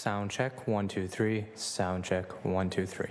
Sound check, 1, 2, 3. Sound check, 1, 2, 3.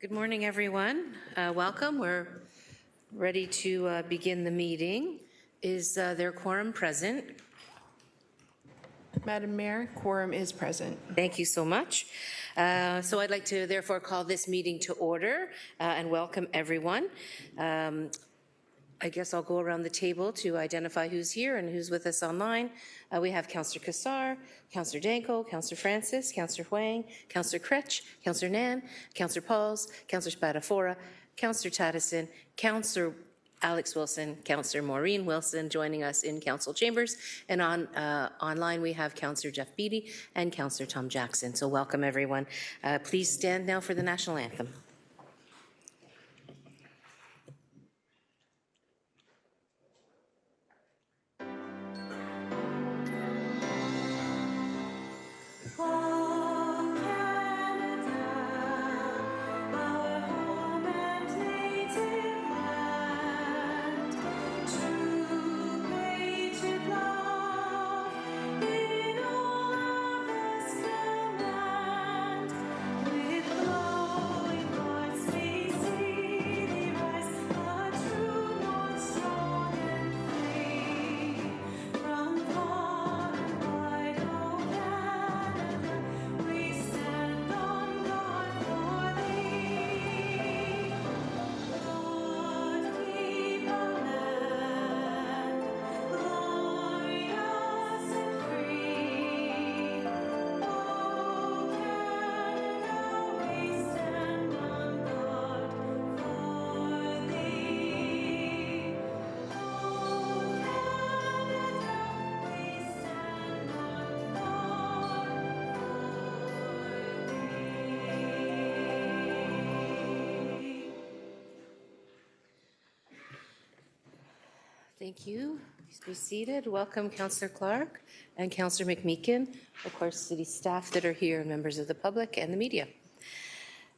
Good morning, everyone. Welcome. We're ready to begin the meeting. Is there quorum present? Madam Mayor, quorum is present. Thank you so much. So I'd like to therefore call this meeting to order and welcome everyone. I guess I'll go around the table to identify who's here and who's with us online. We have Councillor Kassar, Councillor Danko, Councillor Francis, Councillor Huang, Councillor Kretsch, Councillor Nan, Councillor Pauls, Councillor Spadafora, Councillor Tattison, Councillor Alex Wilson, Councillor Maureen Wilson joining us in council chambers, and online we have Councillor Jeff Beattie and Councillor Tom Jackson. So welcome everyone. Please stand now for the national anthem. Thank you. Please be seated. Welcome, Councillor Clark and Councillor McMeekin, of course, city staff that are here, members of the public and the media.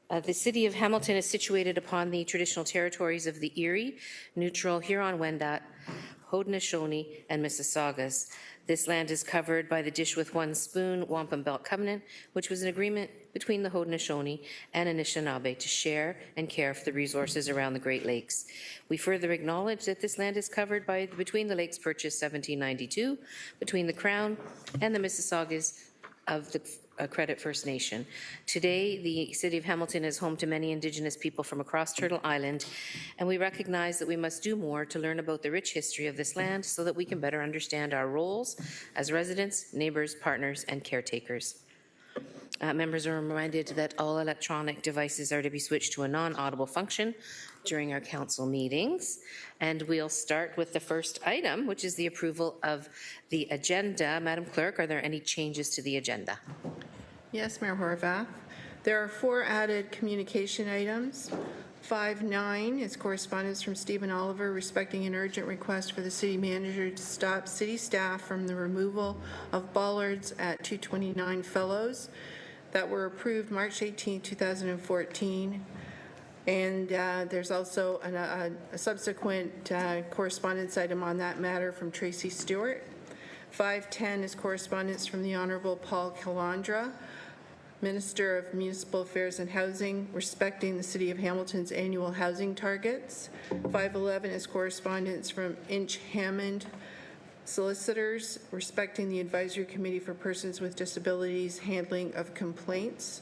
The City of Hamilton is situated upon the traditional territories of the Erie, Neutral, Huron-Wendat, Haudenosaunee, and Mississaugas. This land is covered by the Dish with One Spoon Wampum Belt Covenant, which was an agreement between the Haudenosaunee and Anishinaabe to share and care for the resources around the Great Lakes. We further acknowledge that this land is covered by Between the Lakes Purchase 1792 between the Crown and the Mississaugas of the Credit First Nation. Today, the City of Hamilton is home to many Indigenous people from across Turtle Island, and we recognize that we must do more to learn about the rich history of this land so that we can better understand our roles as residents, neighbours, partners, and caretakers. Members are reminded that all electronic devices are to be switched to a non-audible function during our council meetings. And we'll start with the first item, which is the approval of the agenda. Madam Clerk, are there any changes to the agenda? Yes, Mayor Horvath. There are 4 added communication items. 5.9 is correspondence from Stephen Oliver respecting an urgent request for the city manager to stop city staff from the removal of bollards at 229 Fellows that were approved March 18, 2014. And there's also a subsequent correspondence item on that matter from Tracy Stewart. 5.10 is correspondence from the Honourable Paul Calandra, Minister of Municipal Affairs and Housing, respecting the City of Hamilton's annual housing targets. 5.11 is correspondence from Inch Hammond Solicitors, respecting the Advisory Committee for Persons with Disabilities handling of complaints.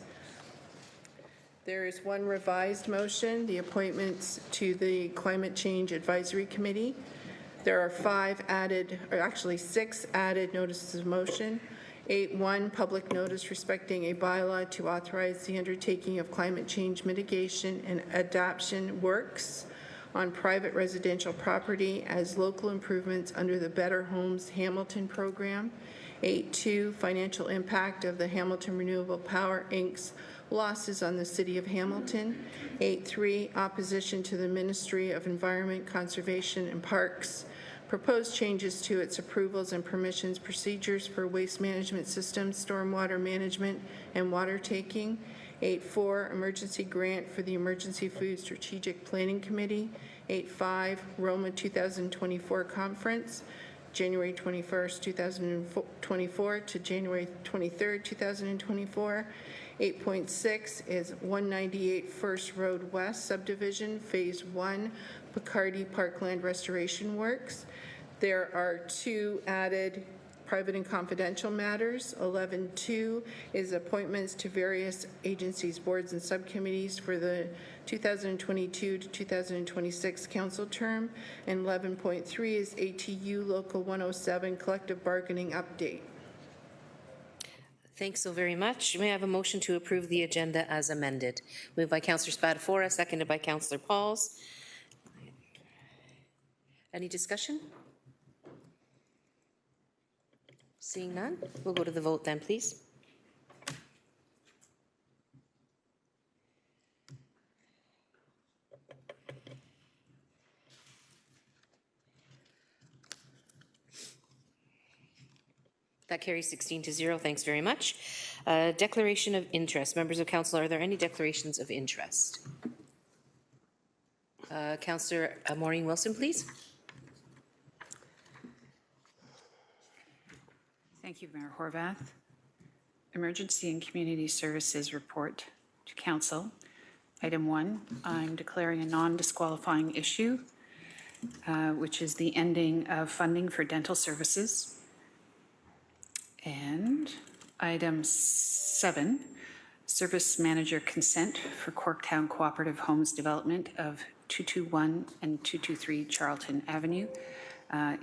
There is 1 revised motion, the appointments to the Climate Change Advisory Committee. There are 6 added notices of motion. 8.1, public notice respecting a bylaw to authorize the undertaking of climate change mitigation and adaptation works on private residential property as local improvements under the Better Homes Hamilton program. 8.2, financial impact of the Hamilton Renewable Power Inc.'s losses on the City of Hamilton. 8.3, opposition to the Ministry of Environment, Conservation and Parks proposed changes to its approvals and permissions procedures for waste management systems, stormwater management, and water taking. 8.4, emergency grant for the Emergency Food Strategic Planning Committee. 8.5, Roma 2024 conference. January 21st, 2024 to January 23rd, 2024. 8.6 is 198 First Road West subdivision, Phase 1, Picardy Parkland Restoration Works. There are 2 added private and confidential matters. 11.2 is appointments to various agencies, boards, and subcommittees for the 2022 to 2026 council term. And 11.3 is ATU Local 107 collective bargaining update. Thanks so very much. May I have a motion to approve the agenda as amended? Moved by Councillor Spatafora, seconded by Councillor Pauls. Any discussion? Seeing none, we'll go to the vote then, please. That carries 16-0. Thanks very much. Declaration of interest. Members of council, are there any declarations of interest? Councillor Maureen Wilson, please. Thank you, Mayor Horvath. Emergency and Community Services Report to Council. Item 1, I'm declaring a non-disqualifying issue, which is the ending of funding for dental services. And item 7, Service Manager Consent for Corktown Cooperative Homes Development of 221 and 223 Charlton Avenue.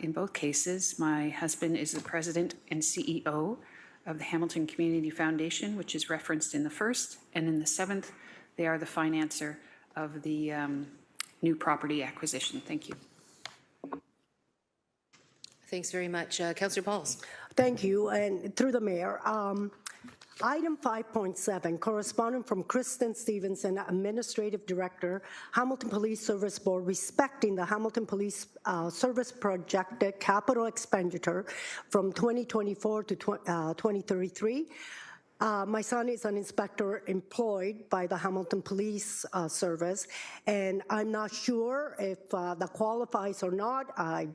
In both cases, my husband is the president and CEO of the Hamilton Community Foundation, which is referenced in the first, and in the 7th, they are the financer of the new property acquisition. Thank you. Thanks very much. Councillor Pauls. Thank you, and through the mayor. Item 5.7, correspondence from Kristen Stevenson, Administrative Director, Hamilton Police Service Board, respecting the Hamilton Police Service projected capital expenditure from 2024 to 2033. My son is an inspector employed by the Hamilton Police Service, and I'm not sure if that qualifies or not. I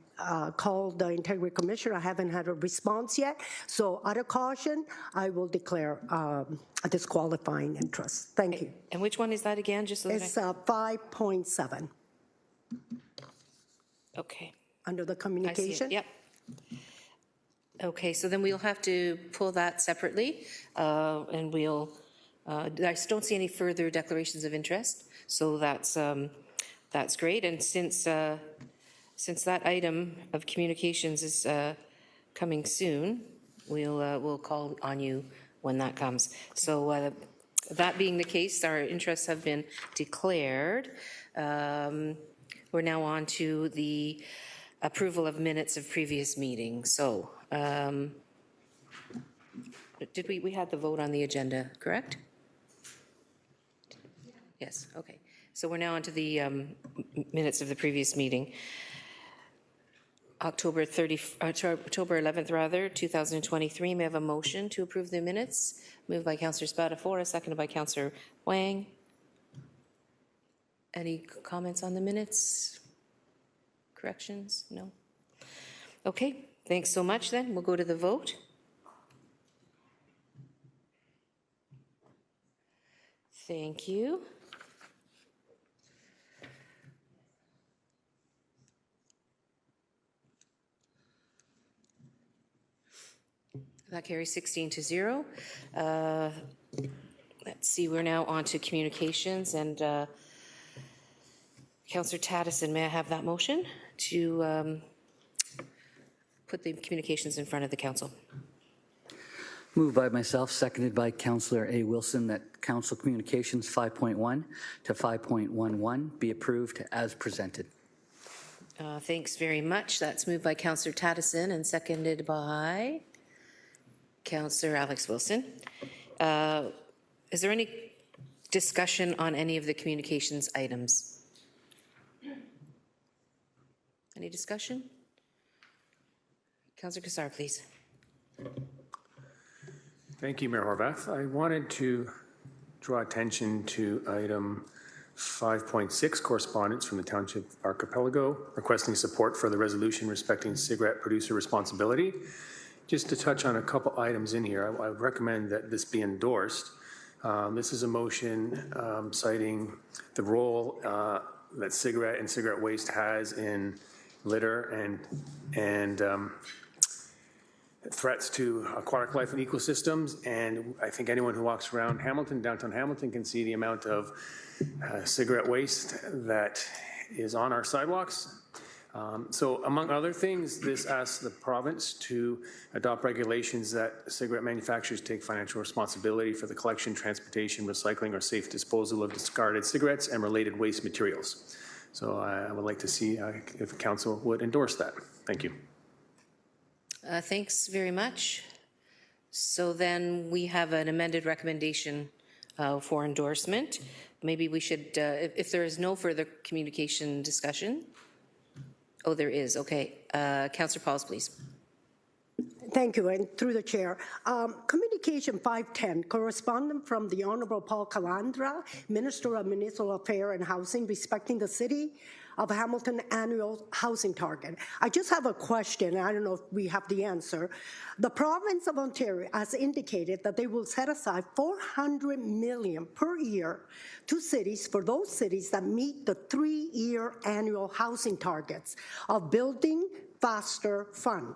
called the Integrity Commissioner. I haven't had a response yet. So out of caution, I will declare a disqualifying interest. Thank you. And which one is that again? Just so It's 5.7. Okay. Under the I see communication. it. Yep. Okay, so then we'll have to pull that separately, and we'll, I don't see any further declarations of interest, so that's great. And since that item of communications is coming soon, we'll call on you when that comes. So that being the case, our interests have been declared. We're now on to the approval of minutes of previous meetings. So did we had the vote on the agenda, correct? Yes, okay. So we're now on to the minutes of the previous meeting. October 11th, rather, 2023. May I have a motion to approve the minutes? Moved by Councillor Spatafora, seconded by Councillor Wang. Any comments on the minutes? Corrections? No? Okay. Thanks so much then. We'll go to the vote. Thank you. That carries 16-0. Let's see, we're now on to communications, and Councillor Tattison, may I have that motion to put the communications in front of the council? Moved by myself, seconded by Councillor A. Wilson, that Council Communications 5.1 to 5.11 be approved as presented. Thanks very much. That's moved by Councillor Tattison and seconded by Councillor Alex Wilson. Is there any discussion on any of the communications items? Any discussion? Councillor Kassar, please. Thank you, Mayor Horvath. I wanted to draw attention to item 5.6, correspondence from the Township Archipelago requesting support for the resolution respecting cigarette producer responsibility. Just to touch on a couple items in here, I would recommend that this be endorsed. This is a motion citing the role that cigarette and cigarette waste has in litter and threats to aquatic life and ecosystems. And I think anyone who walks around Hamilton, downtown Hamilton, can see the amount of cigarette waste that is on our sidewalks. So among other things, this asks the province to adopt regulations that cigarette manufacturers take financial responsibility for the collection, transportation, recycling, or safe disposal of discarded cigarettes and related waste materials. So I would like to see if council would endorse that. Thank you. Thanks very much. So then we have an amended recommendation for endorsement. Maybe we should, if there is no further communication discussion. Oh, there is. Okay. Councillor Pauls, please. Thank you, and through the chair. Communication 510, correspondent from the Honorable Paul Calandra, Minister of Municipal Affairs and Housing, respecting the City of Hamilton annual housing target. I just have a question. I don't know if we have the answer. The province of Ontario has indicated that they will set aside $400 million per year to cities for those cities that meet the 3-year annual housing targets of Building Faster Fund.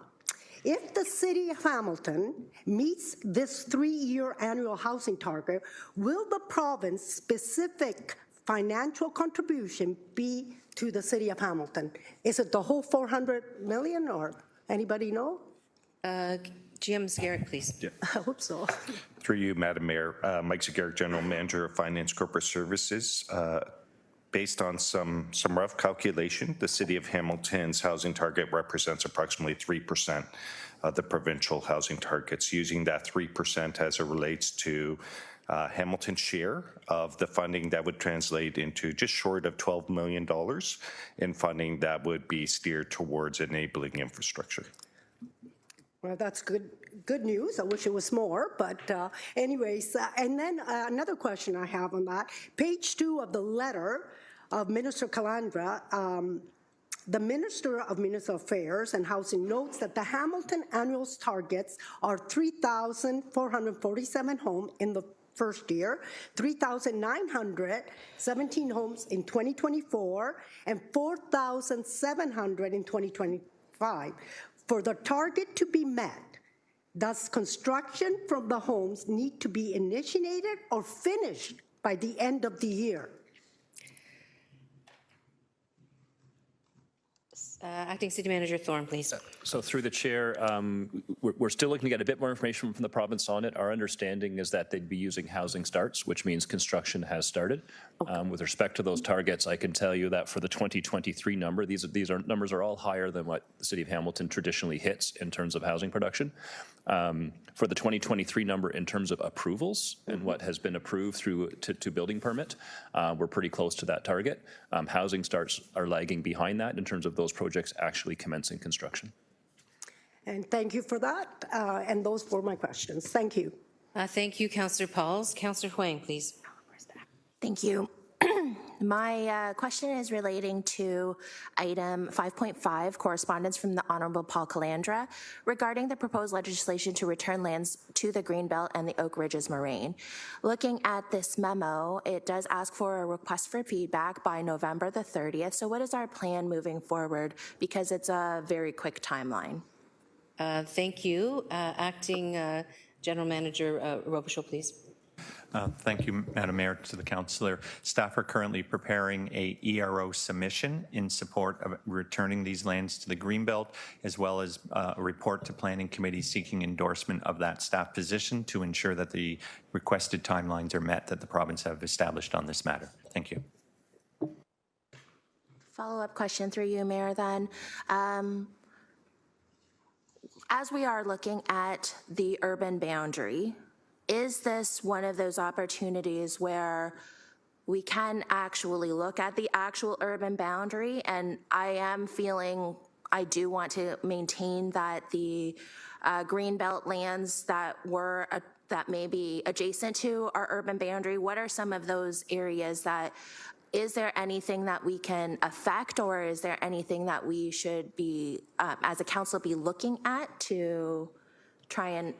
If the City of Hamilton meets this 3-year annual housing target, will the province specific financial contribution be to the City of Hamilton? Is it the whole $400 million, or anybody know? GM Scarrick, please. Yeah. I hope so. Through you, Madam Mayor, Mike Zagarek, General Manager of Finance Corporate Services. Based on some rough calculation, the City of Hamilton's housing target represents approximately 3% of the provincial housing targets. Using that 3% as it relates to Hamilton's share of the funding, that would translate into just short of $12 million in funding that would be steered towards enabling infrastructure. Well, that's good news. I wish it was more, but anyways, and then another question I have on that. Page 2 of the letter of Minister Calandra, the Minister of Municipal Affairs and Housing notes that the Hamilton annual targets are 3,447 homes in the first year, 3,917 homes in 2024, and 4,700 in 2025. For the target to be met, does construction from the homes need to be initiated or finished by the end of the year? Acting City Manager Thorne, please. So through the chair, we're still looking to get a bit more information from the province on it. Our understanding is that they'd be using housing starts, which means construction has started. Okay. With respect to those targets, I can tell you that for the 2023 number, these numbers are all higher than what the City of Hamilton traditionally hits in terms of housing production. For the 2023 number, in terms of approvals and what has been approved through to building permit, we're pretty close to that target. Housing starts are lagging behind that in terms of those projects actually commencing construction. And thank you for that. And those were my questions. Thank you. Thank you, Councillor Pauls. Councillor Huang, please. Thank you. My question is relating to item 5.5, correspondence from the Honourable Paul Calandra, regarding the proposed legislation to return lands to the Greenbelt and the Oak Ridges Moraine. Looking at this memo, it does ask for a request for feedback by November the 30th. So what is our plan moving forward? Because it's a very quick timeline. Thank you. Acting General Manager Robichaud, please. Thank you, Madam Mayor, to the councillor. Staff are currently preparing a ERO submission in support of returning these lands to the Greenbelt, as well as a report to Planning Committee seeking endorsement of that staff position to ensure that the requested timelines are met that the province have established on this matter. Thank you. Follow-up question through you, Mayor, then. As we are looking at the urban boundary, is this one of those opportunities where we can actually look at the actual urban boundary? And I am feeling I do want to maintain that the Greenbelt lands that were that may be adjacent to our urban boundary, what are some of those areas that is there anything that we can affect, or is there anything that we should be, as a council, be looking at to try and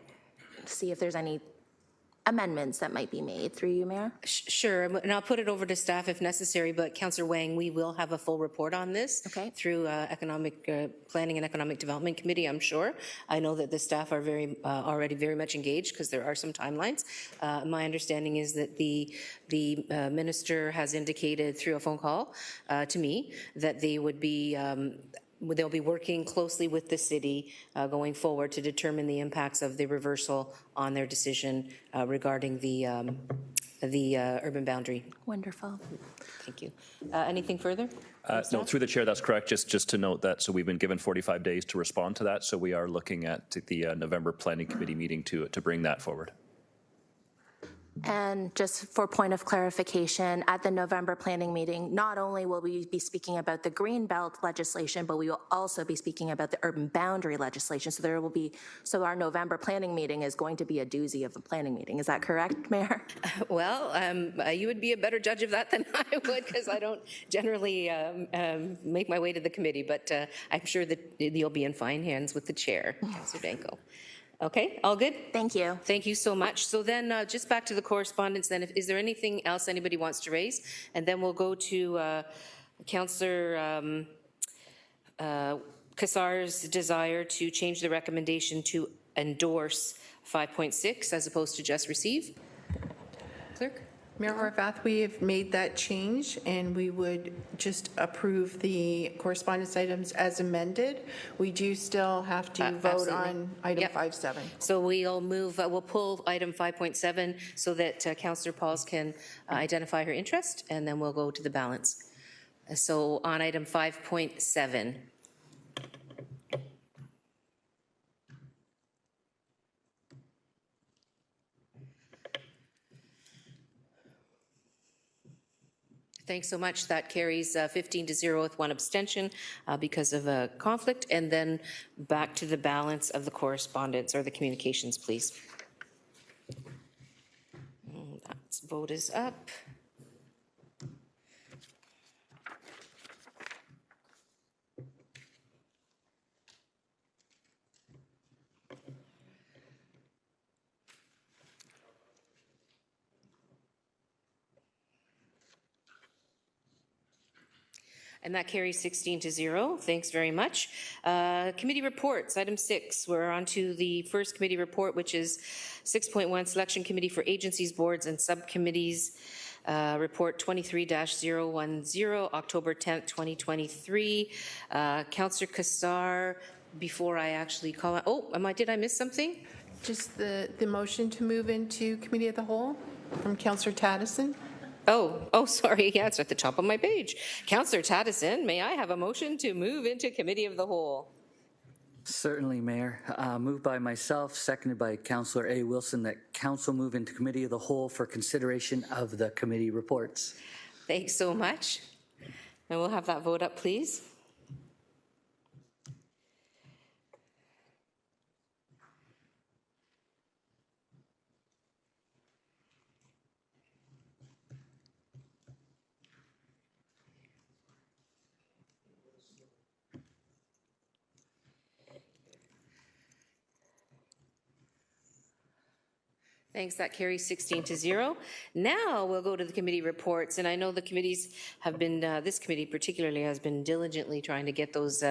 see if there's any amendments that might be made through you, Mayor? Sure, and I'll put it over to staff if necessary, but Councillor Wang, we will have a full report on this through Economic Planning and Economic Development Committee, I'm sure. I know that the staff are already very much engaged because there are some timelines. My understanding is that the minister has indicated through a phone call to me that they would be they'll be working closely with the city going forward to determine the impacts of the reversal on their decision regarding the urban boundary. Wonderful. Thank you. Anything further? No, through the chair, that's correct. Just to note that, so we've been given 45 days to respond to that, so we are looking at the November Planning Committee meeting to bring that forward. And just for point of clarification, at the November planning meeting, not only will we be speaking about the Greenbelt legislation, but we will also be speaking about the urban boundary legislation. So there will be, so our November planning meeting is going to be a doozy of a planning meeting. Is that correct, Mayor? Well, you would be a better judge of that than I would, because I don't generally make my way to the committee, but I'm sure that you'll be in fine hands with the chair, Councillor Danko. Okay, all good? Thank you. Thank you so much. So then just back to the correspondence then, is there anything else anybody wants to raise? And then we'll go to Councillor Cassar's desire to change the recommendation to endorse 5.6 as opposed to just receive. Clerk? Mayor Horvath, we have made that change, and we would just approve the correspondence items as amended. We do still have to vote on item 5.7. So we'll move, we'll pull item 5.7 so that Councillor Pauls can identify her interest, and then we'll go to the balance. So on item 5.7. Thanks so much. That carries 15-0 with one abstention because of a conflict. And then back to the balance of the correspondence or the communications, please. That vote is up. And that carries 16-0. Thanks very much. Committee reports, item 6. We're on to the first committee report, which is 6.1, Selection Committee for Agencies, Boards, and Subcommittees. Report 23-010, October 10th, 2023. Councillor Cassar, before I actually call it, did I miss something? Just the motion to move into committee of the whole from Councillor Taddison. Oh, sorry. Yeah, it's at the top of my page. Councillor Taddison, may I have a motion to move into committee of the whole? Certainly, Mayor. Moved by myself, seconded by Councillor A. Wilson, that council move into committee of the whole for consideration of the committee reports. Thanks so much. And we'll have that vote up, please. Thanks. That carries 16-0. Now we'll go to the committee reports, and I know the committees have been, this committee particularly has been diligently trying to get those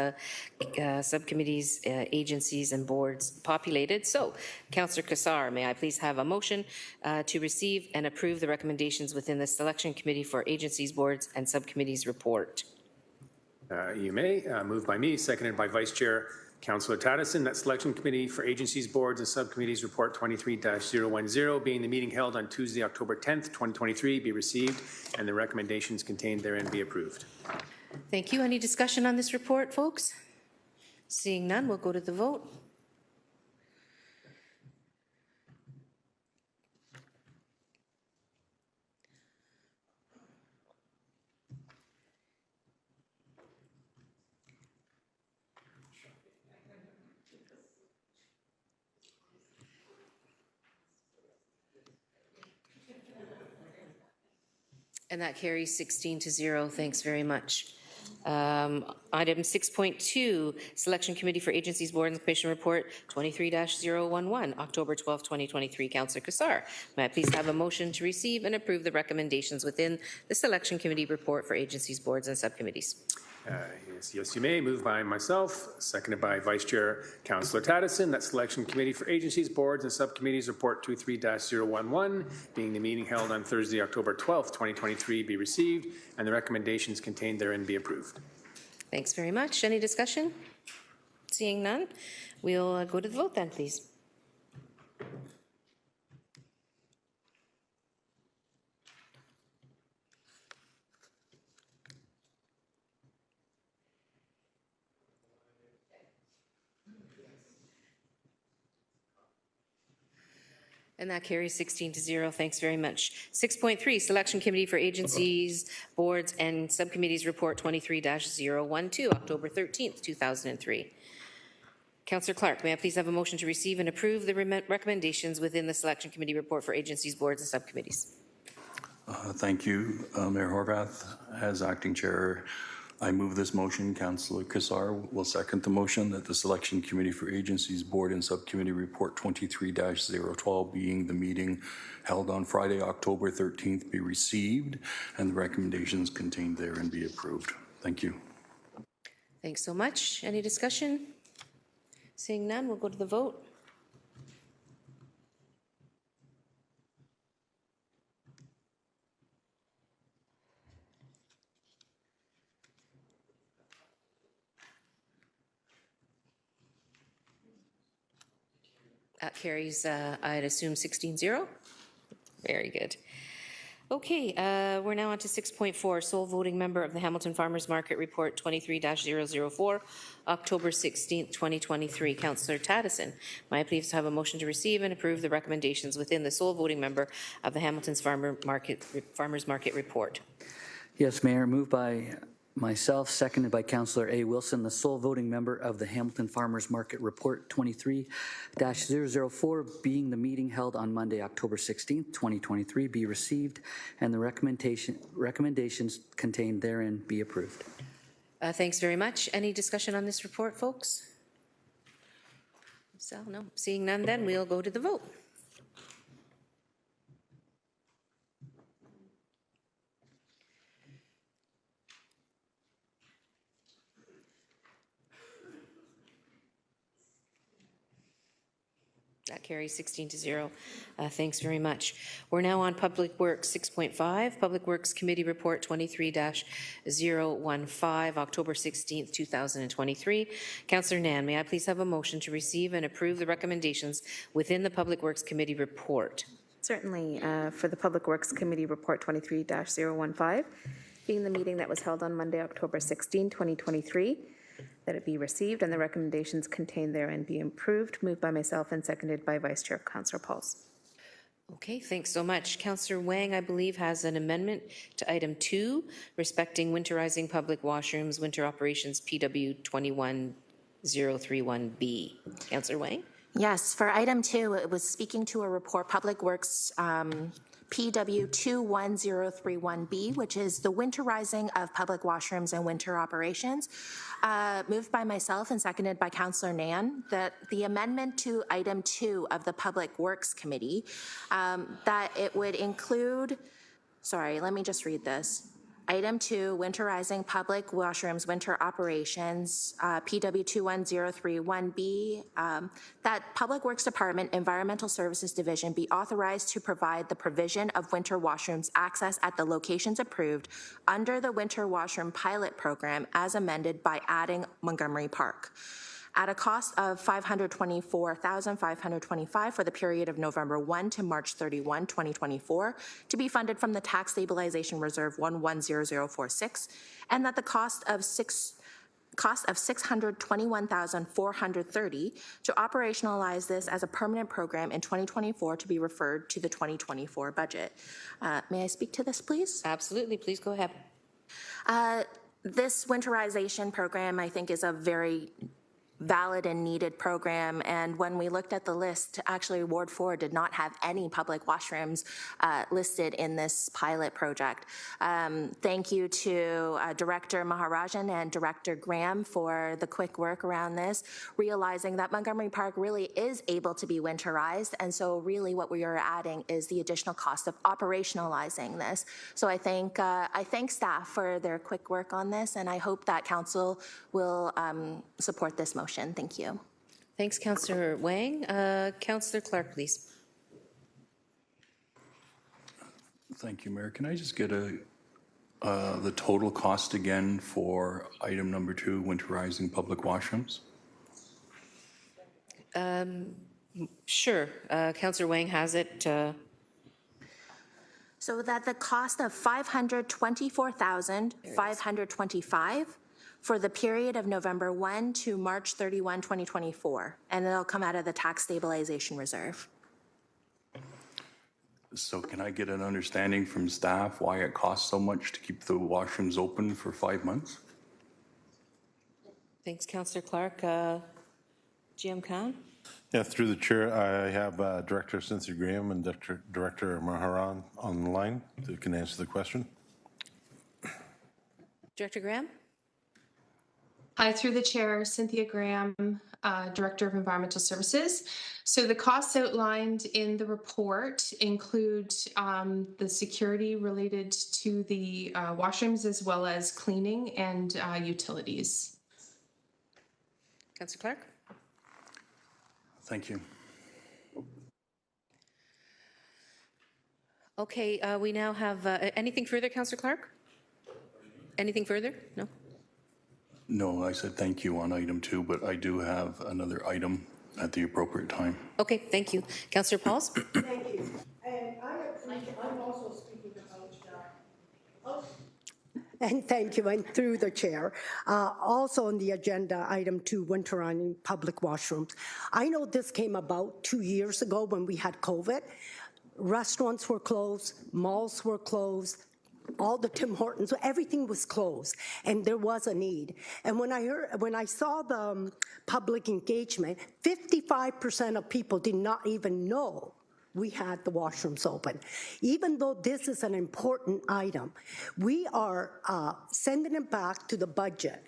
subcommittees, agencies, and boards populated. So, Councillor Cassar, may I please have a motion to receive and approve the recommendations within the Selection Committee for Agencies, Boards, and Subcommittees report? You may. Moved by me, seconded by Vice Chair Councillor Taddison, that Selection Committee for Agencies, Boards, and Subcommittees Report 23-010, being the meeting held on Tuesday, October 10th, 2023, be received, and the recommendations contained therein be approved. Thank you. Any discussion on this report, folks? Seeing none, we'll go to the vote. And that carries 16-0. Thanks very much. Item 6.2, Selection Committee for Agencies, Board and Commission Report 23-011, October 12, 2023. Councillor Kassar, may I please have a motion to receive and approve the recommendations within the Selection Committee report for agencies, boards, and subcommittees? Yes, you may. Moved by myself, seconded by Vice Chair Councillor Taddison, that Selection Committee for Agencies, Boards, and Subcommittees Report 23-011, being the meeting held on Thursday, October 12th, 2023, be received, and the recommendations contained therein be approved. Thanks very much. Any discussion? Seeing none, we'll go to the vote then, please. And that carries 16-0. Thanks very much. 6.3, Selection Committee for Agencies, Boards, and Subcommittees Report 23-012, October 13th, 2003. Councillor Clark, may I please have a motion to receive and approve the recommendations within the Selection Committee Report for Agencies, Boards, and Subcommittees? Thank you, Mayor Horvath. As acting chair, I move this motion. Councillor Kassar will second the motion that the Selection Committee for Agencies, Board, and Subcommittee Report 23-012, being the meeting held on Friday, October 13th, be received, and the recommendations contained therein be approved. Thank you. Thanks so much. Any discussion? Seeing none, we'll go to the vote. That carries, I'd assume, 16-0. Very good. Okay, we're now on to 6.4, sole voting member of the Hamilton Farmers Market Report 23-004, October 16th, 2023. Councillor Taddison, may I please have a motion to receive and approve the recommendations within the sole voting member of the Hamilton's Farmers Market Report? Yes, Mayor, moved by myself, seconded by Councillor A. Wilson, the sole voting member of the Hamilton Farmers Market Report 23-004, being the meeting held on Monday, October 16th, 2023, be received, and the recommendations contained therein be approved. Thanks very much. Any discussion on this report, folks? So, no. Seeing none, then we'll go to the vote. That carries 16-0. Thanks very much. We're now on Public Works 6.5, Public Works Committee Report 23-015, October 16th, 2023. Councillor Nan, may I please have a motion to receive and approve the recommendations within the Public Works Committee report? Certainly. For the Public Works Committee Report 23-015, being the meeting that was held on Monday, October 16, 2023, that it be received and the recommendations contained therein be improved. Moved by myself and seconded by Vice Chair Councillor Pauls. Okay, thanks so much. Councillor Wang, I believe, has an amendment to item 2 respecting winterizing public washrooms, winter operations PW 21031B. Councillor Wang? Yes, for item 2, it was speaking to a report, Public Works PW 21031B, which is the winterizing of public washrooms and winter operations. Moved by myself and seconded by Councillor Nan, that the amendment to item 2 of the Public Works Committee, that it would include, sorry, let me just read this. Item 2, winterizing public washrooms, winter operations, PW 21031B, that Public Works Department Environmental Services Division be authorized to provide the provision of winter washrooms access at the locations approved under the Winter Washroom Pilot Program as amended by adding Montgomery Park, at a cost of $524,525 for the period of November 1 to March 31, 2024, to be funded from the Tax Stabilization Reserve 110046, and that the cost of $621,430 to operationalize this as a permanent program in 2024 to be referred to the 2024 budget. May I speak to this, please? Absolutely. Please go ahead. This winterization program, I think, is a very valid and needed program. And when we looked at the list, actually Ward 4 did not have any public washrooms listed in this pilot project. Thank you to Director Maharajan and Director Graham for the quick work around this, realizing that Montgomery Park really is able to be winterized. And so really what we are adding is the additional cost of operationalizing this. So I thank staff for their quick work on this, and I hope that Council will support this motion. Thank you. Thanks, Councillor Wang. Councillor Clark, please. Thank you, Mayor. Can I just get the total cost again for item number 2, winterizing public washrooms? Sure. Councillor Wang has it. So that the cost of $524,525 for the period of November 1 to March 31, 2024, and it'll come out of the tax stabilization reserve. So can I get an understanding from staff why it costs so much to keep the washrooms open for 5 months? Thanks, Councillor Clark. GM Khan? Yeah, through the chair, I have Director Cynthia Graham and Director Maharan on the line that can answer the question. Director Graham? Hi, through the chair, Cynthia Graham, Director of Environmental Services. So the costs outlined in the report include the security related to the washrooms as well as cleaning and utilities. Councillor Clark? Thank you. Okay, we now have anything further, Councillor Clark? Anything further? No? No, I said thank you on item 2, but I do have another item at the appropriate time. Okay, thank you. Councillor Pauls? Thank you. And I'm also speaking about and thank you, and through the chair. Also on the agenda, item 2, winterizing public washrooms. I know this came about 2 years ago when we had COVID. Restaurants were closed, malls were closed, all the Tim Hortons, everything was closed, and there was a need. And when I saw the public engagement, 55% of people did not even know we had the washrooms open. Even though this is an important item, we are sending it back to the budget.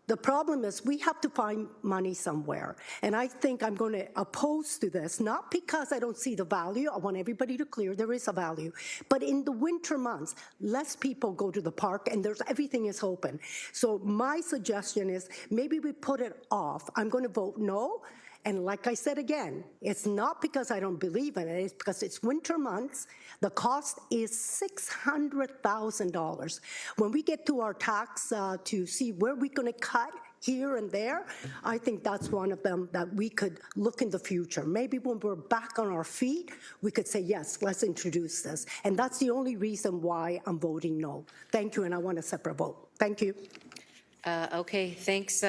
The problem is we have to find money somewhere. And I think I'm going to oppose to this, not because I don't see the value. I want everybody to clear there is a value. But in the winter months, less people go to the park and everything is open. So my suggestion is maybe we put it off. I'm going to vote no. And like I said again, it's not because I don't believe in it, it's because it's winter months. The cost is $600,000. When we get to our tax to see where we're going to cut here and there, I think that's one of them that we could look in the future. Maybe when we're back on our feet, we could say, yes, let's introduce this. And that's the only reason why I'm voting no. Thank you, and I want a separate vote. Thank you. Okay, thanks,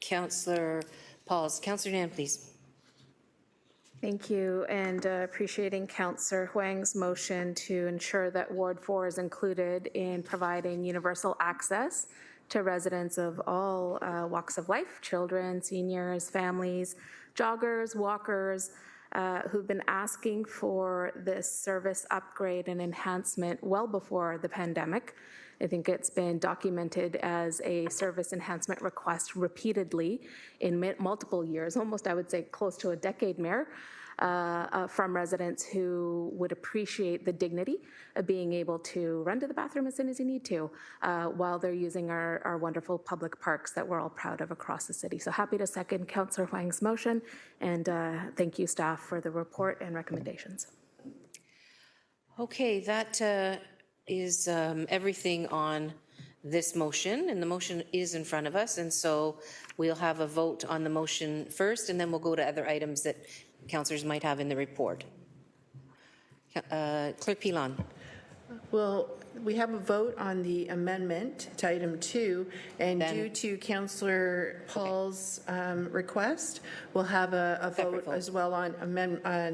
Councillor Pauls. Councillor Nan, please. Thank you, and appreciating Councillor Huang's motion to ensure that Ward 4 is included in providing universal access to residents of all walks of life, children, seniors, families, joggers, walkers, who've been asking for this service upgrade and enhancement well before the pandemic. I think it's been documented as a service enhancement request repeatedly in multiple years, almost I would say close to a decade, Mayor, from residents who would appreciate the dignity of being able to run to the bathroom as soon as you need to while they're using our wonderful public parks that we're all proud of across the city. So happy to second Councillor Huang's motion, and thank you, staff, for the report and recommendations. Okay, that is everything on this motion, and the motion is in front of us, and so we'll have a vote on the motion first, and then we'll go to other items that councillors might have in the report. Clerk Pilon. Well, we have a vote on the amendment to item 2, and due to Councillor Paul's request, we'll have a vote as well on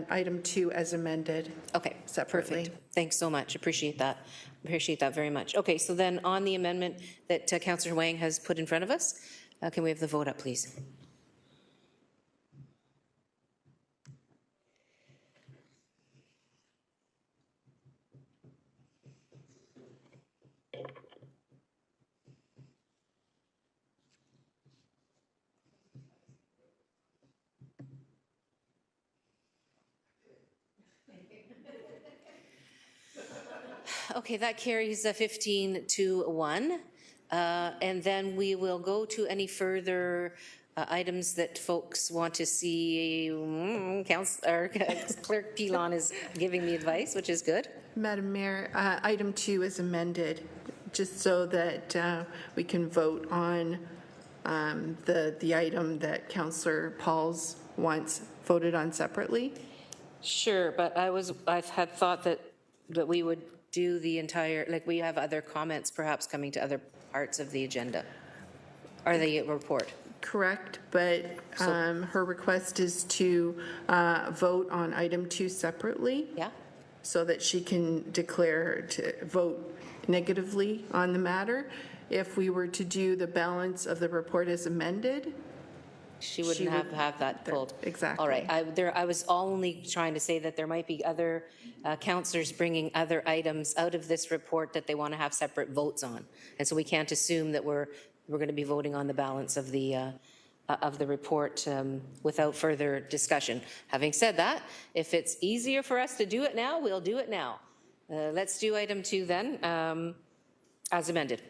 item 2 as amended. Okay, separately. Perfect. Thanks so much. Appreciate that. Appreciate that very much. Okay, so then on the amendment that Councillor Wang has put in front of us, can we have the vote up, please? Okay, that carries 15-1. And then we will go to any further items that folks want to see. Clerk Pilon is giving me advice, which is good. Madam Mayor, item 2 is amended, just so that we can vote on the item that Councillor Pauls wants voted on separately. Sure, but I had thought that we would do the entire, like we have other comments perhaps coming to other parts of the agenda or the report. Correct, but her request is to vote on item 2 separately. Yeah. So that she can declare to vote negatively on the matter. If we were to do the balance of the report as amended, she wouldn't have that pulled. Exactly. All right. I was only trying to say that there might be other councillors bringing other items out of this report that they want to have separate votes on, and so we can't assume that we're going to be voting on the balance of the report without further discussion. Having said that, if it's easier for us to do it now, we'll do it now. Let's do item 2 then, as amended.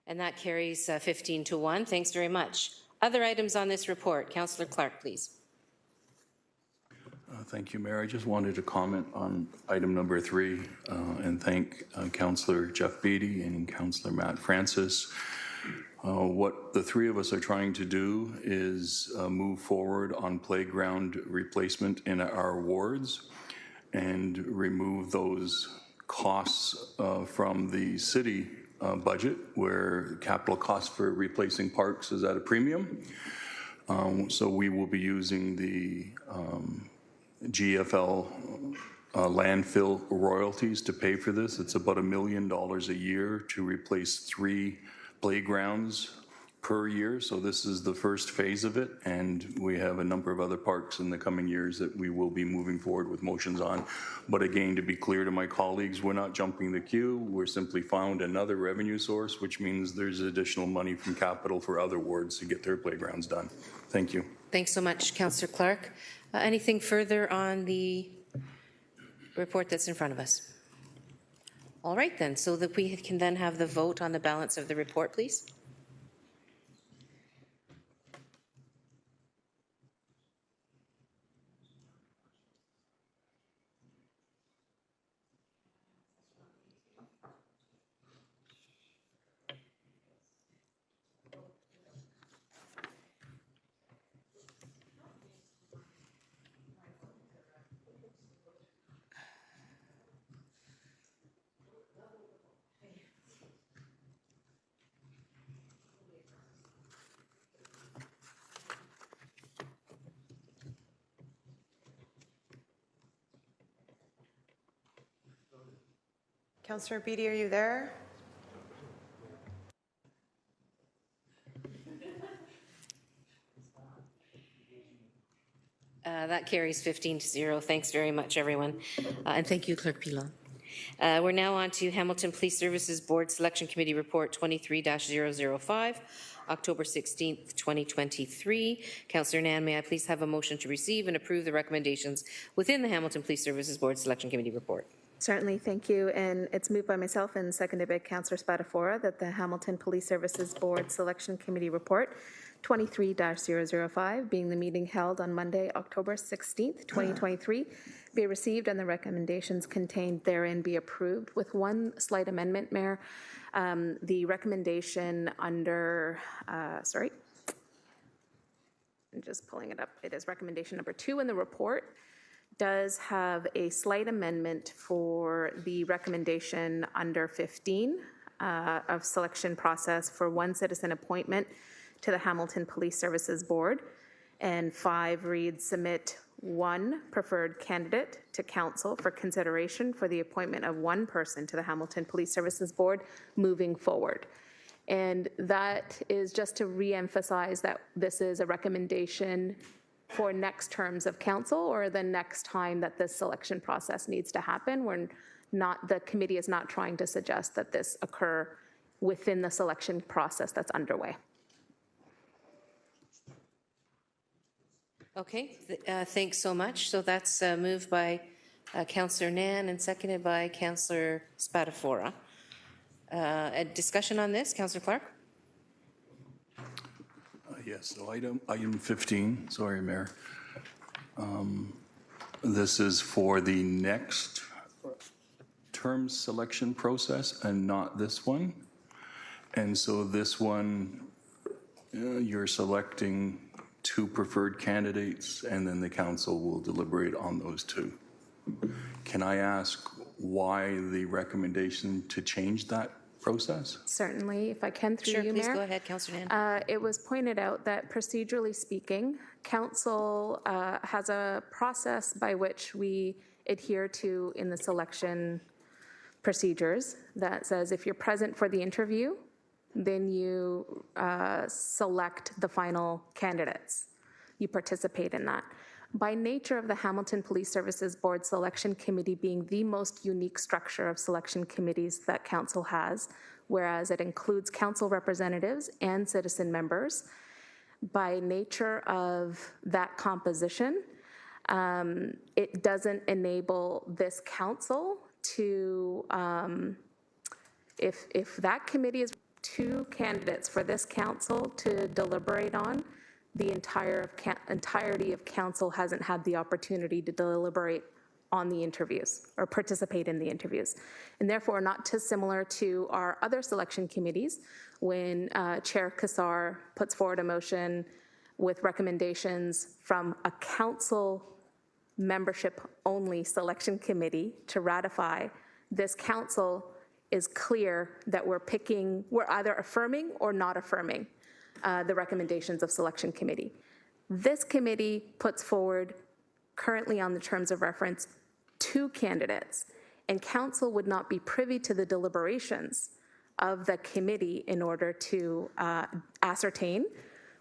And that carries 15-1. Thanks very much. Other items on this report. Councillor Clark, please. Thank you, Mayor. I just wanted to comment on item number 3 and thank Councillor Jeff Beattie and Councillor Matt Francis. What the three of us are trying to do is move forward on playground replacement in our wards and remove those costs from the city budget, where capital cost for replacing parks is at a premium. So we will be using the GFL landfill royalties to pay for this. It's about $1 million a year to replace 3 playgrounds per year. So this is the first phase of it, and we have a number of other parks in the coming years that we will be moving forward with motions on. But again, to be clear to my colleagues, we're not jumping the queue. We're simply found another revenue source, which means there's additional money from capital for other wards to get their playgrounds done. Thank you. Thanks so much, Councillor Clark. Anything further on the report that's in front of us? All right then, so that we can then have the vote on the balance of the report, please. Councillor Beattie, are you there? That carries 15-0. Thanks very much, everyone. And thank you, Clerk Pilon. We're now on to Hamilton Police Services Board Selection Committee Report 23-005, October 16th, 2023. Councillor Nan, may I please have a motion to receive and approve the recommendations within the Hamilton Police Services Board Selection Committee report? Certainly, thank you. And it's moved by myself and seconded by Councillor Spadafora that the Hamilton Police Services Board Selection Committee Report 23-005, being the meeting held on Monday, October 16th, 2023, be received and the recommendations contained therein be approved, with one slight amendment, Mayor. The recommendation under, I'm just pulling it up. It is recommendation number 2 in the report. Does have a slight amendment for the recommendation under 15 of selection process for one citizen appointment to the Hamilton Police Services Board. And 5 reads, submit one preferred candidate to council for consideration for the appointment of one person to the Hamilton Police Services Board moving forward. And that is just to re-emphasize that this is a recommendation for next terms of council or the next time that this selection process needs to happen. The committee is not trying to suggest that this occur within the selection process that's underway. Okay, thanks so much. So that's moved by Councillor Nan and seconded by Councillor Spatafora. A discussion on this, Councillor Clark? Yes, so item 15, sorry, Mayor. This is for the next term selection process and not this one. And so this one, you're selecting 2 preferred candidates, and then the council will deliberate on those 2. Can I ask why the recommendation to change that process? Certainly, if I can, through you, Mayor. Please go ahead, Councillor Nan. It was pointed out that procedurally speaking, council has a process by which we adhere to in the selection procedures that says if you're present for the interview, then you select the final candidates. You participate in that. By nature of the Hamilton Police Services Board Selection Committee being the most unique structure of selection committees that council has, whereas it includes council representatives and citizen members, by nature of that composition, it doesn't enable this council to, if that committee is 2 candidates for this council to deliberate on, the entirety of council hasn't had the opportunity to deliberate on the interviews or participate in the interviews. And therefore, not too similar to our other selection committees, when Chair Kassar puts forward a motion with recommendations from a council membership-only selection committee to ratify, this council is clear that we're either affirming or not affirming the recommendations of selection committee. This committee puts forward, currently on the terms of reference, 2 candidates, and council would not be privy to the deliberations of the committee in order to ascertain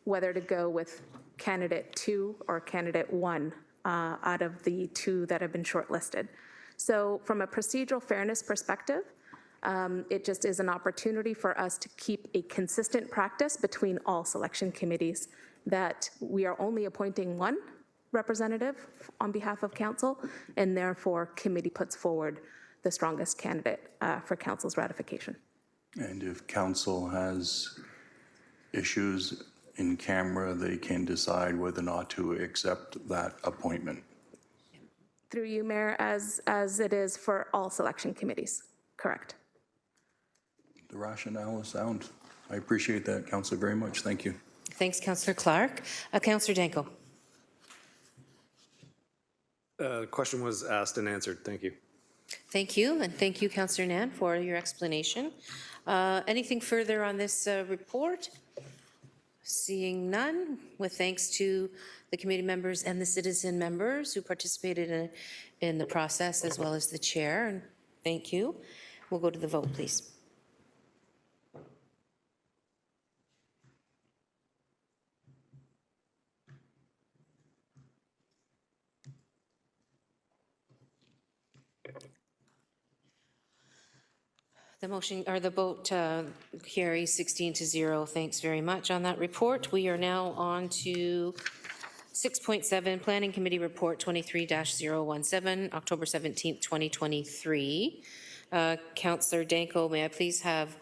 whether to go with candidate 2 or candidate 1 out of the 2 that have been shortlisted. So from a procedural fairness perspective, it just is an opportunity for us to keep a consistent practice between all selection committees, that we are only appointing 1 representative on behalf of council, and therefore committee puts forward the strongest candidate for council's ratification. And if council has issues in camera, they can decide whether or not to accept that appointment. Through you, Mayor, as it is for all selection committees, correct. The rationale is sound. I appreciate that, Councillor, very much. Thank you. Thanks, Councillor Clark. Councillor Danko. Question was asked and answered. Thank you. Thank you, and thank you, Councillor Nan, for your explanation. Anything further on this report? Seeing none, with thanks to the committee members and the citizen members who participated in the process, as well as the chair, and thank you. We'll go to the vote, please. The motion, or the vote carries 16-0. Thanks very much on that report. We are now on to 6.7, Planning Committee Report 23-017, October 17th, 2023. Councillor Danko, may I please have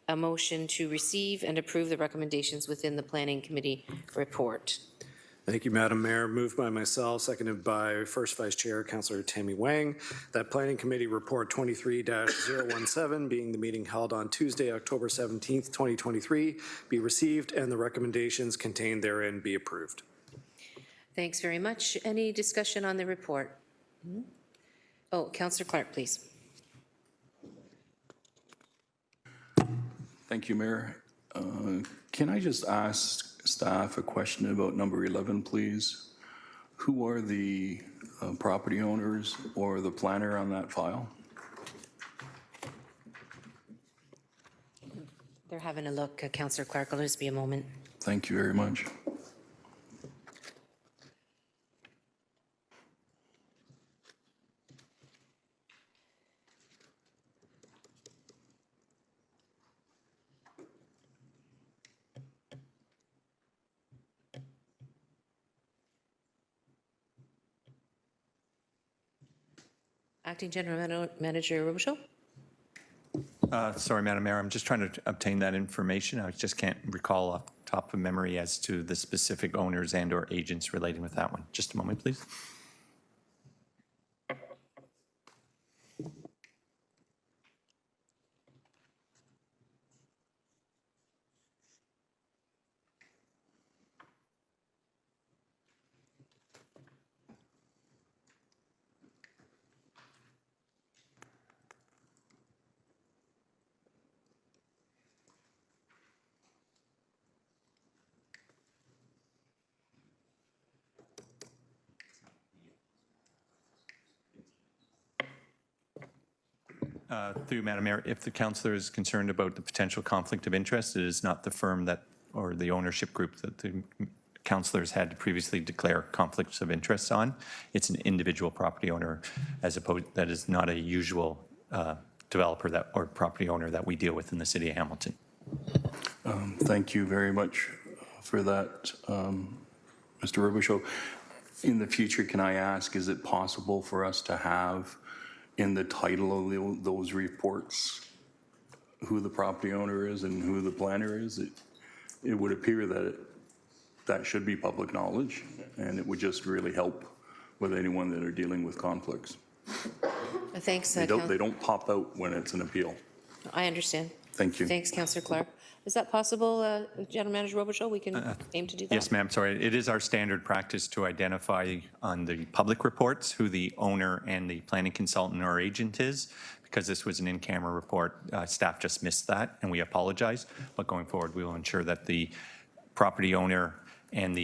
a motion to receive and approve the recommendations within the Planning Committee report? Thank you, Madam Mayor. Moved by myself, seconded by First Vice Chair Councillor Tammy Wang, that Planning Committee Report 23-017, being the meeting held on Tuesday, October 17th, 2023, be received and the recommendations contained therein be approved. Thanks very much. Any discussion on the report? Oh, Councillor Clark, please. Thank you, Mayor. Can I just ask staff a question about number 11, please? Who are the property owners or the planner on that file? They're having a look. Councillor Clark, will just be a moment. Thank you very much. Acting General Manager Robichaud. Sorry, Madam Mayor, I'm just trying to obtain that information. I just can't recall off the top of memory as to the specific owners and/or agents relating with that one. Just a moment, please. Through Madam Mayor, if the councillor is concerned about the potential conflict of interest, it is not the firm that, or the ownership group that the councillors had to previously declare conflicts of interest on. It's an individual property owner, as opposed, that is not a usual developer that, or property owner that we deal with in the city of Hamilton. Thank you very much for that, Mr. Robichaud. In the future, can I ask, is it possible for us to have in the title of those reports who the property owner is and who the planner is? It would appear that that should be public knowledge, and it would just really help with anyone that are dealing with conflicts. Thanks. They don't pop out when it's an appeal. I understand. Thank you. Thanks, Councillor Clark. Is that possible, General Manager Robichaud? We can aim to do that. Yes, ma'am. Sorry. It is our standard practice to identify on the public reports who the owner and the planning consultant or agent is. Because this was an in-camera report, staff just missed that, and we apologize. But going forward, we will ensure that the property owner and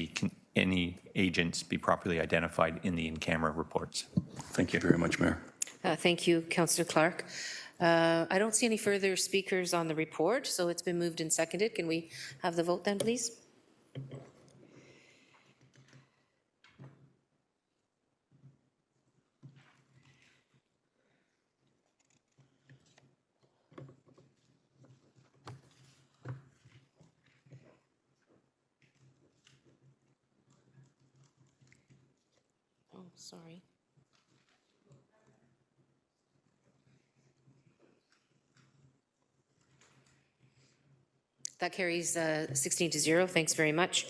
any agents be properly identified in the in-camera reports. Thank you very much, Mayor. Thank you, Councillor Clark. I don't see any further speakers on the report, so it's been moved and seconded. Can we have the vote then, please? Oh, sorry. That carries 16 to 0. Thanks very much.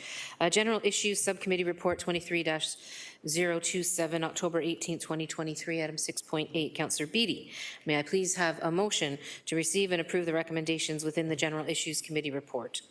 General Issues Subcommittee Report 23-027, October 18, 2023, item 6.8. Councillor Beattie, may I please have a motion to receive and approve the recommendations within the General Issues Committee report?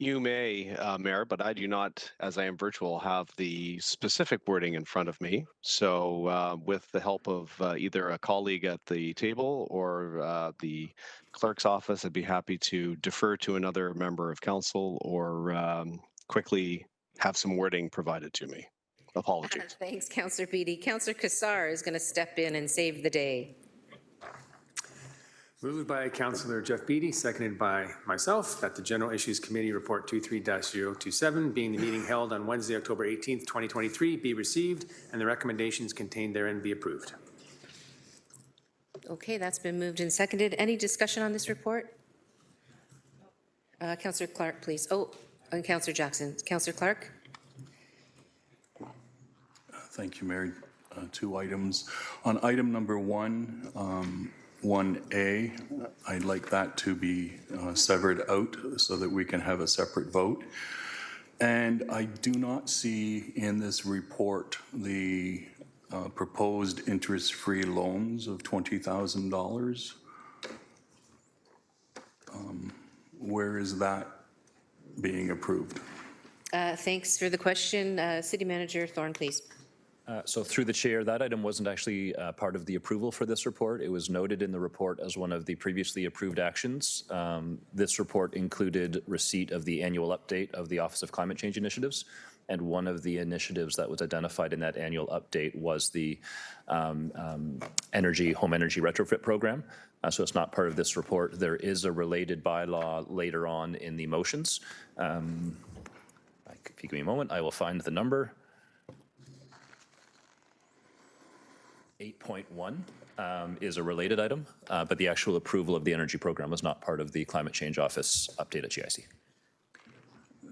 You may, Mayor, but I do not, as I am virtual, have the specific wording in front of me. So with the help of either a colleague at the table or the clerk's office, I'd be happy to defer to another member of council or quickly have some wording provided to me. Apologies. Thanks, Councillor Beattie. Councillor Cassar is going to step in and save the day. Moved by Councillor Jeff Beattie, seconded by myself, that the General Issues Committee Report 23-027, being the meeting held on Wednesday, October 18th, 2023, be received and the recommendations contained therein be approved. Okay, that's been moved and seconded. Any discussion on this report? Councillor Clark, please. Oh, and Councillor Jackson. Councillor Clark? Thank you, Mayor. Two items. On item number 1A, I'd like that to be severed out so that we can have a separate vote. And I do not see in this report the proposed interest-free loans of $20,000. Where is that being approved? Thanks for the question. City Manager Thorne, please. So through the chair, that item wasn't actually part of the approval for this report. It was noted in the report as one of the previously approved actions. This report included receipt of the annual update of the Office of Climate Change Initiatives, and one of the initiatives that was identified in that annual update was the home energy retrofit program. So it's not part of this report. There is a related bylaw later on in the motions. If you give me a moment, I will find the number. 8.1 is a related item, but the actual approval of the energy program was not part of the Climate Change Office update at GIC.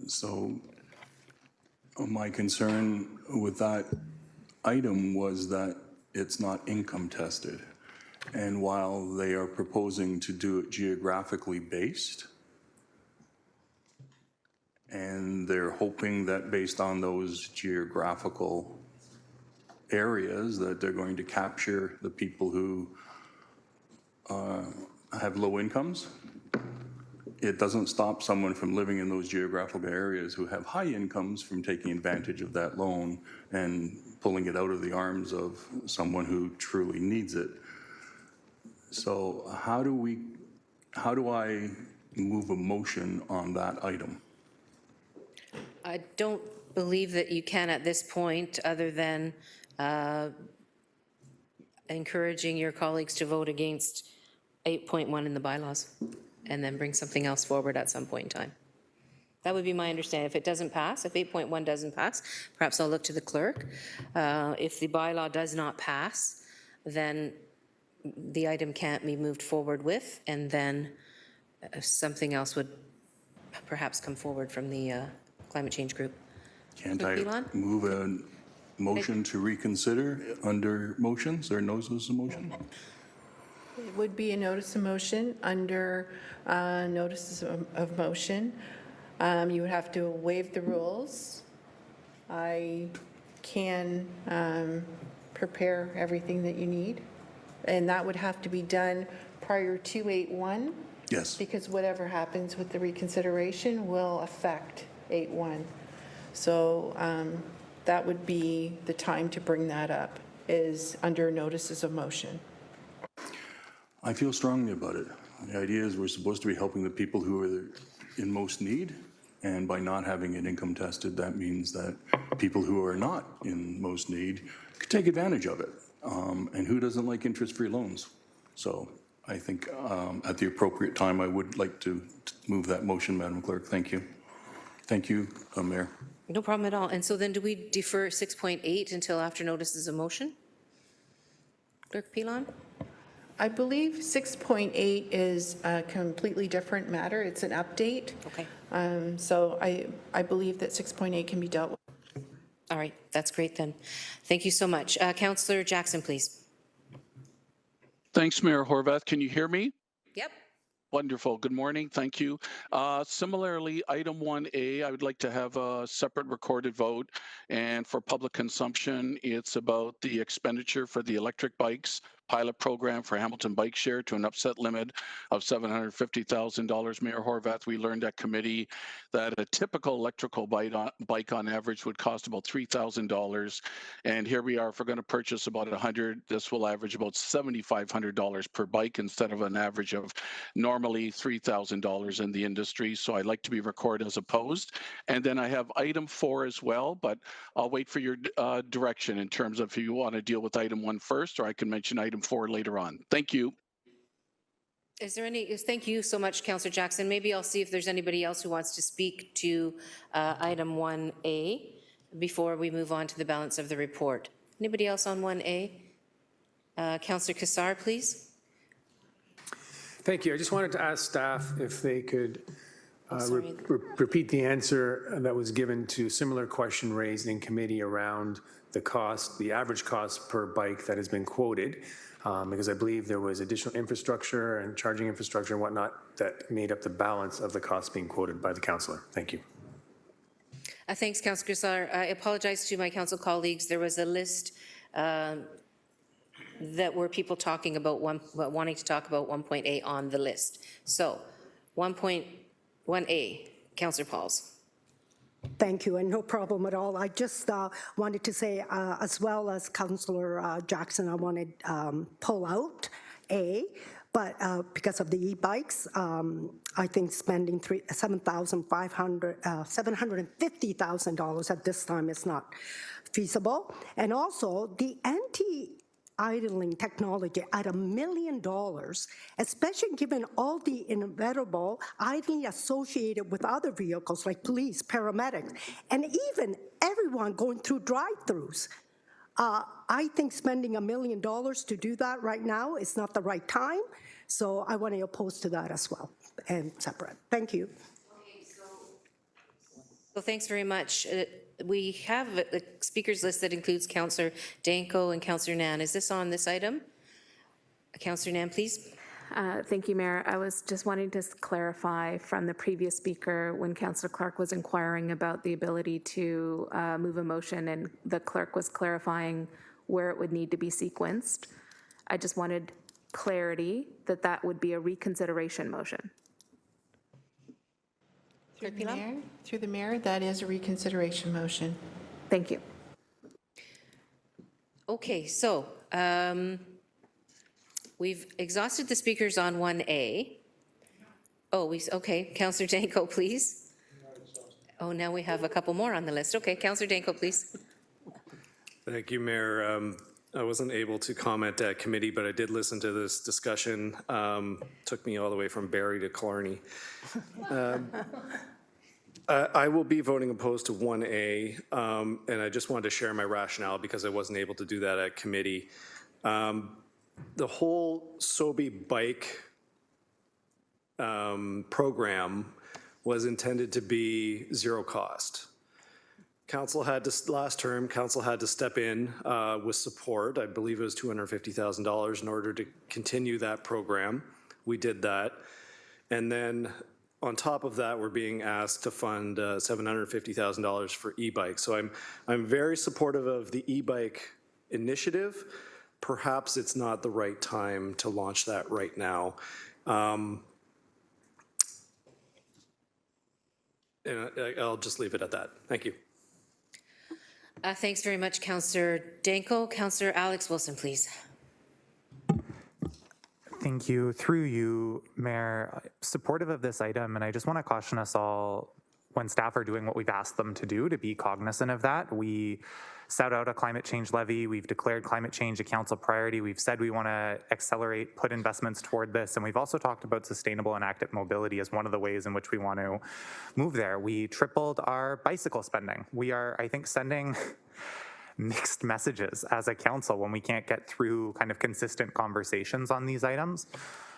So My concern with that item was that it's not income tested. And while they are proposing to do it geographically based, and they're hoping that based on those geographical areas that they're going to capture the people who have low incomes, it doesn't stop someone from living in those geographical areas who have high incomes from taking advantage of that loan and pulling it out of the arms of someone who truly needs it. So how do I move a motion on that item? I don't believe that you can at this point, other than encouraging your colleagues to vote against 8.1 in the bylaws and then bring something else forward at some point in time. That would be my understanding. If it doesn't pass, if 8.1 doesn't pass, perhaps I'll look to the clerk. If the bylaw does not pass, then the item can't be moved forward with, and then something else would perhaps come forward from the climate change group. Can't I move a motion to reconsider under motions or notices of motion? It would be a notice of motion under notices of motion. You would have to waive the rules. I can prepare everything that you need, and that would have to be done prior to 8.1. Yes. Because whatever happens with the reconsideration will affect 8.1. So that would be the time to bring that up, is under notices of motion. I feel strongly about it. The idea is we're supposed to be helping the people who are in most need, and by not having it income tested, that means that people who are not in most need could take advantage of it. And who doesn't like interest-free loans? So I think at the appropriate time, I would like to move that motion, Madam Clerk. Thank you. Thank you, Mayor. No problem at all. And so then do we defer 6.8 until after notices of motion? Clerk Pilon? I believe 6.8 is a completely different matter. It's an update. Okay. So I believe that 6.8 can be dealt with. All right, that's great then. Thank you so much. Councillor Jackson, please. Thanks, Mayor Horvath. Can you hear me? Yep. Wonderful. Good morning. Thank you. Similarly, item 1A, I would like to have a separate recorded vote. And for public consumption, it's about the expenditure for the electric bikes pilot program for Hamilton Bike Share to an upset limit of $750,000. Mayor Horvath, we learned at committee that a typical electrical bike on average would cost about $3,000. And here we are, if we're going to purchase about 100, this will average about $7,500 per bike instead of an average of normally $3,000 in the industry. So I'd like to be recorded as opposed. And then I have item 4 as well, but I'll wait for your direction in terms of if you want to deal with item 1 first, or I can mention item 4 later on. Thank you. Is there any, thank you so much, Councillor Jackson. Maybe I'll see if there's anybody else who wants to speak to item 1A before we move on to the balance of the report. Anybody else on 1A? Councillor Cassar, please. Thank you. I just wanted to ask staff if they could repeat the answer that was given to similar question raised in committee around the cost, the average cost per bike that has been quoted, because I believe there was additional infrastructure and charging infrastructure and whatnot that made up the balance of the cost being quoted by the councillor. Thank you. Thanks, Councillor Cassar. I apologize to my council colleagues. There was a list that were people talking about wanting to talk about 1.8 on the list. So 1.1A, Councillor Pauls. Thank you, and no problem at all. I just wanted to say, as well as Councillor Jackson, I wanted pull out A, but because of the e-bikes, I think spending $750,000 at this time is not feasible. And also, the anti-idling technology at $1 million, especially given all the inevitable idling associated with other vehicles like police, paramedics, and even everyone going through drive-thrus. I think spending $1 million to do that right now is not the right time, so I want to oppose to that as well and separate. Thank you. So thanks very much. We have a speakers list that includes Councillor Danko and Councillor Nan. Is this on this item? Councillor Nan, please. Thank you, Mayor. I was just wanting to clarify from the previous speaker when Councillor Clark was inquiring about the ability to move a motion and the clerk was clarifying where it would need to be sequenced. I just wanted clarity that that would be a reconsideration motion. Through the mayor, that is a reconsideration motion. Thank you. Okay, so we've exhausted the speakers on 1A. Oh, okay, Councillor Danko, please. Oh, now we have a couple more on the list. Okay, Councillor Danko, please. Thank you, Mayor. I wasn't able to comment at committee, but I did listen to this discussion. Took me all the way from Barrie to Killarney. I will be voting opposed to 1A, and I just wanted to share my rationale because I wasn't able to do that at committee. The whole SOBI bike program was intended to be zero cost. Council had to, last term, Council had to step in with support. I believe it was $250,000 in order to continue that program. We did that. And then on top of that, we're being asked to fund $750,000 for e-bikes. So I'm very supportive of the e-bike initiative. Perhaps it's not the right time to launch that right now. And I'll just leave it at that. Thank you. Thanks very much, Councillor Danko. Councillor Alex Wilson, please. Thank you. Through you, Mayor, supportive of this item, and I just want to caution us all when staff are doing what we've asked them to do to be cognizant of that. We set out a climate change levy. We've declared climate change a council priority. We've said we want to accelerate, put investments toward this, and we've also talked about sustainable and active mobility as one of the ways in which we want to move there. We tripled our bicycle spending. We are, I think, sending mixed messages as a council when we can't get through kind of consistent conversations on these items.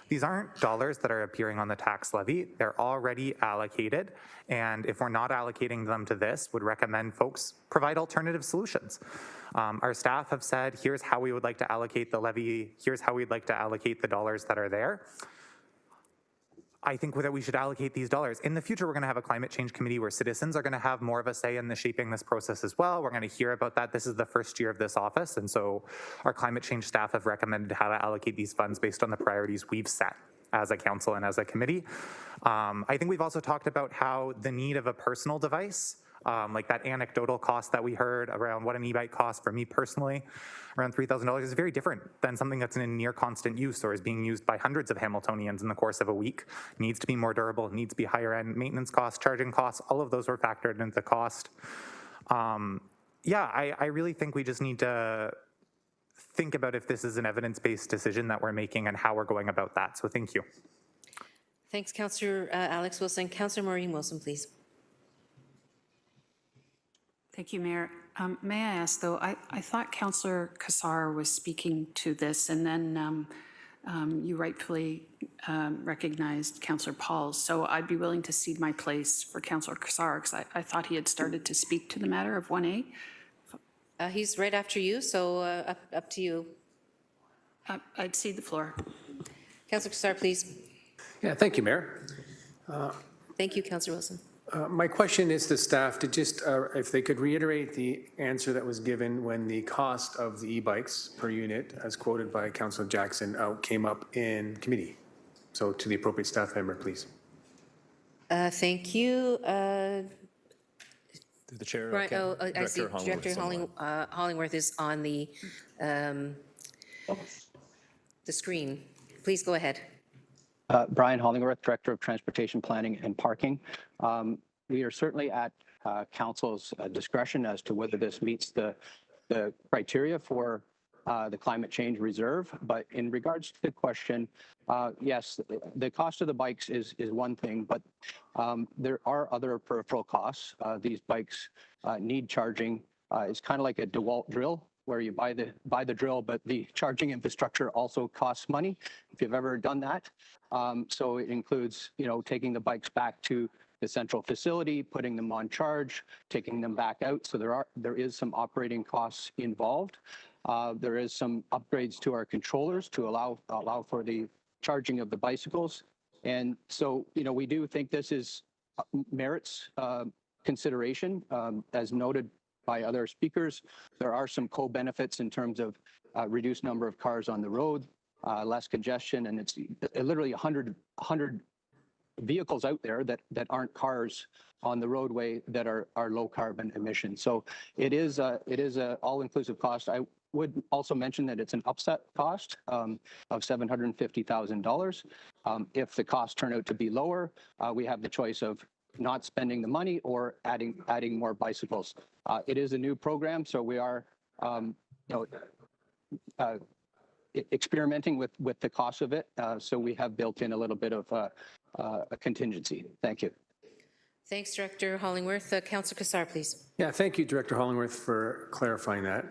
These aren't dollars that are appearing on the tax levy. They're already allocated. And if we're not allocating them to this, would recommend folks provide alternative solutions. Our staff have said, here's how we would like to allocate the levy. Here's how we'd like to allocate the dollars that are there. I think that we should allocate these dollars. In the future, we're going to have a climate change committee where citizens are going to have more of a say in the shaping this process as well. We're going to hear about that. This is the first year of this office, and so our climate change staff have recommended how to allocate these funds based on the priorities we've set as a council and as a committee. I think we've also talked about how the need of a personal device, like that anecdotal cost that we heard around what an e-bike costs for me personally, around $3,000 is very different than something that's in near constant use or is being used by hundreds of Hamiltonians in the course of a week. Needs to be more durable, needs to be higher end maintenance costs, charging costs, all of those were factored into the cost. Yeah, I really think we just need to think about if this is an evidence-based decision that we're making and how we're going about that. So thank you. Thanks, Councillor Alex Wilson. Councillor Maureen Wilson, please. Thank you, Mayor. May I ask, though, I thought Councillor Cassar was speaking to this, and then you rightfully recognized Councillor Pauls. So I'd be willing to cede my place for Councillor Cassar, because I thought he had started to speak to the matter of 1A. He's right after you, so up to you. I'd cede the floor. Councillor Cassar, please. Yeah, thank you, Mayor. Thank you, Councillor Wilson. My question is to staff to just, if they could reiterate the answer that was given when the cost of the e-bikes per unit, as quoted by Councillor Jackson, came up in committee. So to the appropriate staff member, please. Thank you. Through the chair. Right, I see Director Director Hollingworth is on the screen. Please go ahead. Brian Hollingworth, Director of Transportation Planning and Parking. We are certainly at Council's discretion as to whether this meets the criteria for the climate change reserve. But in regards to the question, yes, the cost of the bikes is one thing, but there are other peripheral costs. These bikes need charging. It's kind of like a DeWalt drill, where you buy the drill, but the charging infrastructure also costs money, if you've ever done that. So it includes, taking the bikes back to the central facility, putting them on charge, taking them back out. So there is some operating costs involved. There is some upgrades to our controllers to allow for the charging of the bicycles. And so, we do think this merits consideration. As noted by other speakers, there are some co-benefits in terms of reduced number of cars on the road, less congestion, and it's literally 100 vehicles out there that aren't cars on the roadway that are low carbon emissions. So it is a all-inclusive cost. I would also mention that it's an upset cost of $750,000. If the costs turn out to be lower, we have the choice of not spending the money or adding more bicycles. It is a new program, so we are experimenting with the cost of it. So we have built in a little bit of a contingency. Thank you. Thanks, Director Hollingworth. Councillor Kassar, please. Yeah, thank you, Director Hollingworth, for clarifying that.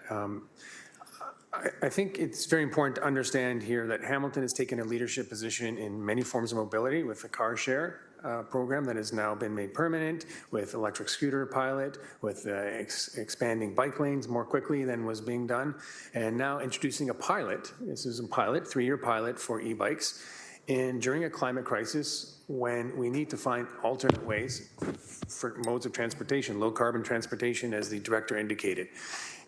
I think it's very important to understand here that Hamilton has taken a leadership position in many forms of mobility with the car share program that has now been made permanent, with electric scooter pilot, with expanding bike lanes more quickly than was being done, and now introducing a pilot. This is a pilot, 3-year pilot for e-bikes. And during a climate crisis, when we need to find alternate ways for modes of transportation, low carbon transportation, as the director indicated.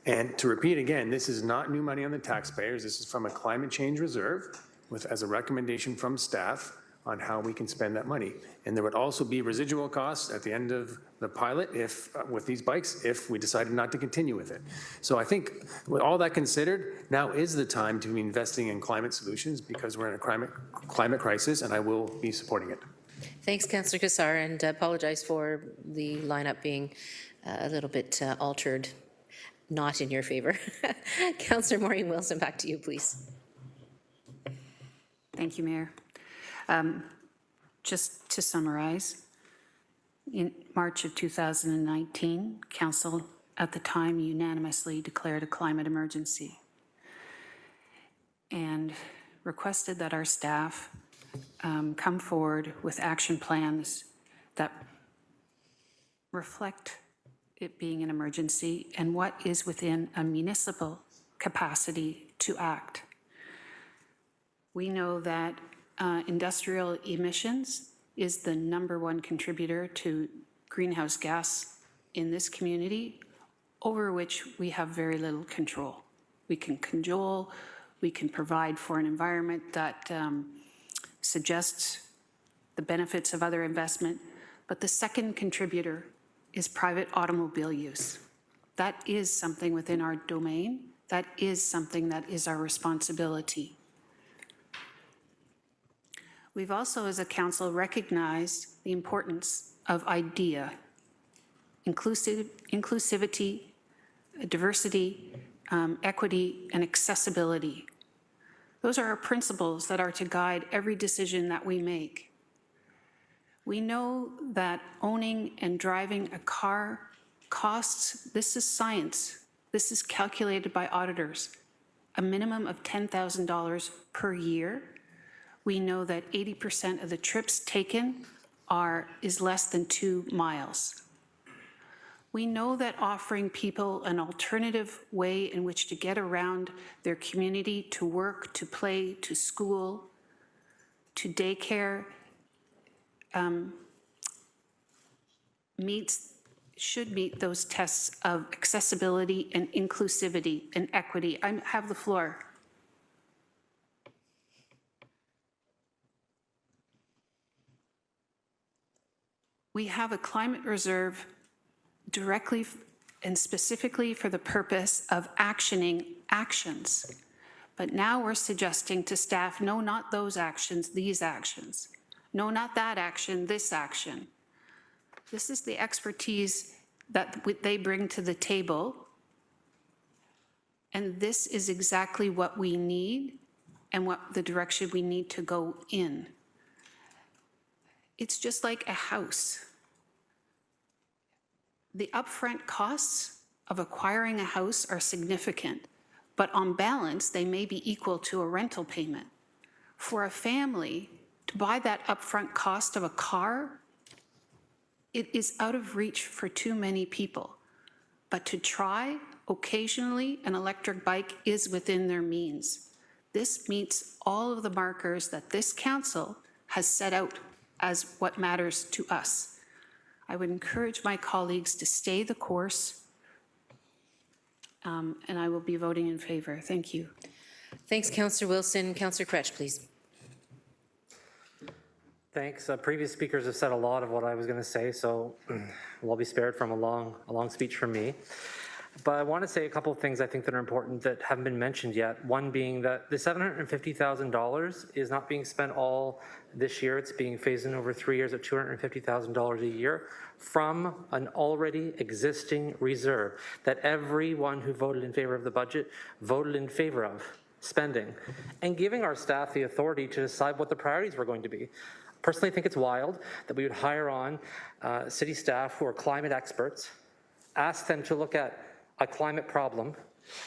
And to repeat again, this is not new money on the taxpayers. This is from a climate change reserve as a recommendation from staff on how we can spend that money. And there would also be residual costs at the end of the pilot with these bikes if we decided not to continue with it. So I think with all that considered, now is the time to be investing in climate solutions because we're in a climate crisis, and I will be supporting it. Thanks, Councillor Kassar, and apologize for the lineup being a little bit altered, not in your favor. Councillor Maureen Wilson, back to you, please. Thank you, Mayor. Just to summarize, in March of 2019, Council at the time unanimously declared a climate emergency and requested that our staff come forward with action plans that reflect it being an emergency and what is within a municipal capacity to act. We know that industrial emissions is the #1 contributor to greenhouse gas in this community, over which we have very little control. We can cajole, we can provide for an environment that suggests the benefits of other investment, but the second contributor is private automobile use. That is something within our domain. That is something that is our responsibility. We've also, as a council, recognized the importance of IDEA, inclusivity, diversity, equity, and accessibility. Those are our principles that are to guide every decision that we make. We know that owning and driving a car costs, this is science, this is calculated by auditors, a minimum of $10,000 per year. We know that 80% of the trips taken is less than 2 miles. We know that offering people an alternative way in which to get around their community, to work, to play, to school, to daycare, should meet those tests of accessibility and inclusivity and equity. I have the floor. We have a climate reserve directly and specifically for the purpose of actioning actions. But now we're suggesting to staff, no, not those actions, these actions. No, not that action, this action. This is the expertise that they bring to the table. And this is exactly what we need and what the direction we need to go in. It's just like a house. The upfront costs of acquiring a house are significant, but on balance, they may be equal to a rental payment. For a family, to buy that upfront cost of a car It is out of reach for too many people. But to try occasionally an electric bike is within their means. This meets all of the markers that this council has set out as what matters to us. I would encourage my colleagues to stay the course, and I will be voting in favor. Thank you. Thanks, Councillor Wilson. Councillor Kretsch, please. Thanks. Previous speakers have said a lot of what I was going to say, so we'll be spared from a long speech from me. But I want to say a couple of things I think that are important that haven't been mentioned yet. One being that the $750,000 is not being spent all this year. It's being phased in over 3 years at $250,000 a year from an already existing reserve that everyone who voted in favor of the budget voted in favor of spending, and giving our staff the authority to decide what the priorities were going to be. Personally, I think it's wild that we would hire on city staff who are climate experts, ask them to look at a climate problem,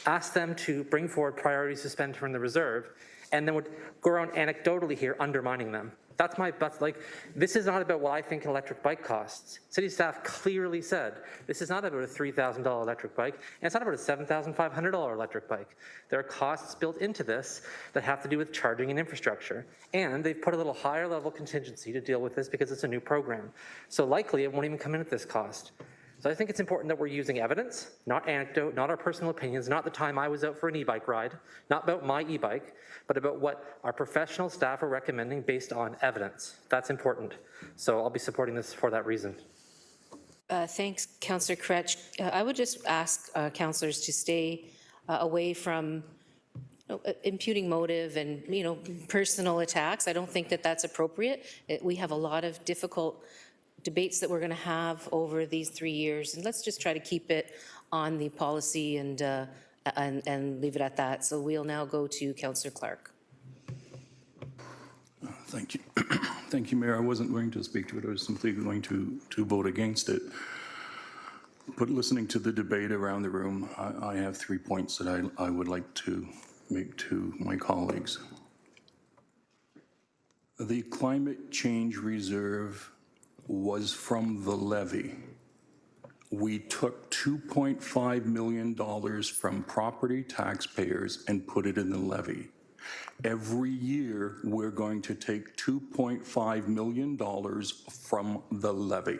ask them to bring forward priorities to spend from the reserve, and then would go around anecdotally here undermining them. That's like, this is not about what I think an electric bike costs. City staff clearly said, this is not about a $3,000 electric bike, and it's not about a $7,500 electric bike. There are costs built into this that have to do with charging and infrastructure. And they've put a little higher level contingency to deal with this because it's a new program. So likely it won't even come in at this cost. So I think it's important that we're using evidence, not anecdote, not our personal opinions, not the time I was out for an e-bike ride, not about my e-bike, but about what our professional staff are recommending based on evidence. That's important. So I'll be supporting this for that reason. Thanks, Councillor Kretsch. I would just ask councillors to stay away from imputing motive and personal attacks. I don't think that that's appropriate. We have a lot of difficult debates that we're going to have over these 3 years, and let's just try to keep it on the policy and leave it at that. So we'll now go to Councillor Clark. Thank you. Thank you, Mayor. I wasn't going to speak to it. I was simply going to vote against it. But listening to the debate around the room, I have 3 points that I would like to make to my colleagues. The climate change reserve was from the levy. We took $2.5 million from property taxpayers and put it in the levy. Every year, we're going to take $2.5 million from the levy.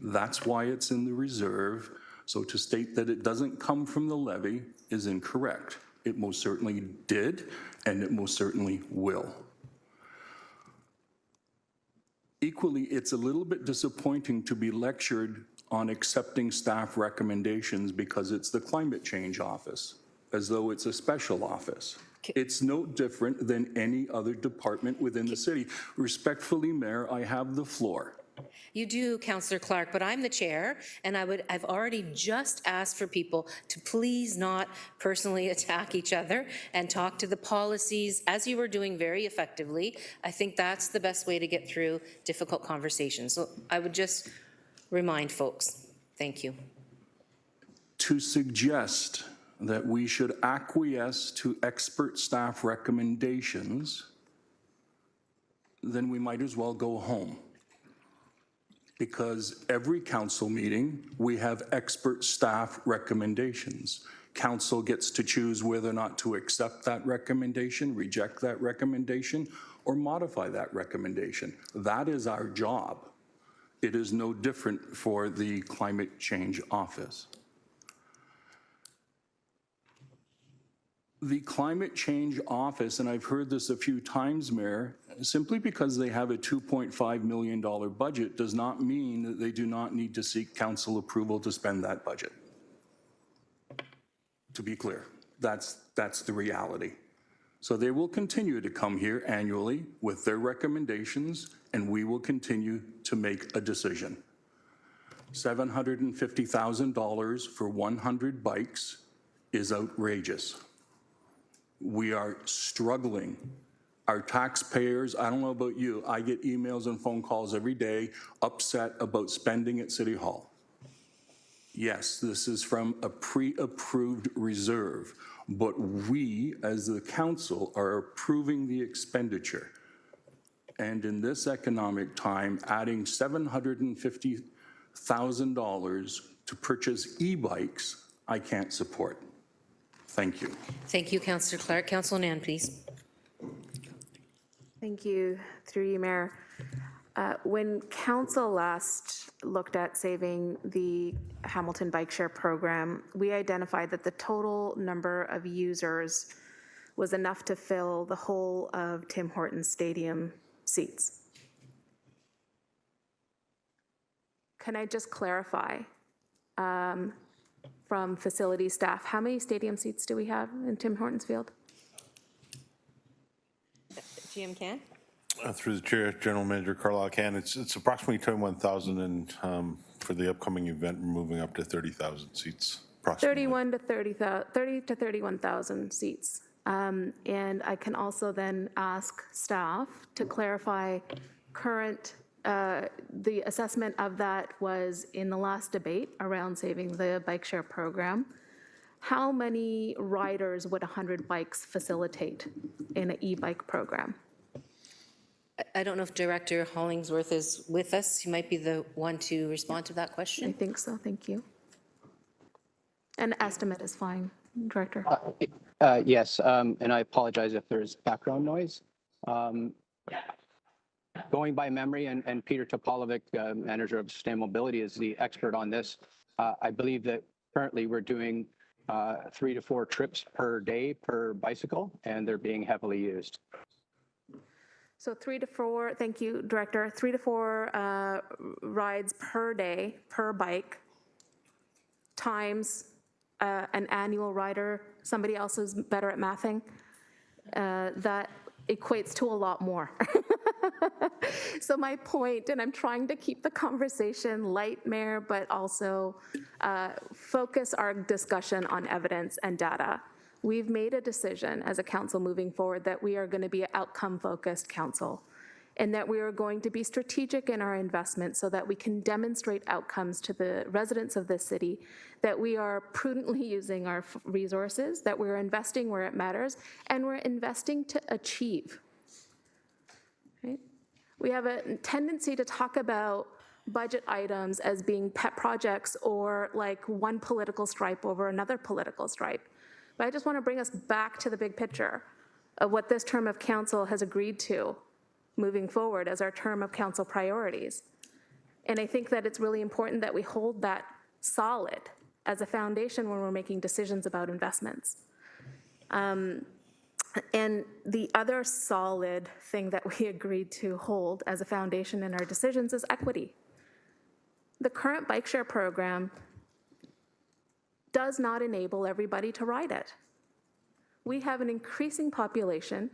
That's why it's in the reserve. So to state that it doesn't come from the levy is incorrect. It most certainly did, and it most certainly will. Equally, it's a little bit disappointing to be lectured on accepting staff recommendations because it's the climate change office, as though it's a special office. It's no different than any other department within the city. Respectfully, Mayor, I have the floor. You do, Councillor Clark, but I'm the chair, and I've already just asked for people to please not personally attack each other and talk to the policies, as you were doing very effectively. I think that's the best way to get through difficult conversations. So I would just remind folks. Thank you. To suggest that we should acquiesce to expert staff recommendations, then we might as well go home. Because every council meeting, we have expert staff recommendations. Council gets to choose whether or not to accept that recommendation, reject that recommendation, or modify that recommendation. That is our job. It is no different for the Climate Change Office. The Climate Change Office, and I've heard this a few times, Mayor, simply because they have a $2.5 million budget does not mean that they do not need to seek council approval to spend that budget. To be clear, that's the reality. So they will continue to come here annually with their recommendations, and we will continue to make a decision. $750,000 for 100 bikes is outrageous. We are struggling. Our taxpayers, I don't know about you, I get emails and phone calls every day upset about spending at City Hall. Yes, this is from a pre-approved reserve, but we as the council are approving the expenditure. and in this economic time, adding $750,000 to purchase e-bikes, I can't support. Thank you. Thank you, Councillor Clark. Councillor Nan, please. Thank you. Through you, Mayor. When council last looked at saving the Hamilton Bike Share program, we identified that the total number of users was enough to fill the whole of Tim Hortons Stadium seats. Can I just clarify from facility staff, how many stadium seats do we have in Tim Hortons Field? GM Can? Through the chair, General Manager Carlisle Can, it's approximately 21,000, and for the upcoming event, we're moving up to 30,000 seats. Approximately. 30 to 31,000 seats. And I can also then ask staff to clarify current, the assessment of that was in the last debate around saving the bike share program. How many riders would 100 bikes facilitate in an e-bike program? I don't know if Director Hollingsworth is with us. He might be the one to respond to that question. I think so, thank you. An estimate is fine, Director. Yes, and I apologize if there's background noise. Going by memory, and Peter Topolovic, Manager of Sustainable Mobility, is the expert on this. I believe that currently we're doing 3 to 4 trips per day per bicycle, and they're being heavily used. So 3 to 4, thank you, Director, 3 to 4 rides per day per bike times an annual rider. Somebody else is better at mathing. That equates to a lot more. So my point, and I'm trying to keep the conversation light, Mayor, but also focus our discussion on evidence and data. We've made a decision as a council moving forward that we are going to be an outcome-focused council, and that we are going to be strategic in our investment so that we can demonstrate outcomes to the residents of this city, that we are prudently using our resources, that we're investing where it matters, and we're investing to achieve. Right? We have a tendency to talk about budget items as being pet projects or like one political stripe over another political stripe. But I just want to bring us back to the big picture of what this term of council has agreed to moving forward as our term of council priorities. And I think that it's really important that we hold that solid as a foundation when we're making decisions about investments. And the other solid thing that we agreed to hold as a foundation in our decisions is equity. The current bike share program does not enable everybody to ride it. We have an increasing population.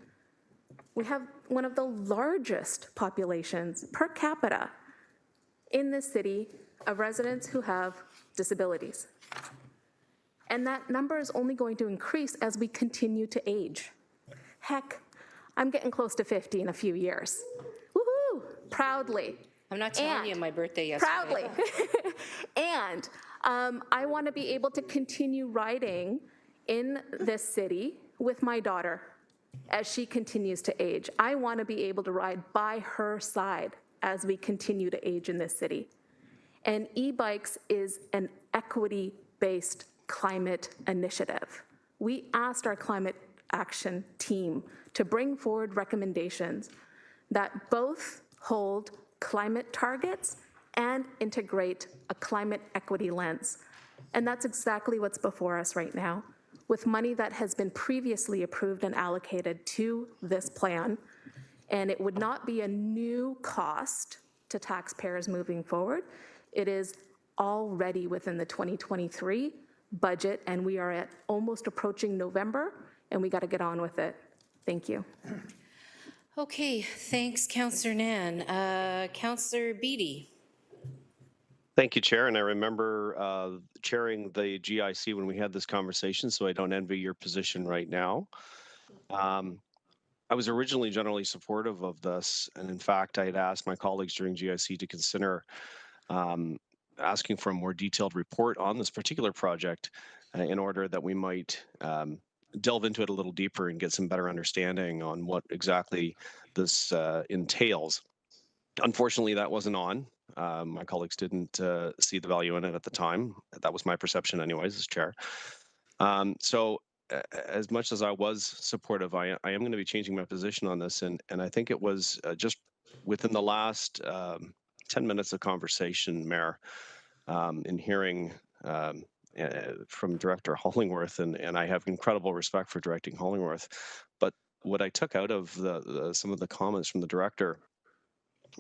We have one of the largest populations per capita in this city of residents who have disabilities. And that number is only going to increase as we continue to age. Heck, I'm getting close to 50 in a few years. Woohoo! Proudly. I'm not telling you my birthday yesterday. Proudly. And I want to be able to continue riding in this city with my daughter as she continues to age. I want to be able to ride by her side as we continue to age in this city. And e-bikes is an equity-based climate initiative. We asked our climate action team to bring forward recommendations that both hold climate targets and integrate a climate equity lens. And that's exactly what's before us right now, with money that has been previously approved and allocated to this plan. And it would not be a new cost to taxpayers moving forward. It is already within the 2023 budget, and we are at almost approaching November, and we got to get on with it. Thank you. Okay, thanks, Councillor Nan. Councillor Beattie. Thank you, Chair. And I remember chairing the GIC when we had this conversation, so I don't envy your position right now. I was originally generally supportive of this, and in fact, I had asked my colleagues during GIC to consider asking for a more detailed report on this particular project in order that we might delve into it a little deeper and get some better understanding on what exactly this entails. Unfortunately, that wasn't on. My colleagues didn't see the value in it at the time. That was my perception anyways, as chair. So as much as I was supportive, I am going to be changing my position on this. And I think it was just within the last 10 minutes of conversation, Mayor, in hearing from Director Hollingworth, and I have incredible respect for Director Hollingworth. But what I took out of some of the comments from the director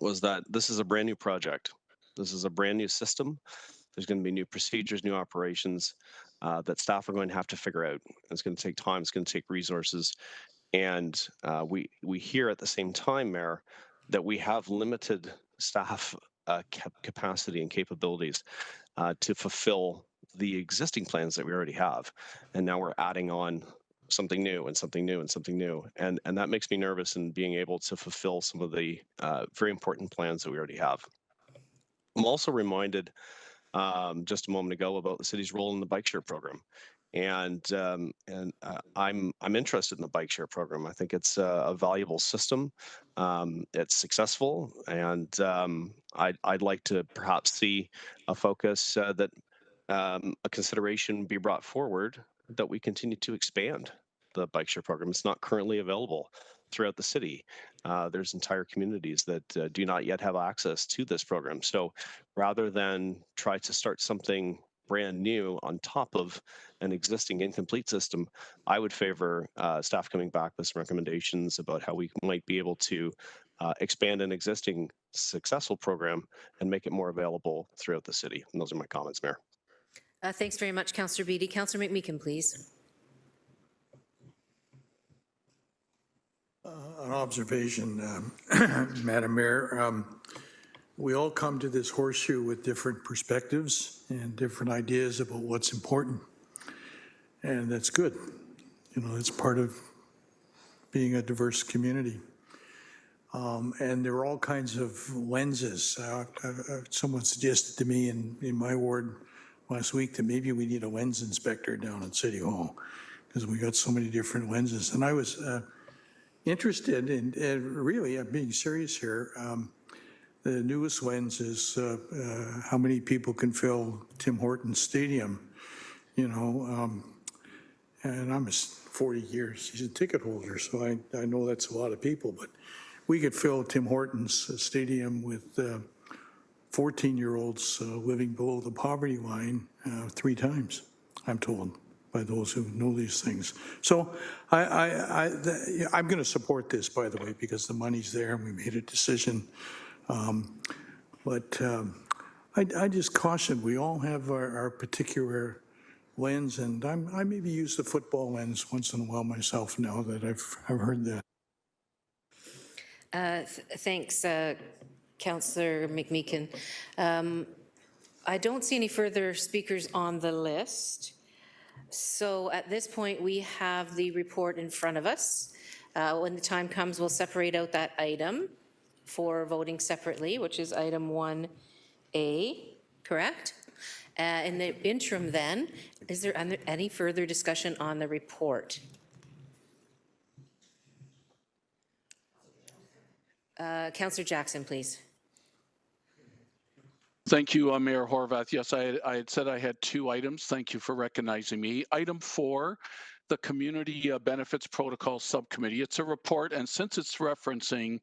was that this is a brand new project. This is a brand new system. There's going to be new procedures, new operations that staff are going to have to figure out. It's going to take time. It's going to take resources. And we hear at the same time, Mayor, that we have limited staff capacity and capabilities to fulfill the existing plans that we already have. And now we're adding on something new and something new and something new. And that makes me nervous in being able to fulfill some of the very important plans that we already have. I'm also reminded just a moment ago about the city's role in the bike share program. And I'm interested in the bike share program. I think it's a valuable system. It's successful, and I'd like to perhaps see a focus that a consideration be brought forward that we continue to expand the bike share program. It's not currently available throughout the city. There's entire communities that do not yet have access to this program. So rather than try to start something brand new on top of an existing incomplete system, I would favor staff coming back with some recommendations about how we might be able to expand an existing successful program and make it more available throughout the city. And those are my comments, Mayor. Thanks very much, Councillor Beattie. Councillor McMeekin, please. An observation, Madam Mayor. We all come to this horseshoe with different perspectives and different ideas about what's important. And that's good. You know, it's part of being a diverse community. And there are all kinds of lenses. Someone suggested to me in my ward last week that maybe we need a lens inspector down at City Hall because we got so many different lenses. And I was interested in, really, I'm being serious here, the newest lens is how many people can fill Tim Hortons Stadium, you know, and I'm 40 years, he's a ticket holder, so I know that's a lot of people, but we could fill Tim Hortons Stadium with 14-year-olds living below the poverty line 3 times, I'm told, by those who know these things. So I'm going to support this, by the way, because the money's there and we made a decision. But I just caution, we all have our particular lens, and I maybe use the football lens once in a while myself now that I've heard that. Thanks, Councillor McMeekin. I don't see any further speakers on the list. So at this point, we have the report in front of us. When the time comes, we'll separate out that item for voting separately, which is item 1A, correct? In the interim then, is there any further discussion on the report? Councillor Jackson, please. Thank you, Mayor Horwath. Yes, I had said I had 2 items. Thank you for recognizing me. Item 4, the Community Benefits Protocol Subcommittee. It's a report, and since it's referencing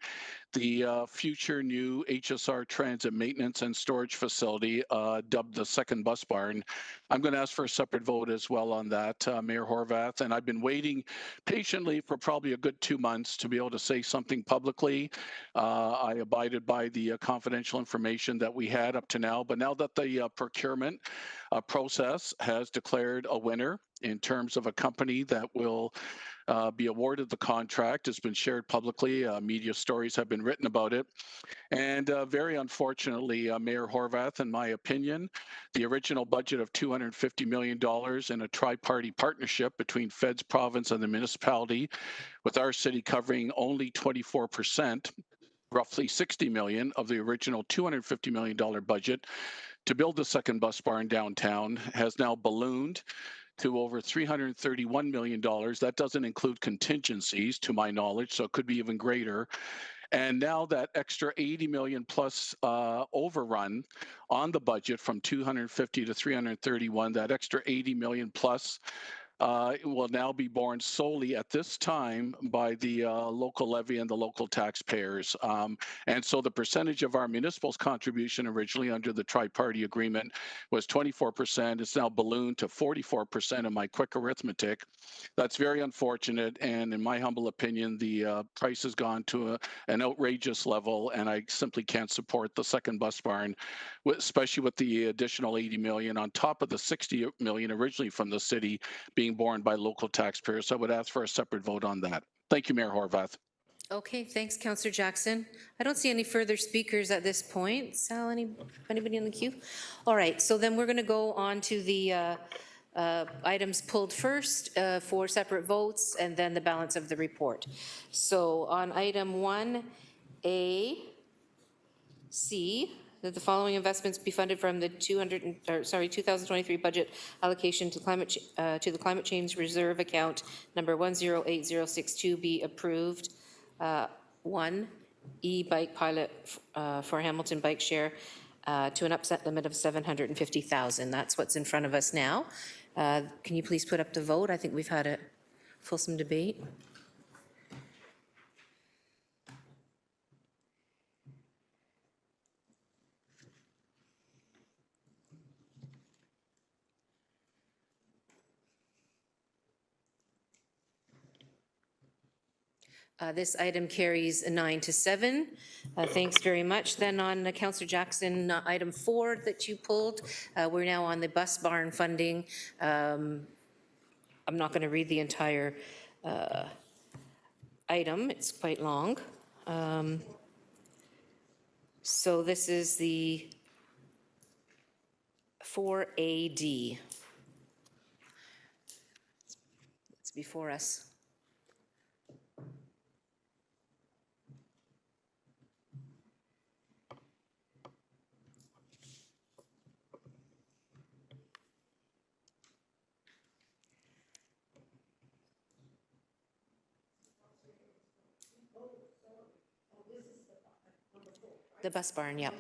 the future new HSR Transit Maintenance and Storage Facility, dubbed the second bus barn, I'm going to ask for a separate vote as well on that, Mayor Horwath. And I've been waiting patiently for probably a good 2 months to be able to say something publicly. I abided by the confidential information that we had up to now, but now that the procurement process has declared a winner in terms of a company that will be awarded the contract, has been shared publicly. Media stories have been written about it. And very unfortunately, Mayor Horwath, in my opinion, the original budget of $250 million in a tri-party partnership between Feds, province, and the municipality, with our city covering only 24%, roughly $60 million of the original $250 million budget to build the second bus barn downtown, has now ballooned to over $331 million. That doesn't include contingencies, to my knowledge, so it could be even greater. And now that extra 80 million plus overrun on the budget from 250 to 331, that extra 80 million plus will now be borne solely at this time by the local levy and the local taxpayers. And so the percentage of our municipal's contribution originally under the tri-party agreement was 24%. It's now ballooned to 44% in my quick arithmetic. That's very unfortunate. And in my humble opinion, the price has gone to an outrageous level, and I simply can't support the second bus barn, especially with the additional 80 million on top of the 60 million originally from the city being borne by local taxpayers. So I would ask for a separate vote on that. Thank you, Mayor Horvath. Okay, thanks, Councillor Jackson. I don't see any further speakers at this point. Sal, anybody in the queue? All right, so then we're going to go on to the items pulled first for separate votes, and then the balance of the report. So on item 1A, C, that the following investments be funded from the 2023 budget allocation to the climate change reserve account number 108062 be approved. 1, e-bike pilot for Hamilton Bike Share to an upset limit of 750,000. That's what's in front of us now. Can you please put up the vote? I think we've had a fulsome debate. This item carries 9-7. Thanks very much. Then on Councillor Jackson, item 4 that you pulled, we're now on the bus barn funding. I'm not going to read the entire item. It's quite long. So this is the 4AD. It's before us. The bus barn, yeah.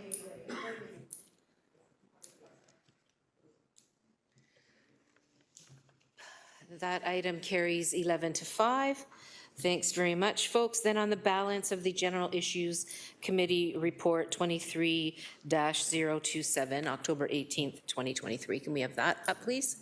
That item carries 11-5. Thanks very much, folks. Then on the balance of the General Issues Committee Report 23-027, October 18th, 2023. Can we have that up, please?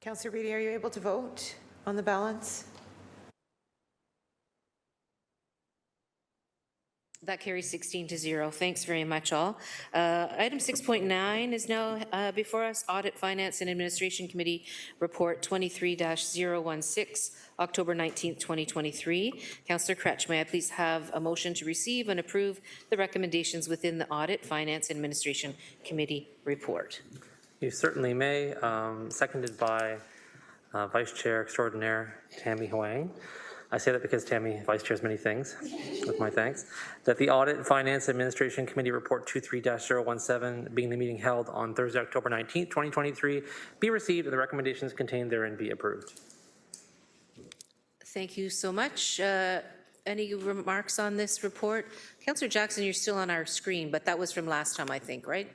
Councillor Beattie, are you able to vote on the balance? That carries 16-0. Thanks very much, all. Item 6.9 is now before us, Audit, Finance and Administration Committee Report 23-016, October 19th, 2023. Councillor Kretsch, may I please have a motion to receive and approve the recommendations within the Audit, Finance and Administration Committee Report? You certainly may. Seconded by Vice Chair Extraordinaire Tammy Huang. I say that because Tammy vice chairs many things, with my thanks. That the Audit, Finance, Administration Committee Report 23-017, being the meeting held on Thursday, October 19th, 2023, be received and the recommendations contained therein be approved. Thank you so much. Any remarks on this report? Councillor Jackson, you're still on our screen, but that was from last time, I think, right?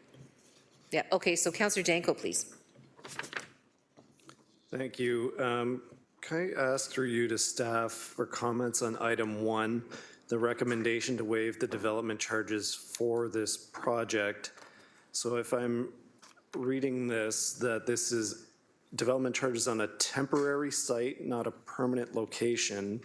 Yeah, okay, so Councillor Danko, please. Thank you. Can I ask through you to staff for comments on item 1, the recommendation to waive the development charges for this project? So if I'm reading this, that this is development charges on a temporary site, not a permanent location,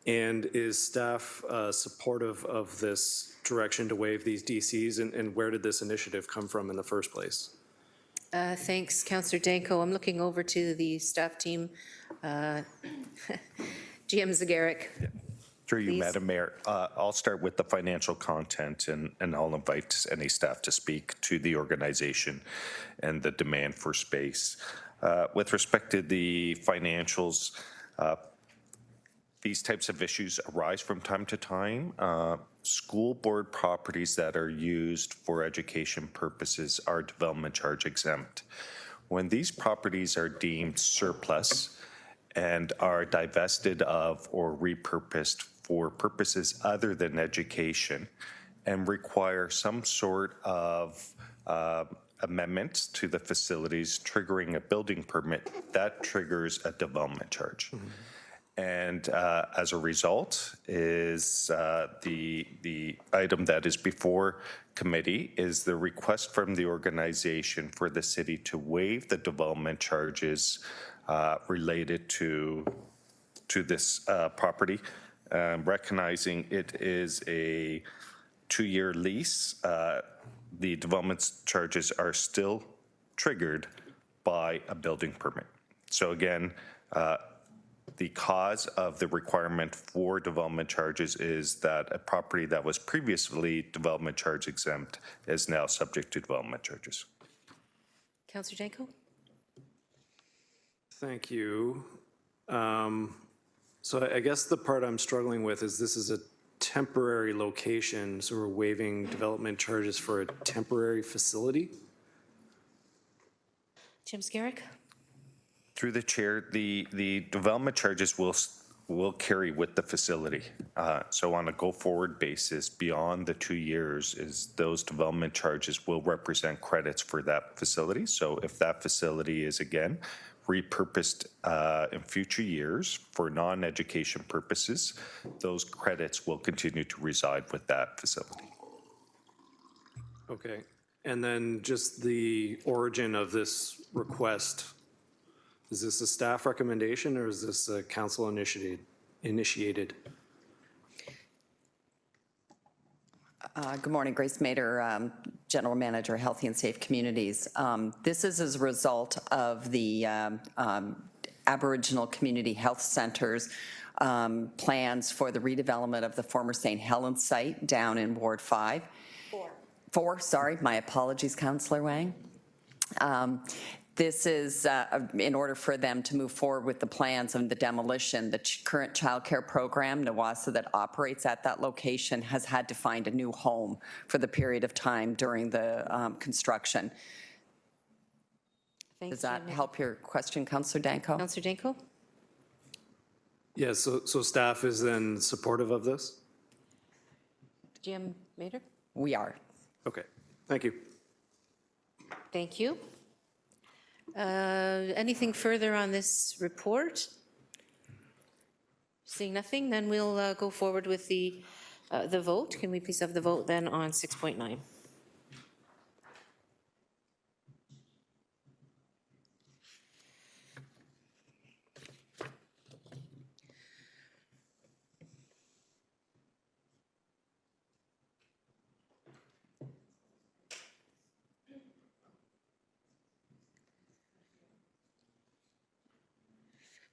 and is staff supportive of this direction to waive these DCs, and where did this initiative come from in the first place? Thanks, Councillor Danko. I'm looking over to the staff team. GM Zagaric. Through you, Please. Madam Mayor, I'll start with the financial content, and I'll invite any staff to speak to the organization and the demand for space. With respect to the financials, these types of issues arise from time to time. School board properties that are used for education purposes are development charge exempt. When these properties are deemed surplus and are divested of or repurposed for purposes other than education and require some sort of amendments to the facilities triggering a building permit, that triggers a development charge. And as a result is the item that is before committee is the request from the organization for the city to waive the development charges related to this property, recognizing it is a 2-year lease. The development charges are still triggered by a building permit. So again, the cause of the requirement for development charges is that a property that was previously development charge exempt is now subject to development charges. Councillor Danko? Thank you. So I guess the part I'm struggling with is this is a temporary location, so we're waiving development charges for a temporary facility? Jim Skerrick? Through the chair, the development charges will carry with the facility. So on a go-forward basis, beyond the 2 years, is those development charges will represent credits for that facility. So if that facility is again repurposed in future years for non-education purposes, those credits will continue to reside with that facility. Okay. And then just the origin of this request. Is this a staff recommendation or is this a council initiated? Good morning, Grace Mader, General Manager, Healthy and Safe Communities. This is as a result of the Aboriginal Community Health Center's plans for the redevelopment of the former St. Helens site down in Ward 5. Four, sorry, my apologies, Councillor Wang. This is in order for them to move forward with the plans of the demolition. The current childcare program, NWASA, that operates at that location has had to find a new home for the period of time during the construction. Does that help your question, Councillor Danko? Councillor Danko? Yes, so staff is then supportive of this? Jim Mader? We are. Okay, thank you. Thank you. Anything further on this report? Seeing nothing, then we'll go forward with the vote. Can we please have the vote then on 6.9?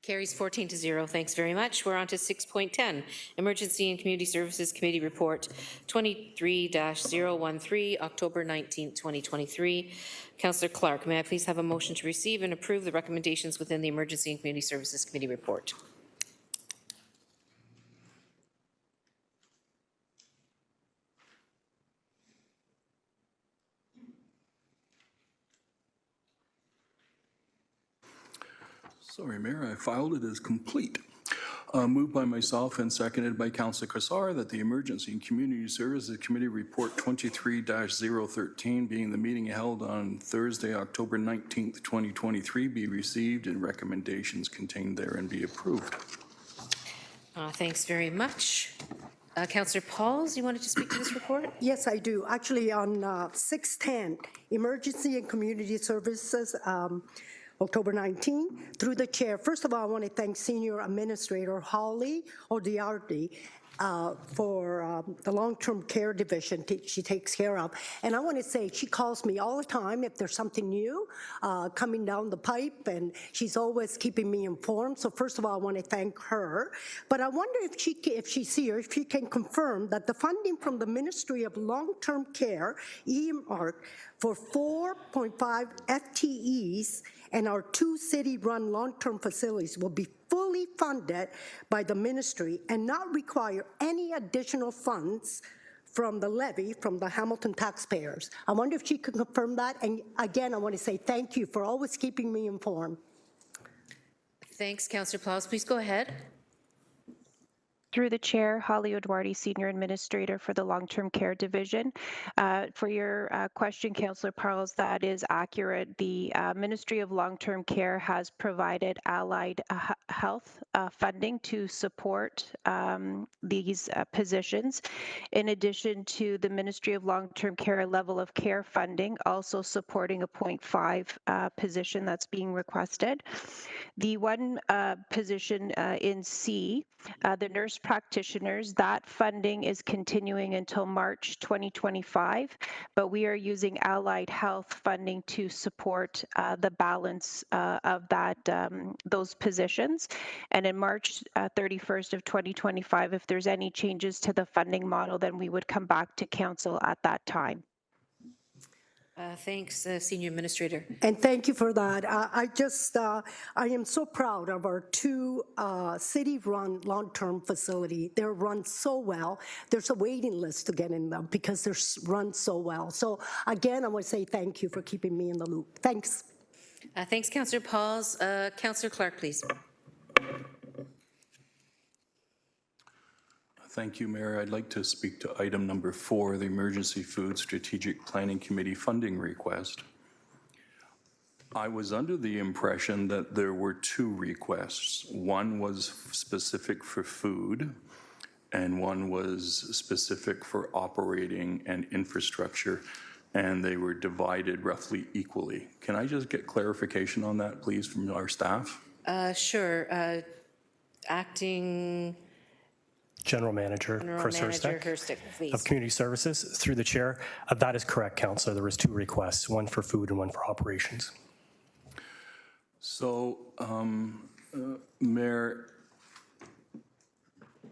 Carries 14-0. Thanks very much. We're on to 6.10, Emergency and Community Services Committee Report 23-013, October 19, 2023. Councillor Clark, may I please have a motion to receive and approve the recommendations within the Emergency and Community Services Committee Report? Sorry, Mayor, I filed it as complete. Moved by myself and seconded by Councillor Cassar that the Emergency and Community Services Committee Report 23-013, being the meeting held on Thursday, October 19th, 2023, be received and recommendations contained therein be approved. Thanks very much. Councillor Pauls, you wanted to speak to this report? Yes, I do. Actually, on 610, Emergency and Community Services, October 19, through the chair. First of all, I want to thank Senior Administrator Holly Odiarty for the long-term care division she takes care of. And I want to say she calls me all the time if there's something new coming down the pipe, and she's always keeping me informed. So first of all, I want to thank her. But I wonder if she's here, if she can confirm that the funding from the Ministry of Long-Term Care, earmarked for 4.5 FTEs and our 2 city-run long-term facilities will be fully funded by the ministry and not require any additional funds from the levy from the Hamilton taxpayers. I wonder if she could confirm that. And again, I want to say thank you for always keeping me informed. Thanks, Councillor Plows. Please go ahead. Through the chair, Holly O'Dwardy, Senior Administrator for the Long-Term Care Division. For your question, Councillor Parles, that is accurate. The Ministry of Long-Term Care has provided allied health funding to support these positions. In addition to the Ministry of Long-Term Care level of care funding, also supporting a 0.5 position that's being requested. The one position in C, the nurse practitioners, that funding is continuing until March 2025, but we are using allied health funding to support the balance of that those positions. And in March 31st of 2025, if there's any changes to the funding model, then we would come back to council at that time. Thanks, Senior Administrator. And thank you for that. I am so proud of our 2 city-run long-term facility. They're run so well. There's a waiting list to get in them because they're run so well. So again, I want to say thank you for keeping me in the loop. Thanks. Thanks, Councillor Pauls. Councillor Clark, please. Thank you, Mayor. I'd like to speak to item number 4, the Emergency Food Strategic Planning Committee funding request. I was under the impression that there were 2 requests. One was specific for food, and one was specific for operating and infrastructure, and they were divided roughly equally. Can I just get clarification on that, please, from our staff? Sure. Acting General Manager Chris Hurstick, please. of Community Services. Through the chair, that is correct, Councillor. There was 2 requests, one for food and one for operations. So, Mayor,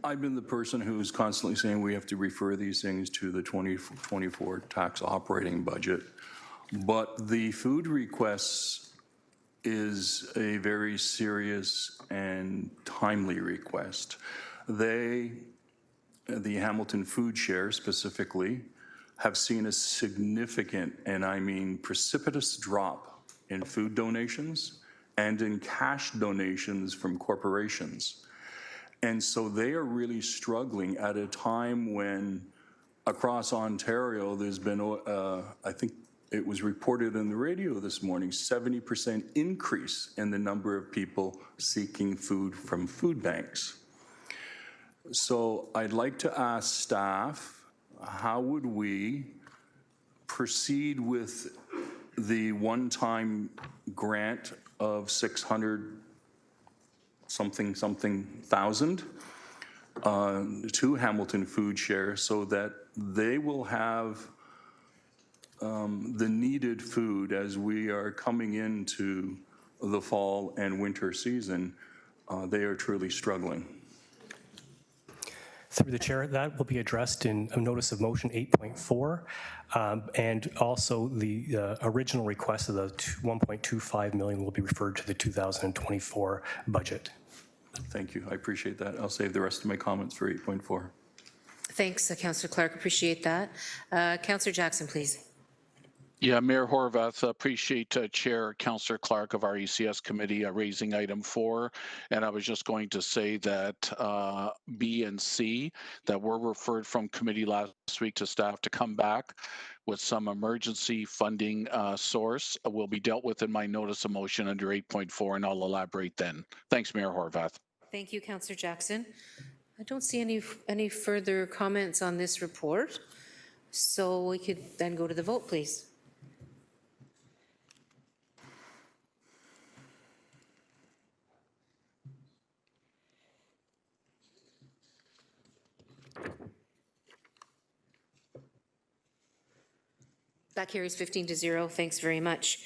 I've been the person who's constantly saying we have to refer these things to the 2024 tax operating budget, but the food requests is a very serious and timely request. The Hamilton Food Share specifically, have seen a significant, and I mean precipitous drop in food donations and in cash donations from corporations. And so they are really struggling at a time when across Ontario there's been, I think it was reported in the radio this morning, 70% increase in the number of people seeking food from food banks. So I'd like to ask staff, how would we proceed with the one-time grant of 600 something thousand to Hamilton Food Share so that they will have the needed food as we are coming into the fall and winter season? They are truly struggling. Through the chair, that will be addressed in a notice of motion 8.4, and also the original request of the 1.25 million will be referred to the 2024 budget. Thank you. I appreciate that. I'll save the rest of my comments for 8.4. Thanks, Councillor Clark. Appreciate that. Councillor Jackson, please. Yeah, Mayor Horvath, appreciate Chair Councillor Clark of our ECS committee raising item 4. And I was just going to say that B and C that were referred from committee last week to staff to come back with some emergency funding source will be dealt with in my notice of motion under 8.4, and I'll elaborate then. Thanks, Mayor Horvath. Thank you, Councillor Jackson. I don't see any further comments on this report, so we could then go to the vote, please. That carries 15-0. Thanks very much.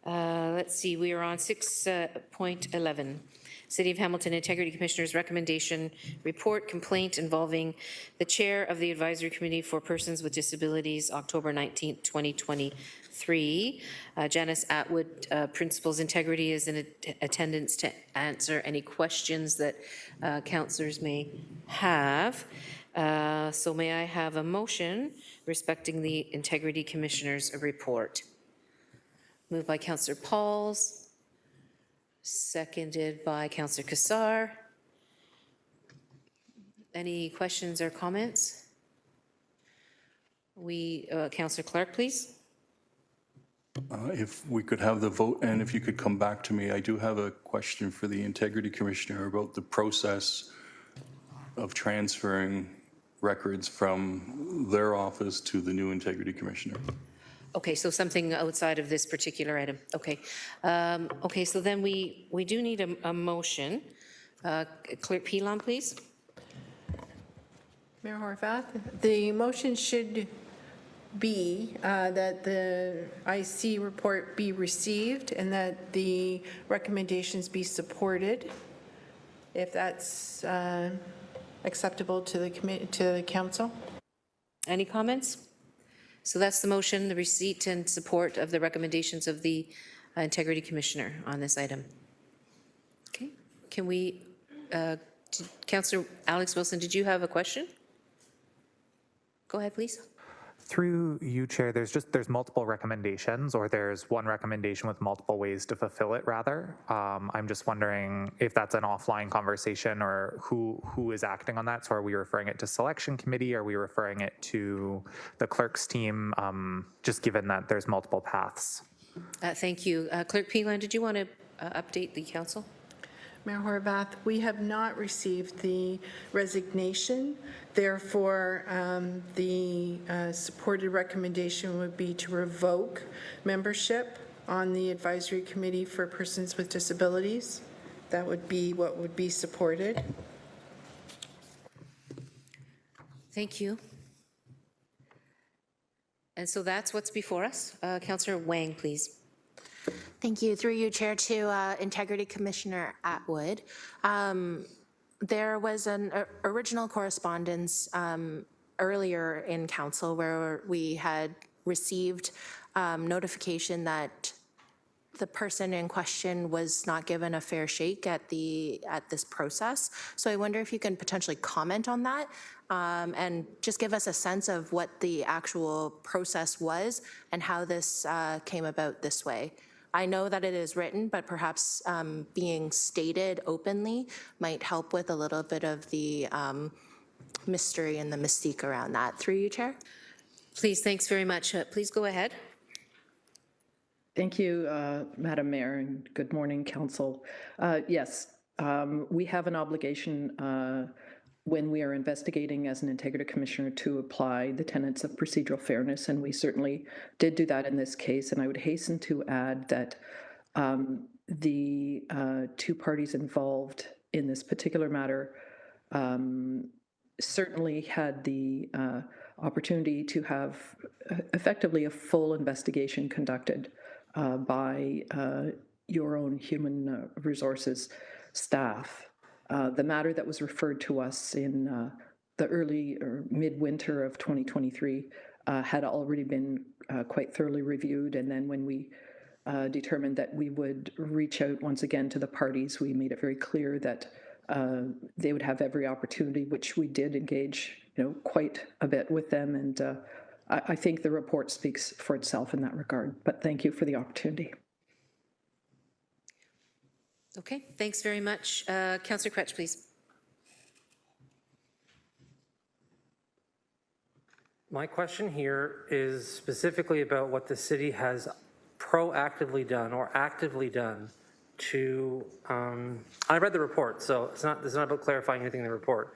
Let's see, we are on 6.11. City of Hamilton Integrity Commissioner's recommendation report complaint involving the chair of the Advisory Committee for Persons with Disabilities, October 19th, 2023. Janice Atwood, Principal's Integrity, is in attendance to answer any questions that councillors may have. So may I have a motion respecting the Integrity Commissioner's report? Moved by Councillor Pauls, seconded by Councillor Cassar. Any questions or comments? Councillor Clark, please. If we could have the vote, and if you could come back to me, I do have a question for the Integrity Commissioner about the process of transferring records from their office to the new Integrity Commissioner. Okay, so something outside of this particular item. Okay. Okay, so then we do need a motion. Clerk Pilon, please. Mayor Horvath, the motion should be that the IC report be received and that the recommendations be supported, if that's acceptable to the council. Any comments? So that's the motion, the receipt and support of the recommendations of the Integrity Commissioner on this item. Okay, can we, Councillor Alex Wilson, did you have a question? Go ahead, please. Through you, Chair, there's multiple recommendations, or there's one recommendation with multiple ways to fulfill it, rather. I'm just wondering if that's an offline conversation, or who is acting on that. So are we referring it to selection committee? Are we referring it to the clerk's team, just given that there's multiple paths? Thank you. Clerk Pilon, did you want to update the council? Mayor Horvath, we have not received the resignation. Therefore, the supported recommendation would be to revoke membership on the Advisory Committee for Persons with Disabilities. That would be what would be supported. Thank you. And so that's what's before us. Councillor Wang, please. Thank you. Through you, Chair, to Integrity Commissioner Atwood. There was an original correspondence earlier in council where we had received notification that the person in question was not given a fair shake at this process. So I wonder if you can potentially comment on that and just give us a sense of what the actual process was and how this came about this way. I know that it is written, but perhaps being stated openly might help with a little bit of the mystery and the mystique around that. Through you, Chair. Please, thanks very much. Please go ahead. Thank you, Madam Mayor, and good morning, Council. Yes, we have an obligation when we are investigating as an Integrity Commissioner to apply the tenets of procedural fairness, and we certainly did do that in this case. And I would hasten to add that the two parties involved in this particular matter certainly had the opportunity to have effectively a full investigation conducted by your own human resources staff. The matter that was referred to us in the early or midwinter of 2023 had already been quite thoroughly reviewed, and then when we determined that we would reach out once again to the parties, we made it very clear that they would have every opportunity, which we did engage, quite a bit with them, and I think the report speaks for itself in that regard. But thank you for the opportunity. Okay, thanks very much. Councillor Cretch, please. My question here is specifically about what the city has proactively done or actively done to, I read the report, so it's not about clarifying anything in the report.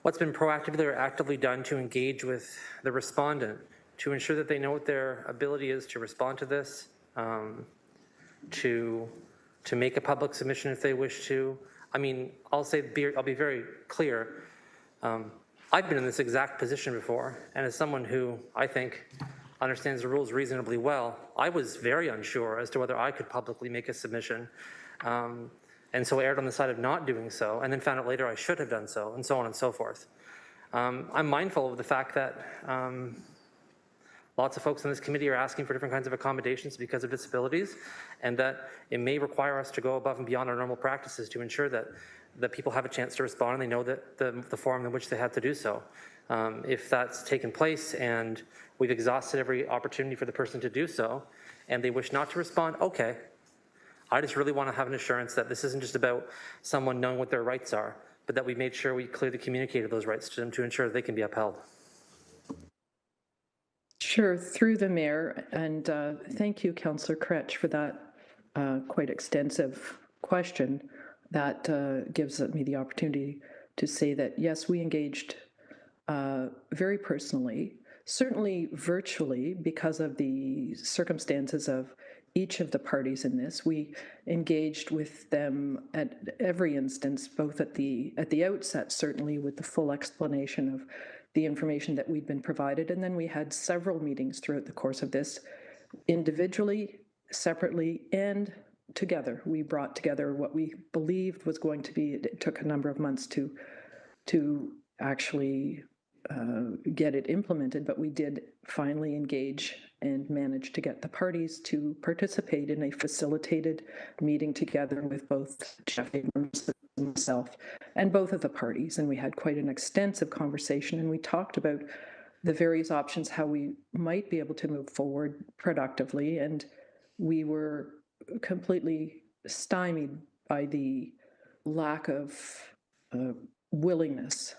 What's been proactively or actively done to engage with the respondent to ensure that they know what their ability is to respond to this, to make a public submission if they wish to? I mean, I'll be very clear. I've been in this exact position before, and as someone who I think understands the rules reasonably well. I was very unsure as to whether I could publicly make a submission, and so I erred on the side of not doing so, and then found out later I should have done so, and so on and so forth. I'm mindful of the fact that lots of folks in this committee are asking for different kinds of accommodations because of disabilities, and that it may require us to go above and beyond our normal practices to ensure that people have a chance to respond and they know that the forum in which they have to do so. If that's taken place and we've exhausted every opportunity for the person to do so, and they wish not to respond, okay. I just really want to have an assurance that this isn't just about someone knowing what their rights are, but that we made sure we clearly communicated those rights to them to ensure that they can be upheld. Sure, through the mayor, and thank you, Councillor Kretsch, for that quite extensive question. That gives me the opportunity to say that, yes, we engaged very personally, certainly virtually because of the circumstances of each of the parties in this. We engaged with them at every instance, both at the outset, certainly with the full explanation of the information that we'd been provided, and then we had several meetings throughout the course of this, individually, separately, and together. We brought together what we believed was going to be, it took a number of months to actually get it implemented, but we did finally engage and manage to get the parties to participate in a facilitated meeting together with both Jeff Abrams and myself and both of the parties. And we had quite an extensive conversation, and we talked about the various options, how we might be able to move forward productively. And we were completely stymied by the lack of willingness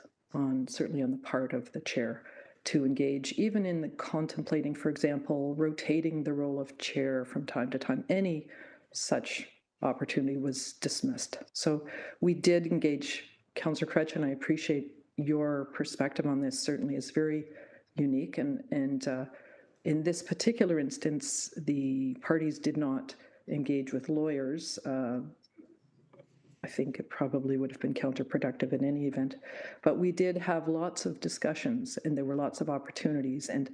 certainly on the part of the chair to engage, even in the contemplating, for example, rotating the role of chair from time to time. Any such opportunity was dismissed. So we did engage. Councillor Kretsch, and I appreciate your perspective on this, certainly is very unique. And in this particular instance, the parties did not engage with lawyers. I think it probably would have been counterproductive in any event. But we did have lots of discussions, and there were lots of opportunities. And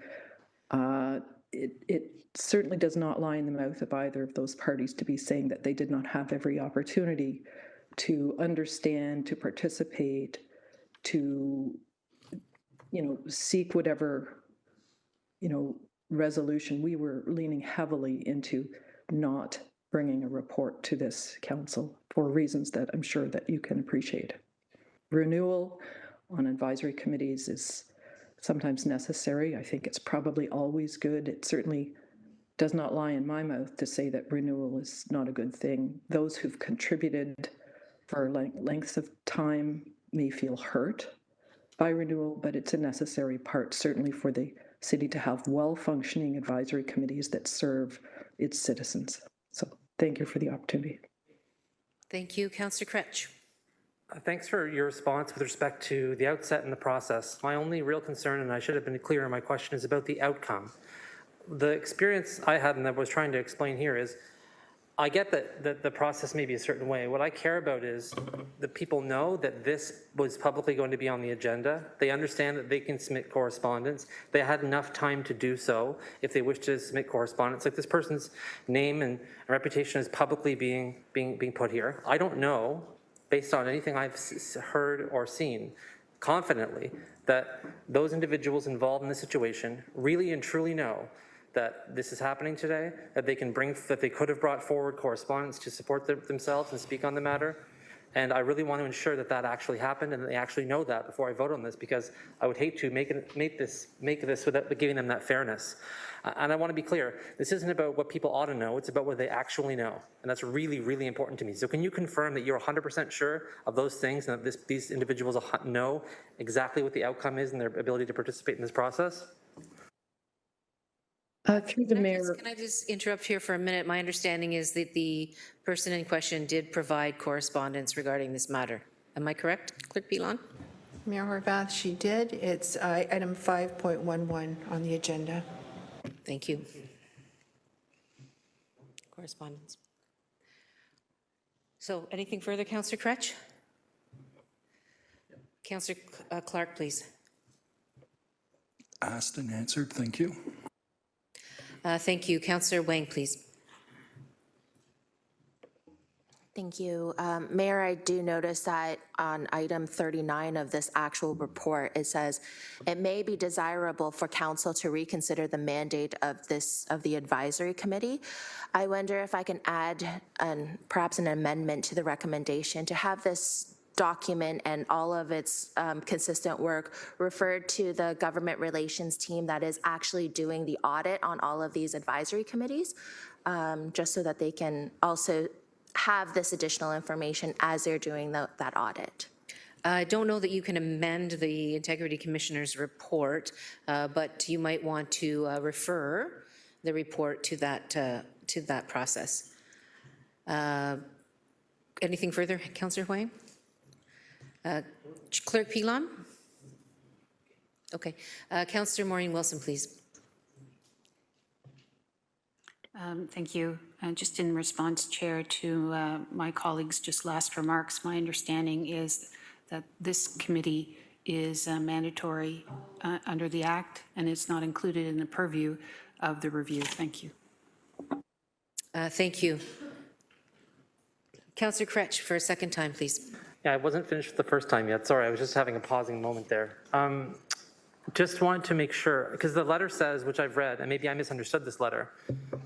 it certainly does not lie in the mouth of either of those parties to be saying that they did not have every opportunity to understand, to participate, to, seek whatever, resolution. We were leaning heavily into not bringing a report to this council for reasons that I'm sure that you can appreciate. Renewal on advisory committees is sometimes necessary. I think it's probably always good. It certainly does not lie in my mouth to say that renewal is not a good thing. Those who've contributed for lengths of time may feel hurt by renewal, but it's a necessary part, certainly for the city to have well-functioning advisory committees that serve its citizens. So thank you for the opportunity. Thank you. Councillor Kretsch. Thanks for your response with respect to the outset in the process. My only real concern, and I should have been clear in my question, is about the outcome. The experience I had and that I was trying to explain here is, I get that the process may be a certain way. What I care about is that people know that this was publicly going to be on the agenda. They understand that they can submit correspondence. They had enough time to do so if they wish to submit correspondence. Like, this person's name and reputation is publicly being put here. I don't know, based on anything I've heard or seen, confidently, that those individuals involved in this situation really and truly know that this is happening today, that they could have brought forward correspondence to support themselves and speak on the matter. And I really want to ensure that that actually happened and that they actually know that before I vote on this, because I would hate to make this without giving them that fairness. And I want to be clear, this isn't about what people ought to know, it's about what they actually know. And that's really, really important to me. So can you confirm that you're 100% sure of those things and that these individuals know exactly what the outcome is and their ability to participate in this process? Through the mayor. Can I just interrupt here for a minute? My understanding is that the person in question did provide correspondence regarding this matter. Am I correct, Clerk Pilon? Mayor Horvath, she did. It's item 5.11 on the agenda. Thank you. Correspondence. So anything further, Councillor Kretsch? Councillor Clark, please. Asked and answered, thank you. Thank you. Councillor Wang, please. Thank you. Mayor, I do notice that on item 39 of this actual report, it says, it may be desirable for council to reconsider the mandate of the advisory committee. I wonder if I can add perhaps an amendment to the recommendation to have this document and all of its consistent work referred to the government relations team that is actually doing the audit on all of these advisory committees, just so that they can also have this additional information as they're doing that audit. I don't know that you can amend the Integrity Commissioner's report, but you might want to refer the report to that process. Anything further, Councillor Huang? Clerk Pilon? Okay. Councillor Maureen Wilson, please. Thank you. Just in response, Chair, to my colleagues' just last remarks, my understanding is that this committee is mandatory under the Act, and it's not included in the purview of the review. Thank you. Thank you. Councillor Kretsch, for a second time, please. Yeah, I wasn't finished the first time yet. Sorry, I was just having a pausing moment there. Just wanted to make sure, because the letter says, which I've read, and maybe I misunderstood this letter,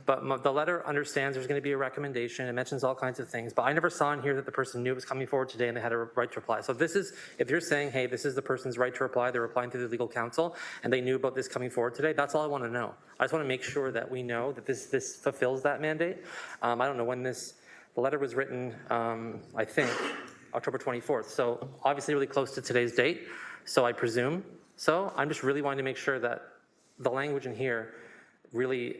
but the letter understands there's going to be a recommendation. It mentions all kinds of things, but I never saw in here that the person knew it was coming forward today and they had a right to reply. So this is, if you're saying, hey, this is the person's right to reply, they're replying to the legal counsel, and they knew about this coming forward today, that's all I want to know. I just want to make sure that we know that this fulfills that mandate. I don't know when the letter was written, I think, October 24th. So obviously really close to today's date. So I presume. So I'm just really wanting to make sure that the language in here really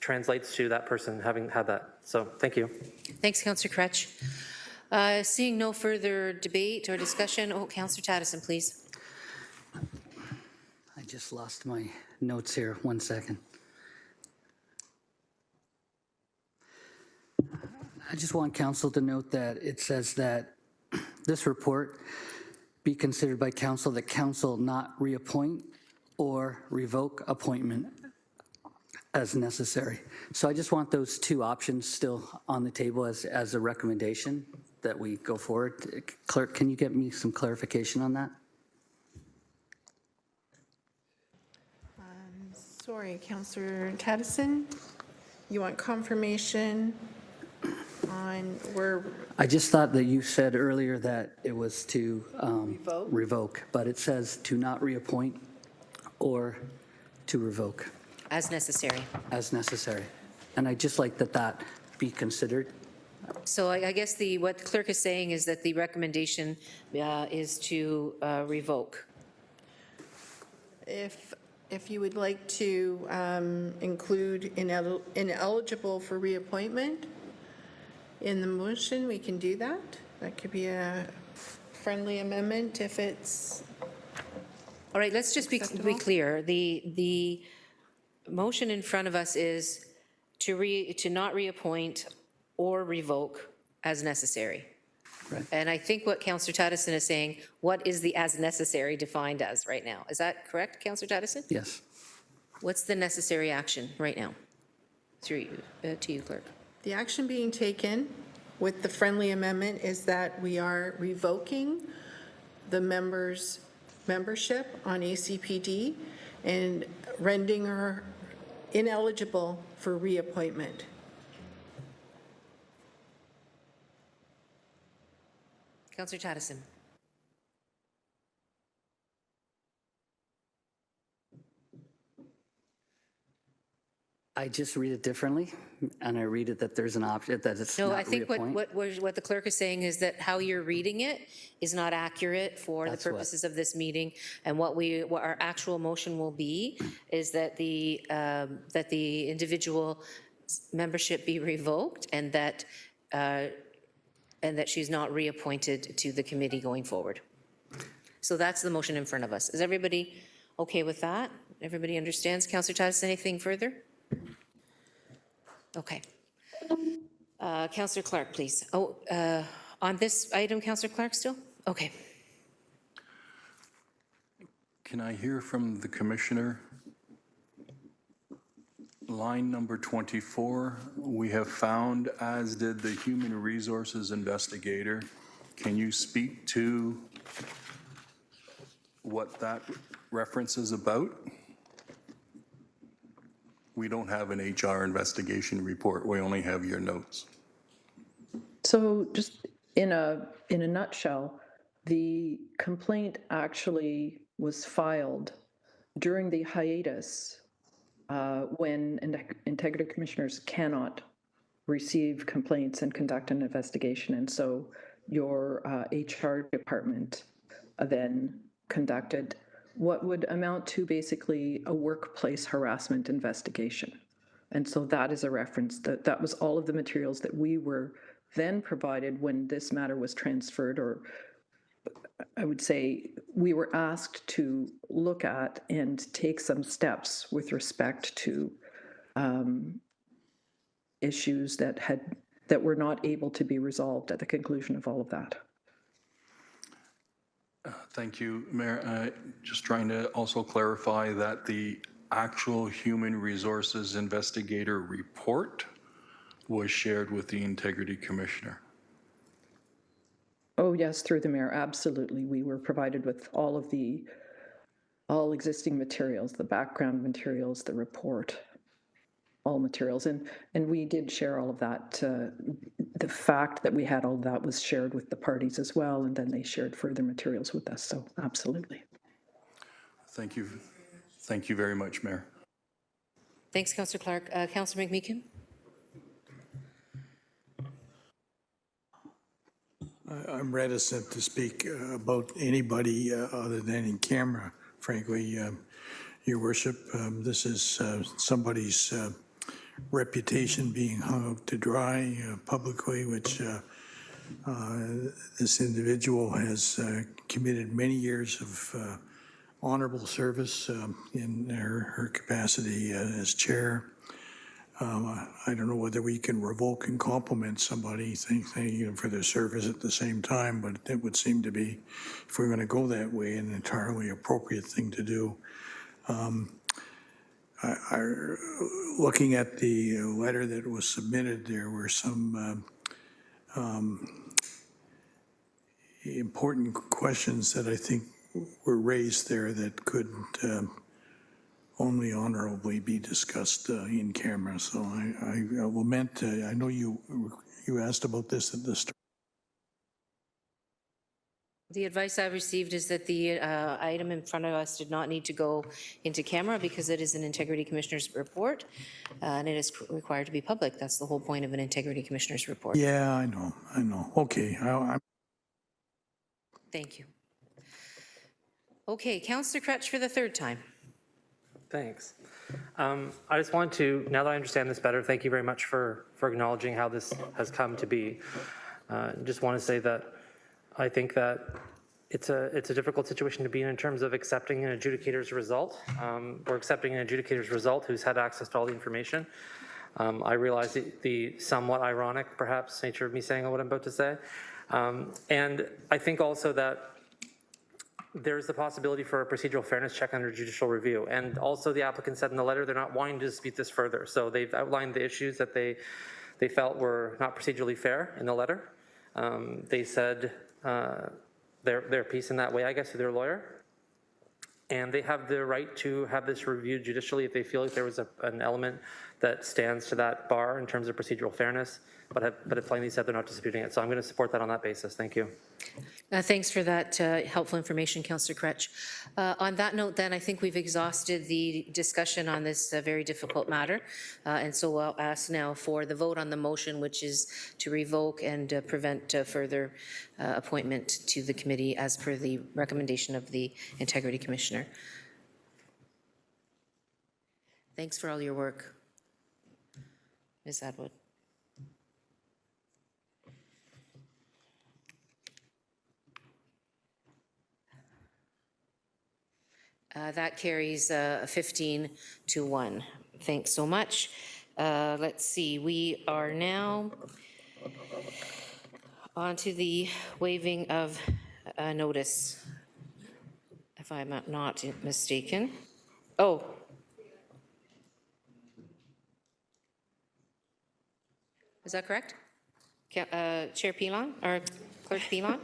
translates to that person having had that. So thank you. Thanks, Councillor Kretsch. Seeing no further debate or discussion, Councillor Taddison, please. I just lost my notes here. 1 second. I just want council to note that it says that this report be considered by council that council not reappoint or revoke appointment as necessary. So I just want those two options still on the table as a recommendation that we go forward. Clerk, can you get me some clarification on that? Sorry, Councillor Taddison, you want confirmation on where? I just thought that you said earlier that it was to revoke, but it says to not reappoint or to revoke. As necessary. As necessary. And I'd just like that be considered. So I guess what the clerk is saying is that the recommendation is to revoke. If you would like to include ineligible for reappointment in the motion, we can do that. That could be a friendly amendment if it's. All right, let's just be clear. The motion in front of us is to not reappoint or revoke as necessary. Right. And I think what Councillor Taddison is saying, what is the as necessary defined as right now? Is that correct, Councillor Taddison? Yes. What's the necessary action right now? Through you, to you, Clerk. The action being taken with the friendly amendment is that we are revoking the members' membership on ACPD and rendering her ineligible for reappointment. Councillor Taddison. I just read it differently, and I read it that there's an option that it's No, not I think reappoint. what the clerk is saying is that how you're reading it is not accurate for That's the purposes of this meeting. And what our actual motion will be is that the individual membership be revoked and that she's not reappointed to the committee going forward. So that's the motion in front of us. Is everybody okay with that? Everybody understands? Councillor Taddison, anything further? Okay. Councillor Clark, please. On this item, Councillor Clark still? Okay. Can I hear from the commissioner? line number 24, we have found, as did the human resources investigator. Can you speak to what that reference is about? We don't have an HR investigation report. We only have your notes. So just in a nutshell, the complaint actually was filed during the hiatus when integrity commissioners cannot receive complaints and conduct an investigation. And so your HR department then conducted what would amount to basically a workplace harassment investigation. And so that is a reference. That was all of the materials that we were then provided when this matter was transferred, or I would say we were asked to look at and take some steps with respect to issues that were not able to be resolved at the conclusion of all of that. Thank you, Mayor. Just trying to also clarify that the actual human resources investigator report was shared with the integrity commissioner. Oh, yes, through the mayor, absolutely. We were provided with all existing materials, the background materials, the report, all materials. And we did share all of that. The fact that we had all that was shared with the parties as well, and then they shared further materials with us. So absolutely. Thank you. Thank you very much, Mayor. Thanks, Councillor Clark. Councillor McMeekin? I'm reticent to speak about anybody other than in camera, frankly, Your Worship. This is somebody's reputation being hung out to dry publicly, which this individual has committed many years of honorable service in her capacity as chair. I don't know whether we can revoke and compliment somebody thanking them for their service at the same time, but it would seem to be, if we're going to go that way, an entirely appropriate thing to do. Looking at the letter that was submitted, there were some important questions that I think were raised there that couldn't only honorably be discussed in camera. So I lament, I know you asked about this at the start. The advice I've received is that the item in front of us did not need to go into camera because it is an Integrity Commissioner's report and it is required to be public. That's the whole point of an Integrity Commissioner's report. Yeah, I know. Okay. Thank you. Okay, Councillor Crutch for the third time. Thanks. I just want to, now that I understand this better, thank you very much for acknowledging how this has come to be. Just want to say that I think that it's a difficult situation to be in terms of accepting an adjudicator's result. We're accepting an adjudicator's result who's had access to all the information. I realize the somewhat ironic, perhaps, nature of me saying what I'm about to say. And I think also that there's the possibility for a procedural fairness check under judicial review. And also the applicant said in the letter they're not wanting to dispute this further. So they've outlined the issues that they felt were not procedurally fair in the letter. They said their piece in that way, I guess, to their lawyer. And they have the right to have this reviewed judicially if they feel like there was an element that stands to that bar in terms of procedural fairness, but have plainly said they're not disputing it. So I'm going to support that on that basis. Thank you. Thanks for that helpful information, Councillor Crutch. On that note, then, I think we've exhausted the discussion on this very difficult matter. And so I'll ask now for the vote on the motion, which is to revoke and prevent further appointment to the committee as per the recommendation of the Integrity Commissioner. Thanks for all your work, Ms. Atwood. That carries 15-1. Thanks so much. Let's see, we are now on to the waiving of notice, if I'm not mistaken. Oh. Is that correct? Chair Pilon, or Clerk Pilon?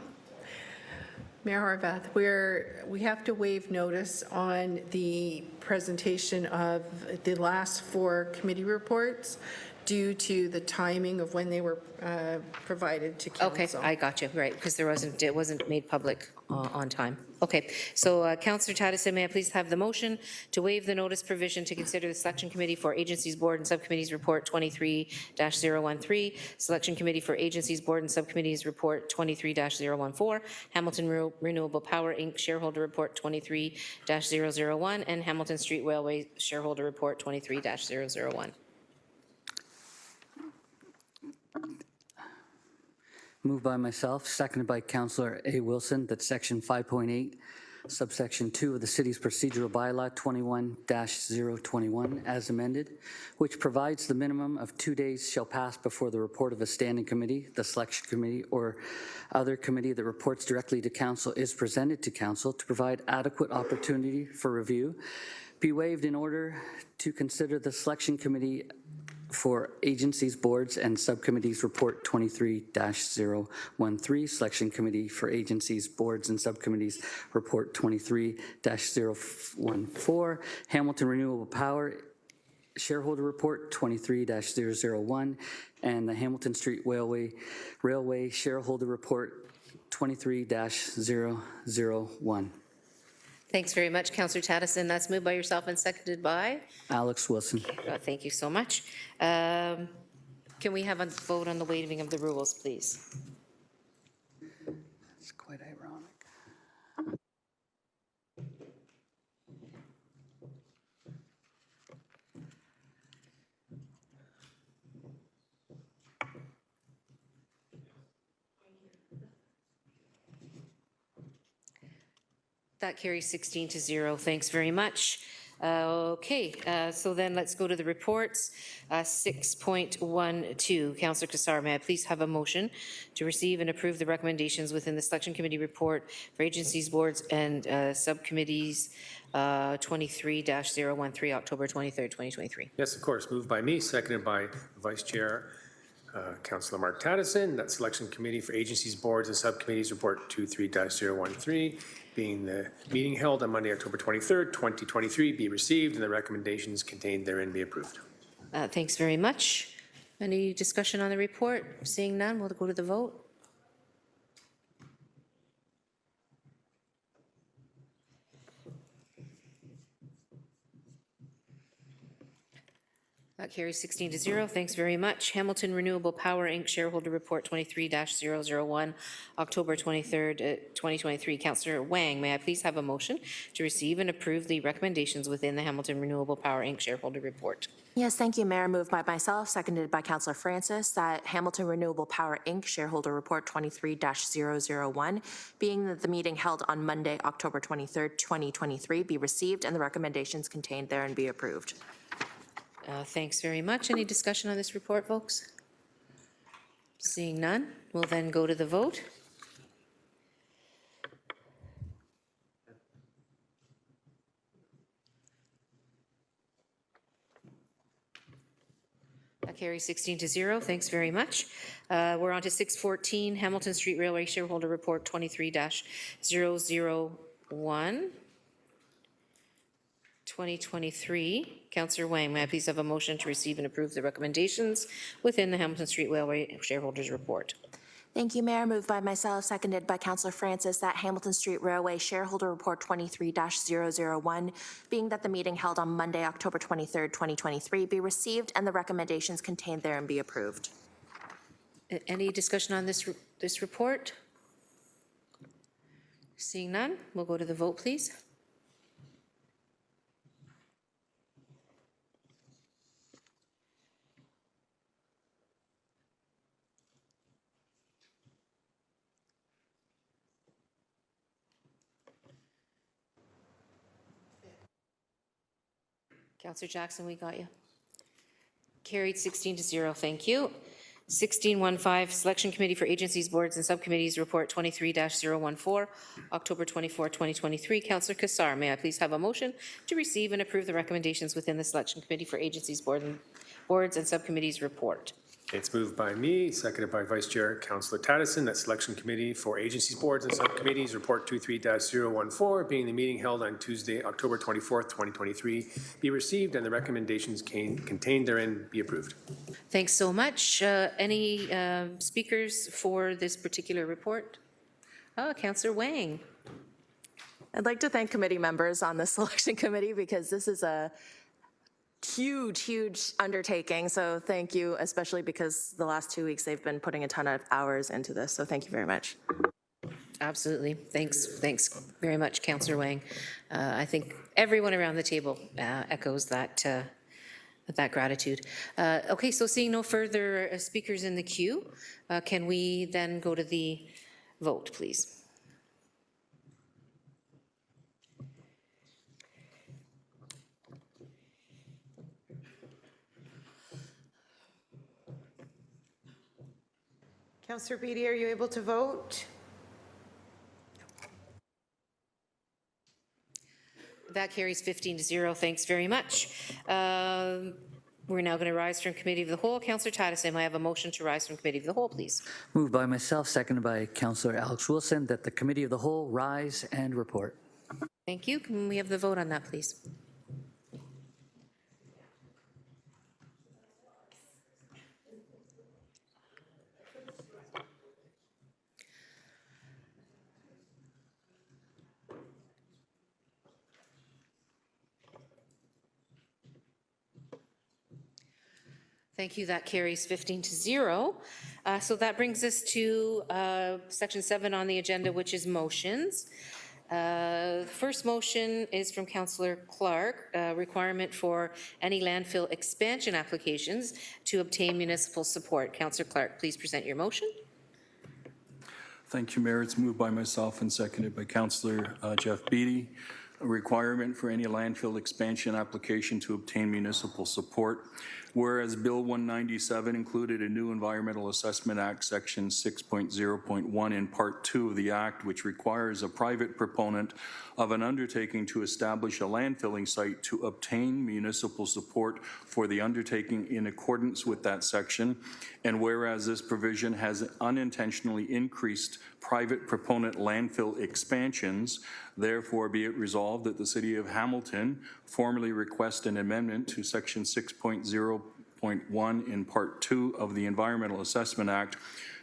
Mayor Horvath, we have to waive notice on the presentation of the last 4 committee reports due to the timing of when they were provided to council. Okay, I got you, right, because it wasn't made public on time. Okay, so Councillor Taddison, may I please have the motion to waive the notice provision to consider the Selection Committee for Agencies, Board and Subcommittees Report 23-013, Selection Committee for Agencies, Board and Subcommittees Report 23-014, Hamilton Renewable Power Inc. Shareholder Report 23-001, and Hamilton Street Railway Shareholder Report 23-001. Moved by myself, seconded by Councillor A. Wilson, that Section 5.8, subsection 2 of the city's procedural bylaw 21-021 as amended, which provides the minimum of 2 days shall pass before the report of a standing committee, the selection committee, or other committee that reports directly to council is presented to council to provide adequate opportunity for review, be waived in order to consider the selection committee for agencies, boards, and subcommittees report 23-013, Selection Committee for Agencies, Boards, and Subcommittees report 23-014, Hamilton Renewable Power Shareholder Report 23-001, and the Hamilton Street Railway Shareholder Report 23-001. Thanks very much, Councillor Taddison. That's moved by yourself and seconded by? Alex Wilson. Thank you so much. Can we have a vote on the waiving of the rules, please? It's quite ironic. That carries 16-0. Thanks very much. Okay, so then let's go to the reports. 6.12, Councillor Cassar, may I please have a motion to receive and approve the recommendations within the Selection Committee report for agencies, boards, and subcommittees 23-013, October 23rd, 2023. Yes, of course. Moved by me, seconded by Vice Chair Councillor Mark Taddison. That Selection Committee for agencies, boards, and subcommittees report 23-013. Being the meeting held on Monday, October 23rd, 2023, be received and the recommendations contained therein be approved. Thanks very much. Any discussion on the report? Seeing none, we'll go to the vote. That carries 16-0. Thanks very much. Hamilton Renewable Power Inc. Shareholder Report 23-001, October 23rd, 2023. Councillor Wang, may I please have a motion to receive and approve the recommendations within the Hamilton Renewable Power Inc. Shareholder Report? Yes, thank you, Mayor. Moved by myself, seconded by Councillor Francis, that Hamilton Renewable Power Inc. Shareholder Report 23-001, being that the meeting held on Monday, October 23rd, 2023, be received and the recommendations contained therein be approved. Thanks very much. Any discussion on this report, folks? Seeing none, we'll then go to the vote. That carries 16-0. Thanks very much. We're on to 6.14, Hamilton Street Railway Shareholder Report 23-001. 2023. Councillor Wang, may I please have a motion to receive and approve the recommendations within the Hamilton Street Railway Shareholders Report? Thank you, Mayor. Moved by myself, seconded by Councillor Francis, that Hamilton Street Railway Shareholder Report 23-001, being that the meeting held on Monday, October 23rd, 2023, be received and the recommendations contained therein be approved. Any discussion on this report? Seeing none, we'll go to the vote, please. Councillor Jackson, we got you. Carried 16-0, thank you. 16.15, Selection Committee for Agencies, Boards, and Subcommittees Report 23-014, October 24, 2023. Councillor Cassar, may I please have a motion to receive and approve the recommendations within the Selection Committee for Agencies, Boards, and Subcommittees Report? It's moved by me, seconded by Vice Chair Councillor Tattison, that Selection Committee for Agencies, Boards and Subcommittees Report 23-014, being the meeting held on Tuesday, October 24th, 2023, be received and the recommendations contained therein be approved. Thanks so much. Any speakers for this particular report? Councillor Wang. I'd like to thank committee members on the selection committee because this is a huge undertaking. So thank you, especially because the last 2 weeks they've been putting a ton of hours into this. So thank you very much. Absolutely. Thanks very much, Councillor Wang. I think everyone around the table echoes that gratitude. Okay, so seeing no further speakers in the queue, can we then go to the vote, please? Councillor Beatty, are you able to vote? That carries 15-0. Thanks very much. We're now going to rise from Committee of the Whole. Councillor Tattison, I have a motion to rise from Committee of the Whole, please. Moved by myself, seconded by Councillor Alex Wilson, that the Committee of the Whole rise and report. Thank you. Can we have the vote on that, please? Thank you. That carries 15-0. So that brings us to section 7 on the agenda, which is motions. The first motion is from Councillor Clark, requirement for any landfill expansion applications to obtain municipal support. Councillor Clark, please present your motion. Thank you, Mayor. It's moved by myself and seconded by Councillor Jeff Beatty. A requirement for any landfill expansion application to obtain municipal support. Whereas Bill 197 included a new Environmental Assessment Act, Section 6.0.1 in Part 2 of the Act, which requires a private proponent of an undertaking to establish a landfilling site to obtain municipal support for the undertaking in accordance with that section. And whereas this provision has unintentionally increased private proponent landfill expansions, therefore be it resolved that the City of Hamilton formally request an amendment to Section 6.0.1 in Part 2 of the Environmental Assessment Act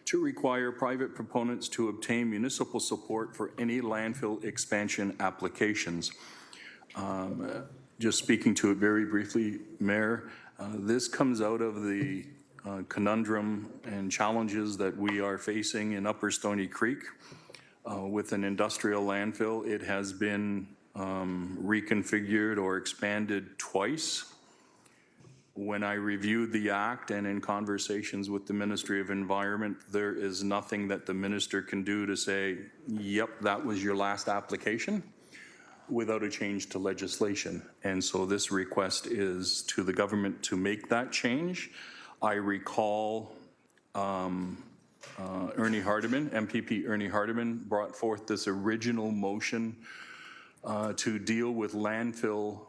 to require private proponents to obtain municipal support for any landfill expansion applications. Just speaking to it very briefly, Mayor, this comes out of the conundrum and challenges that we are facing in Upper Stony Creek. With an industrial landfill, it has been reconfigured or expanded twice. When I reviewed the act and in conversations with the Ministry of Environment, there is nothing that the minister can do to say, yep, that was your last application, without a change to legislation. And so this request is to the government to make that change. I recall Ernie Hardeman, MPP Ernie Hardeman, brought forth this original motion to deal with landfill,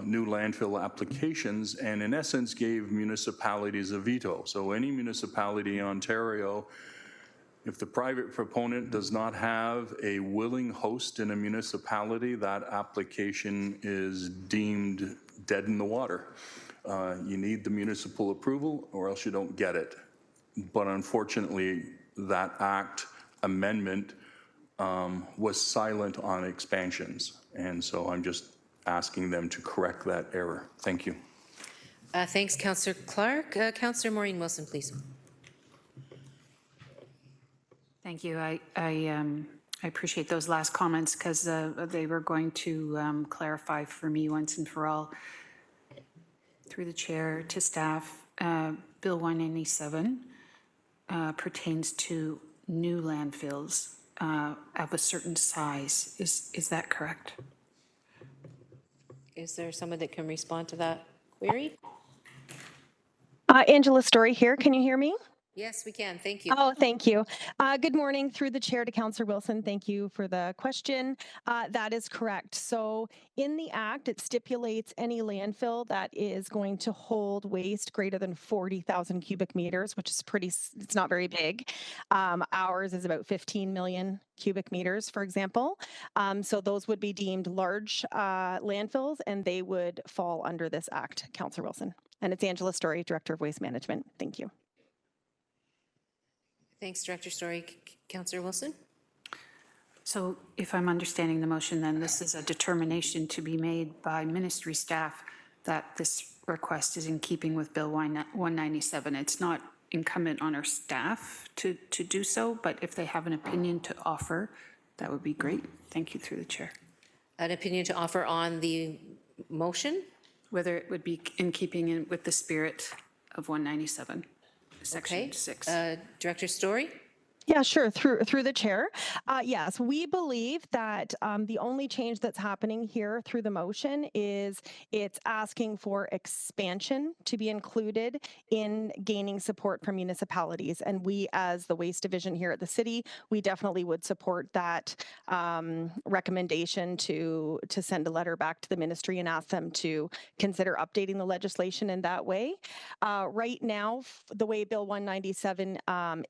new landfill applications, and in essence gave municipalities a veto. So any municipality in Ontario, if the private proponent does not have a willing host in a municipality, that application is deemed dead in the water. You need the municipal approval or else you don't get it. But unfortunately, that act amendment was silent on expansions. And so I'm just asking them to correct that error. Thank you. Thanks, Councillor Clark. Councillor Maureen Wilson, please. Thank you. I appreciate those last comments because they were going to clarify for me once and for all, through the chair to staff. Bill 197 pertains to new landfills of a certain size. Is that correct? Is there someone that can respond to that query? Angela Story here. Can you hear me? Yes, we can. Thank you. Oh, thank you. Good morning. Through the chair to Councillor Wilson. Thank you for the question. That is correct. So in the Act, it stipulates any landfill that is going to hold waste greater than 40,000 cubic meters, which is it's not very big. Ours is about 15 million cubic meters, for example. So those would be deemed large landfills, and they would fall under this Act, Councillor Wilson. And it's Angela Story, Director of Waste Management. Thank you. Thanks, Director Story. Councillor Wilson? So if I'm understanding the motion, then this is a determination to be made by ministry staff that this request is in keeping with Bill 197. It's not incumbent on our staff to do so, but if they have an opinion to offer, that would be great. Thank you, through the chair. An opinion to offer on the motion? Whether it would be in keeping with the spirit of 197, Section 6. Director Story? Yeah, sure. Through the chair. Yes, we believe that the only change that's happening here through the motion is it's asking for expansion to be included in gaining support from municipalities. And we, as the Waste Division here at the city, we definitely would support that recommendation to send a letter back to the ministry and ask them to consider updating the legislation in that way. Right now, the way Bill 197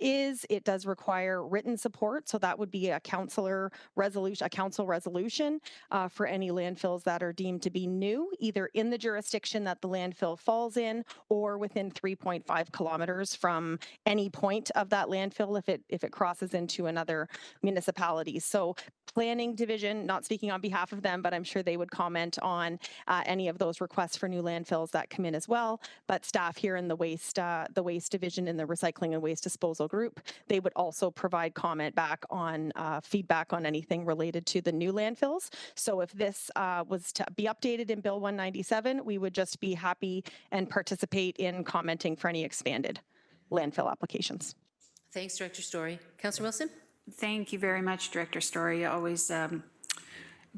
is, it does require written support, so that would be a council resolution for any landfills that are deemed to be new, either in the jurisdiction that the landfill falls in or within 3.5 kilometers from any point of that landfill if it crosses into another municipality. So Planning Division, not speaking on behalf of them, but I'm sure they would comment on any of those requests for new landfills that come in as well. But staff here in the Waste Division in the Recycling and Waste Disposal Group, they would also provide comment back on feedback on anything related to the new landfills. So if this was to be updated in Bill 197, we would just be happy and participate in commenting for any expanded landfill applications. Thanks, Director Story. Councillor Wilson? Thank you very much, Director Story. Always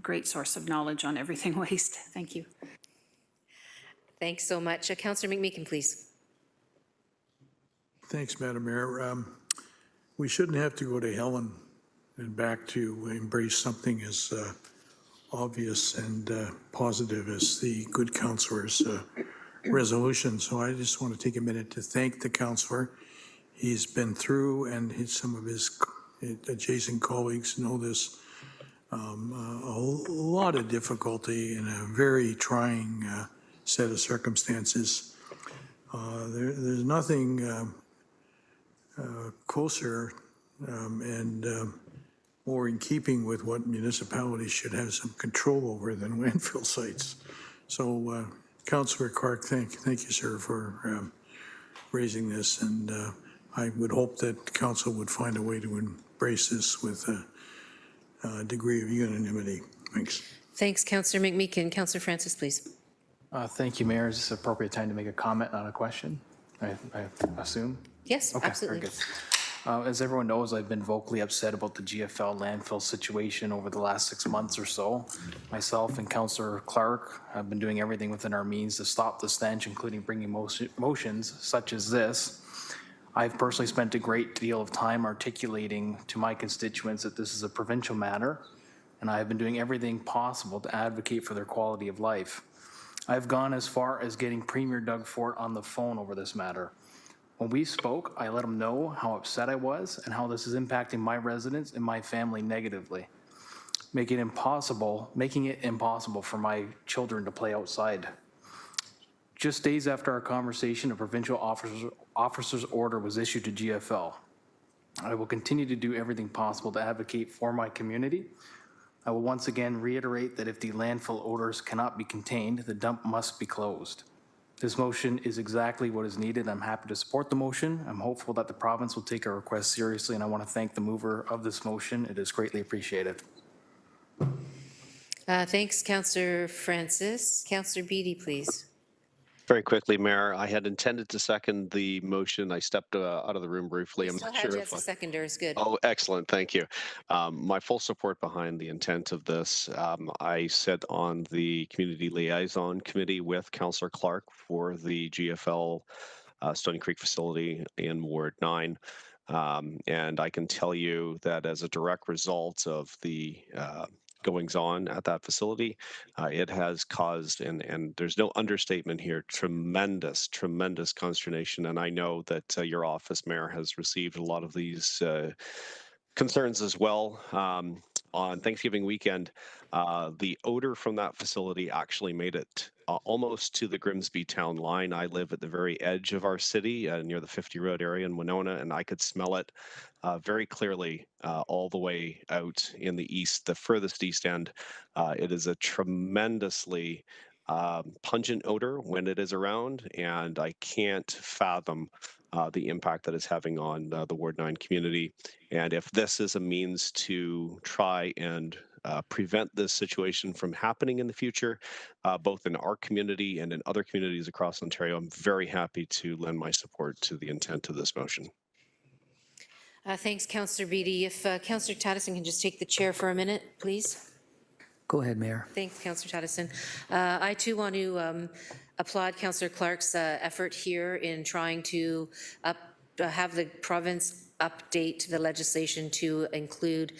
great source of knowledge on everything waste. Thank you. Thanks so much. Councillor McMeekin, please. Thanks, Madam Mayor. We shouldn't have to go to Helen and back to embrace something as obvious and positive as the good councillor's resolution. So I just want to take a minute to thank the councillor. He's been through, and some of his adjacent colleagues know this, a lot of difficulty in a very trying set of circumstances. There's nothing closer and more in keeping with what municipalities should have some control over than landfill sites. So Councillor Clark, thank you, sir, for raising this, and I would hope that council would find a way to embrace this with a degree of unanimity. Thanks. Thanks, Councillor McMeekin. Councillor Francis, please. Thank you, Mayor. Is this appropriate time to make a comment on a question, I assume? Yes, okay, absolutely. Very good. As everyone knows, I've been vocally upset about the GFL landfill situation over the last 6 months or so. Myself and Councillor Clark have been doing everything within our means to stop the stench, including bringing motions such as this. I've personally spent a great deal of time articulating to my constituents that this is a provincial matter, and I have been doing everything possible to advocate for their quality of life. I've gone as far as getting Premier Doug Ford on the phone over this matter. When we spoke, I let him know how upset I was and how this is impacting my residents and my family negatively, making it impossible for my children to play outside. Just days after our conversation, a provincial officer's order was issued to GFL. I will continue to do everything possible to advocate for my community. I will once again reiterate that if the landfill odors cannot be contained, the dump must be closed. This motion is exactly what is needed. I'm happy to support the motion. I'm hopeful that the province will take our request seriously, and I want to thank the mover of this motion. It is greatly appreciated. Thanks, Councillor Francis. Councillor Beattie, please. Very quickly, Mayor, I had intended to second the motion. I stepped out of the room briefly. I'm not sure if a seconder is good. Oh, excellent. Thank you. My full support behind the intent of this. I sit on the Community Liaison Committee with Councillor Clark for the GFL Stony Creek facility in Ward 9. And I can tell you that as a direct result of the goings on at that facility, it has caused, and there's no understatement here, tremendous consternation. And I know that your office, Mayor, has received a lot of these concerns as well. On Thanksgiving weekend, the odor from that facility actually made it almost to the Grimsby town line. I live at the very edge of our city, near the 50 Road area in Winona, and I could smell it very clearly all the way out in the east, the furthest east end. It is a tremendously pungent odor when it is around, and I can't fathom the impact that it's having on the Ward 9 community. And if this is a means to try and prevent this situation from happening in the future, both in our community and in other communities across Ontario, I'm very happy to lend my support to the intent of this motion. Thanks, Councillor Beattie. If Councillor Tattison can just take the chair for a minute, please. Go ahead, Mayor. Thanks, Councillor Tattison. I too want to applaud Councillor Clark's effort here in trying to have the province update the legislation to include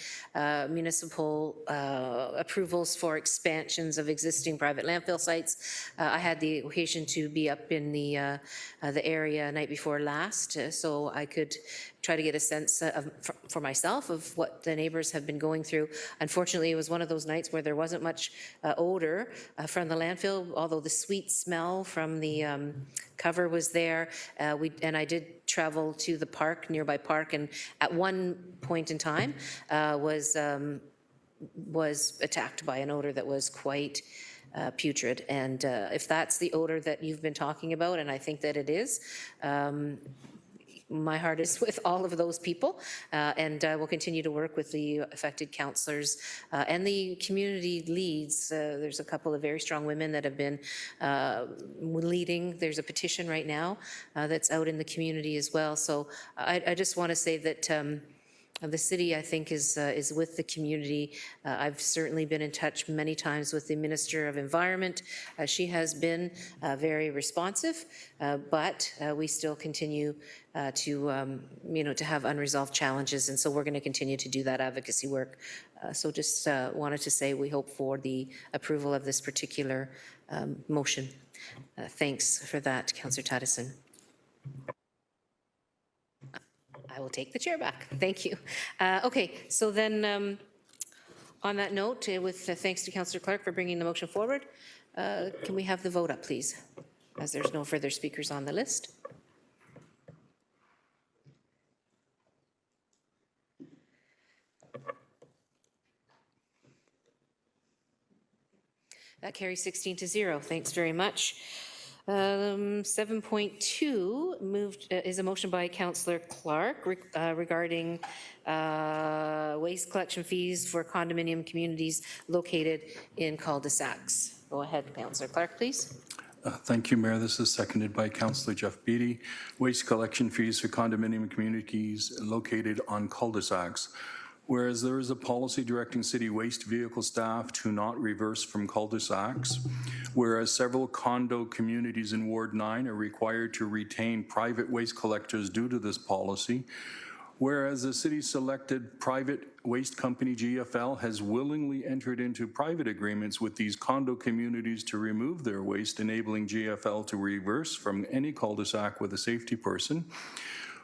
municipal approvals for expansions of existing private landfill sites. I had the occasion to be up in the area night before last, so I could try to get a sense for myself of what the neighbors have been going through. Unfortunately, it was one of those nights where there wasn't much odor from the landfill, although the sweet smell from the cover was there. And I did travel to the park, nearby park, and at one point in time was attacked by an odor that was quite putrid. And if that's the odor that you've been talking about, and I think that it is, my heart is with all of those people, and we'll continue to work with the affected councillors and the community leads. There's a couple of very strong women that have been leading. There's a petition right now that's out in the community as well. So I just want to say that the city, I think, is with the community. I've certainly been in touch many times with the Minister of Environment. She has been very responsive, but we still continue to have unresolved challenges, and so we're going to continue to do that advocacy work. So just wanted to say we hope for the approval of this particular motion. Thanks for that, Councillor Tattison. I will take the chair back. Thank you. Okay, so then on that note, with thanks to Councillor Clark for bringing the motion forward, can we have the vote up, please, as there's no further speakers on the list? That carries 16-0. Thanks very much. 7.2 moved is a motion by Councillor Clark regarding waste collection fees for condominium communities located in cul-de-sacs. Go ahead, Councillor Clark, please. Thank you, Mayor. This is seconded by Councillor Jeff Beattie. Waste collection fees for condominium communities located on cul-de-sacs. Whereas there is a policy directing city waste vehicle staff to not reverse from cul-de-sacs, whereas several condo communities in Ward 9 are required to retain private waste collectors due to this policy, whereas the city selected private waste company GFL has willingly entered into private agreements with these condo communities to remove their waste, enabling GFL to reverse from any cul-de-sac with a safety person,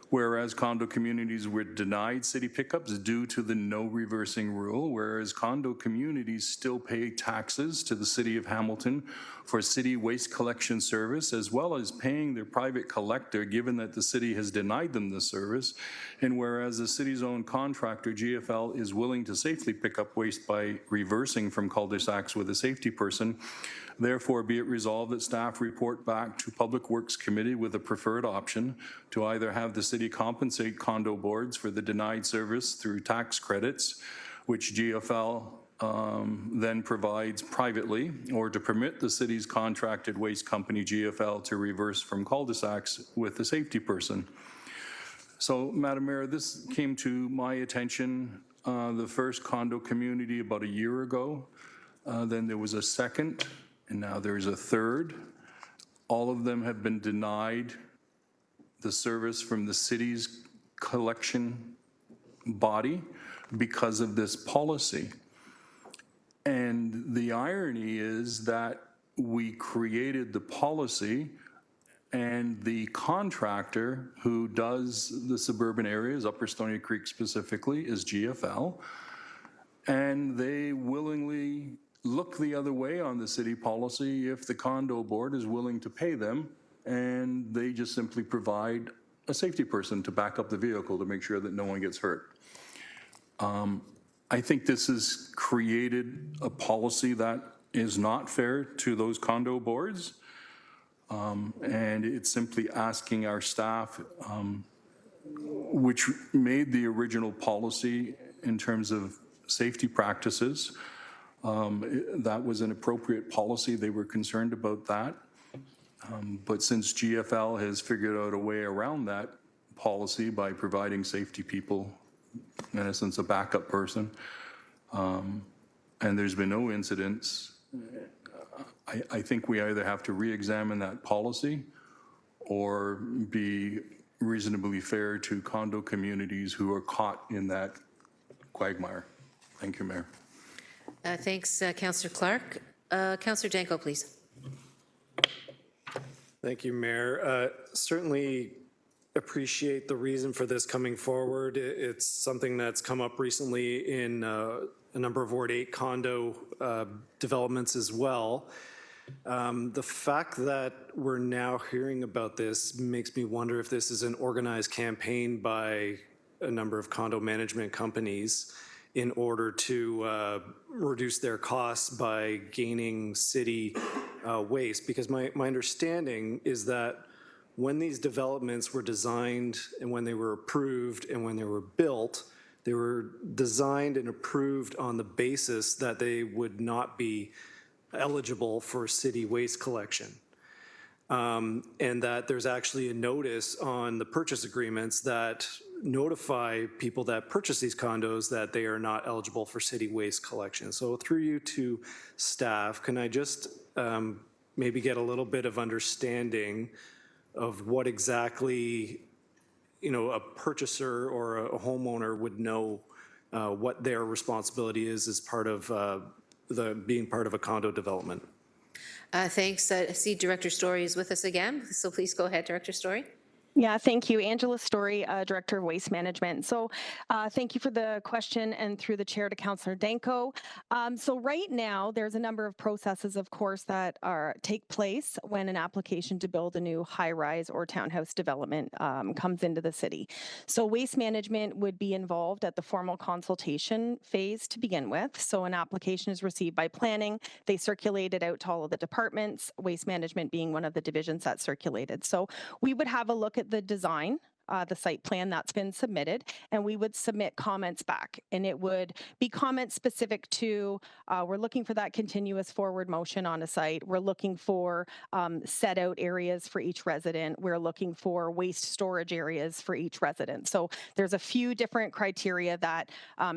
whereas condo communities were denied city pickups due to the no reversing rule, whereas condo communities still pay taxes to the City of Hamilton for city waste collection service, as well as paying their private collector, given that the city has denied them the service, and whereas the city's own contractor, GFL, is willing to safely pick up waste by reversing from cul-de-sacs with a safety person. Therefore, be it resolved that staff report back to Public Works Committee with a preferred option to either have the city compensate condo boards for the denied service through tax credits, which GFL then provides privately, or to permit the city's contracted waste company GFL to reverse from cul-de-sacs with a safety person. So, Madam Mayor, this came to my attention, the first condo community about a year ago. Then there was a second, and now there's a third. All of them have been denied the service from the city's collection body because of this policy. And the irony is that we created the policy, and the contractor who does the suburban areas, Upper Stony Creek specifically, is GFL. And they willingly look the other way on the city policy if the condo board is willing to pay them, and they just simply provide a safety person to back up the vehicle to make sure that no one gets hurt. I think this has created a policy that is not fair to those condo boards. And it's simply asking our staff, which made the original policy in terms of safety practices, that was an appropriate policy. They were concerned about that. But since GFL has figured out a way around that policy by providing safety people, in essence, a backup person, and there's been no incidents, I think we either have to re-examine that policy or be reasonably fair to condo communities who are caught in that quagmire. Thank you, Mayor. Thanks, Councillor Clark. Councillor Danko, please. Thank you, Mayor. Certainly appreciate the reason for this coming forward. It's something that's come up recently in a number of Ward 8 condo developments as well. The fact that we're now hearing about this makes me wonder if this is an organized campaign by a number of condo management companies in order to reduce their costs by gaining city waste. Because my understanding is that when these developments were designed and when they were approved and when they were built, they were designed and approved on the basis that they would not be eligible for city waste collection. And that there's actually a notice on the purchase agreements that notify people that purchase these condos that they are not eligible for city waste collection. So through you to staff, can I just maybe get a little bit of understanding of what exactly, you know, a purchaser or a homeowner would know what their responsibility is as part of being part of a condo development? Thanks. I see Director Story is with us again, so please go ahead, Director Story. Yeah, thank you. Angela Story, Director of Waste Management. So thank you for the question, and through the chair to Councillor Danko. So right now, there's a number of processes, of course, that take place when an application to build a new high-rise or townhouse development comes into the city. So Waste Management would be involved at the formal consultation phase to begin with. So an application is received by planning. They circulate it out to all of the departments, Waste Management being one of the divisions that circulated. So we would have a look at the design, the site plan that's been submitted, and we would submit comments back. And it would be comments specific to, we're looking for that continuous forward motion on a site. We're looking for set out areas for each resident. We're looking for waste storage areas for each resident. So there's a few different criteria that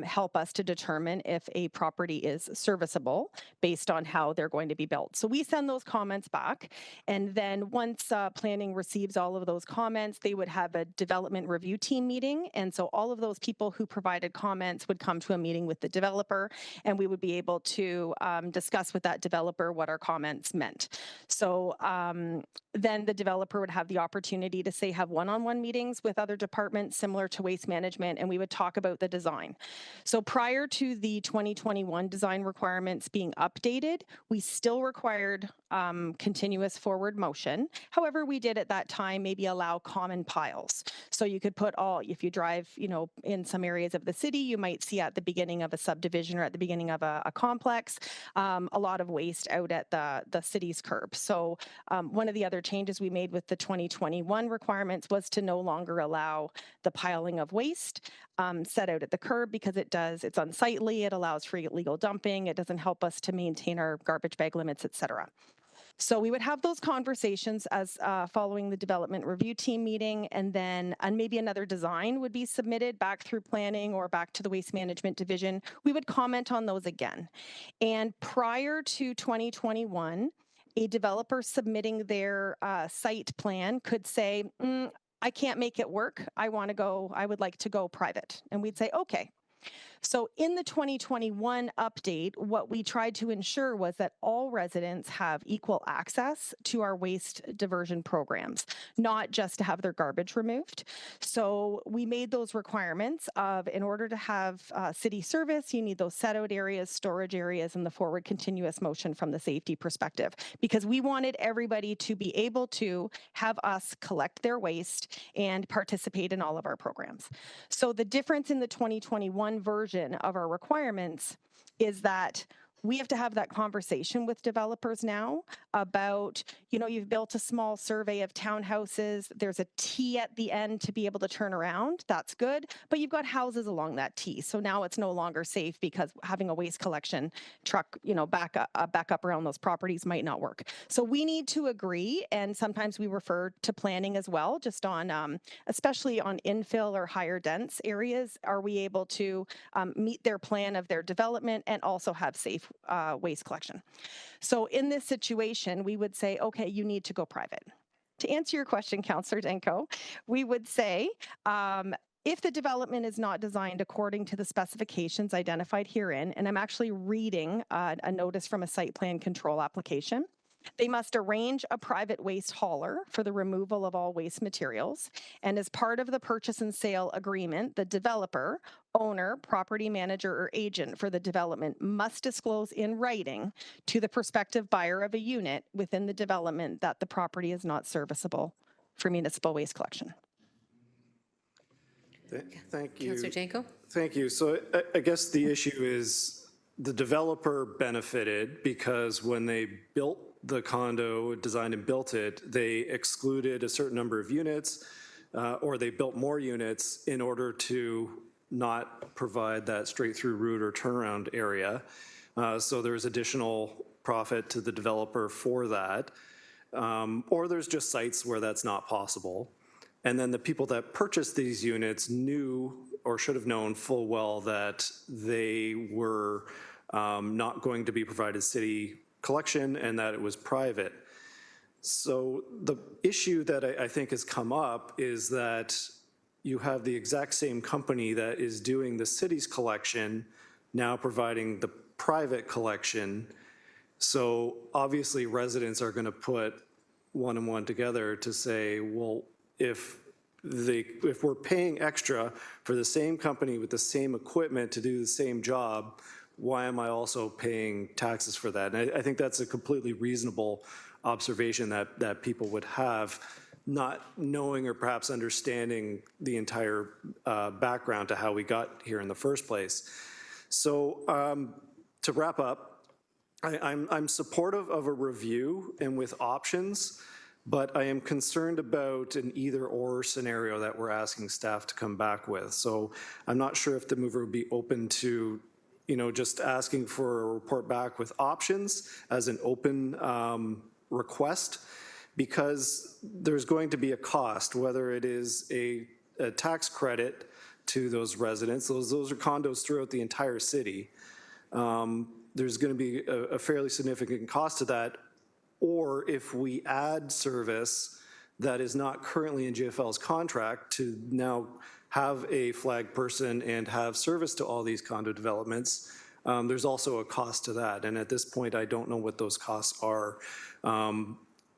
help us to determine if a property is serviceable based on how they're going to be built. So we send those comments back, and then once planning receives all of those comments, they would have a development review team meeting. And so all of those people who provided comments would come to a meeting with the developer, and we would be able to discuss with that developer what our comments meant. So then the developer would have the opportunity to, say, have one-on-one meetings with other departments similar to Waste Management, and we would talk about the design. So prior to the 2021 design requirements being updated, we still required continuous forward motion. However, we did at that time maybe allow common piles. So you could put all, if you drive, you know, in some areas of the city, you might see at the beginning of a subdivision or at the beginning of a complex, a lot of waste out at the city's curb. So one of the other changes we made with the 2021 requirements was to no longer allow the piling of waste set out at the curb, because it's unsightly, it allows for illegal dumping, it doesn't help us to maintain our garbage bag limits, etc. So we would have those conversations as following the development review team meeting, and then maybe another design would be submitted back through planning or back to the Waste Management Division. We would comment on those again. And prior to 2021, a developer submitting their site plan could say, I can't make it work. I would like to go private. And we'd say, okay. So in the 2021 update, what we tried to ensure was that all residents have equal access to our waste diversion programs, not just to have their garbage removed. So we made those requirements of, in order to have city service, you need those set out areas, storage areas, and the forward continuous motion from the safety perspective, because we wanted everybody to be able to have us collect their waste and participate in all of our programs. So the difference in the 2021 version of our requirements is that we have to have that conversation with developers now about, you've built a small survey of townhouses. There's a T at the end to be able to turn around. That's good. But you've got houses along that T. So now it's no longer safe because having a waste collection truck, back up around those properties might not work. So we need to agree. And sometimes we refer to planning as well, just on, especially on infill or higher dense areas. Are we able to meet their plan of their development and also have safe waste collection? So in this situation, we would say, okay, you need to go private. To answer your question, Councillor Danko, we would say, if the development is not designed according to the specifications identified herein, and I'm actually reading a notice from a site plan control application, they must arrange a private waste hauler for the removal of all waste materials. And as part of the purchase and sale agreement, the developer, owner, property manager, or agent for the development must disclose in writing to the prospective buyer of a unit within the development that the property is not serviceable for municipal waste collection. Thank you. Councillor Janko? Thank you. So I guess the issue is the developer benefited because when they built the condo, designed and built it, they excluded a certain number of units, or they built more units in order to not provide that straight-through route or turnaround area. So there's additional profit to the developer for that. Or there's just sites where that's not possible. And then the people that purchased these units knew or should have known full well that they were not going to be provided city collection and that it was private. So the issue that I think has come up is that you have the exact same company that is doing the city's collection now providing the private collection. So obviously residents are going to put one and one together to say, well, if we're paying extra for the same company with the same equipment to do the same job, why am I also paying taxes for that? And I think that's a completely reasonable observation that people would have, not knowing or perhaps understanding the entire background to how we got here in the first place. So to wrap up, I'm supportive of a review and with options, but I am concerned about an either-or scenario that we're asking staff to come back with. So I'm not sure if the mover would be open to just asking for a report back with options as an open request, because there's going to be a cost, whether it is a tax credit to those residents. Those are condos throughout the entire city. There's going to be a fairly significant cost to that. Or if we add service that is not currently in GFL's contract to now have a flag person and have service to all these condo developments, there's also a cost to that. And at this point, I don't know what those costs are.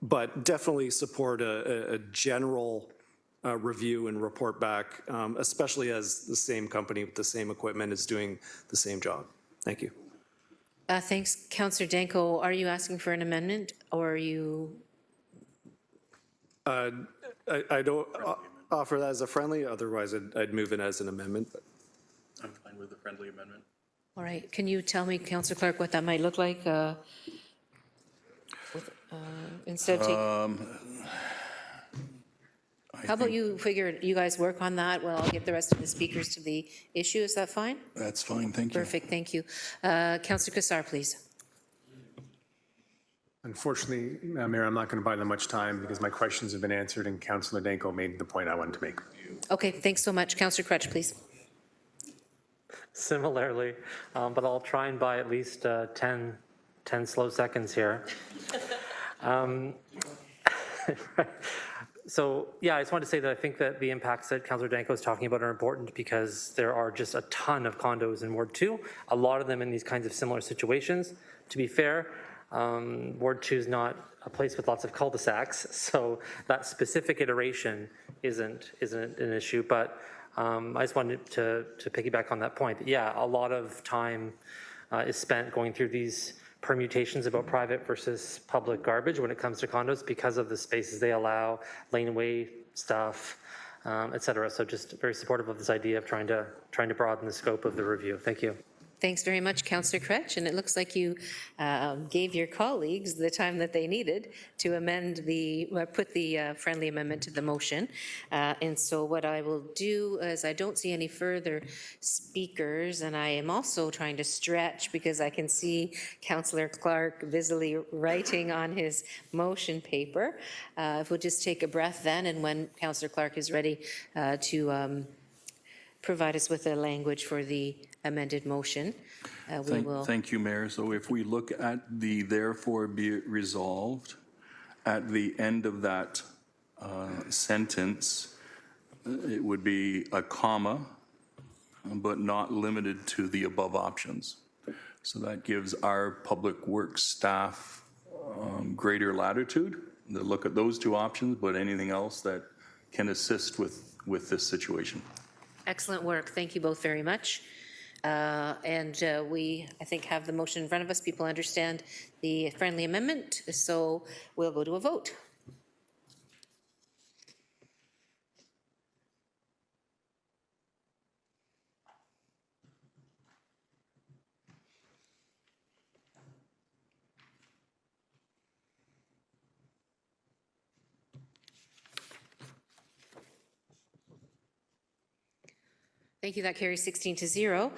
But definitely support a general review and report back, especially as the same company with the same equipment is doing the same job. Thank you. Thanks, Councillor Danko. Are you asking for an amendment, or are you? I don't offer that as a friendly. Otherwise, I'd move it as an amendment. I'm fine with the friendly amendment. All right. Can you tell me, Councillor Clark, what that might look like? Instead of taking. How about you figure, you guys work on that? Well, I'll get the rest of the speakers to the issue. Is that fine? That's fine, thank you. Perfect, thank you. Councillor Cassar, please. Unfortunately, Mayor, I'm not going to buy them much time because my questions have been answered and Councillor Danko made the point I wanted to make. Okay, thanks so much. Councillor Crutch, please. Similarly, but I'll try and buy at least 10 slow seconds here. So, yeah, I just wanted to say that I think that the impacts that Councillor Danko is talking about are important because there are just a ton of condos in Ward 2, a lot of them in these kinds of similar situations. To be fair, Ward 2 is not a place with lots of cul-de-sacs, so that specific iteration isn't an issue, but I just wanted to piggyback on that point. Yeah, a lot of time is spent going through these permutations about private versus public garbage when it comes to condos because of the spaces they allow, laneway stuff, et cetera. So just very supportive of this idea of trying to broaden the scope of the review. Thank you. Thanks very much, Councillor Kretsch, and it looks like you gave your colleagues the time that they needed to amend put the friendly amendment to the motion. And so what I will do is I don't see any further speakers, and I am also trying to stretch because I can see Councillor Clark busily writing on his motion paper. If we'll just take a breath then, and when Councillor Clark is ready to provide us with the language for the amended motion, we will. Thank you, Mayor. So if we look at the therefore be it resolved, at the end of that sentence, it would be a comma, but not limited to the above options. So that gives our public works staff greater latitude to look at those two options, but anything else that can assist with this situation. Excellent work. Thank you both very much. We, I think, have the motion in front of us. People understand the friendly amendment, so we'll go to a vote. Thank you. That carries 16-0.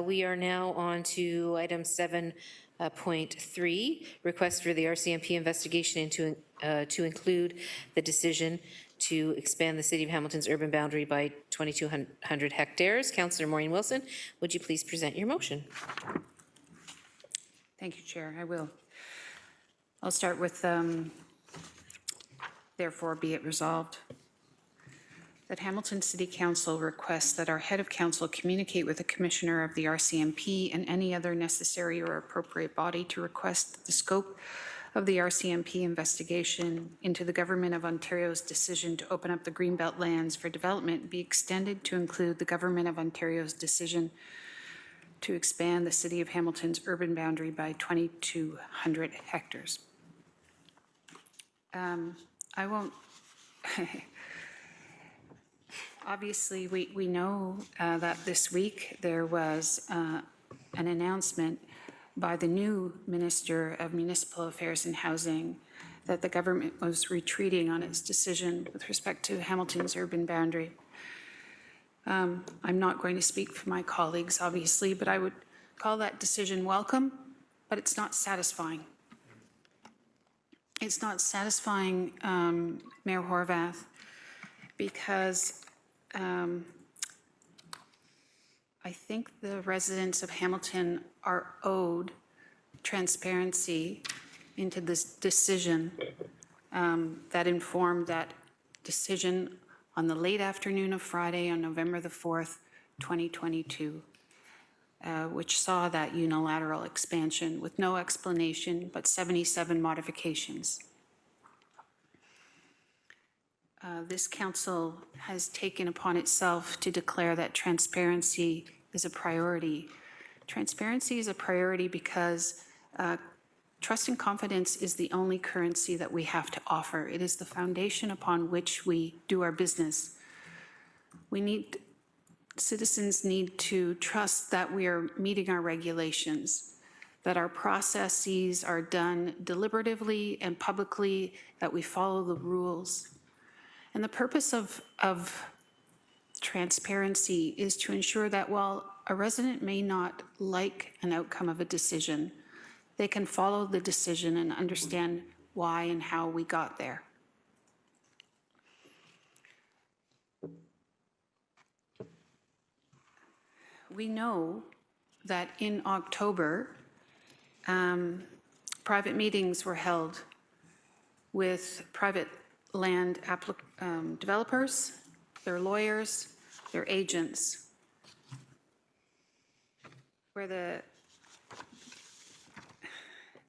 We are now on to item 7.3, request for the RCMP investigation to include the decision to expand the City of Hamilton's urban boundary by 2,200 hectares. Councillor Maureen Wilson, would you please present your motion? Thank you, Chair. I will. I'll start with therefore be it resolved that Hamilton City Council requests that our head of council communicate with the Commissioner of the RCMP and any other necessary or appropriate body to request the scope of the RCMP investigation into the Government of Ontario's decision to open up the Greenbelt lands for development be extended to include the Government of Ontario's decision to expand the City of Hamilton's urban boundary by 2,200 hectares. I won't... Obviously, we know that this week there was an announcement by the new Minister of Municipal Affairs and Housing that the government was retreating on its decision with respect to Hamilton's urban boundary. I'm not going to speak for my colleagues, obviously, but I would call that decision welcome, but it's not satisfying. It's not satisfying, Mayor Horwath, because I think the residents of Hamilton are owed transparency into this decision that informed that decision on the late afternoon of Friday on November the 4th, 2022, which saw that unilateral expansion with no explanation but 77 modifications. This council has taken upon itself to declare that transparency is a priority. Transparency is a priority because trust and confidence is the only currency that we have to offer. It is the foundation upon which we do our business. Citizens need to trust that we are meeting our regulations, that our processes are done deliberatively and publicly, that we follow the rules. And the purpose of transparency is to ensure that while a resident may not like an outcome of a decision, they can follow the decision and understand why and how we got there. We know that in October, private meetings were held with private land developers, their lawyers, their agents, where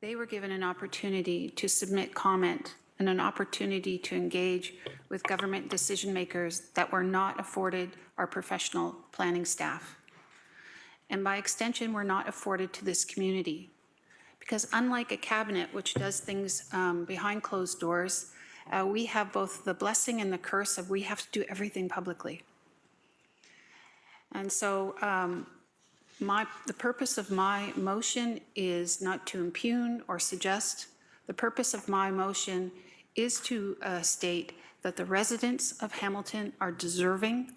they were given an opportunity to submit comment and an opportunity to engage with government decision makers that were not afforded our professional planning staff. And by extension, were not afforded to this community. Because unlike a cabinet, which does things behind closed doors, we have both the blessing and the curse of we have to do everything publicly. And so the purpose of my motion is not to impugn or suggest. The purpose of my motion is to state that the residents of Hamilton are deserving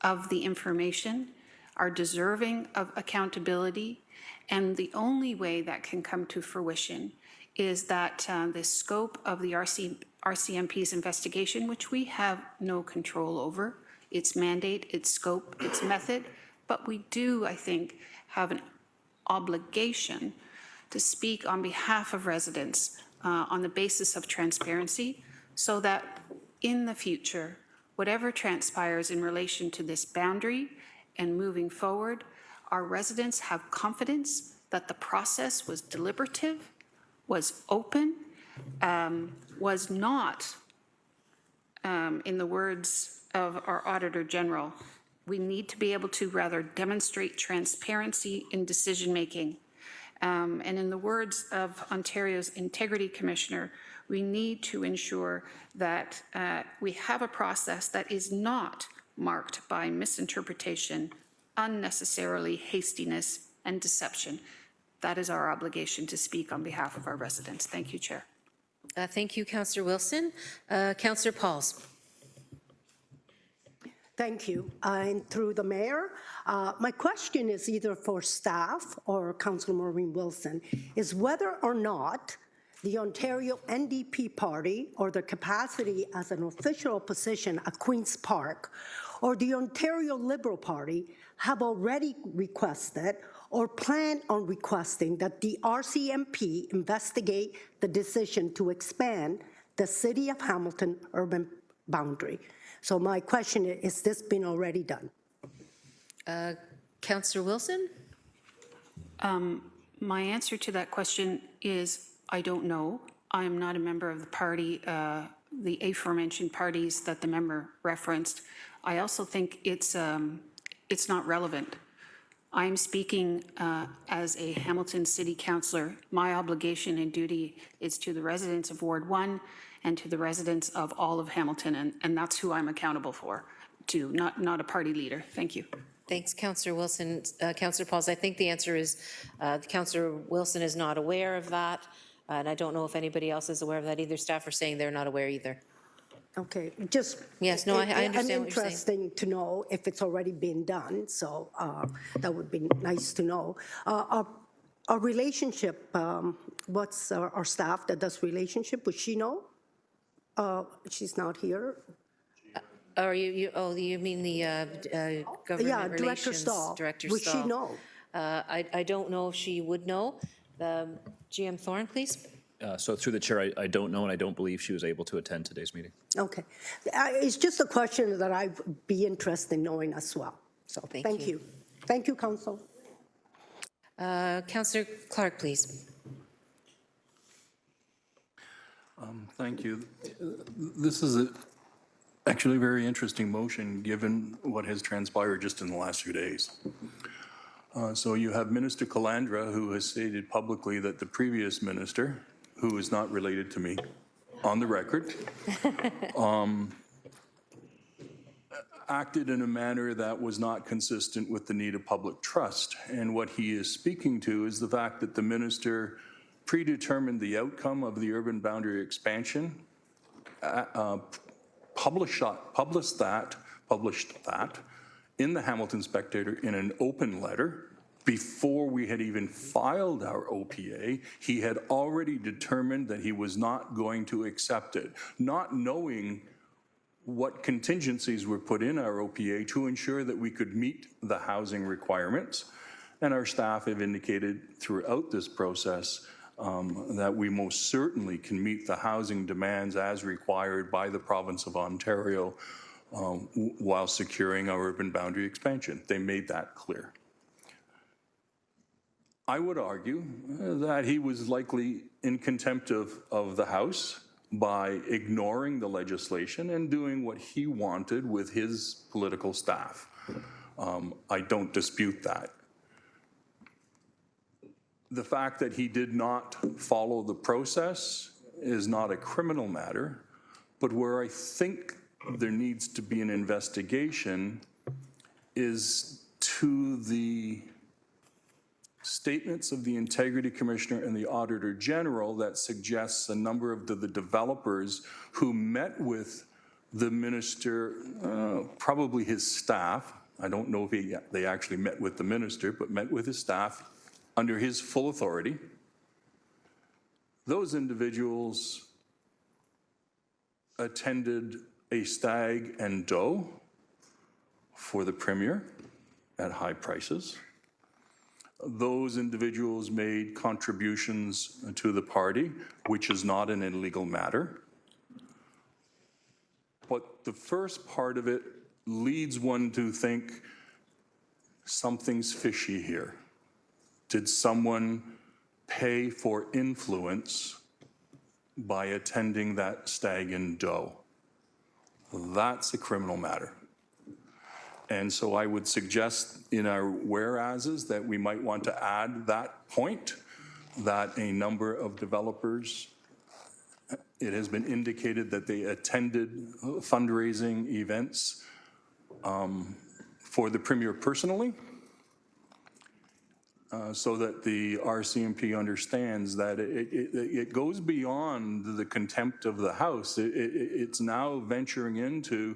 of the information, are deserving of accountability, and the only way that can come to fruition is that the scope of the RCMP's investigation, which we have no control over, its mandate, its scope, its method, but we do, I think, have an obligation to speak on behalf of residents on the basis of transparency, so that in the future, whatever transpires in relation to this boundary and moving forward, our residents have confidence that the process was deliberative, was open, was not, in the words of our Auditor General, we need to be able to rather demonstrate transparency in decision-making. And in the words of Ontario's Integrity Commissioner, we need to ensure that we have a process that is not marked by misinterpretation, unnecessarily hastiness, and deception. That is our obligation to speak on behalf of our residents. Thank you, Chair. Thank you, Councillor Wilson. Councillor Pauls. Thank you. And through the mayor, my question is either for staff or Councillor Maureen Wilson, is whether or not the Ontario NDP party or their capacity as an official opposition at Queen's Park or the Ontario Liberal Party have already requested or plan on requesting that the RCMP investigate the decision to expand the City of Hamilton urban boundary. So my question is this been already done? Councillor Wilson? My answer to that question is I don't know. I am not a member of the party, the aforementioned parties that the member referenced. I also think it's not relevant. I'm speaking as a Hamilton City Councillor. My obligation and duty is to the residents of Ward 1 and to the residents of all of Hamilton, and that's who I'm accountable for, to, not a party leader. Thank you. Thanks, Councillor Wilson. Councillor Pauls, I think the answer is Councillor Wilson is not aware of that, and I don't know if anybody else is aware of that either. Staff are saying they're not aware either. Okay, just. Yes, no, I understand what you're saying. Interesting to know if it's already been done, so that would be nice to know. Our relationship, what's our staff that does relationship, would she know? She's not here. Or you mean the government relations Director Stahl. Director Would Stahl. she know? I don't know if she would know. GM Thorne, please. So through the chair, I don't know, and I don't believe she was able to attend today's meeting. Okay. It's just a question that I'd be interested in knowing as well. So thank you. Thank you, Council. Councillor Clark, please. Thank you. This is actually a very interesting motion, given what has transpired just in the last few days. So you have Minister Calandra, who has stated publicly that the previous minister, who is not related to me, on the record, acted in a manner that was not consistent with the need of public trust. And what he is speaking to is the fact that the minister predetermined the outcome of the urban boundary expansion, published that in the Hamilton Spectator in an open letter. Before we had even filed our OPA, he had already determined that he was not going to accept it, not knowing what contingencies were put in our OPA to ensure that we could meet the housing requirements. And our staff have indicated throughout this process that we most certainly can meet the housing demands as required by the province of Ontario while securing our urban boundary expansion. They made that clear. I would argue that he was likely in contempt of the House by ignoring the legislation and doing what he wanted with his political staff. I don't dispute that. The fact that he did not follow the process is not a criminal matter, but where I think there needs to be an investigation is to the statements of the Integrity Commissioner and the Auditor General that suggests a number of the developers who met with the minister, probably his staff. I don't know if they actually met with the minister, but met with his staff under his full authority. Those individuals attended a stag and doe for the Premier at high prices. Those individuals made contributions to the party, which is not an illegal matter. But the first part of it leads one to think something's fishy here. Did someone pay for influence by attending that stag and doe? That's a criminal matter. And so I would suggest in our whereases that we might want to add that point, that a number of developers, it has been indicated that they attended fundraising events for the Premier personally, so that the RCMP understands that it goes beyond the contempt of the House. It's now venturing into,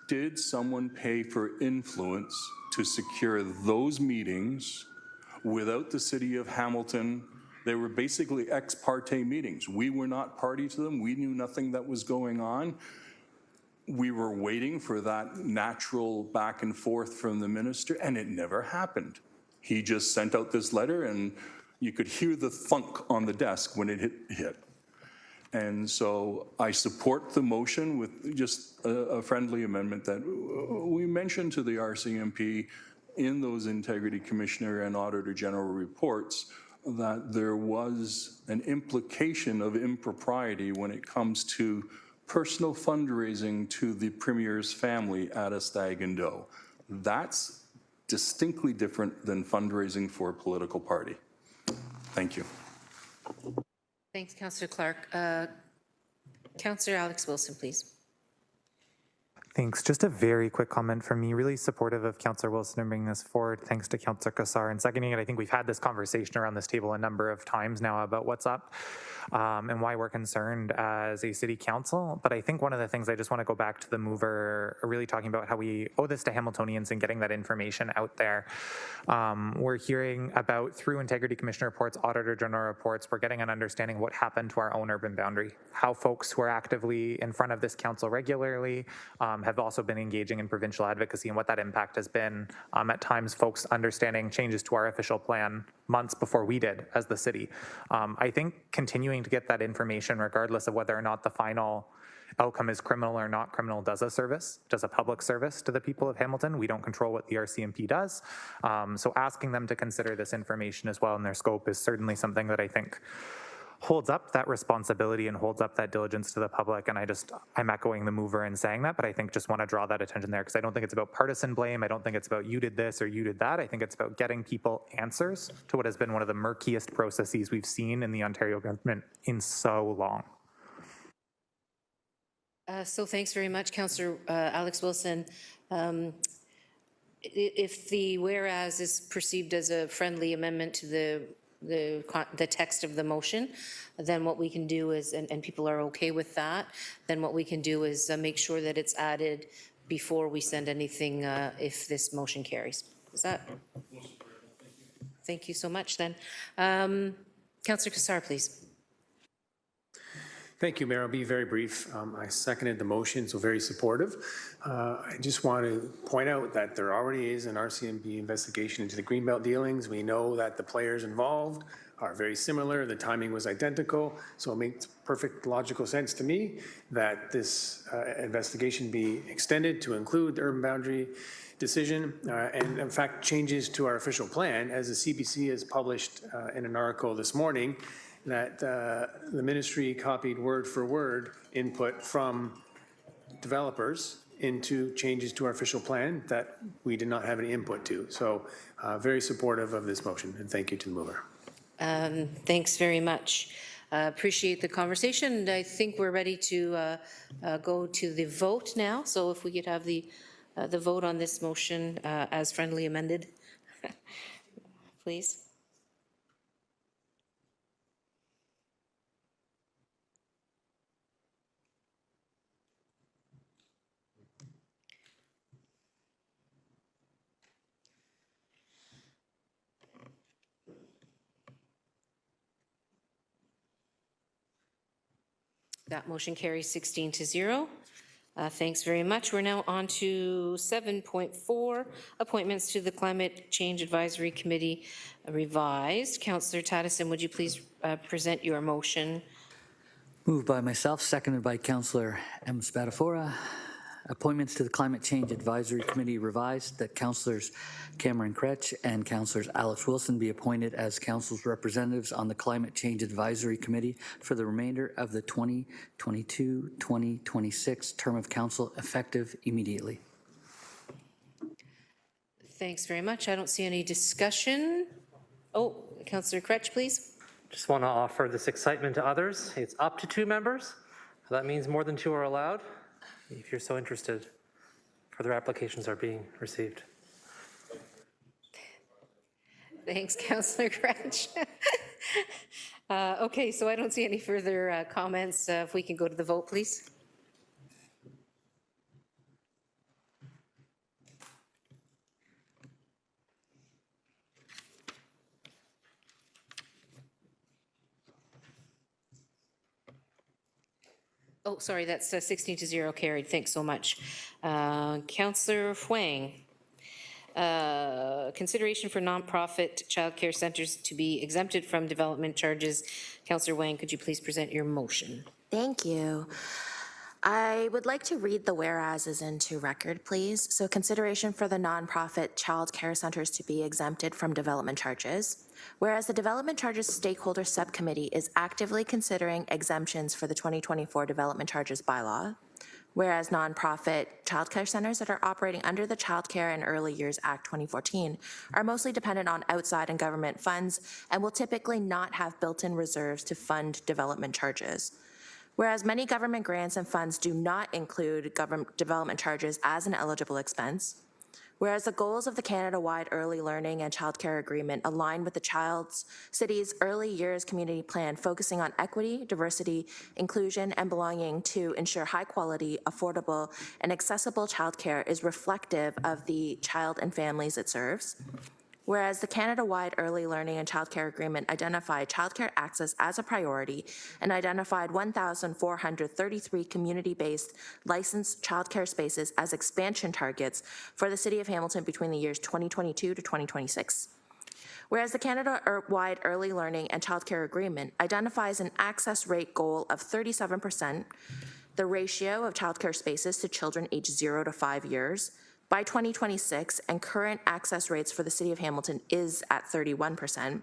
did someone pay for influence to secure those meetings without the City of Hamilton? They were basically ex parte meetings. We were not party to them. We knew nothing that was going on. We were waiting for that natural back and forth from the minister, and it never happened. He just sent out this letter, and you could hear the thunk on the desk when it hit. And so I support the motion with just a friendly amendment that we mentioned to the RCMP in those Integrity Commissioner and Auditor General reports that there was an implication of impropriety when it comes to personal fundraising to the Premier's family at a stag and doe. That's distinctly different than fundraising for a political party. Thank you. Thanks, Councillor Clark. Councillor Alex Wilson, please. Thanks. Just a very quick comment from me. Really supportive of Councillor Wilson in bringing this forward. Thanks to Councillor Cassar in seconding it. I think we've had this conversation around this table a number of times now about what's up and why we're concerned as a city council. But I think one of the things I just want to go back to the mover, really talking about how we owe this to Hamiltonians and getting that information out there. We're hearing about, through Integrity Commissioner reports, Auditor General reports, we're getting an understanding of what happened to our own urban boundary, how folks who are actively in front of this council regularly have also been engaging in provincial advocacy and what that impact has been. At times, folks understanding changes to our official plan months before we did as the city. I think continuing to get that information, regardless of whether or not the final outcome is criminal or not criminal, does a public service to the people of Hamilton. We don't control what the RCMP does. So asking them to consider this information as well in their scope is certainly something that I think holds up that responsibility and holds up that diligence to the public. And I'm echoing the mover in saying that, but I think just want to draw that attention there because I don't think it's about partisan blame. I don't think it's about you did this or you did that. I think it's about getting people answers to what has been one of the murkiest processes we've seen in the Ontario government in so long. So thanks very much, Councillor Alex Wilson. If the whereas is perceived as a friendly amendment to the text of the motion, then what we can do is, and people are okay with that, then what we can do is make sure that it's added before we send anything if this motion carries. Is that? Thank you so much then. Councillor Cassar, please. Thank you, Mayor. I'll be very brief. I seconded the motion, so very supportive. I just want to point out that there already is an RCMP investigation into the Greenbelt dealings. We know that the players involved are very similar. The timing was identical, so it makes perfect logical sense to me that this investigation be extended to include the urban boundary decision and in fact changes to our official plan, as the CBC has published in an article this morning that the ministry copied word for word input from developers into changes to our official plan that we did not have any input to. So very supportive of this motion, and thank you to the mover. Thanks very much. Appreciate the conversation. I think we're ready to go to the vote now. So if we could have the vote on this motion as friendly amended, please. That motion carries 16-0. Thanks very much. We're now on to 7.4, appointments to the Climate Change Advisory Committee revised. Councillor Tattison, would you please present your motion? Moved by myself, seconded by Councillor M. Spadafora. Appointments to the Climate Change Advisory Committee revised, that Councillors Cameron Kretsch and Councillors Alex Wilson be appointed as Council's representatives on the Climate Change Advisory Committee for the remainder of the 2022-2026 term of Council, effective immediately. Thanks very much. I don't see any discussion. Oh, Councillor Kretsch, please. Just want to offer this excitement to others. It's up to 2 members. That means more than 2 are allowed. If you're so interested, further applications are being received. Thanks, Councillor Kretsch. Okay, so I don't see any further comments. If we can go to the vote, please. Oh, sorry, that's 16-0 carried. Thanks so much. Councillor Huang, consideration for nonprofit childcare centers to be exempted from development charges. Councillor Huang, could you please present your motion? Thank you. I would like to read the whereases into record, please. So consideration for the nonprofit child care centers to be exempted from development charges. Whereas the Development Charges Stakeholder Subcommittee is actively considering exemptions for the 2024 Development Charges Bylaw. Whereas nonprofit child care centers that are operating under the Child Care and Early Years Act 2014 are mostly dependent on outside and government funds and will typically not have built-in reserves to fund development charges. Whereas many government grants and funds do not include government development charges as an eligible expense. Whereas the goals of the Canada-wide Early Learning and Childcare Agreement align with the City's Early Years Community Plan, focusing on equity, diversity, inclusion, and belonging to ensure high-quality, affordable, and accessible childcare is reflective of the child and families it serves. Whereas the Canada-wide Early Learning and Childcare Agreement identified childcare access as a priority and identified 1,433 community-based licensed childcare spaces as expansion targets for the City of Hamilton between the years 2022 to 2026. Whereas the Canada-wide Early Learning and Childcare Agreement identifies an access rate goal of 37%, the ratio of childcare spaces to children aged 0 to 5 years, by 2026, and current access rates for the City of Hamilton is at 31%.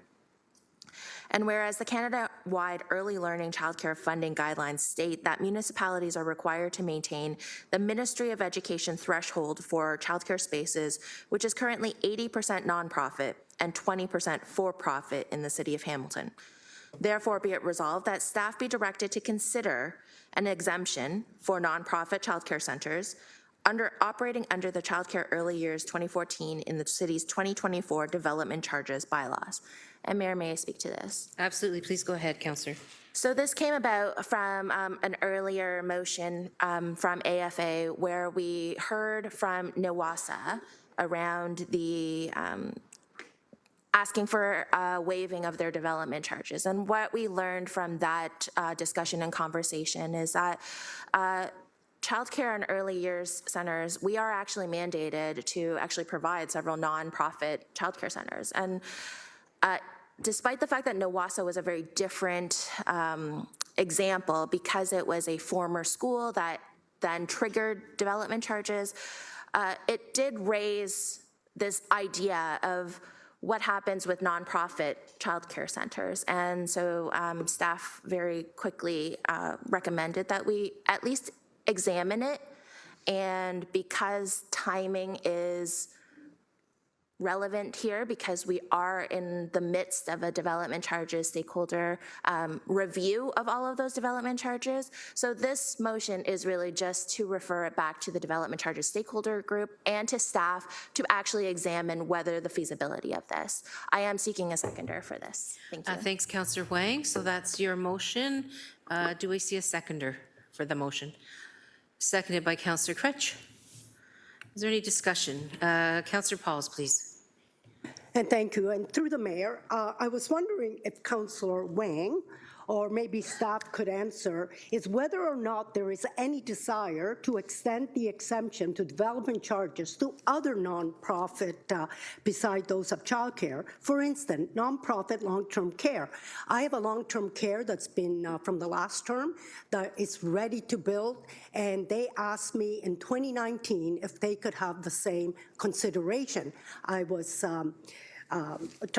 And whereas the Canada-wide Early Learning Childcare Funding Guidelines state that municipalities are required to maintain the Ministry of Education threshold for childcare spaces, which is currently 80% nonprofit and 20% for-profit in the City of Hamilton. Therefore, be it resolved that staff be directed to consider an exemption for nonprofit childcare centers operating under the Childcare Early Years 2014 in the city's 2024 Development Charges Bylaws. And Mayor, may I speak to this? Absolutely. Please go ahead, Councillor. So this came about from an earlier motion from AFA where we heard from NWASA around the asking for a waiving of their development charges. And what we learned from that discussion and conversation is that childcare and early years centers, we are actually mandated to actually provide several nonprofit childcare centers. And despite the fact that Nowassa was a very different example because it was a former school that then triggered development charges, it did raise this idea of what happens with nonprofit childcare centers. And so staff very quickly recommended that we at least examine it. And because timing is relevant here, because we are in the midst of a development charges stakeholder review of all of those development charges. So this motion is really just to refer it back to the development charges stakeholder group and to staff to actually examine whether the feasibility of this. I am seeking a seconder for this. Thank you. Thanks, Councillor Wang. So that's your motion. Do we see a seconder for the motion? Seconded by Councillor Cretch. Is there any discussion? Councillor Pauls, please. And thank you. And through the mayor, I was wondering if Councillor Wang or maybe staff could answer is whether or not there is any desire to extend the exemption to development charges to other nonprofit beside those of childcare. For instance, nonprofit long-term care. I have a long-term care that's been from the last term that is ready to build, and they asked me in 2019 if they could have the same consideration.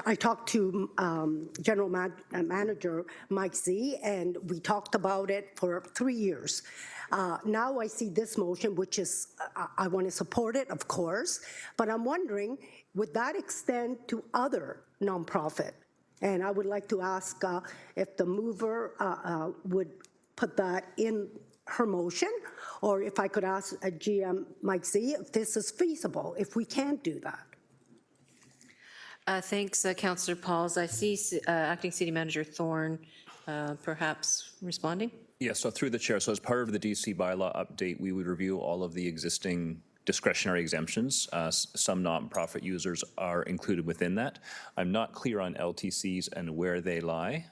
I talked to General Manager Mike Z, and we talked about it for 3 years. Now I see this motion, which is, I want to support it, of course, but I'm wondering, would that extend to other nonprofit? And I would like to ask if the mover would put that in her motion, or if I could ask GM Mike Z if this is feasible, if we can't do that. Thanks, Councillor Pauls. I see Acting City Manager Thorne perhaps responding. Yeah, so through the chair, so as part of the DC bylaw update, we would review all of the existing discretionary exemptions. Some nonprofit users are included within that. I'm not clear on LTCs and where they lie,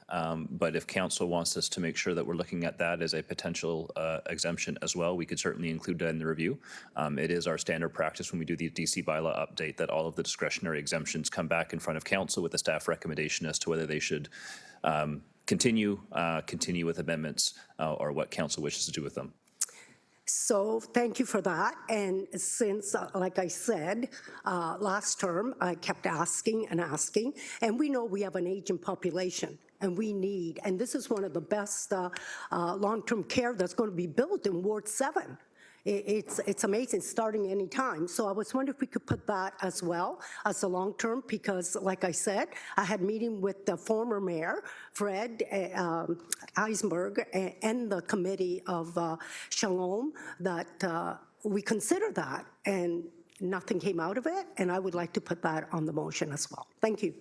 but if council wants us to make sure that we're looking at that as a potential exemption as well, we could certainly include that in the review. It is our standard practice when we do the DC bylaw update that all of the discretionary exemptions come back in front of council with a staff recommendation as to whether they should continue with amendments or what council wishes to do with them. So thank you for that. And since, like I said, last term, I kept asking and asking, and we know we have an aging population, and we need, and this is one of the best long-term care that's going to be built in Ward 7. It's amazing, starting any time. So I was wondering if we could put that as well as a long-term, because like I said, I had a meeting with the former mayor, Fred Eisberg, and the committee of Shalom, that we consider that, and nothing came out of it, and I would like to put that on the motion as well. Thank you.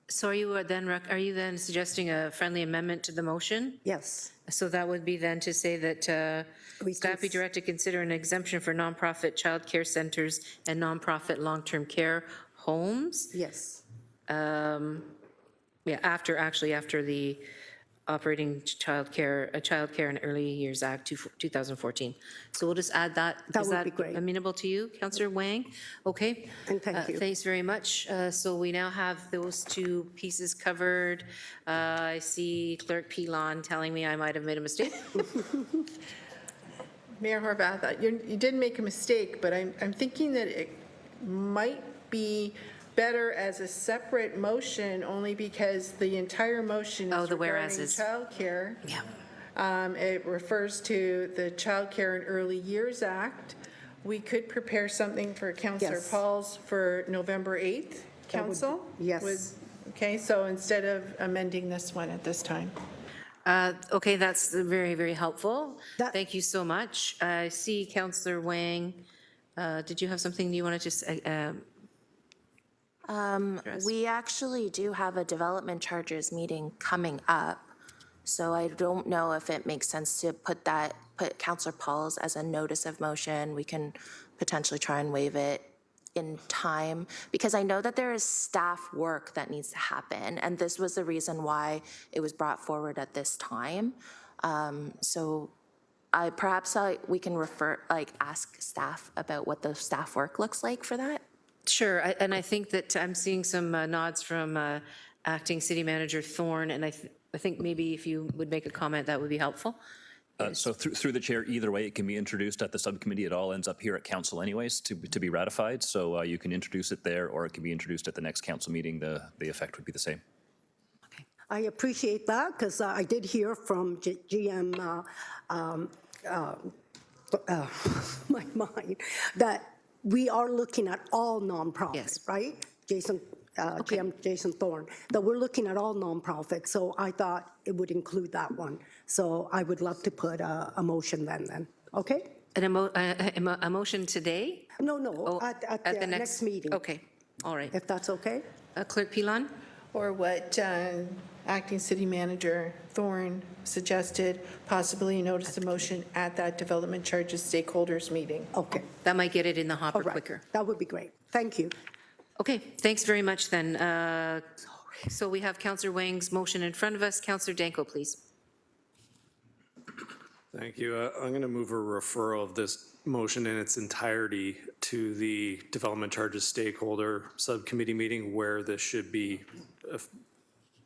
So are you then suggesting a friendly amendment to the motion? Yes. So that would be then to say that staff be directed to consider an exemption for nonprofit child care centers and nonprofit long-term care homes? Yes. Yeah, after the Operating Child Care and Early Years Act 2014. So we'll just add that. That would be great. Is that amenable to you, Councillor Wang? Okay. And thank you. Thanks very much. So we now have those two pieces covered. I see Clerk Pilon telling me I might have made a mistake. Mayor Horvath, you did make a mistake, but I'm thinking that it might be better as a separate motion, only because the entire motion is regarding childcare. Yeah. It refers to the Child Care and Early Years Act. We could prepare something for Councillor Pauls for November 8th, Council? Yes. Okay, so instead of amending this one at this time. Okay, that's very, very helpful. Thank you so much. I see Councillor Wang. Did you have something you wanted to say? We actually do have a development charges meeting coming up, so I don't know if it makes sense to put Councillor Pauls as a notice of motion. We can potentially try and waive it in time, because I know that there is staff work that needs to happen, and this was the reason why it was brought forward at this time. So perhaps we can ask staff about what the staff work looks like for that. Sure, and I think that I'm seeing some nods from Acting City Manager Thorne, and I think maybe if you would make a comment, that would be helpful. So through the chair, either way, it can be introduced at the subcommittee. It all ends up here at council anyways to be ratified. So you can introduce it there, or it can be introduced at the next council meeting. The effect would be the same. I appreciate that, because I did hear from GM, my mind, that we are looking at all nonprofits, right? GM Jason Thorne, that we're looking at all nonprofits. So I thought it would include that one. So I would love to put a motion then, okay? A motion today? No, at the next meeting. Okay, all right. If that's okay? Clerk Pilon? Or what Acting City Manager Thorne suggested, possibly notice the motion at that development charges stakeholders meeting. Okay. That might get it in the hopper All right. quicker. That would be great. Thank you. Okay, thanks very much then. So we have Councillor Wang's motion in front of us. Councillor Danko, please. Thank you. I'm going to move a referral of this motion in its entirety to the Development Charges Stakeholder Subcommittee meeting where this should be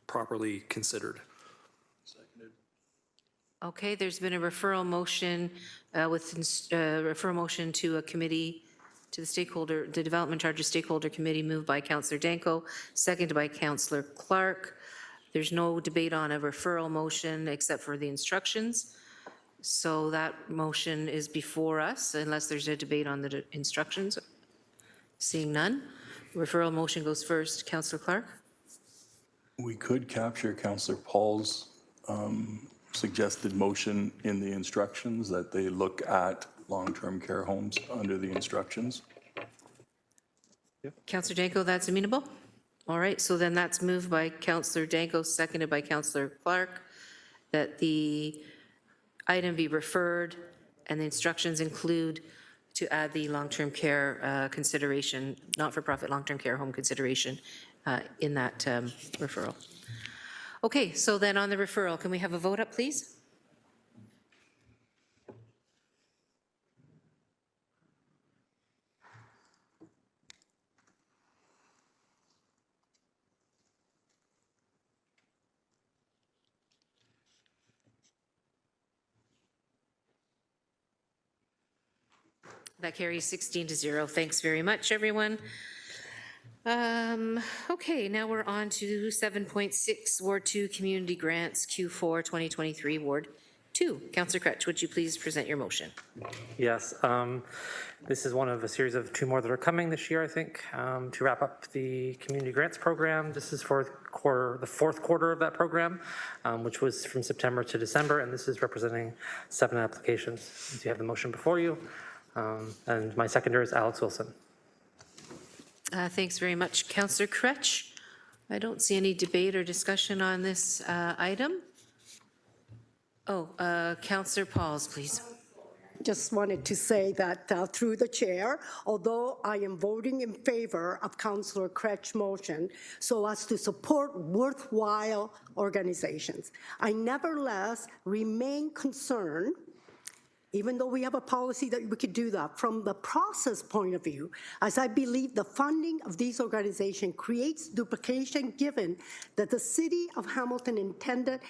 properly considered. Okay, there's been a referral motion referral motion to a committee, to the Development Charges Stakeholder Committee, moved by Councillor Danko, seconded by Councillor Clark. There's no debate on a referral motion except for the instructions. So that motion is before us unless there's a debate on the instructions. Seeing none. Referral motion goes first. Councillor Clark? We could capture Councillor Paul's suggested motion in the instructions, that they look at long-term care homes under the instructions. Councillor Danko, that's amenable? All right, so then that's moved by Councillor Danko, seconded by Councillor Clark, that the item be referred and the instructions include to add the long-term care consideration, not-for-profit long-term care home consideration in that referral. Okay, so then on the referral, can we have a vote up, please? That carries 16-0. Thanks very much, everyone. Okay, now we're on to 7.6, Ward 2 Community Grants, Q4 2023, Ward 2. Councillor Kretsch, would you please present your motion? Yes, this is one of a series of 2 more that are coming this year, I think, to wrap up the community grants program. This is for the fourth quarter of that program, which was from September to December, and this is representing 7 applications. So you have the motion before you, and my seconder is Alex Wilson. Thanks very much. Councillor Kretsch, I don't see any debate or discussion on this item. Councillor Pauls, please. Just wanted to say that through the chair, although I am voting in favor of Councillor Kretsch's motion so as to support worthwhile organizations, I nevertheless remain concerned, even though we have a policy that we could do that, from the process point of view, as I believe the funding of these organizations creates duplication given that the City of Hamilton intended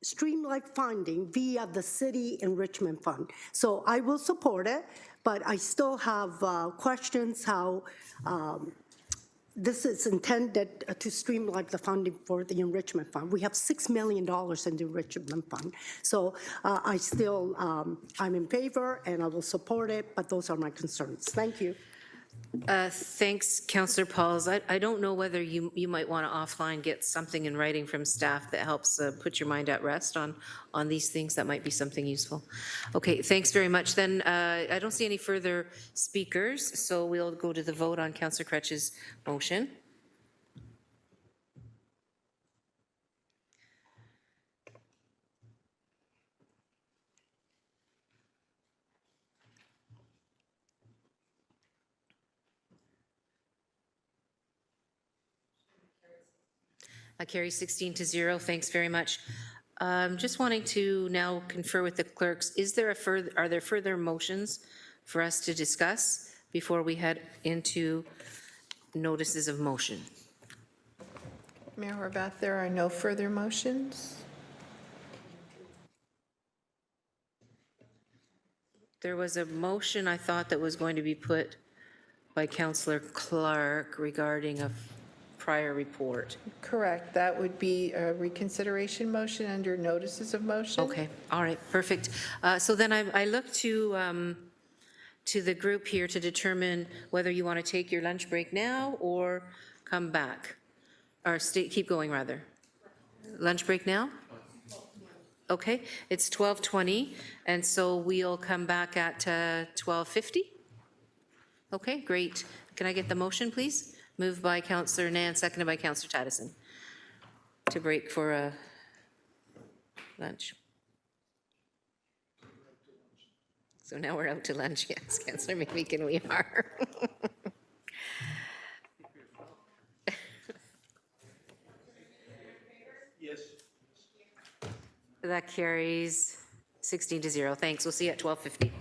streamlined funding via the City Enrichment Fund. So I will support it, but I still have questions how this is intended to streamline the funding for the Enrichment Fund. We have $6 million in the Enrichment Fund. So I still, I'm in favor and I will support it, but those are my concerns. Thank you. Thanks, Councillor Pauls. I don't know whether you might want to offline get something in writing from staff that helps put your mind at rest on these things. That might be something useful. Okay, thanks very much. Then I don't see any further speakers, so we'll go to the vote on Councillor Kretsch's motion. Carries 16 to 0. Thanks very much. Just wanting to now confer with the clerks, are there further motions for us to discuss before we head into notices of motion? Mayor Horvath, there are no further motions. There was a motion I thought that was going to be put by Councillor Clark regarding a prior report. Correct. That would be a reconsideration motion under notices of motion. Okay, all right, perfect. So then I look to the group here to determine whether you want to take your lunch break now or come back, or keep going rather. Lunch break now? Okay, it's 12:20, and so we'll come back at 12:50. Okay, great. Can I get the motion, please? Moved by Councillor Nan, seconded by Councillor Taddison, to break for lunch. So now we're out to lunch, yes, Councillor McMeekin, we are. Yes. That carries 16 to 0. Thanks. We'll see you at 12:50.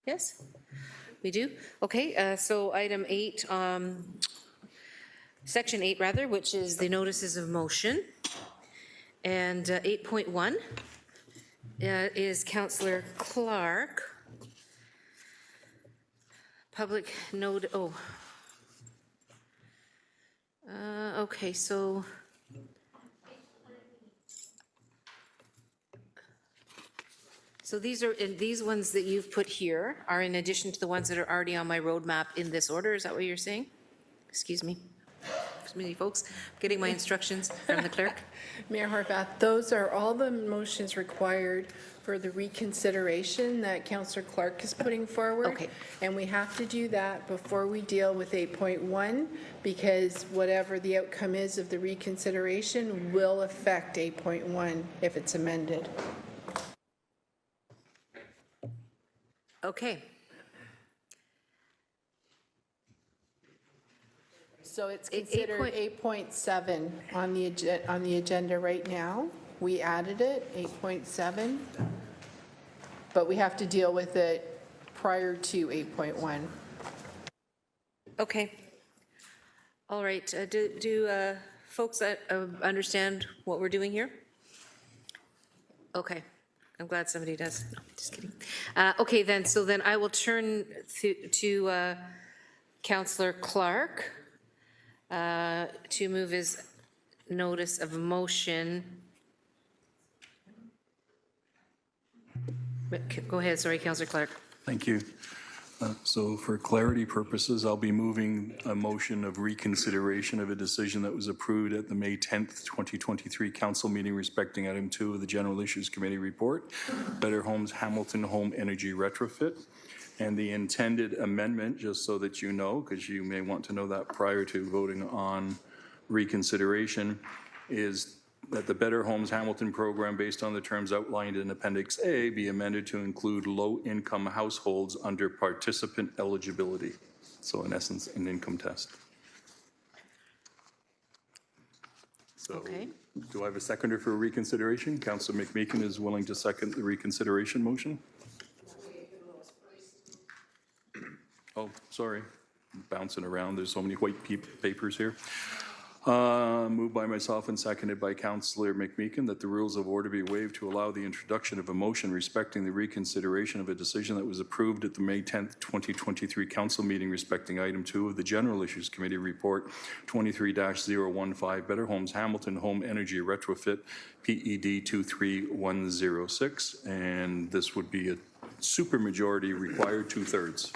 Yes? We do? Okay, so item 8, section 8 rather, which is the notices of motion. And 8.1 is Councillor Clark. Public note, okay, so. So these are, and these ones that you've put here are in addition to the ones that are already on my roadmap in this order, is that what you're saying? Excuse me. Excuse me, folks, getting my instructions from the clerk. Mayor Horvath, those are all the motions required for the reconsideration that Councillor Clark is putting forward. Okay. And we have to do that before we deal with 8.1, because whatever the outcome is of the reconsideration will affect 8.1 if it's amended. Okay. So it's considered 8.7 on the agenda right now. We added it, 8.7, but we have to deal with it prior to 8.1. Okay. All right, do folks understand what we're doing here? Okay. I'm glad somebody does. No, just kidding. Okay, then, so then I will turn to Councillor Clark to move his notice of motion. Go ahead, sorry, Councillor Clark. Thank you. So for clarity purposes, I'll be moving a motion of reconsideration of a decision that was approved at the May 10th, 2023 council meeting respecting item 2 of the General Issues Committee report, Better Homes Hamilton Home Energy Retrofit. And the intended amendment, just so that you know, because you may want to know that prior to voting on reconsideration, is that the Better Homes Hamilton program, based on the terms outlined in Appendix A, be amended to include low-income households under participant eligibility. So in essence, an income test. So, okay. Do I have a seconder for reconsideration? Councillor McMeekin is willing to second the reconsideration motion. Oh, sorry, I'm bouncing around. There's so many white papers here. Moved by myself and seconded by Councillor McMeekin that the rules of order be waived to allow the introduction of a motion respecting the reconsideration of a decision that was approved at the May 10th, 2023 council meeting respecting item 2 of the General Issues Committee report 23-015 Better Homes Hamilton Home Energy Retrofit PED 23106, and this would be a supermajority required 2/3.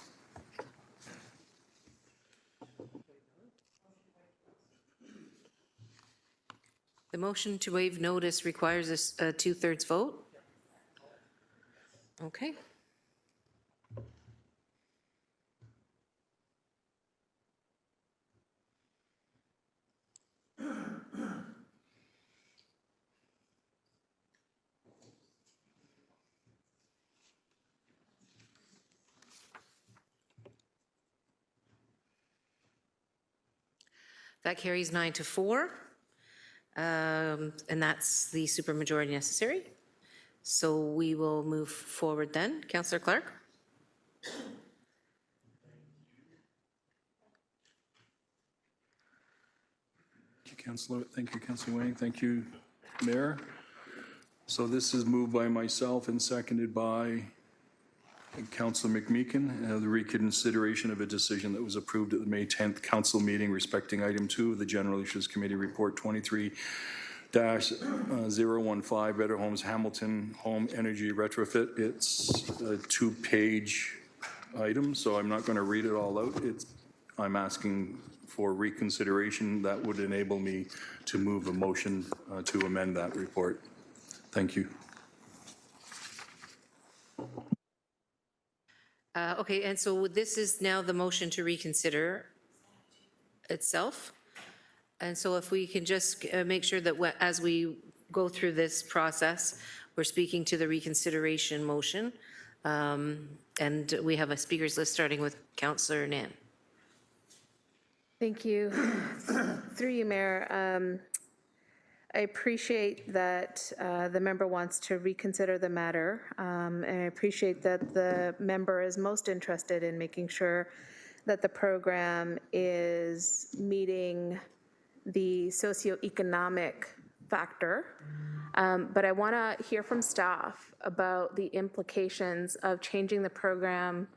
The motion to waive notice requires a 2/3 vote? Okay. That carries 9-4. And that's the supermajority necessary. So we will move forward then. Councillor Clark? Thank you, Councillor Wang. Thank you, Mayor. So this is moved by myself and seconded by Councillor McMeekin, the reconsideration of a decision that was approved at the May 10th council meeting respecting item 2 of the General Issues Committee report 23-015 Better Homes Hamilton Home Energy Retrofit. It's a 2-page item, so I'm not going to read it all out. I'm asking for reconsideration that would enable me to move a motion to amend that report. Thank you. Okay, and so this is now the motion to reconsider itself. And so if we can just make sure that as we go through this process, we're speaking to the reconsideration motion. And we have a speakers list starting with Councillor Nan. Thank you. Through you, Mayor. I appreciate that the member wants to reconsider the matter, and I appreciate that the member is most interested in making sure that the program is meeting the socioeconomic factor. But I want to hear from staff about the implications of changing the program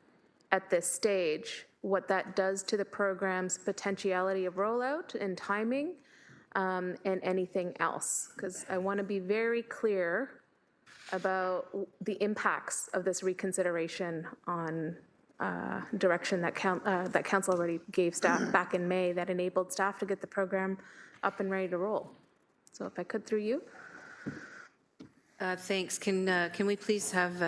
at this stage, what that does to the program's potentiality of rollout and timing, and anything else. Because I want to be very clear about the impacts of this reconsideration on direction that council already gave staff back in May that enabled staff to get the program up and ready to roll. So if I could, through you. Thanks. Can we please have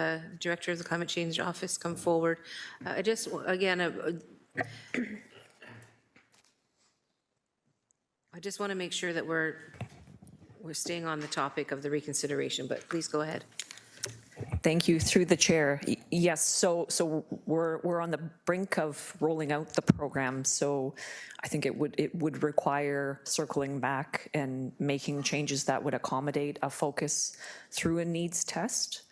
Director of the Climate Change Office come forward? I just, again, I just want to make sure that we're staying on the topic of the reconsideration, but please go ahead. Thank you. Through the chair. Yes, so we're on the brink of rolling out the program. So I think it would require circling back and making changes that would accommodate a focus through a needs test.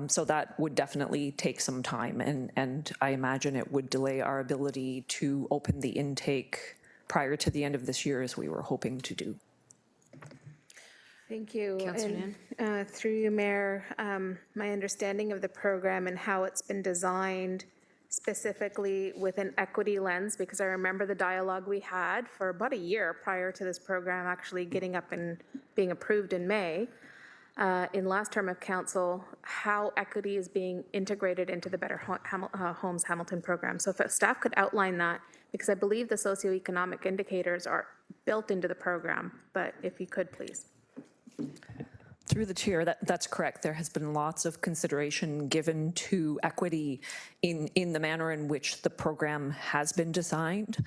So that would definitely take some time, and I imagine it would delay our ability to open the intake prior to the end of this year, as we were hoping to do. Thank you. Councillor And through you, Mayor, my understanding of the program and how it's been designed specifically with an equity lens, because I remember the dialogue we had for about a year prior to this program actually getting up and being approved in May, in last term of council, how equity is being integrated into the Better Homes Hamilton program. So if staff could outline that, because I believe the socioeconomic indicators are built into the program, but if you could, please. Through the chair, that's correct. There has been lots of consideration given to equity in the manner in which the program has been designed.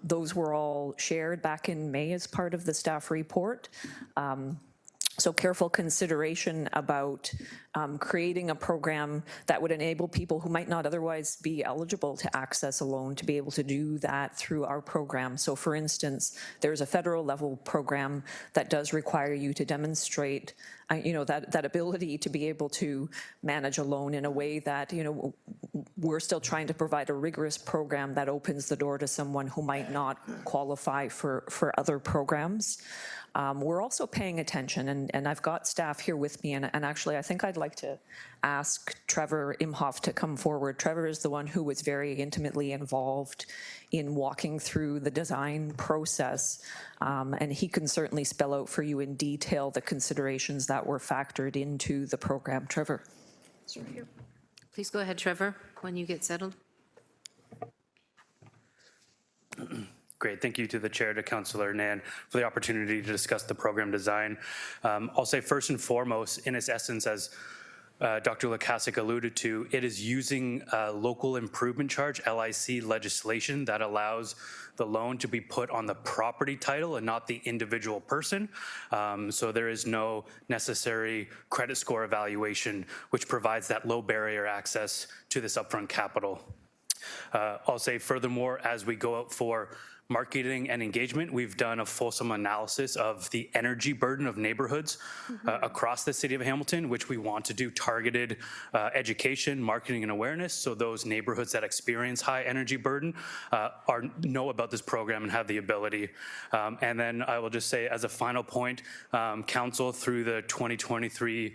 Those were all shared back in May as part of the staff report. So careful consideration about creating a program that would enable people who might not otherwise be eligible to access a loan to be able to do that through our program. So for instance, there's a federal level program that does require you to demonstrate that ability to be able to manage a loan in a way that, we're still trying to provide a rigorous program that opens the door to someone who might not qualify for other programs. We're also paying attention, and I've got staff here with me, and actually I think I'd like to ask Trevor Imhoff to come forward. Trevor is the one who was very intimately involved in walking through the design process, and he can certainly spell out for you in detail the considerations that were factored into the program. Trevor. Please go ahead, Trevor, when you get settled. Great. Thank you to the chair, to Councillor Nan, for the opportunity to discuss the program design. I'll say first and foremost, in its essence, as Dr. Lukasik alluded to, it is using local improvement charge, LIC legislation, that allows the loan to be put on the property title and not the individual person. So there is no necessary credit score evaluation, which provides that low barrier access to this upfront capital. I'll say furthermore, as we go out for marketing and engagement, we've done a fulsome analysis of the energy burden of neighborhoods across the city of Hamilton, which we want to do targeted education, marketing, and awareness, so those neighborhoods that experience high energy burden know about this program and have the ability. And then I will just say, as a final point, council through the 2023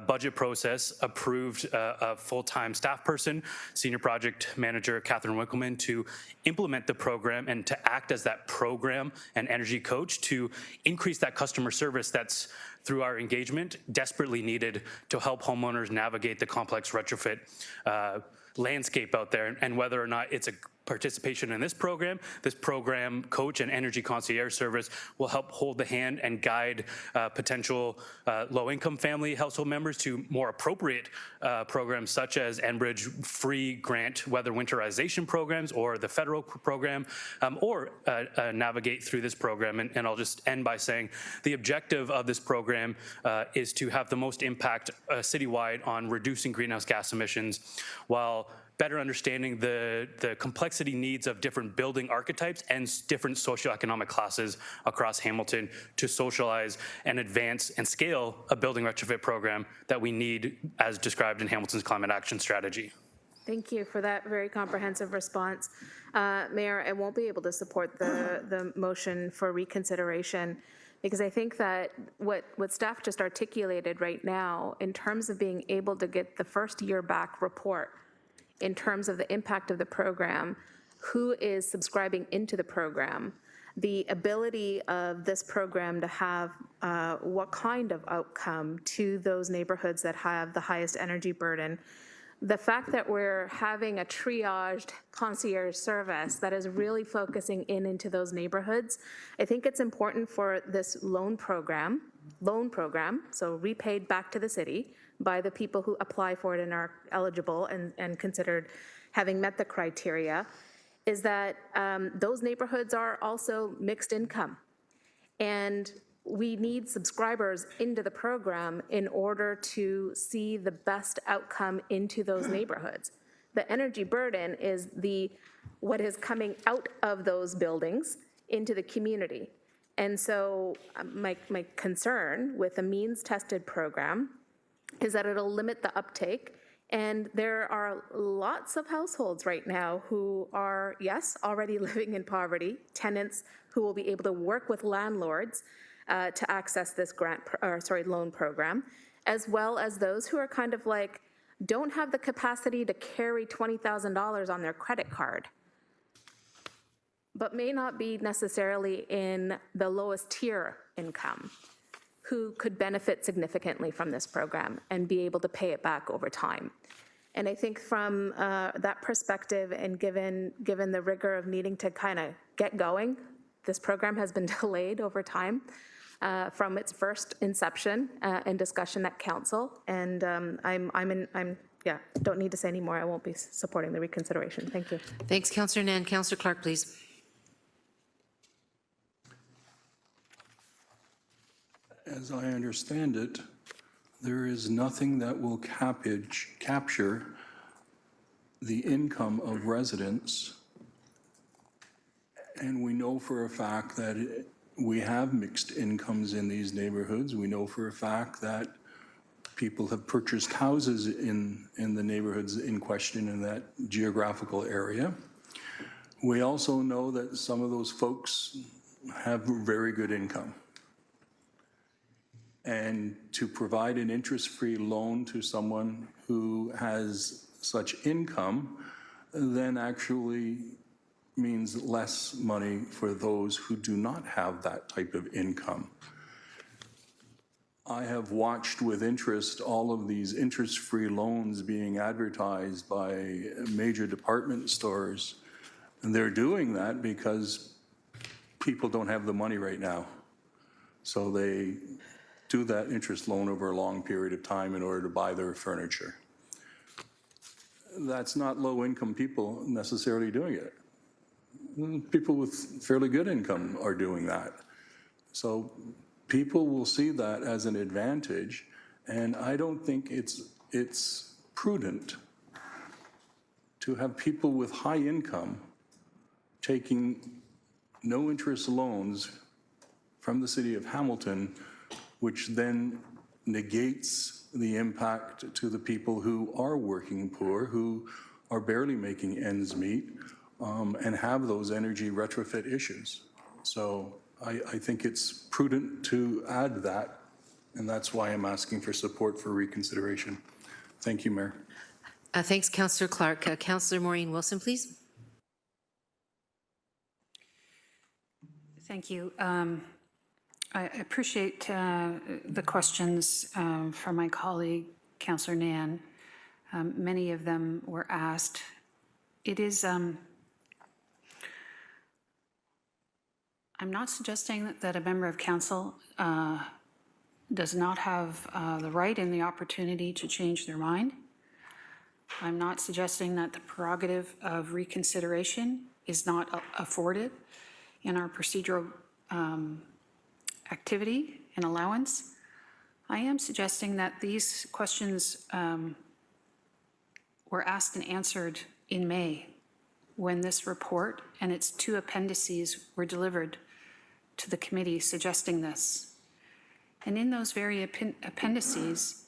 budget process approved a full-time staff person, senior project manager Catherine Winkleman, to implement the program and to act as that program and energy coach to increase that customer service that's, through our engagement, desperately needed to help homeowners navigate the complex retrofit landscape out there. And whether or not it's a participation in this program coach and energy concierge service will help hold the hand and guide potential low-income family household members to more appropriate programs such as Enbridge free grant weather winterization programs or the federal program, or navigate through this program. And I'll just end by saying the objective of this program is to have the most impact citywide on reducing greenhouse gas emissions while better understanding the complexity needs of different building archetypes and different socioeconomic classes across Hamilton to socialize and advance and scale a building retrofit program that we need as described in Hamilton's climate action strategy. Thank you for that very comprehensive response. Mayor, I won't be able to support the motion for reconsideration because I think that what staff just articulated right now in terms of being able to get the first year back report in terms of the impact of the program, who is subscribing into the program, the ability of this program to have what kind of outcome to those neighborhoods that have the highest energy burden. The fact that we're having a triaged concierge service that is really focusing into those neighborhoods, I think it's important for this loan program, so repaid back to the city by the people who apply for it and are eligible and considered having met the criteria, is that those neighborhoods are also mixed income. And we need subscribers into the program in order to see the best outcome into those neighborhoods. The energy burden is what is coming out of those buildings into the community. And so my concern with a means-tested program is that it'll limit the uptake. And there are lots of households right now who are, yes, already living in poverty, tenants who will be able to work with landlords to access this loan program, as well as those who are kind of like, don't have the capacity to carry $20,000 on their credit card, but may not be necessarily in the lowest tier income, who could benefit significantly from this program and be able to pay it back over time. And I think from that perspective, and given the rigor of needing to kind of get going, this program has been delayed over time from its first inception and discussion at council. And don't need to say any more. I won't be supporting the reconsideration. Thank you. Thanks, Councillor Nan. Councillor Clark, please. As I understand it, there is nothing that will capture the income of residents. And we know for a fact that we have mixed incomes in these neighborhoods. We know for a fact that people have purchased houses in the neighborhoods in question in that geographical area. We also know that some of those folks have very good income. And to provide an interest-free loan to someone who has such income then actually means less money for those who do not have that type of income. I have watched with interest all of these interest-free loans being advertised by major department stores. And they're doing that because people don't have the money right now. So they do that interest loan over a long period of time in order to buy their furniture. That's not low-income people necessarily doing it. People with fairly good income are doing that. So people will see that as an advantage, and I don't think it's prudent to have people with high income taking no interest loans from the city of Hamilton, which then negates the impact to the people who are working poor, who are barely making ends meet, and have those energy retrofit issues. So I think it's prudent to add that, and that's why I'm asking for support for reconsideration. Thank you, Mayor. Thanks, Councillor Clark. Councillor Maureen Wilson, please. Thank you. I appreciate the questions from my colleague, Councillor Nan. Many of them were asked. It is, I'm not suggesting that a member of council does not have the right and the opportunity to change their mind. I'm not suggesting that the prerogative of reconsideration is not afforded in our procedural activity and allowance. I am suggesting that these questions were asked and answered in May when this report and its 2 appendices were delivered to the committee suggesting this. And in those very appendices,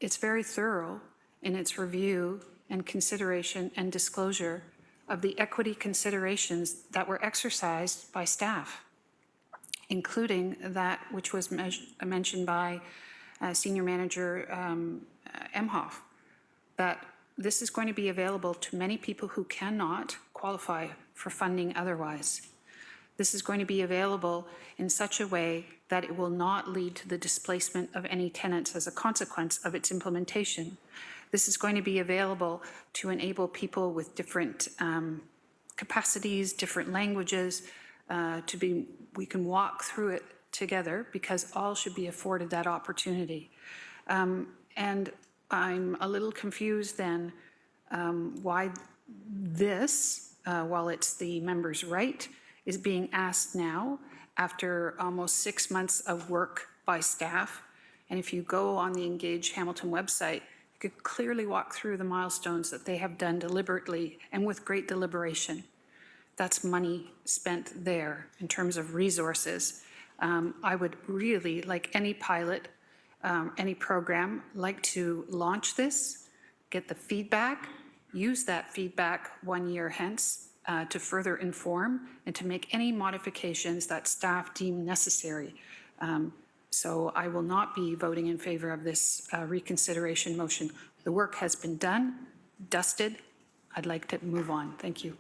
it's very thorough in its review and consideration and disclosure of the equity considerations that were exercised by staff, including that which was mentioned by Senior Manager Emhoff, that this is going to be available to many people who cannot qualify for funding otherwise. This is going to be available in such a way that it will not lead to the displacement of any tenants as a consequence of its implementation. This is going to be available to enable people with different capacities, different languages, we can walk through it together because all should be afforded that opportunity. And I'm a little confused then why this, while it's the member's right, is being asked now after almost 6 months of work by staff. And if you go on the Engage Hamilton website, you could clearly walk through the milestones that they have done deliberately and with great deliberation. That's money spent there in terms of resources. I would really, like any pilot, any program, like to launch this, get the feedback, use that feedback 1 year hence to further inform and to make any modifications that staff deem necessary. So I will not be voting in favor of this reconsideration motion. The work has been done, dusted. I'd like to move on. Thank you.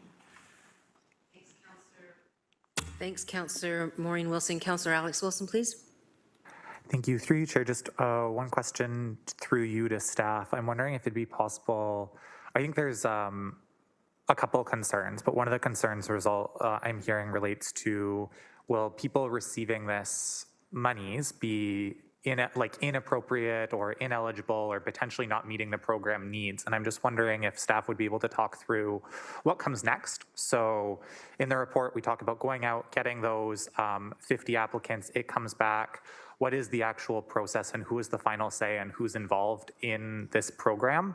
Thanks, Councillor Maureen Wilson. Councillor Alex Wilson, please. Thank you. Through you, Chair, just one question through you to staff. I'm wondering if it'd be possible, I think there's a couple concerns, but one of the concerns I'm hearing relates to, will people receiving this monies be inappropriate or ineligible or potentially not meeting the program needs? And I'm just wondering if staff would be able to talk through what comes next. So in the report, we talk about going out, getting those 50 applicants, it comes back. What is the actual process and who is the final say and who's involved in this program?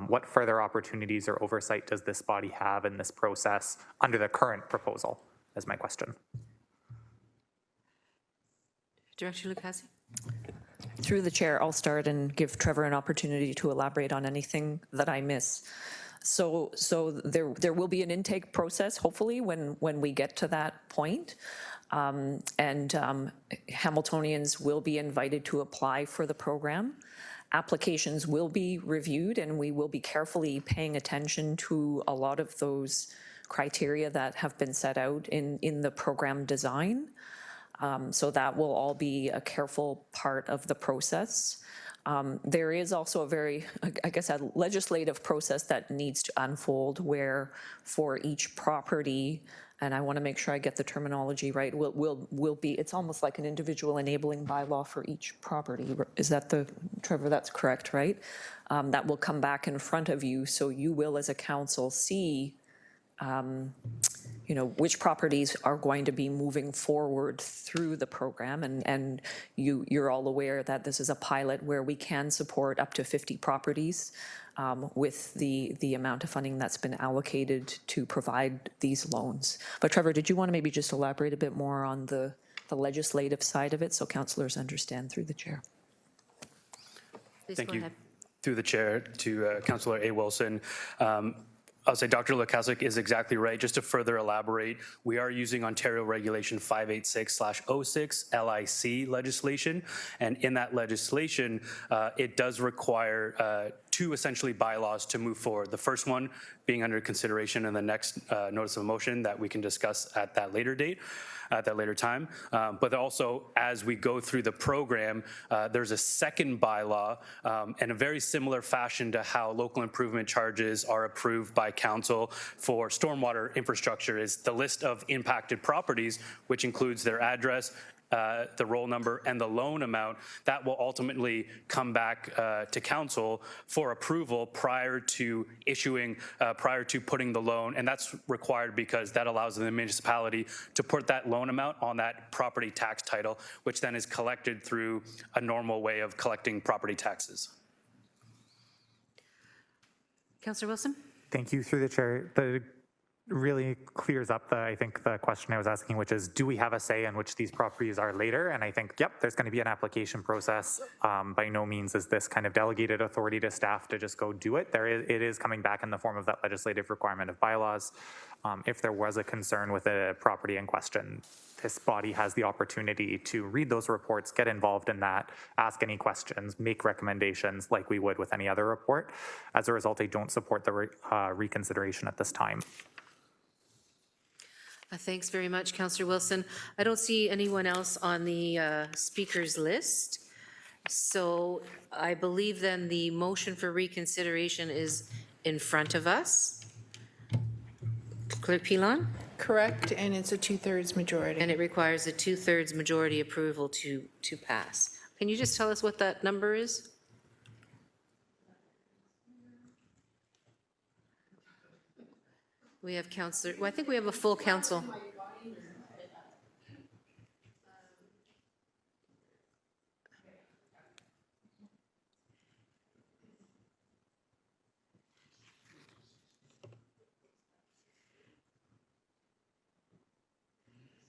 What further opportunities or oversight does this body have in this process under the current proposal, is my question. Director Lucasi. Through the chair, I'll start and give Trevor an opportunity to elaborate on anything that I miss. So there will be an intake process, hopefully, when we get to that point. Hamiltonians will be invited to apply for the program. Applications will be reviewed, and we will be carefully paying attention to a lot of those criteria that have been set out in the program design. So that will all be a careful part of the process. There is also a a legislative process that needs to unfold where for each property, and I want to make sure I get the terminology right, will be, it's almost like an individual enabling bylaw for each property. Is that Trevor, that's correct, right? That will come back in front of you, so you will as a council see which properties are going to be moving forward through the program. And you're all aware that this is a pilot where we can support up to 50 properties with the amount of funding that's been allocated to provide these loans. But Trevor, did you want to maybe just elaborate a bit more on the legislative side of it so councillors understand through the chair? Please Thank go you. ahead. Through the chair to Councillor A. Wilson. I'll say Dr. Lukaszuk is exactly right. Just to further elaborate, we are using Ontario Regulation 586/06 LIC legislation, and in that legislation, it does require 2 essentially bylaws to move forward. The first one being under consideration in the next notice of motion that we can discuss at that later date, at that later time. But also, as we go through the program, there's a second bylaw in a very similar fashion to how local improvement charges are approved by council for stormwater infrastructure, is the list of impacted properties, which includes their address, the roll number, and the loan amount. That will ultimately come back to council for approval prior to issuing, prior to putting the loan. And that's required because that allows the municipality to put that loan amount on that property tax title, which then is collected through a normal way of collecting property taxes. Councillor Wilson? Thank you, through the chair. That really clears up I think the question I was asking, which is, do we have a say in which these properties are later? And I think, yep, there's going to be an application process. By no means is this kind of delegated authority to staff to just go do it. It is coming back in the form of that legislative requirement of bylaws. If there was a concern with a property in question, this body has the opportunity to read those reports, get involved in that, ask any questions, make recommendations like we would with any other report. As a result, I don't support the reconsideration at this time. Thanks very much, Councillor Wilson. I don't see anyone else on the speakers list. So I believe then the motion for reconsideration is in front of us. Clerk Pilon? Correct, and it's a 2/3 majority. And it requires a 2/3 majority approval to pass. Can you just tell us what that number is? We have Councillor, well, I think we have a full council.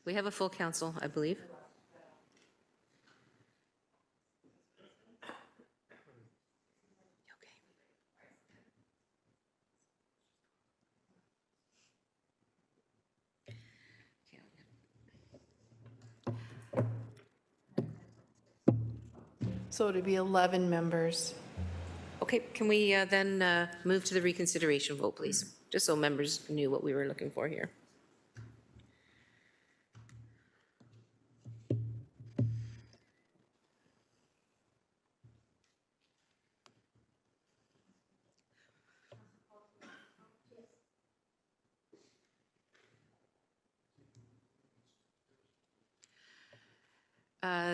We have a full council, I believe. So it'd be 11 members. Okay, can we then move to the reconsideration vote, please? Just so members knew what we were looking for here.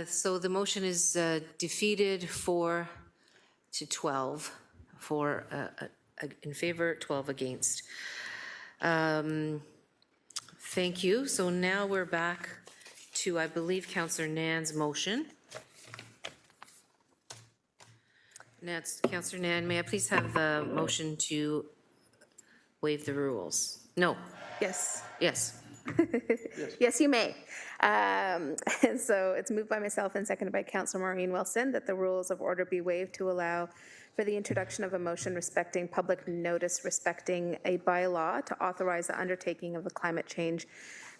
So the motion is defeated 4 to 12 for in favor, 12 against. Thank you. So now we're back to, I believe, Councillor Nan's motion. Councillor Nan, may I please have the motion to waive the rules? No. Yes. Yes. Yes, you may. And so it's moved by myself and seconded by Councillor Maureen Wilson that the rules of order be waived to allow for the introduction of a motion respecting public notice respecting a bylaw to authorize the undertaking of the climate change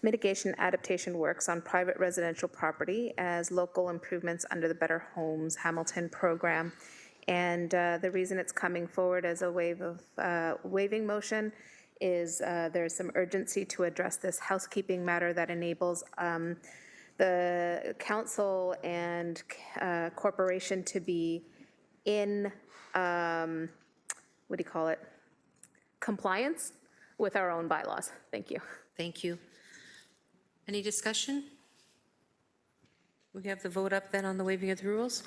mitigation adaptation works on private residential property as local improvements under the Better Homes Hamilton program. And the reason it's coming forward as a waiving motion is there's some urgency to address this housekeeping matter that enables the council and corporation to be in, what do you call it, compliance with our own bylaws. Thank you. Thank you. Any discussion? We have the vote up then on the waiving of the rules?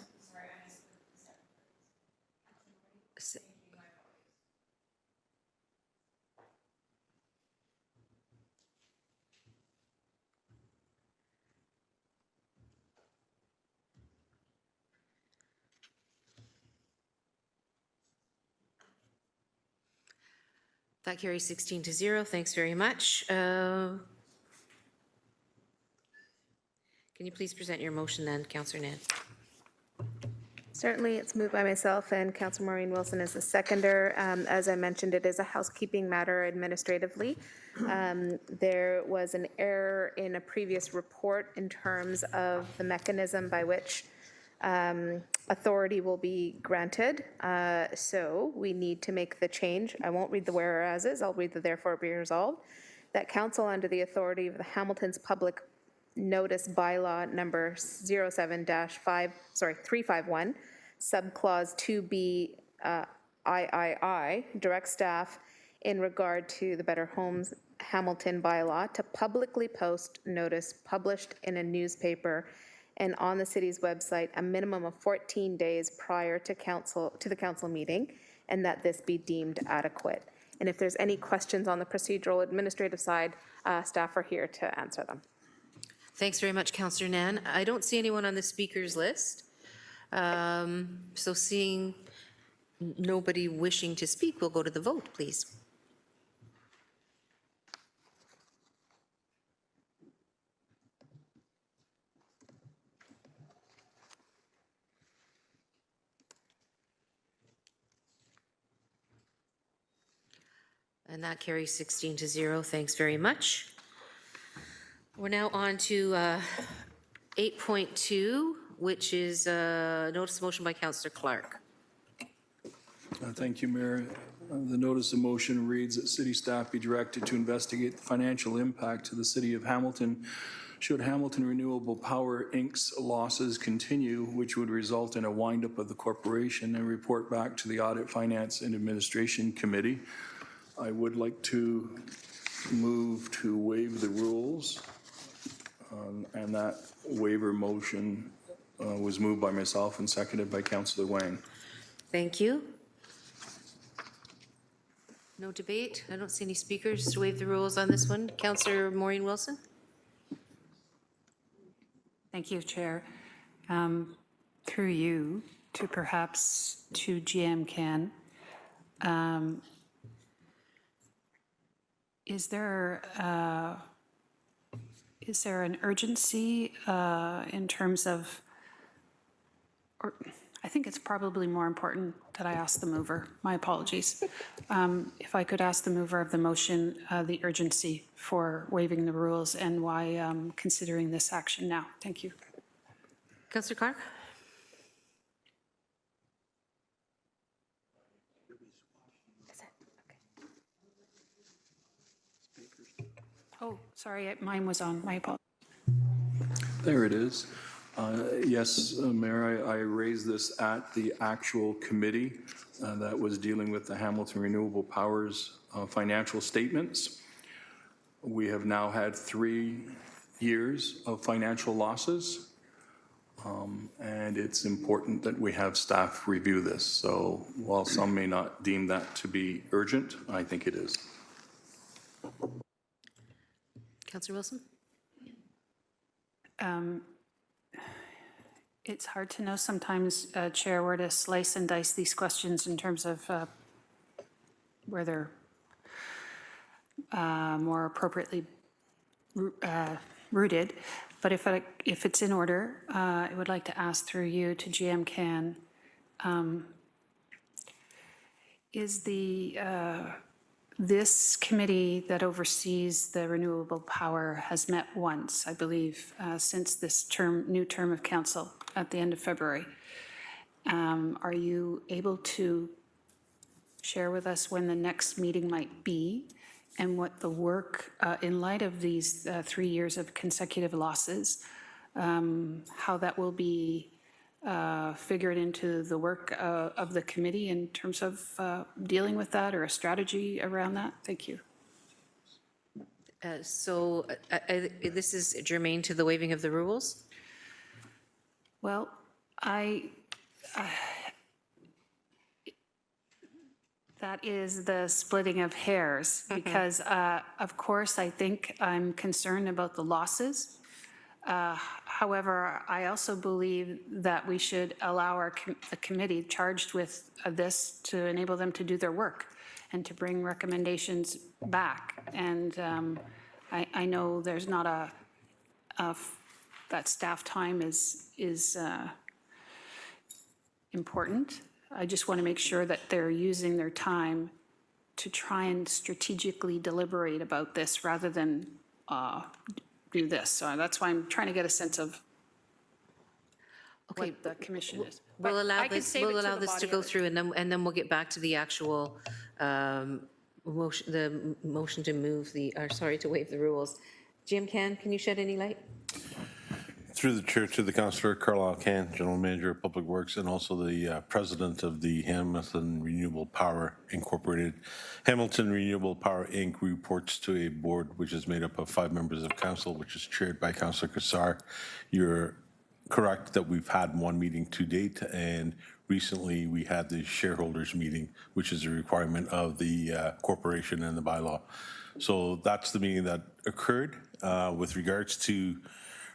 That carries 16 to 0. Thanks very much. Can you please present your motion then, Councillor Nan? Certainly, it's moved by myself and Councillor Maureen Wilson is the seconder. As I mentioned, it is a housekeeping matter administratively. There was an error in a previous report in terms of the mechanism by which authority will be granted. So we need to make the change. I won't read the whereases, I'll read the therefore be resolved. That council under the authority of the Hamilton's Public Notice Bylaw number 07-351, subclause 2B III, direct staff in regard to the Better Homes Hamilton bylaw to publicly post notice published in a newspaper and on the city's website a minimum of 14 days prior to the council meeting, and that this be deemed adequate. And if there's any questions on the procedural administrative side, staff are here to answer them. Thanks very much, Councillor Nan. I don't see anyone on the speakers list. So seeing nobody wishing to speak, we'll go to the vote, please. And that carries 16 to 0. Thanks very much. We're now on to 8.2, which is a notice of motion by Councillor Clark. Thank you, Mayor. The notice of motion reads that city staff be directed to investigate the financial impact to the city of Hamilton should Hamilton Renewable Power Inc.'s losses continue, which would result in a windup of the corporation, and report back to the Audit, Finance, and Administration Committee. I would like to move to waive the rules, and that waiver motion was moved by myself and seconded by Councillor Wang. Thank you. No debate. I don't see any speakers to waive the rules on this one. Councillor Maureen Wilson. Thank you, Chair. Through you to perhaps to GM Can. Is there an urgency in terms of, or I think it's probably more important that I ask the mover. My apologies. If I could ask the mover of the motion the urgency for waiving the rules and why considering this action now. Thank you. Councillor Clark. Oh, sorry, mine was on. My apologies. There it is. Yes, Mayor, I raised this at the actual committee that was dealing with the Hamilton Renewable Power's financial statements. We have now had 3 years of financial losses, and it's important that we have staff review this. So while some may not deem that to be urgent, I think it is. Councillor Wilson. It's hard to know sometimes, Chair, where to slice and dice these questions in terms of where they're more appropriately rooted. But if it's in order, I would like to ask through you to GM Can, is this committee that oversees the renewable power has met once, I believe, since this new term of council at the end of February. Are you able to share with us when the next meeting might be and what the work, in light of these 3 years of consecutive losses, how that will be figured into the work of the committee in terms of dealing with that or a strategy around that? Thank you. So this is germane to the waiving of the rules? Well, that is the splitting of hairs because, of course, I think I'm concerned about the losses. However, I also believe that we should allow the committee charged with this to enable them to do their work and to bring recommendations back. And I know there's not that staff time is important. I just want to make sure that they're using their time to try and strategically deliberate about this rather than do this. So that's why I'm trying to get a sense of what the commission is. We'll allow this to go through and then we'll get back to the actual motion to move to waive the rules. Jim can you shed any light? Through the chair to the Councillor Carlisle Can, General Manager of Public Works, and also the President of the Hamilton Renewable Power Incorporated. Hamilton Renewable Power Inc. reports to a board which is made up of 5 members of council, which is chaired by Councillor Cassar. You're correct that we've had 1 meeting to date, and recently we had the shareholders meeting, which is a requirement of the corporation and the bylaw. So that's the meeting that occurred. With regards to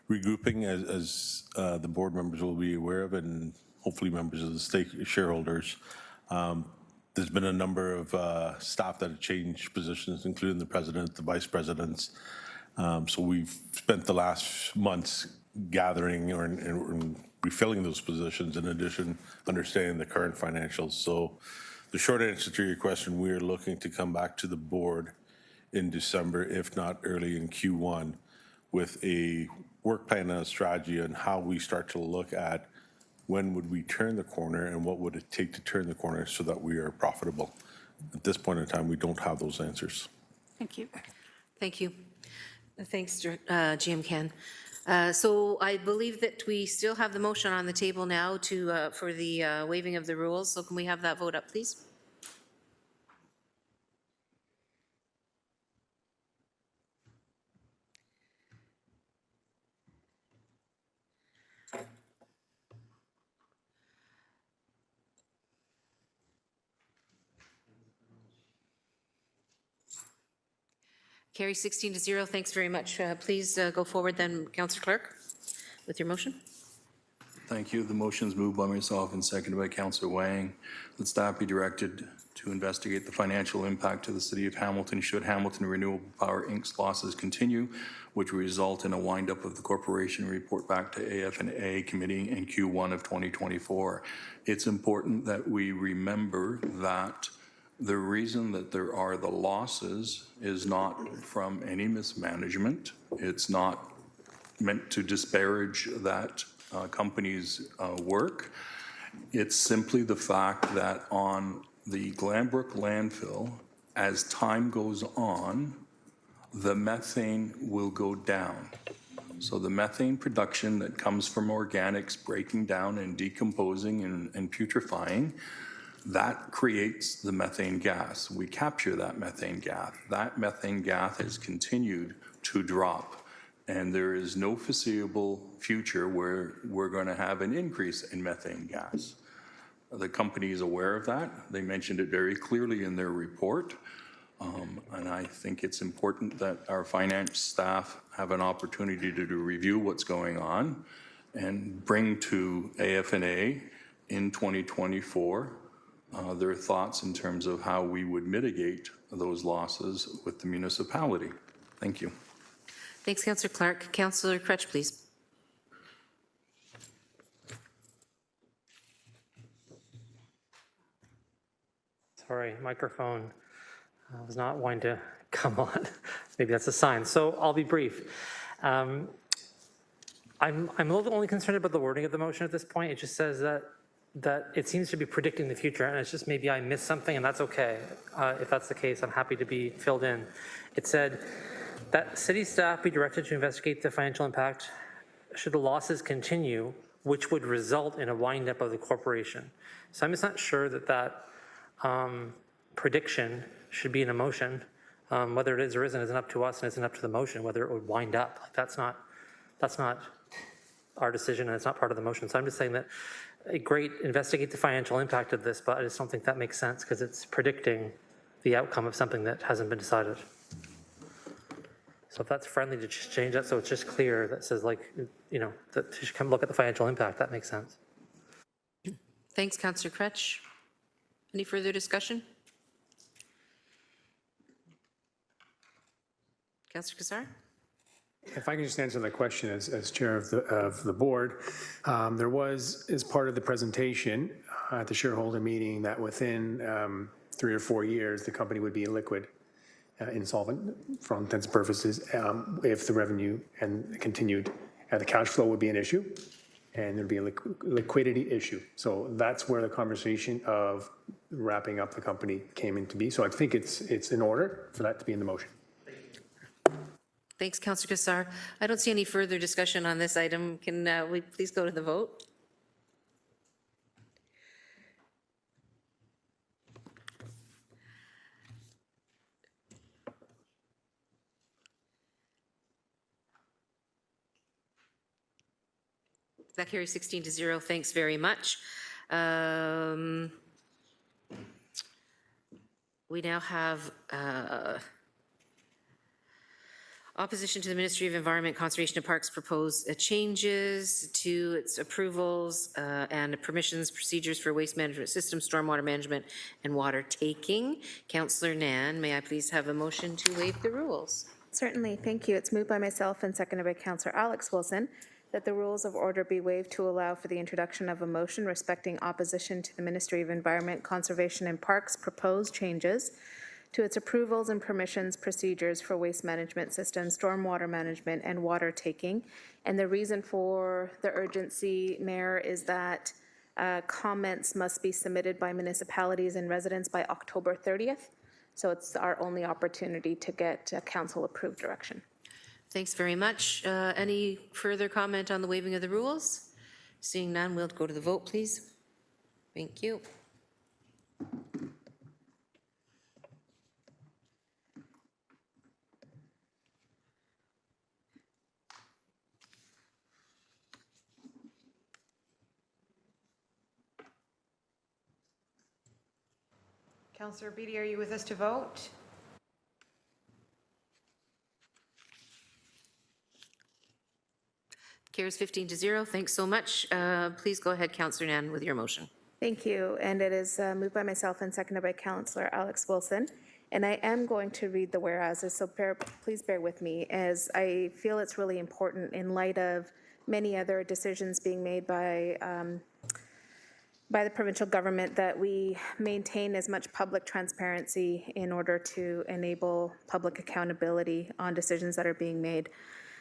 regrouping, as the board members will be aware of, and hopefully members of the shareholders, There's been a number of staff that have changed positions, including the president, the vice presidents. So we've spent the last months gathering and refilling those positions, in addition, understanding the current financials. So the short answer to your question, we are looking to come back to the board in December, if not early in Q1, with a work plan and a strategy on how we start to look at when would we turn the corner and what would it take to turn the corner so that we are profitable. At this point in time, we don't have those answers. Thank you. Thank you. Thanks, GM Ken. So I believe that we still have the motion on the table now for the waiving of the rules. So can we have that vote up, please? Carry 16-0. Thanks very much. Please go forward then, Councillor Clark, with your motion. Thank you. The motion is moved by myself and seconded by Councillor Wang that staff be directed to investigate the financial impact to the City of Hamilton should Hamilton Renewable Power Inc.'s losses continue, which will result in a windup of the corporation, report back to AF&A Committee in Q1 of 2024. It's important that we remember that the reason that there are the losses is not from any mismanagement. It's not meant to disparage that company's work. It's simply the fact that on the Glanbrook landfill, as time goes on, the methane will go down. So the methane production that comes from organics breaking down and decomposing and putrefying, that creates the methane gas. We capture that methane gas. That methane gas has continued to drop, and there is no foreseeable future where we're going to have an increase in methane gas. The company is aware of that. They mentioned it very clearly in their report, and I think it's important that our finance staff have an opportunity to review what's going on and bring to AF&A in 2024 their thoughts in terms of how we would mitigate those losses with the municipality. Thank you. Thanks, Councillor Clark. Councillor Crutch, please. Sorry, microphone was not wanting to come on. Maybe that's a sign. So I'll be brief. I'm a little only concerned about the wording of the motion at this point. It just says that it seems to be predicting the future, and it's just maybe I missed something, and that's okay. If that's the case, I'm happy to be filled in. It said that city staff be directed to investigate the financial impact should the losses continue, which would result in a wind-up of the corporation. So I'm just not sure that prediction should be in a motion. Whether it is or isn't up to us, and isn't up to the motion whether it would wind up. That's not our decision, and it's not part of the motion. So I'm just saying that investigate the financial impact of this, but I just don't think that makes sense because it's predicting the outcome of something that hasn't been decided. So if that's friendly to just change that so it's just clear, that says that you should come look at the financial impact, that makes sense. Thanks, Councillor Crutch. Any further discussion? Councillor Cassar? If I can just answer that question as chair of the board, there was, as part of the presentation at the shareholder meeting, that within 3 or 4 years, the company would be liquid, insolvent for all intents and purposes, if the revenue and continued, the cash flow would be an issue, and there'd be a liquidity issue. So that's where the conversation of wrapping up the company came into be. So I think it's in order for that to be in the motion. Thanks, Councillor Cassar. I don't see any further discussion on this item. Can we please go to the vote? That carries 16-0. Thanks very much. We now have Opposition to the Ministry of Environment, Conservation and Parks proposed changes to its approvals and permissions, procedures for waste management system, stormwater management, and water taking. Councillor Nan, may I please have a motion to waive the rules? Certainly, thank you. It's moved by myself and seconded by Councillor Alex Wilson that the rules of order be waived to allow for the introduction of a motion respecting opposition to the Ministry of Environment, Conservation and Parks proposed changes to its approvals and permissions procedures for waste management systems, stormwater management, and water taking. And the reason for the urgency, Mayor, is that comments must be submitted by municipalities and residents by October 30th. So it's our only opportunity to get council-approved direction. Thanks very much. Any further comment on the waiving of the rules? Seeing none, we'll go to the vote, please. Thank you. Councillor Beattie, are you with us to vote? Carries 15-0. Thanks so much. Please go ahead, Councillor Nan, with your motion. Thank you, and it is moved by myself and seconded by Councillor Alex Wilson. And I am going to read the whereases, so please bear with me, as I feel it's really important in light of many other decisions being made by the provincial government that we maintain as much public transparency in order to enable public accountability on decisions that are being made.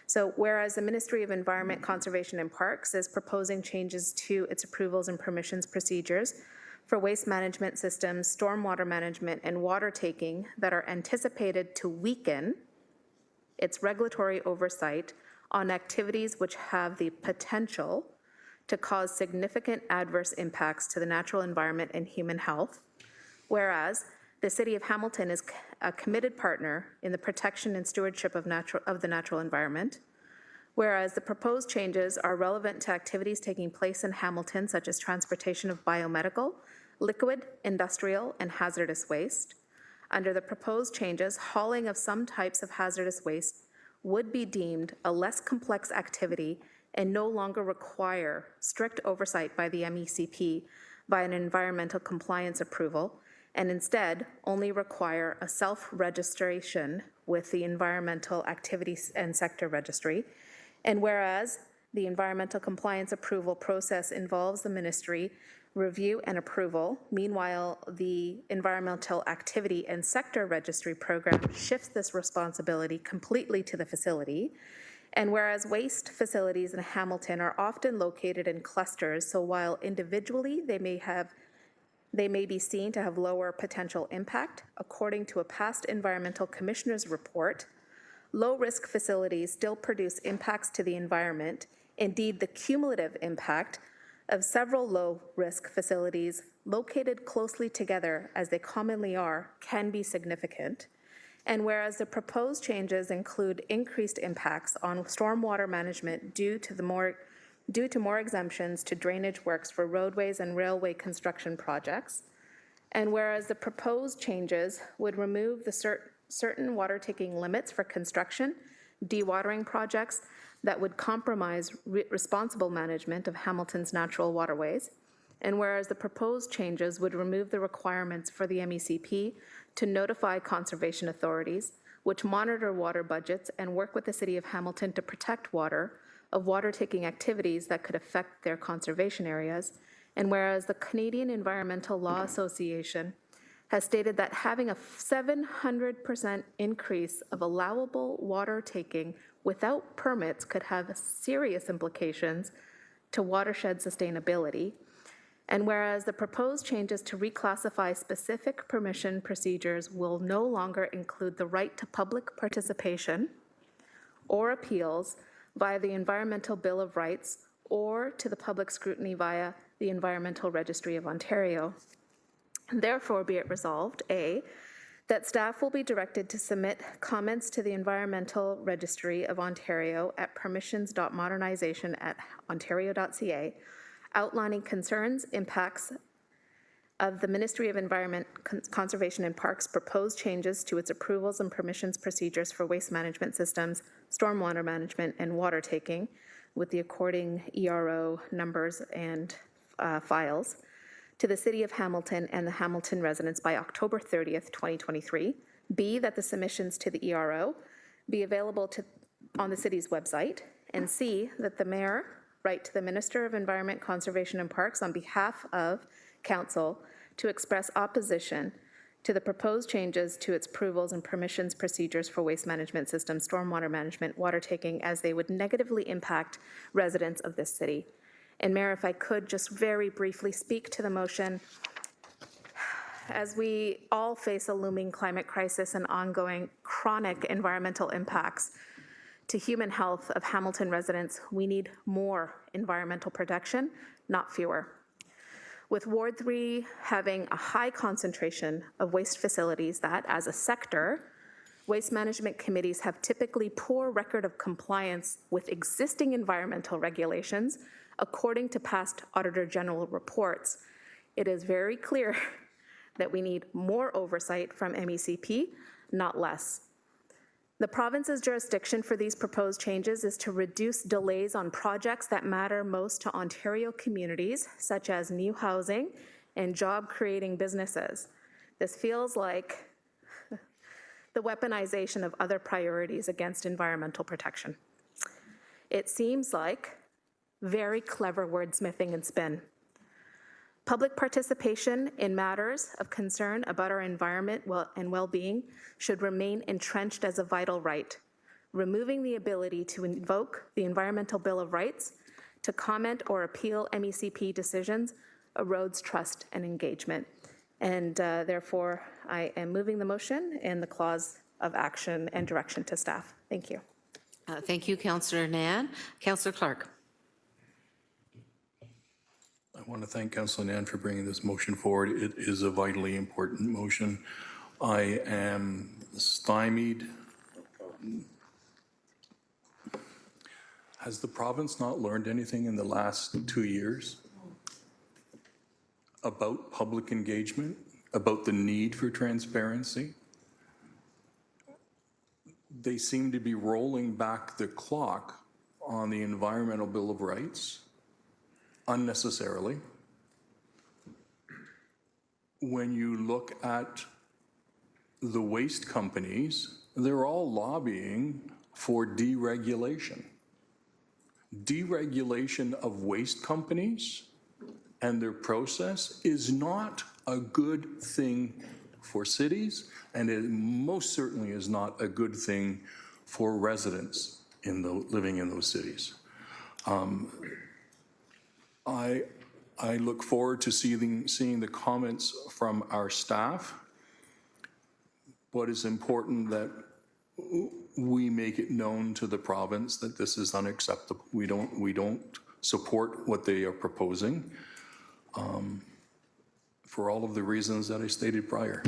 So whereas the Ministry of Environment, Conservation and Parks is proposing changes to its approvals and permissions procedures for waste management systems, stormwater management, and water taking that are anticipated to weaken its regulatory oversight on activities which have the potential to cause significant adverse impacts to the natural environment and human health, whereas the City of Hamilton is a committed partner in the protection and stewardship of the natural environment, whereas the proposed changes are relevant to activities taking place in Hamilton, such as transportation of biomedical, liquid, industrial, and hazardous waste. Under the proposed changes, hauling of some types of hazardous waste would be deemed a less complex activity and no longer require strict oversight by the MECP by an environmental compliance approval, and instead only require a self-registration with the Environmental Activities and Sector Registry. And whereas the environmental compliance approval process involves the ministry review and approval, meanwhile the Environmental Activity and Sector Registry program shifts this responsibility completely to the facility. And whereas waste facilities in Hamilton are often located in clusters, so while individually they may be seen to have lower potential impact, according to a past environmental commissioner's report, low-risk facilities still produce impacts to the environment. Indeed, the cumulative impact of several low-risk facilities located closely together, as they commonly are, can be significant. And whereas the proposed changes include increased impacts on stormwater management due to more exemptions to drainage works for roadways and railway construction projects, and whereas the proposed changes would remove the certain water taking limits for construction, dewatering projects that would compromise responsible management of Hamilton's natural waterways, and whereas the proposed changes would remove the requirements for the MECP to notify conservation authorities, which monitor water budgets and work with the City of Hamilton to protect water, of water-taking activities that could affect their conservation areas, and whereas the Canadian Environmental Law Association has stated that having a 700% increase of allowable water taking without permits could have serious implications to watershed sustainability. And whereas the proposed changes to reclassify specific permission procedures will no longer include the right to public participation or appeals via the Environmental Bill of Rights or to the public scrutiny via the Environmental Registry of Ontario. Therefore, be it resolved, A, that staff will be directed to submit comments to the Environmental Registry of Ontario at permissions.modernization@ontario.ca, outlining concerns, impacts, of the Ministry of Environment, Conservation and Parks proposed changes to its approvals and permissions procedures for waste management systems, stormwater management, and water taking, with the according ERO numbers and files, to the City of Hamilton and the Hamilton residents by October 30th, 2023. B, that the submissions to the ERO be available on the city's website. And C, that the mayor write to the Minister of Environment, Conservation and Parks on behalf of Council to express opposition to the proposed changes to its approvals and permissions procedures for waste management systems, stormwater management, water taking, as they would negatively impact residents of this city. And Mayor, if I could just very briefly speak to the motion. As we all face a looming climate crisis and ongoing chronic environmental impacts to human health of Hamilton residents, we need more environmental protection, not fewer. With Ward 3 having a high concentration of waste facilities that, as a sector, waste management committees have typically poor record of compliance with existing environmental regulations, according to past Auditor General reports, it is very clear that we need more oversight from MECP, not less. The province's jurisdiction for these proposed changes is to reduce delays on projects that matter most to Ontario communities, such as new housing and job-creating businesses. This feels like the weaponization of other priorities against environmental protection. It seems like very clever wordsmithing and spin. Public participation in matters of concern about our environment and well-being should remain entrenched as a vital right. Removing the ability to invoke the Environmental Bill of Rights to comment or appeal MECP decisions erodes trust and engagement. And therefore, I am moving the motion and the clause of action and direction to staff. Thank you. Thank you, Councillor Nan. Councillor Clark. I want to thank Councillor Nan for bringing this motion forward. It is a vitally important motion. I am stymied. Has the province not learned anything in the last 2 years about public engagement, about the need for transparency? They seem to be rolling back the clock on the Environmental Bill of Rights unnecessarily. When you look at the waste companies, they're all lobbying for deregulation. Deregulation of waste companies and their process is not a good thing for cities, and it most certainly is not a good thing for residents living in those cities. I look forward to seeing the comments from our staff. What is important that we make it known to the province that this is unacceptable. We don't support what they are proposing for all of the reasons that I stated prior.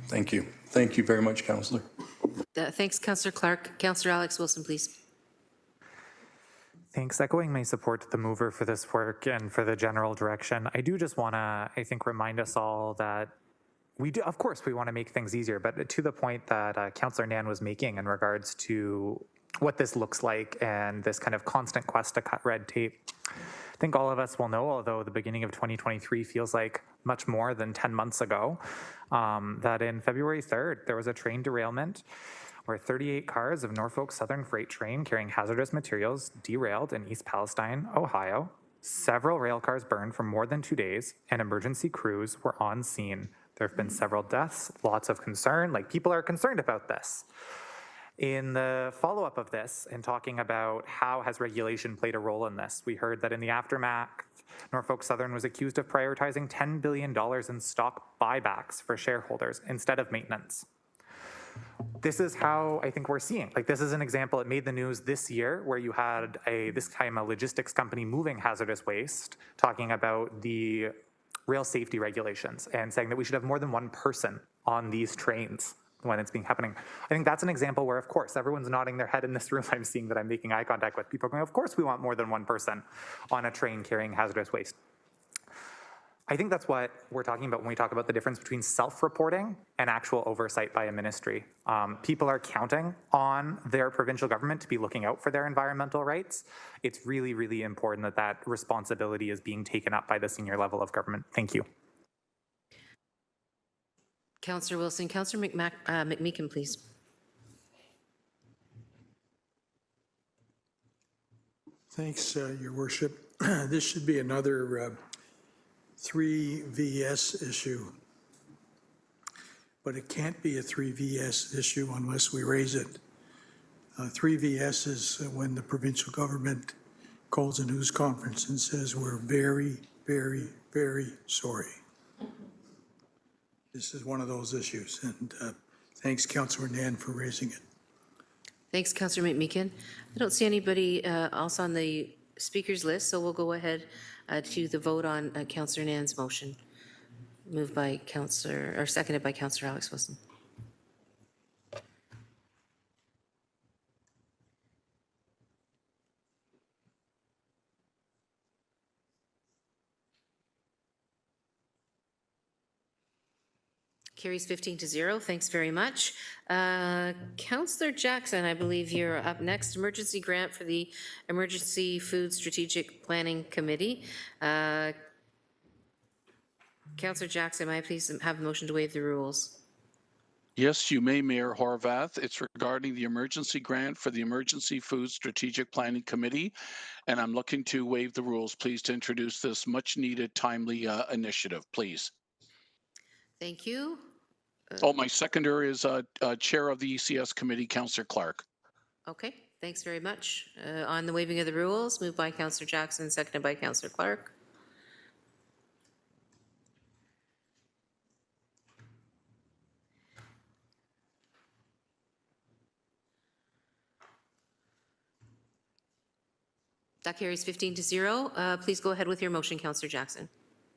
Thank you. Thank you very much, Councillor. Thanks, Councillor Clark. Councillor Alex Wilson, please. Thanks. Echoing my support to the mover for this work and for the general direction, I do just want to, I think, remind us all that we do, of course, we want to make things easier, but to the point that Councillor Nan was making in regards to what this looks like and this kind of constant quest to cut red tape, I think all of us will know, although the beginning of 2023 feels like much more than 10 months ago, that in February 3rd, there was a train derailment where 38 cars of Norfolk Southern freight train carrying hazardous materials derailed in East Palestine, Ohio. Several rail cars burned for more than 2 days, and emergency crews were on scene. There have been several deaths, lots of concern, like people are concerned about this. In the follow-up of this, and talking about how has regulation played a role in this, we heard that in the aftermath, Norfolk Southern was accused of prioritizing $10 billion in stock buybacks for shareholders instead of maintenance. This is how I think we're seeing. Like, this is an example. It made the news this year where you had this time a logistics company moving hazardous waste talking about the rail safety regulations and saying that we should have more than one person on these trains when it's happening. I think that's an example where, of course, everyone's nodding their head in this room. I'm seeing that I'm making eye contact with people going, of course we want more than one person on a train carrying hazardous waste. I think that's what we're talking about when we talk about the difference between self-reporting and actual oversight by a ministry. People are counting on their provincial government to be looking out for their environmental rights. It's really, really important that that responsibility is being taken up by the senior level of government. Thank you. Councillor Wilson. Councillor McMeekin, please. Thanks, Your Worship. This should be another 3VS issue, but it can't be a 3VS issue unless we raise it. 3VS is when the provincial government calls a news conference and says, we're very, very, very sorry. This is one of those issues, and thanks, Councillor Nan, for raising it. Thanks, Councillor McMeekin. I don't see anybody else on the speakers list, so we'll go ahead to the vote on Councillor Nan's motion. Moved by Councillor, or seconded by Councillor Alex Wilson. Carries 15-0. Thanks very much. Councillor Jackson, I believe you're up next. Emergency grant for the Emergency Food Strategic Planning Committee. Councillor Jackson, may I please have a motion to waive the rules? Yes, you may, Mayor Horvath. It's regarding the emergency grant for the Emergency Food Strategic Planning Committee, and I'm looking to waive the rules, please, to introduce this much-needed, timely initiative, please. Thank you. My seconder is Chair of the ECS Committee, Councillor Clark. Okay, thanks very much. On the waiving of the rules, moved by Councillor Jackson, seconded by Councillor Clark. That carries 15-0. Please go ahead with your motion, Councillor Jackson.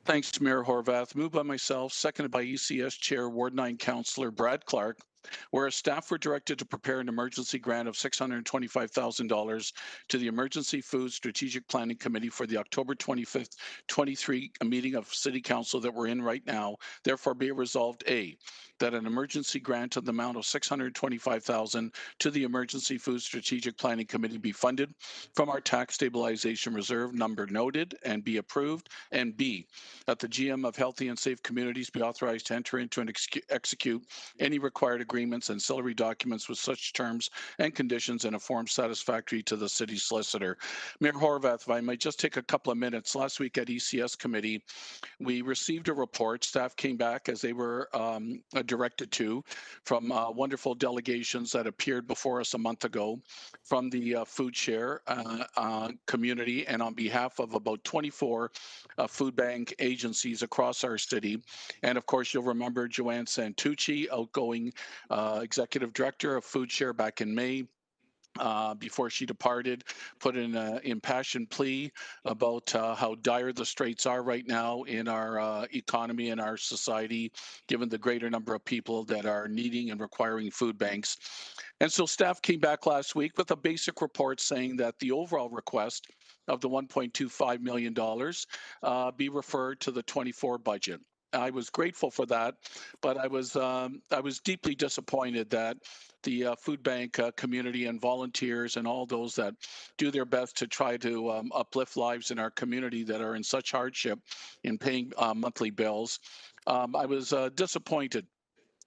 Thanks, Mayor Horvath. Moved by myself, seconded by ECS Chair, Ward 9 Councillor Brad Clark, whereas staff were directed to prepare an emergency grant of $625,000 to the Emergency Food Strategic Planning Committee for the October 25th, 23 meeting of City Council that we're in right now. Therefore, be it resolved, A, that an emergency grant of the amount of $625,000 to the Emergency Food Strategic Planning Committee be funded from our tax stabilization reserve number noted and be approved, and B, that the GM of Healthy and Safe Communities be authorized to enter into and execute any required agreements and ancillary documents with such terms and conditions in a form satisfactory to the city solicitor. Mayor Horvath, if I might just take a couple of minutes. Last week at ECS Committee, we received a report. Staff came back as they were directed to from wonderful delegations that appeared before us a month ago from the food share community and on behalf of about 24 food bank agencies across our city. And of course, you'll remember Joanne Santucci, outgoing executive director of Food Share back in May. Before she departed, put in an impassioned plea about how dire the straits are right now in our economy and our society, given the greater number of people that are needing and requiring food banks. And so staff came back last week with a basic report saying that the overall request of the $1.25 million be referred to the 24 budget. I was grateful for that, but I was deeply disappointed that the food bank community and volunteers and all those that do their best to try to uplift lives in our community that are in such hardship in paying monthly bills. I was disappointed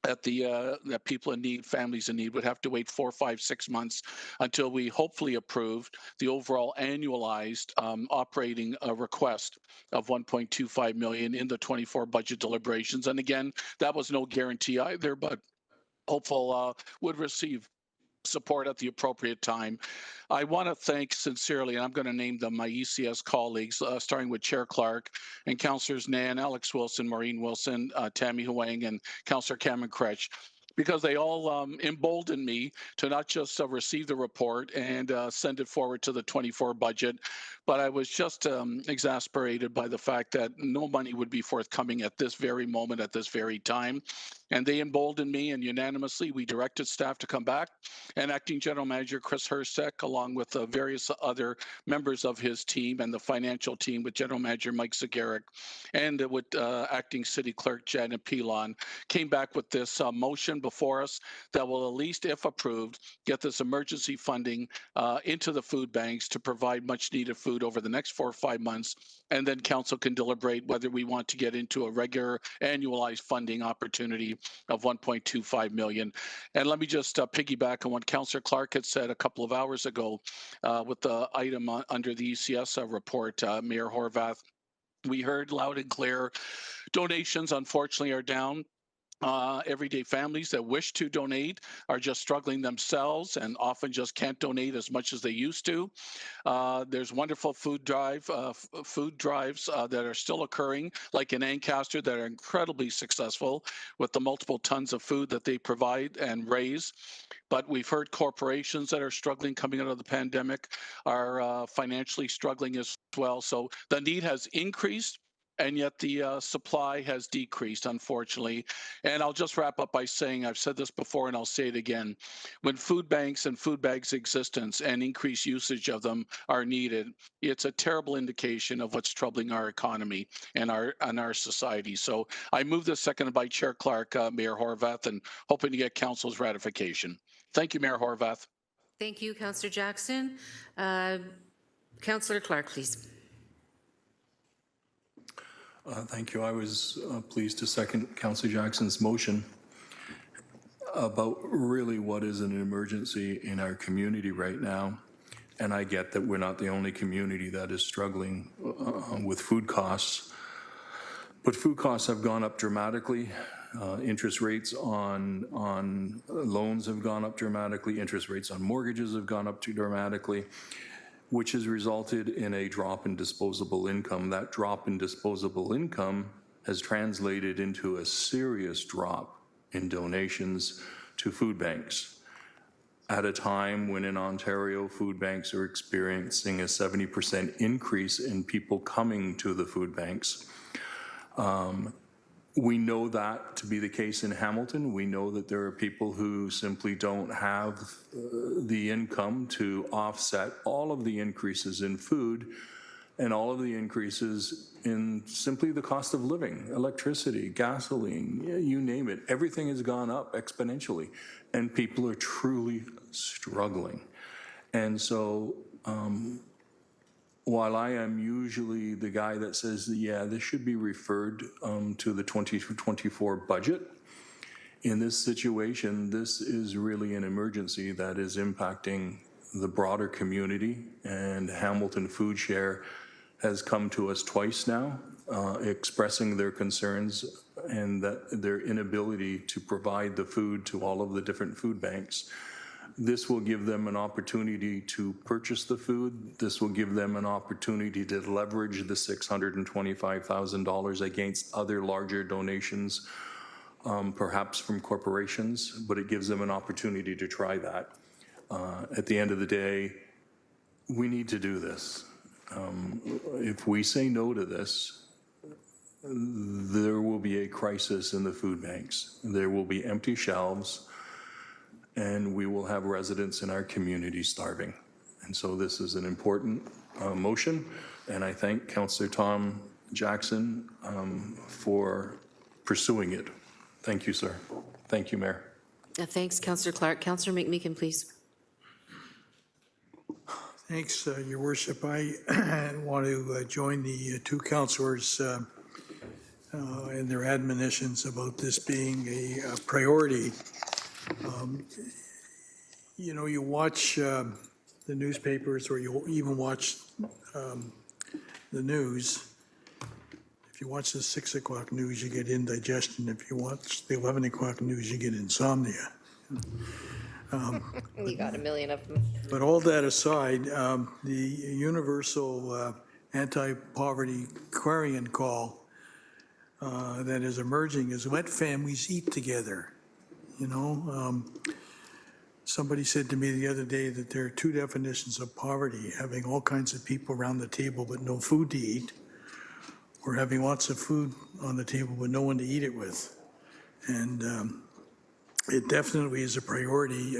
that that people in need, families in need, would have to wait 4, 5, 6 months until we hopefully approved the overall annualized operating request of $1.25 million in the 24 budget deliberations. And again, that was no guarantee either, but hopeful would receive support at the appropriate time. I want to thank sincerely, and I'm going to name them, my ECS colleagues, starting with Chair Clark and Councillors Nan, Alex Wilson, Maureen Wilson, Tammy Huang, and Councillor Cameron Kretsch. because they all emboldened me to not just receive the report and send it forward to the 24 budget, but I was just exasperated by the fact that no money would be forthcoming at this very moment, at this very time. And they emboldened me, and unanimously we directed staff to come back. And Acting General Manager Chris Hurstek, along with various other members of his team and the financial team with General Manager Mike Zagaric and with Acting City Clerk Janet Pilon, came back with this motion before us that will, at least if approved, get this emergency funding into the food banks to provide much needed food over the next 4 or 5 months. And then council can deliberate whether we want to get into a regular annualized funding opportunity of 1.25 million. And let me just piggyback on what Councillor Clark had said a couple of hours ago with the item under the ECS report, Mayor Horvath. We heard loud and clear, donations unfortunately are down. Everyday families that wish to donate are just struggling themselves and often just can't donate as much as they used to. There's wonderful food drives that are still occurring, like in Ancaster, that are incredibly successful with the multiple tons of food that they provide and raise. But we've heard corporations that are struggling coming out of the pandemic are financially struggling as well. So the need has increased, and yet the supply has decreased, unfortunately. And I'll just wrap up by saying, I've said this before and I'll say it again, when food banks and food bags' existence and increased usage of them are needed, it's a terrible indication of what's troubling our economy and our society. So I move this, seconded by Chair Clark, Mayor Horvath, and hoping to get council's ratification. Thank you, Mayor Horvath. Thank you, Councillor Jackson. Councillor Clark, please. Thank you. I was pleased to second Councillor Jackson's motion about really what is an emergency in our community right now. And I get that we're not the only community that is struggling with food costs. But food costs have gone up dramatically. Interest rates on loans have gone up dramatically. Interest rates on mortgages have gone up too dramatically, which has resulted in a drop in disposable income. That drop in disposable income has translated into a serious drop in donations to food banks at a time when in Ontario, food banks are experiencing a 70% increase in people coming to the food banks. We know that to be the case in Hamilton. We know that there are people who simply don't have the income to offset all of the increases in food and all of the increases in simply the cost of living, electricity, gasoline, you name it. Everything has gone up exponentially, and people are truly struggling. And so, while I am usually the guy that says, yeah, this should be referred to the 2024 budget, in this situation, this is really an emergency that is impacting the broader community, and Hamilton Food Share has come to us twice now, expressing their concerns and that their inability to provide the food to all of the different food banks. This will give them an opportunity to purchase the food. This will give them an opportunity to leverage the $625,000 against other larger donations, perhaps from corporations, but it gives them an opportunity to try that. At the end of the day, we need to do this. If we say no to this, there will be a crisis in the food banks. There will be empty shelves, and we will have residents in our community starving. And so this is an important motion, and I thank Councillor Tom Jackson for pursuing it. Thank you, sir. Thank you, Mayor. Thanks, Councillor Clark. Councillor McMeekin, please. Thanks, Your Worship. I want to join the two councillors in their admonitions about this being a priority. You know, you watch the newspapers, or you even watch the news. If you watch the 6 o'clock news, you get indigestion. If you watch the 11 o'clock news, you get insomnia. You got a million of them. But all that aside, the universal anti-poverty clarion call that is emerging is let families eat together. you know? Somebody said to me the other day that there are two definitions of poverty: having all kinds of people around the table but no food to eat, or having lots of food on the table but no one to eat it with. And it definitely is a priority.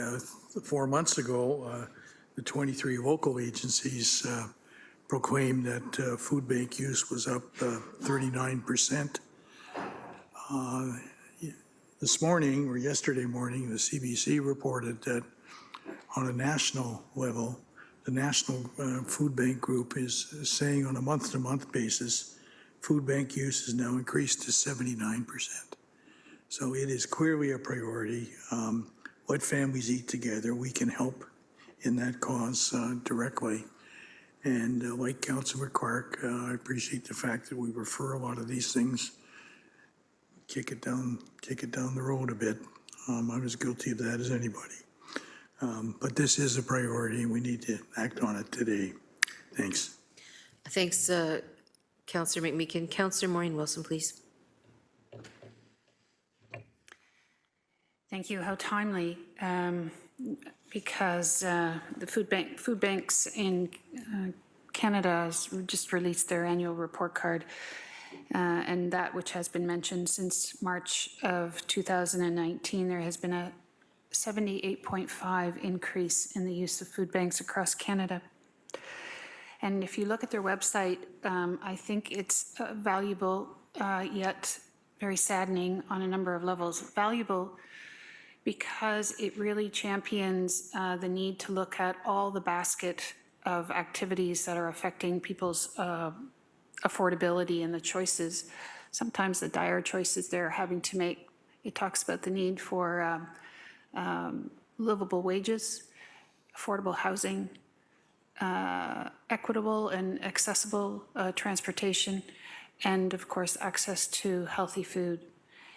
4 months ago, the 23 local agencies proclaimed that food bank use was up 39%. This morning, or yesterday morning, the CBC reported that on a national level, the National Food Bank Group is saying on a month-to-month basis, food bank use is now increased to 79%. So it is clearly a priority. Let families eat together. We can help in that cause directly. And like Councillor Clark, I appreciate the fact that we refer a lot of these things, kick it down the road a bit. I'm as guilty of that as anybody. But this is a priority, and we need to act on it today. Thanks. Thanks, Councillor McMeekin. Councillor Maureen Wilson, please. Thank you. How timely, because the food banks in Canada has just released their annual report card, and that which has been mentioned since March of 2019, there has been a 78.5 increase in the use of food banks across Canada. And if you look at their website, I think it's valuable, yet very saddening on a number of levels. Valuable because it really champions the need to look at all the basket of activities that are affecting people's affordability and the choices, sometimes the dire choices they're having to make. It talks about the need for livable wages, affordable housing, equitable and accessible transportation, and of course access to healthy food.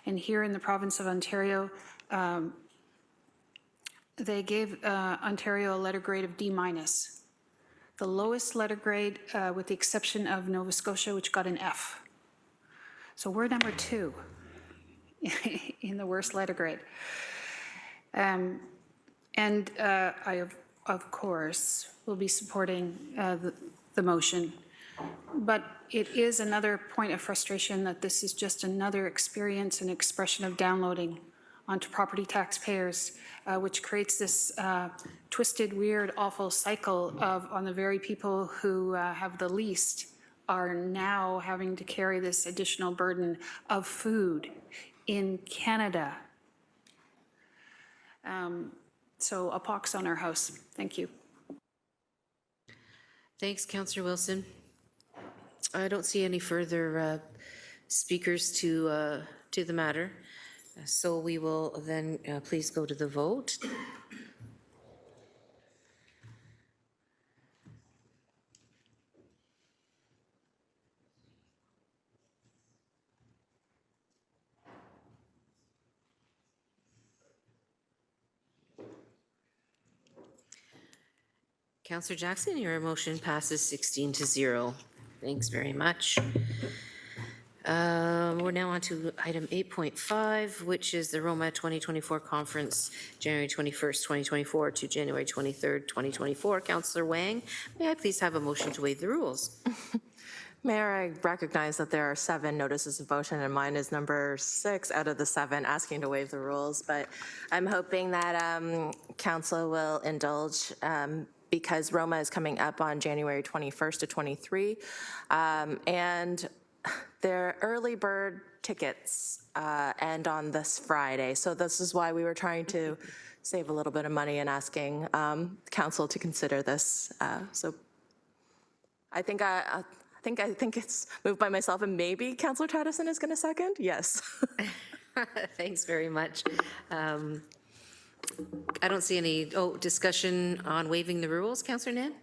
And here in the province of Ontario, they gave Ontario a letter grade of D-, the lowest letter grade with the exception of Nova Scotia, which got an F. So we're number 2 in the worst letter grade. And I, of course, will be supporting the motion. But it is another point of frustration that this is just another experience and expression of downloading onto property taxpayers, which creates this twisted, weird, awful cycle of on the very people who have the least are now having to carry this additional burden of food in Canada. So a pox on our house. Thank you. Thanks, Councillor Wilson. I don't see any further speakers to the matter. So we will then please go to the vote. Councillor Jackson, your motion passes 16-0. Thanks very much. We're now on to item 8.5, which is the Roma 2024 conference, January 21st, 2024 to January 23rd, 2024. Councillor Wang, may I please have a motion to waive the rules? Mayor, I recognize that there are 7 notices of motion, and mine is number 6 out of the 7 asking to waive the rules. But I'm hoping that council will indulge because Roma is coming up on January 21st to 23, and their early bird tickets end on this Friday. So this is why we were trying to save a little bit of money and asking council to consider this. So I think it's moved by myself, and maybe Councillor Tadison is going to second. Yes. Thanks very much. I don't see any discussion on waiving the rules, Councillor Nan?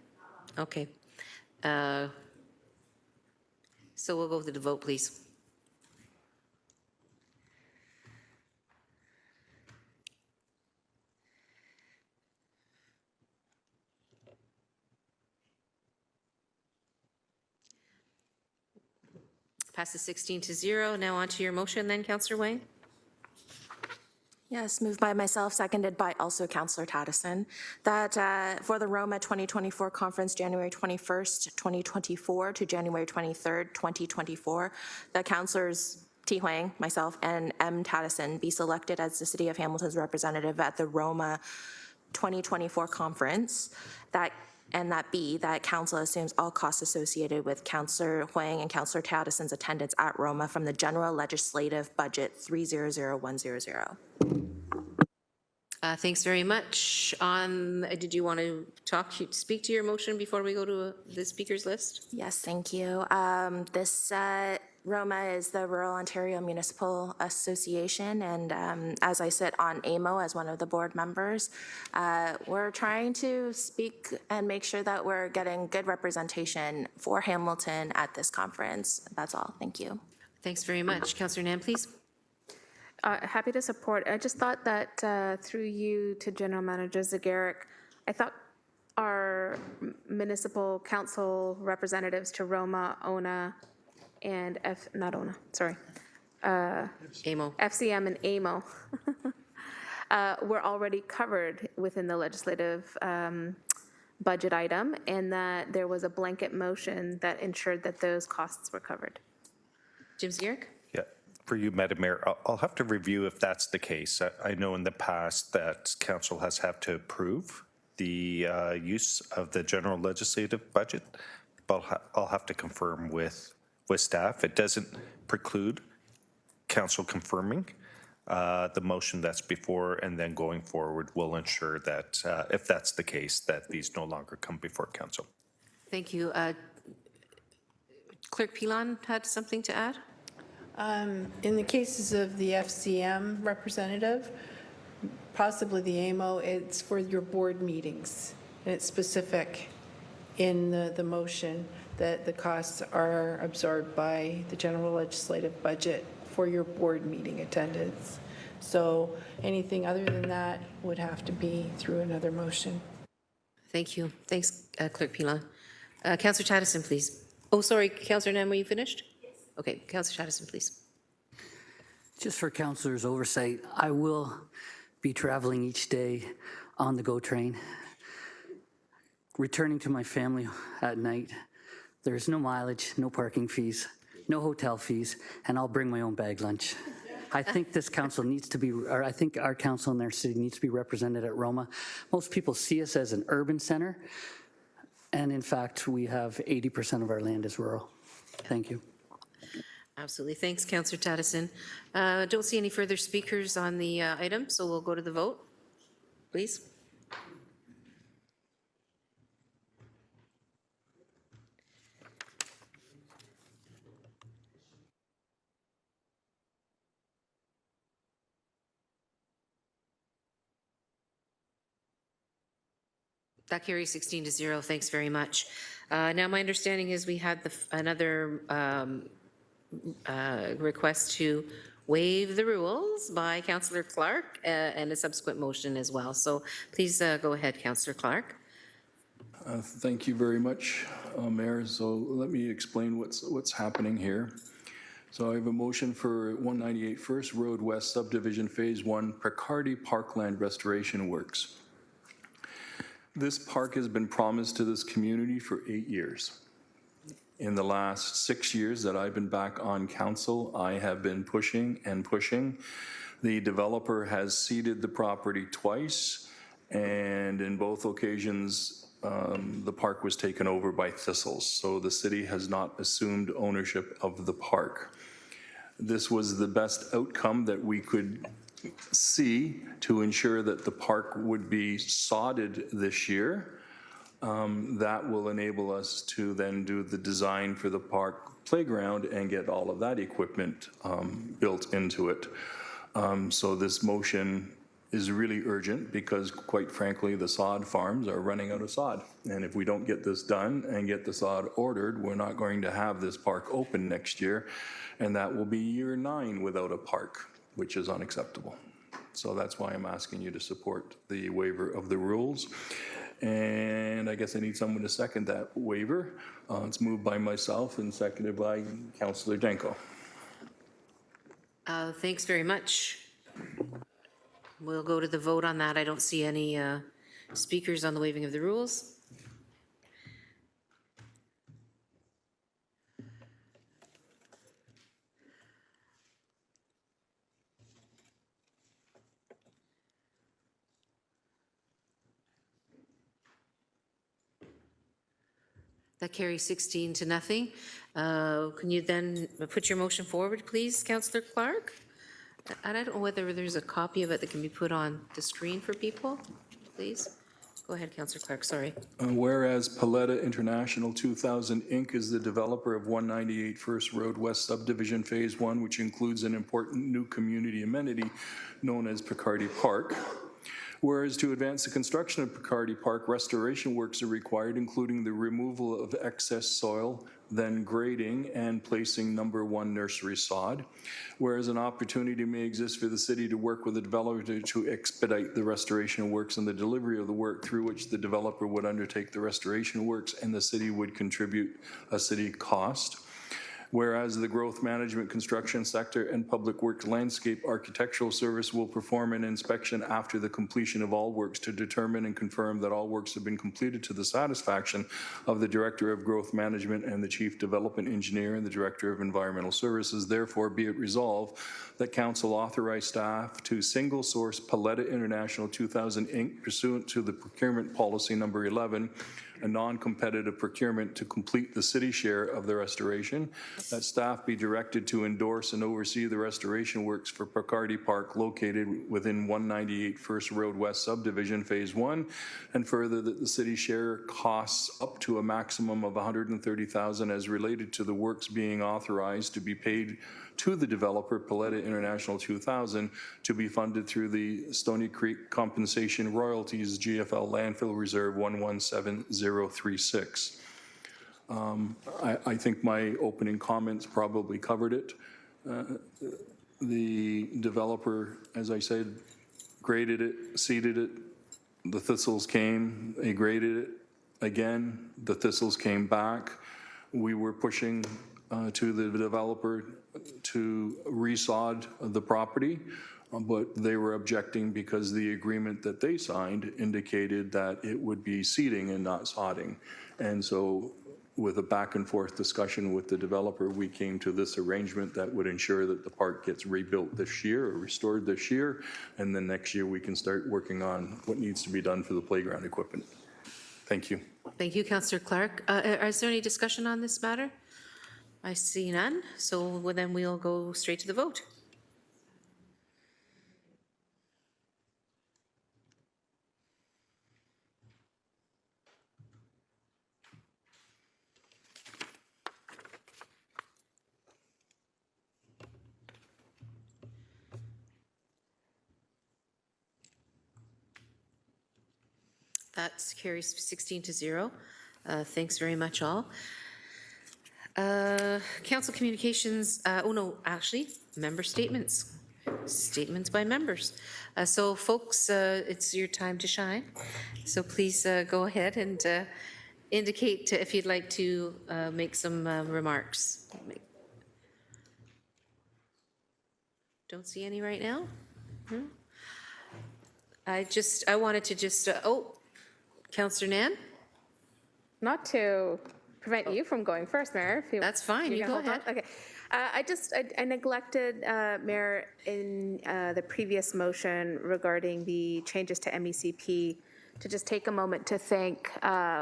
Okay. So we'll go to the vote, please. Passes 16-0. Now on to your motion then, Councillor Wang. Yes, moved by myself, seconded by also Councillor Tattison, that for the Roma 2024 conference, January 21st, 2024 to January 23rd, 2024, that Councillors T. Huang, myself, and M. Tattison be selected as the City of Hamilton's representative at the Roma 2024 conference, that council assumes all costs associated with Councillor Huang and Councillor Tattison's attendance at Roma from the General Legislative Budget 300100. Thanks very much. Did you want to speak to your motion before we go to the speakers list? Yes, thank you. This Roma is the Rural Ontario Municipal Association, and as I sit on AMO as one of the board members, we're trying to speak and make sure that we're getting good representation for Hamilton at this conference. That's all. Thank you. Thanks very much. Councillor Nam, please. Happy to support. I just thought that through you to General Manager Zagarek, I thought our municipal council representatives to Roma, ONA, and AMO. FCM and AMO were already covered within the legislative budget item, and that there was a blanket motion that ensured that those costs were covered. Jim Zagarek? Yeah, for you, Madam Mayor, I'll have to review if that's the case. I know in the past that council has had to approve the use of the general legislative budget, but I'll have to confirm with staff. It doesn't preclude council confirming the motion that's before, and then going forward, we'll ensure that if that's the case, that these no longer come before council. Thank you. Clerk Pilon had something to add? In the cases of the FCM representative, possibly the AMO, it's for your board meetings. And it's specific in the motion that the costs are absorbed by the general legislative budget for your board meeting attendance. So anything other than that would have to be through another motion. Thank you. Thanks, Clerk Pilon. Councillor Tattison, please. Oh, sorry, Councillor Nam, were you finished? Yes. Okay, Councillor Tattison, please. Just for councillors' oversight, I will be traveling each day on the GO train, returning to my family at night. There's no mileage, no parking fees, no hotel fees, and I'll bring my own bag lunch. I think this council needs to be, or I think our council in their city needs to be represented at Roma. Most people see us as an urban center, and in fact, we have 80% of our land is rural. Thank you. Absolutely. Thanks, Councillor Tattison. Don't see any further speakers on the item, so we'll go to the vote, please. That carries 16-0. Thanks very much. Now, my understanding is we had another request to waive the rules by Councillor Clark and a subsequent motion as well. So please go ahead, Councillor Clark. Thank you very much, Mayor. So let me explain what's happening here. So I have a motion for 198 First Road West Subdivision Phase 1 Picardy Parkland Restoration Works. This park has been promised to this community for 8 years. In the last 6 years that I've been back on council, I have been pushing and pushing. The developer has ceded the property twice, and in both occasions, the park was taken over by thistles. So the city has not assumed ownership of the park. This was the best outcome that we could see to ensure that the park would be sodded this year. That will enable us to then do the design for the park playground and get all of that equipment built into it. So this motion is really urgent because, quite frankly, the sod farms are running out of sod. And if we don't get this done and get the sod ordered, we're not going to have this park open next year. And that will be year 9 without a park, which is unacceptable. So that's why I'm asking you to support the waiver of the rules. And I guess I need someone to second that waiver. It's moved by myself and seconded by Councillor Danko. Thanks very much. We'll go to the vote on that. I don't see any speakers on the waiving of the rules. That carries 16 to nothing. Can you then put your motion forward, please, Councillor Clark? And I don't know whether there's a copy of it that can be put on the screen for people, please. Go ahead, Councillor Clark, sorry. Whereas Paletta International 2000 Inc. is the developer of 198 First Road West Subdivision Phase 1, which includes an important new community amenity known as Picardy Park. Whereas to advance the construction of Picardy Park, restoration works are required, including the removal of excess soil, then grading and placing number 1 nursery sod. Whereas an opportunity may exist for the city to work with the developer to expedite the restoration works and the delivery of the work, through which the developer would undertake the restoration works and the city would contribute a city cost. Whereas the growth management, construction sector, and public works landscape architectural service will perform an inspection after the completion of all works to determine and confirm that all works have been completed to the satisfaction of the Director of Growth Management and the Chief Development Engineer and the Director of Environmental Services. Therefore, be it resolved that Council authorize staff to single source Paletta International 2000 Inc. pursuant to the procurement policy number 11, a non-competitive procurement to complete the city share of the restoration, that staff be directed to endorse and oversee the restoration works for Picardy Park located within 198 First Road West Subdivision Phase 1, and further that the city share costs up to a maximum of $130,000 as related to the works being authorized to be paid to the developer, Paletta International 2000, to be funded through the Stony Creek Compensation Royalties GFL Landfill Reserve 117036. I think my opening comments probably covered it. The developer, as I said, graded it, seeded it, the thistles came, they graded it again, the thistles came back. We were pushing to the developer to resod the property, but they were objecting because the agreement that they signed indicated that it would be seeding and not sodding. And so with a back and forth discussion with the developer, we came to this arrangement that would ensure that the park gets rebuilt this year or restored this year, and then next year we can start working on what needs to be done for the playground equipment. Thank you. Thank you, Councillor Clark. Is there any discussion on this matter? I see none, so then we'll go straight to the vote. That carries 16 to 0. Thanks very much, all. Council communications, member statements. Statements by members. So folks, it's your time to shine. So please go ahead and indicate if you'd like to make some remarks. Don't see any right now. I wanted to just, Councillor Nan? Not to prevent you from going first, Mayor. If you, That's fine, you go ahead. Okay. I neglected, Mayor, in the previous motion regarding the changes to MECP, to just take a moment to thank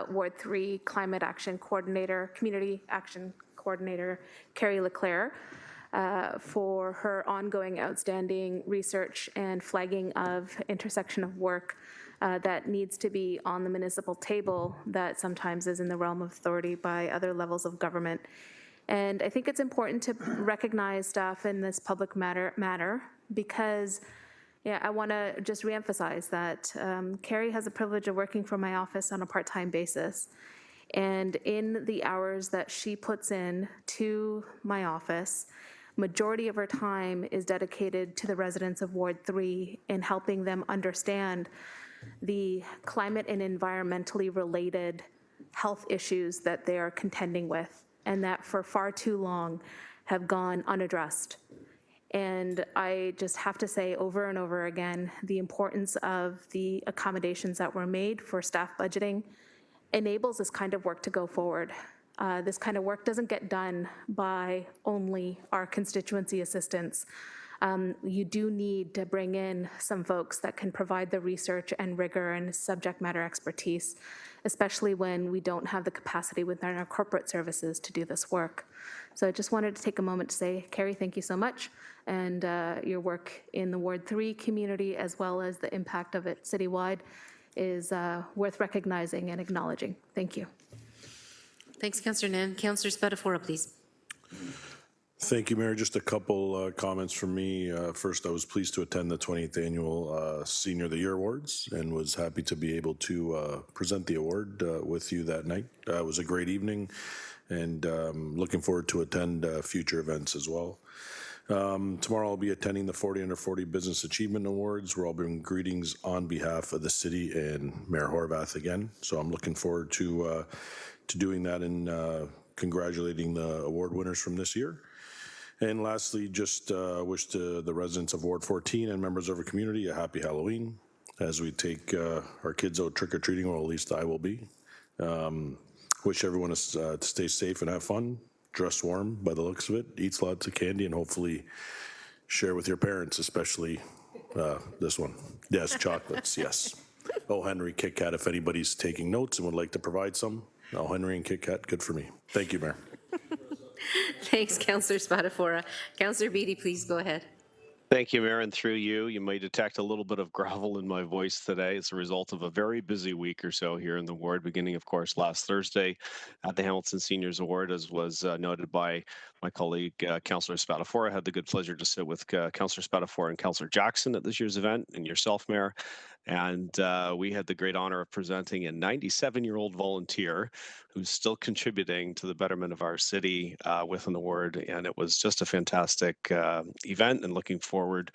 Ward 3 Climate Action Coordinator, Community Action Coordinator, Carrie Leclerc, for her ongoing outstanding research and flagging of intersection of work that needs to be on the municipal table that sometimes is in the realm of authority by other levels of government. And I think it's important to recognize staff in this public matter because I want to just reemphasize that Carrie has the privilege of working for my office on a part-time basis. And in the hours that she puts in to my office, majority of her time is dedicated to the residents of Ward 3 in helping them understand the climate and environmentally related health issues that they are contending with and that for far too long have gone unaddressed. And I just have to say over and over again, the importance of the accommodations that were made for staff budgeting enables this kind of work to go forward. This kind of work doesn't get done by only our constituency assistants. You do need to bring in some folks that can provide the research and rigor and subject matter expertise, especially when we don't have the capacity within our corporate services to do this work. So I just wanted to take a moment to say, Carrie, thank you so much. And your work in the Ward 3 community, as well as the impact of it citywide, is worth recognizing and acknowledging. Thank you. Thanks, Councillor Nan. Councillor Spatafora, please. Thank you, Mayor. Just a couple comments from me. First, I was pleased to attend the 20th Annual Senior of the Year Awards and was happy to be able to present the award with you that night. It was a great evening, and looking forward to attend future events as well. Tomorrow I'll be attending the 40 Under 40 Business Achievement Awards, where I'll bring greetings on behalf of the city and Mayor Horvath again. So I'm looking forward to doing that and congratulating the award winners from this year. And lastly, just wish to the residents of Ward 14 and members of our community a happy Halloween as we take our kids out trick-or-treating, or at least I will be. Wish everyone to stay safe and have fun, dress warm by the looks of it, eats lots of candy, and hopefully share with your parents, especially this one. Yes, chocolates, yes. Oh, Henry, Kit Kat, if anybody's taking notes and would like to provide some. Oh, Henry and Kit Kat, good for me. Thank you, Mayor. Thanks, Councillor Spatafora. Councillor Beatty, please go ahead. Thank you, Mayor, and through you. You may detect a little bit of gravel in my voice today. It's a result of a very busy week or so here in the ward, beginning, of course, last Thursday at the Hamilton Seniors Award, as was noted by my colleague, Councillor Spatafora. I had the good pleasure to sit with Councillor Spatafora and Councillor Jackson at this year's event, and yourself, Mayor. And we had the great honor of presenting a 97-year-old volunteer who's still contributing to the betterment of our city with an award. And it was just a fantastic event, and looking forward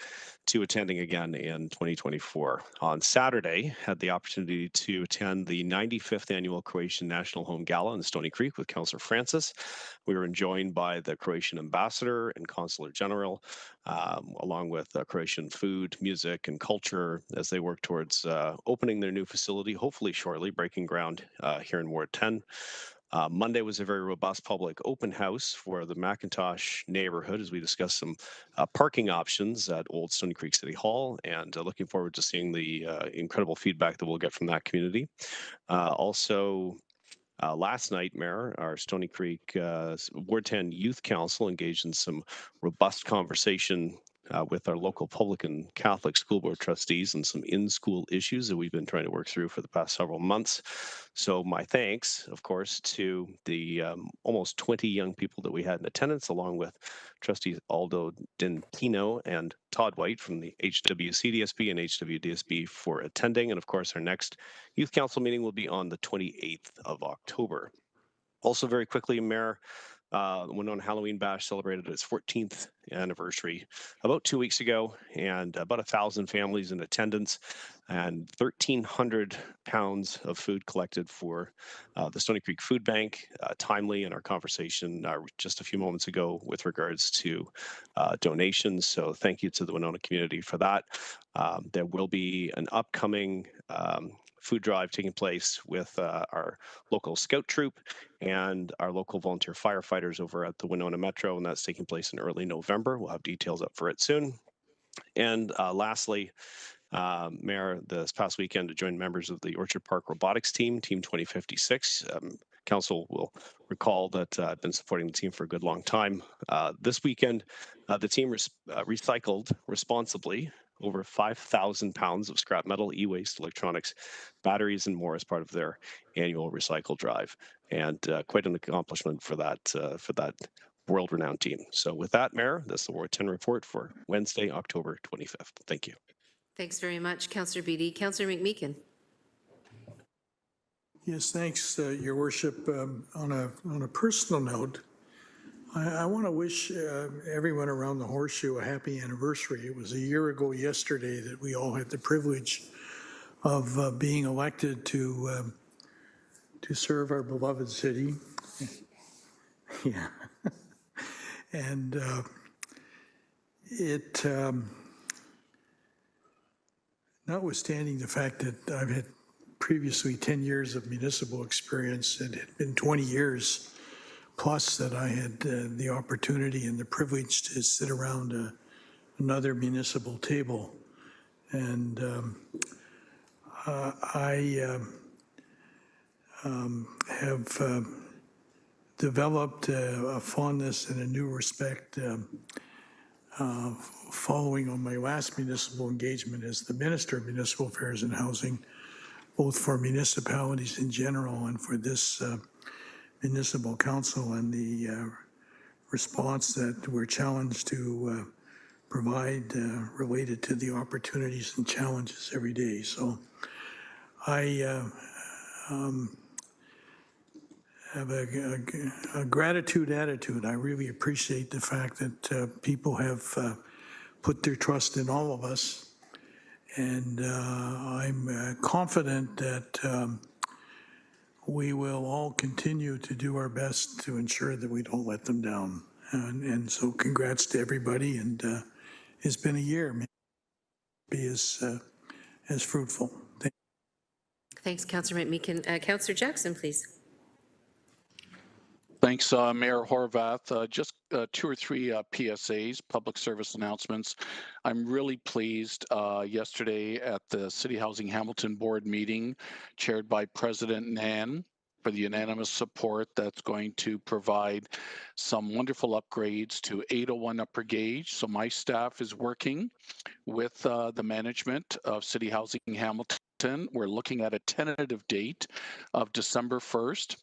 to attending again in 2024. On Saturday, had the opportunity to attend the 95th Annual Croatian National Home Gala in Stony Creek with Councillor Francis. We were joined by the Croatian Ambassador and Consular General, along with Croatian food, music, and culture as they work towards opening their new facility, hopefully shortly, breaking ground here in Ward 10. Monday was a very robust public open house for the McIntosh neighborhood as we discussed some parking options at Old Stony Creek City Hall, and looking forward to seeing the incredible feedback that we'll get from that community. Last night, Mayor, our Stony Creek Ward 10 Youth Council engaged in some robust conversation with our local public and Catholic school board trustees and some in-school issues that we've been trying to work through for the past several months. So my thanks, of course, to the almost 20 young people that we had in attendance, along with trustees Aldo Dentino and Todd White from the HWCDSB and HWDSB for attending. And of course, our next youth council meeting will be on the 28th of October. Also, very quickly, Mayor, Winona Halloween Bash celebrated its 14th anniversary about 2 weeks ago, and about 1,000 families in attendance and 1,300 pounds of food collected for the Stony Creek Food Bank, timely in our conversation just a few moments ago with regards to donations. So thank you to the Winona community for that. There will be an upcoming food drive taking place with our local scout troop and our local volunteer firefighters over at the Winona Metro, and that's taking place in early November. We'll have details up for it soon. And lastly, Mayor, this past weekend, to join members of the Orchard Park Robotics Team, Team 2056. Council will recall that I've been supporting the team for a good long time. This weekend, the team recycled responsibly over 5,000 pounds of scrap metal, e-waste, electronics, batteries, and more as part of their annual recycle drive. And quite an accomplishment for that world-renowned team. So with that, Mayor, that's the Ward 10 report for Wednesday, October 25th. Thank you. Thanks very much, Councillor Beatty. Councillor McMeekin. Yes, thanks, Your Worship. On a personal note, I want to wish everyone around the Horseshoe a happy anniversary. It was a year ago yesterday that we all had the privilege of being elected to serve our beloved city. notwithstanding the fact that I've had previously 10 years of municipal experience, it had been 20 years plus that I had the opportunity and the privilege to sit around another municipal table. And I have developed a fondness and a new respect following on my last municipal engagement as the Minister of Municipal Affairs and Housing, both for municipalities in general and for this municipal council, and the response that we're challenged to provide related to the opportunities and challenges every day. So I have a gratitude attitude. I really appreciate the fact that people have put their trust in all of us. And I'm confident that we will all continue to do our best to ensure that we don't let them down. And so congrats to everybody. And it's been a year. Maybe be as fruitful. Thanks, Councillor McMeekin. Councillor Jackson, please. Thanks, Mayor Horvath. Just 2 or 3 PSAs, public service announcements. I'm really pleased yesterday at the City Housing Hamilton Board meeting, chaired by President Nan, for the unanimous support that's going to provide some wonderful upgrades to 801 Upper Gage. So my staff is working with the management of City Housing Hamilton. We're looking at a tentative date of December 1st.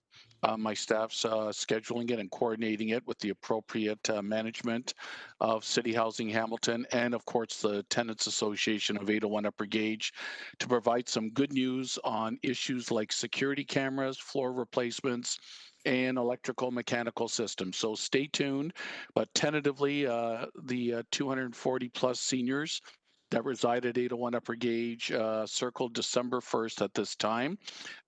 My staff's scheduling it and coordinating it with the appropriate management of City Housing Hamilton and, of course, the Tenants Association of 801 Upper Gage to provide some good news on issues like security cameras, floor replacements, and electrical mechanical systems. So stay tuned, but tentatively the 240 plus seniors that reside at 801 Upper Gage circled December 1st at this time,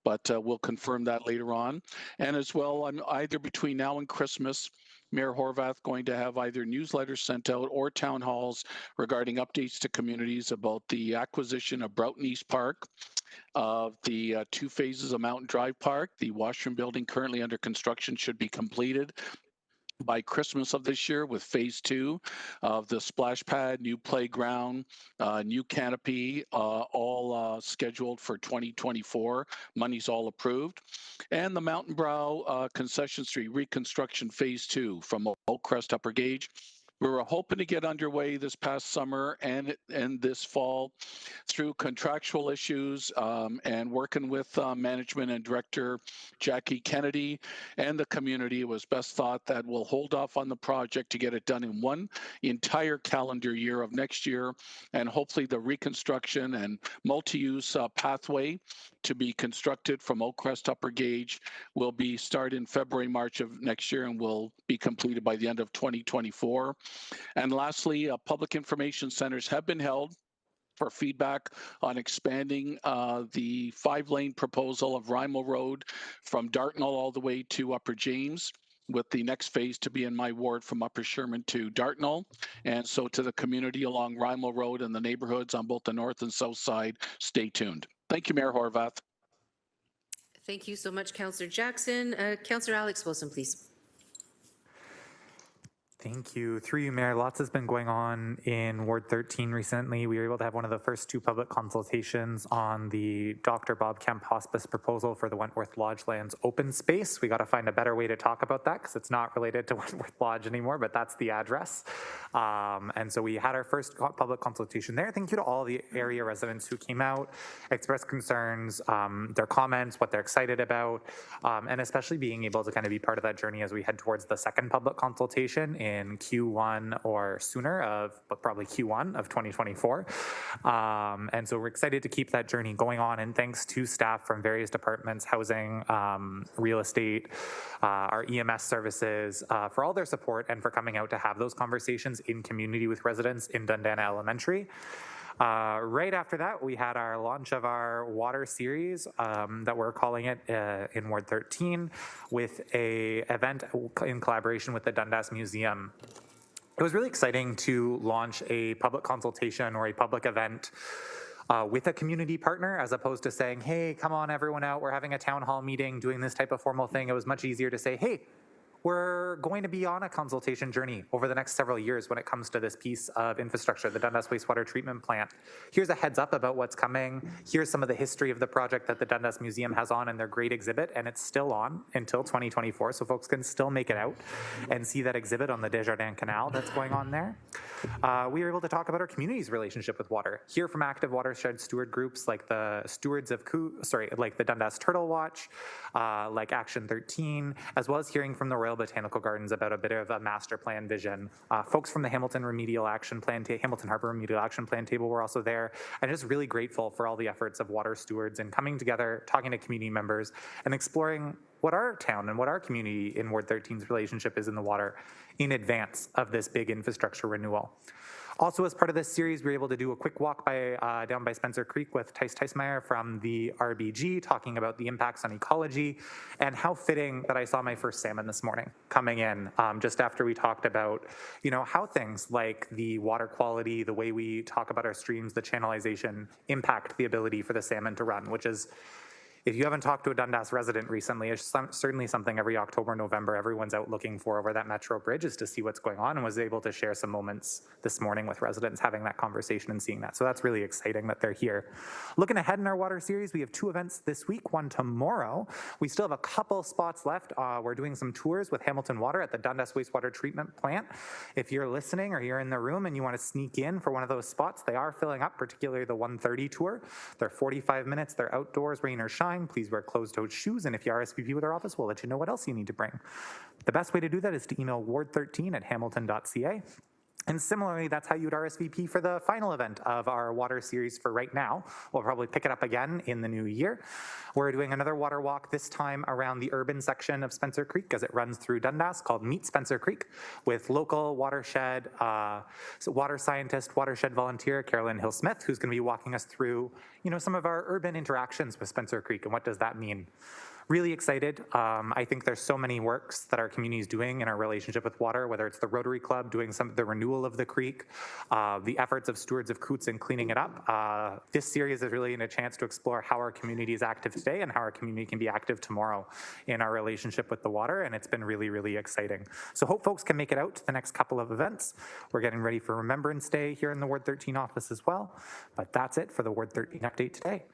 but we'll confirm that later on. And as well, either between now and Christmas, Mayor Horvath going to have either newsletters sent out or town halls regarding updates to communities about the acquisition of Broughton East Park, of the 2 phases of Mountain Drive Park. The washroom building currently under construction should be completed by Christmas of this year, with phase 2 of the splash pad, new playground, new canopy, all scheduled for 2024. Money's all approved. And the Mountain Brow Concession Street reconstruction phase 2 from Oakcrest Upper Gage. We were hoping to get underway this past summer and this fall through contractual issues and working with management and director Jackie Kennedy and the community. It was best thought that we'll hold off on the project to get it done in one entire calendar year of next year, and hopefully the reconstruction and multi-use pathway to be constructed from Oakcrest Upper Gage will be started in February, March of next year and will be completed by the end of 2024. And lastly, public information centers have been held for feedback on expanding the 5-lane proposal of Rymal Road from Dartnall all the way to Upper James, with the next phase to be in my ward from Upper Sherman to Dartnall. And so to the community along Rymal Road and the neighborhoods on both the north and south side, stay tuned. Thank you, Mayor Horvath. Thank you so much, Councillor Jackson. Councillor Alex Wilson, please. Thank you. Through you, Mayor, lots has been going on in Ward 13 recently. We were able to have one of the first 2 public consultations on the Dr. Bob Kemp Hospice proposal for the Wentworth Lodge lands open space. We got to find a better way to talk about that because it's not related to Wentworth Lodge anymore, but that's the address. And so we had our first public consultation there. Thank you to all the area residents who came out, expressed concerns, their comments, what they're excited about, and especially being able to kind of be part of that journey as we head towards the second public consultation in Q1 or sooner but probably Q1 of 2024. And so we're excited to keep that journey going on. And thanks to staff from various departments, housing, real estate, our EMS services, for all their support and for coming out to have those conversations in community with residents in Dundana Elementary. Right after that, we had our launch of our water series that we're calling it in Ward 13 with a event in collaboration with the Dundas Museum. it was really exciting to launch a public consultation or a public event with a community partner, as opposed to saying, hey, come on everyone out, we're having a town hall meeting, doing this type of formal thing. It was much easier to say, hey, we're going to be on a consultation journey over the next several years when it comes to this piece of infrastructure, the Dundas Wastewater Treatment Plant. Here's a heads up about what's coming. Here's some of the history of the project that the Dundas Museum has on in their great exhibit, and it's still on until 2024, so folks can still make it out and see that exhibit on the Desjardins Canal that's going on there. We were able to talk about our community's relationship with water, hear from active watershed steward groups like the Stewards of like the Dundas Turtle Watch, like Action 13, as well as hearing from the Royal Botanical Gardens about a bit of a master plan vision. Folks from the Hamilton Remedial Action Plan, Hamilton Harbor Remedial Action Plan table were also there, and just really grateful for all the efforts of water stewards and coming together, talking to community members, and exploring what our town and what our community in Ward 13's relationship is in the water in advance of this big infrastructure renewal. Also, as part of this series, we were able to do a quick walk down by Spencer Creek with Tice Teismeyer from the RBG, talking about the impacts on ecology, and how fitting that I saw my first salmon this morning coming in, just after we talked about, how things like the water quality, the way we talk about our streams, the channelization impact the ability for the salmon to run, which is, if you haven't talked to a Dundas resident recently, it's certainly something every October, November, everyone's out looking for over that Metro Bridge, is to see what's going on, and was able to share some moments this morning with residents having that conversation and seeing that. So that's really exciting that they're here. Looking ahead in our water series, we have 2 events this week, one tomorrow. We still have a couple spots left. We're doing some tours with Hamilton Water at the Dundas Wastewater Treatment Plant. If you're listening or you're in the room and you want to sneak in for one of those spots, they are filling up, particularly the 1:30 tour. They're 45 minutes, they're outdoors, rain or shine. Please wear closed-toed shoes, and if you RSVP with our office, we'll let you know what else you need to bring. The best way to do that is to email ward13@hamilton.ca. And similarly, that's how you'd RSVP for the final event of our water series for right now. We'll probably pick it up again in the new year. We're doing another water walk, this time around the urban section of Spencer Creek as it runs through Dundas, called Meet Spencer Creek, with local watershed, water scientist, watershed volunteer, Carolyn Hill-Smith, who's going to be walking us through, some of our urban interactions with Spencer Creek and what does that mean. Really excited. I think there's so many works that our community is doing in our relationship with water, whether it's the Rotary Club doing the renewal of the creek, the efforts of Stewards of Coots in cleaning it up. This series is really a chance to explore how our community is active today and how our community can be active tomorrow in our relationship with the water, and it's been really, really exciting. So hope folks can make it out to the next couple of events. We're getting ready for Remembrance Day here in the Ward 13 office as well, but that's it for the Ward 13 update today.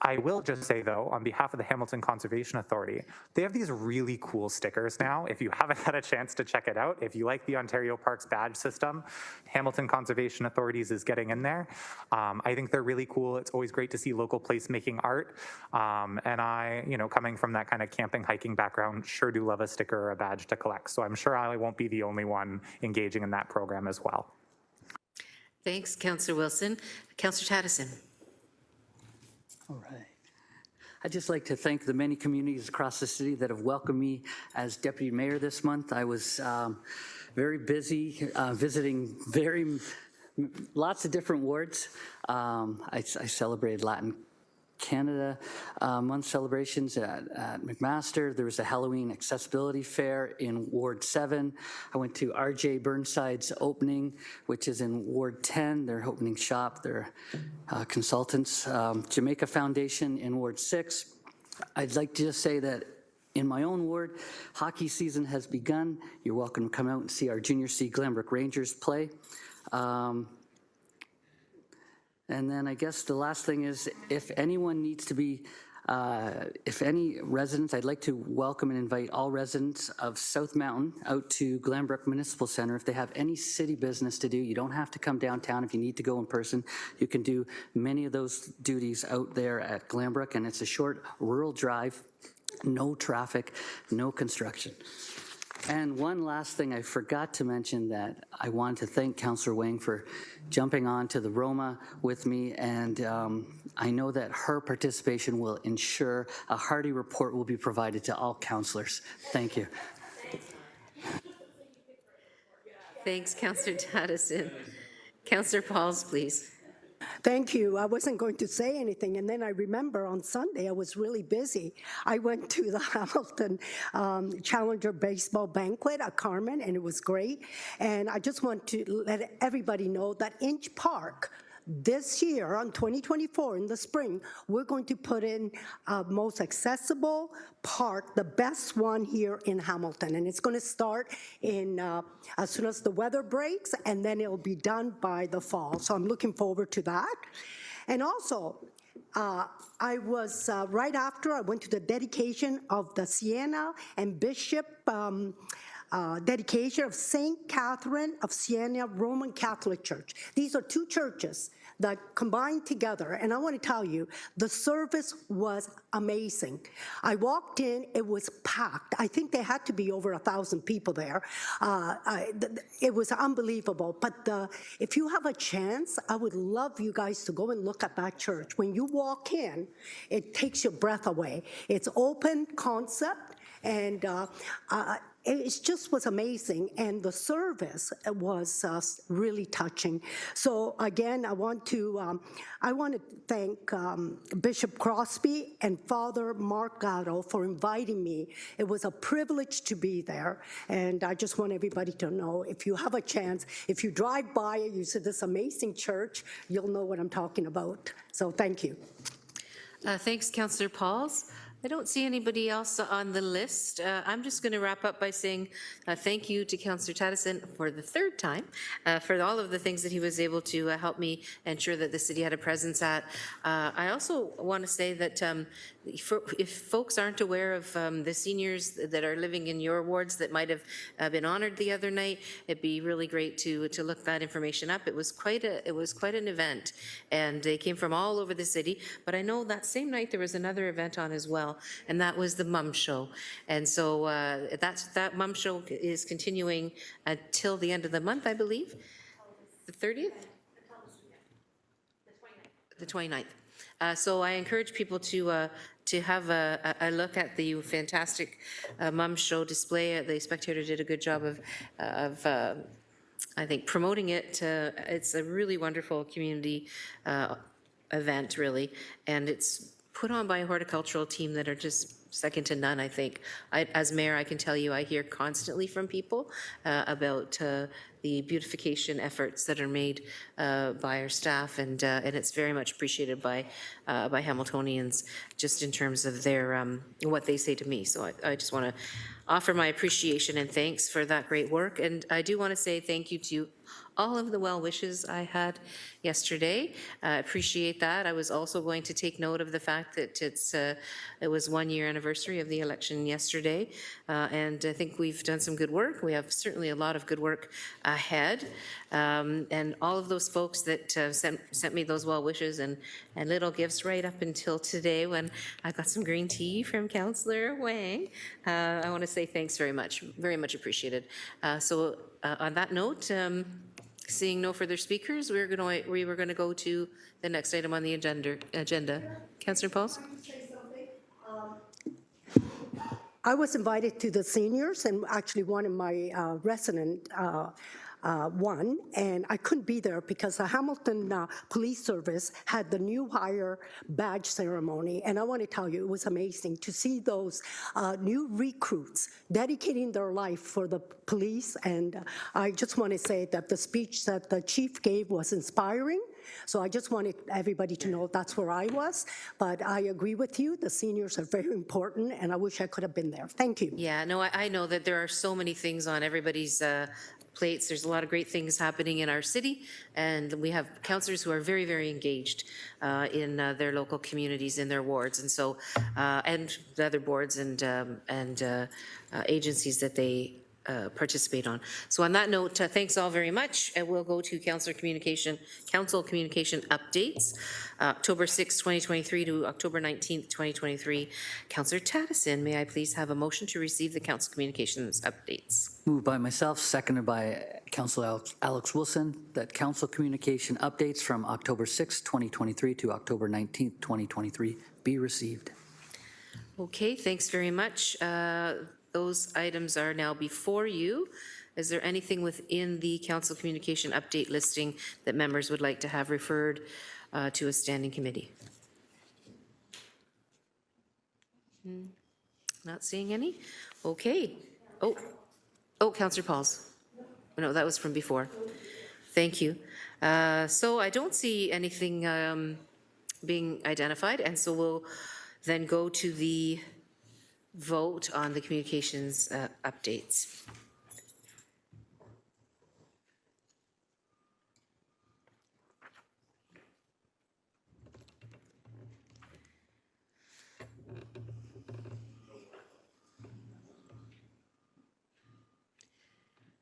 I will just say, though, on behalf of the Hamilton Conservation Authority, they have these really cool stickers now. If you haven't had a chance to check it out, if you like the Ontario Parks badge system, Hamilton Conservation Authorities is getting in there. I think they're really cool. It's always great to see local placemaking art. And I, coming from that kind of camping, hiking background, sure do love a sticker or a badge to collect. So I'm sure I won't be the only one engaging in that program as well. Thanks, Councillor Wilson. Councillor Tattison. All right. I'd just like to thank the many communities across the city that have welcomed me as deputy mayor this month. I was very busy visiting lots of different wards. I celebrated Latin Canada month celebrations at McMaster. There was a Halloween accessibility fair in Ward 7. I went to RJ Burnside's opening, which is in Ward 10, their opening shop, their consultants. Jamaica Foundation in Ward 6. I'd like to just say that in my own ward, hockey season has begun. You're welcome to come out and see our Junior C Glenbrook Rangers play. And then I guess the last thing is, if anyone needs to be, if any residents, I'd like to welcome and invite all residents of South Mountain out to Glenbrook Municipal Center. If they have any city business to do, you don't have to come downtown. If you need to go in person, you can do many of those duties out there at Glenbrook, and it's a short rural drive, no traffic, no construction. And one last thing I forgot to mention, that I wanted to thank Councillor Wang for jumping on to the Roma with me, and I know that her participation will ensure a hearty report will be provided to all councillors. Thank you. Thanks, Councillor Tattison. Councillor Pauls, please. Thank you. I wasn't going to say anything, and then I remember on Sunday I was really busy. I went to the Hamilton Challenger Baseball Banquet at Carmen, and it was great. And I just want to let everybody know that Inch Park, this year, on 2024, in the spring, we're going to put in most accessible park, the best one here in Hamilton. And it's going to start in as soon as the weather breaks, and then it'll be done by the fall. So I'm looking forward to that. And also, I was, right after, I went to the dedication of the Siena and Bishop dedication of St. Catherine of Siena Roman Catholic Church. These are two churches that combined together, and I want to tell you, the service was amazing. I walked in, it was packed. I think there had to be over 1,000 people there. It was unbelievable, but if you have a chance, I would love you guys to go and look at that church. When you walk in, it takes your breath away. It's open concept, and it just was amazing, and the service was really touching. So again, I want to thank Bishop Crosby and Father Mark Gatto for inviting me. It was a privilege to be there, and I just want everybody to know, if you have a chance, if you drive by and you see this amazing church, you'll know what I'm talking about. So thank you. Thanks, Councillor Pauls. I don't see anybody else on the list. I'm just going to wrap up by saying thank you to Councillor Tattison for the third time for all of the things that he was able to help me ensure that the city had a presence at. I also want to say that if folks aren't aware of the seniors that are living in your wards that might have been honored the other night, it'd be really great to look that information up. It was quite an event, and they came from all over the city. But I know that same night there was another event on as well, and that was the Mum Show. And so that Mum Show is continuing until the end of the month, I believe. The 30th? The 29th. So I encourage people to have a look at the fantastic Mum Show display. The Spectator did a good job of I think, promoting it. It's a really wonderful community event, really, and it's put on by a horticultural team that are just second to none, I think. As mayor, I can tell you, I hear constantly from people about the beautification efforts that are made by our staff, and it's very much appreciated by Hamiltonians, just in terms of their what they say to me. So I just want to offer my appreciation and thanks for that great work, and I do want to say thank you to all of the well wishes I had yesterday. I appreciate that. I was also going to take note of the fact that it was 1 year anniversary of the election yesterday, and I think we've done some good work. We have certainly a lot of good work ahead, and all of those folks that sent me those well wishes and little gifts right up until today when I got some green tea from Councillor Wang. I want to say thanks very much appreciated. So on that note, seeing no further speakers, we were going to go to the next item on the agenda. Councillor Pauls? I was invited to the seniors, and actually one of my resident won, and I couldn't be there because the Hamilton Police Service had the new hire badge ceremony, and I want to tell you, it was amazing to see those new recruits dedicating their life for the police, and I just want to say that the speech that the chief gave was inspiring. So I just wanted everybody to know that's where I was, but I agree with you, the seniors are very important, and I wish I could have been there. Thank you. Yeah, no, I know that there are so many things on everybody's plates. There's a lot of great things happening in our city, and we have councillors who are very, very engaged in their local communities, in their wards, and so and the other boards and agencies that they participate on. So on that note, thanks all very much, and we'll go to council communication updates. October 6, 2023 to October 19th, 2023. Councillor Tattison, may I please have a motion to receive the council communications updates? Moved by myself, seconded by Councillor Alex Wilson, that council communication updates from October 6, 2023 to October 19th, 2023 be received. Okay, thanks very much. Those items are now before you. Is there anything within the council communication update listing that members would like to have referred to a standing committee? Not seeing any? Okay. Oh, Councillor Pauls. No, that was from before. Thank you. So I don't see anything being identified, and so we'll then go to the vote on the communications updates.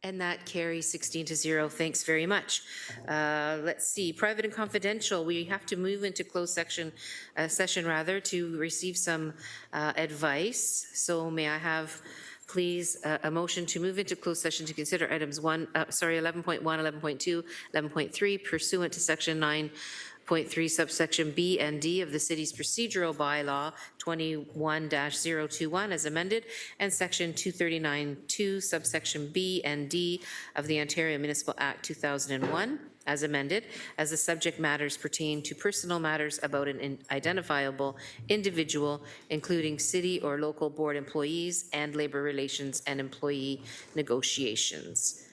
And that carries 16 to 0. Thanks very much. Let's see, private and confidential. We have to move into closed session to receive some advice. So may I have, please, a motion to move into closed session to consider items 11.1, 11.2, 11.3 pursuant to section 9.3 subsection B and D of the city's procedural bylaw 21-021 as amended, and section 239.2 subsection B and D of the Ontario Municipal Act 2001 as amended, as the subject matters pertain to personal matters about an identifiable individual, including city or local board employees and labor relations and employee negotiations.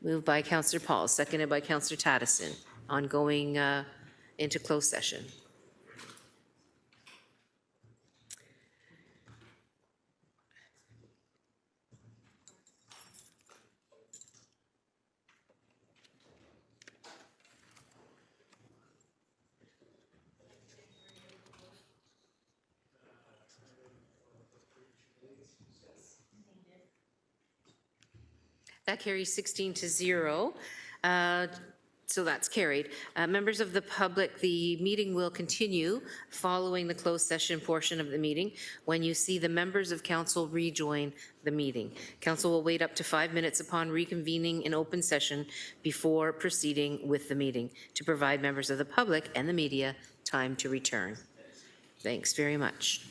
Moved by Councillor Paul, seconded by Councillor Taddison on going into closed session. That carries 16 to 0. So that's carried. Members of the public, the meeting will continue following the closed session portion of the meeting when you see the members of council rejoin the meeting. Council will wait up to 5 minutes upon reconvening in open session before proceeding with the meeting to provide members of the public and the media time to return. Thanks very much.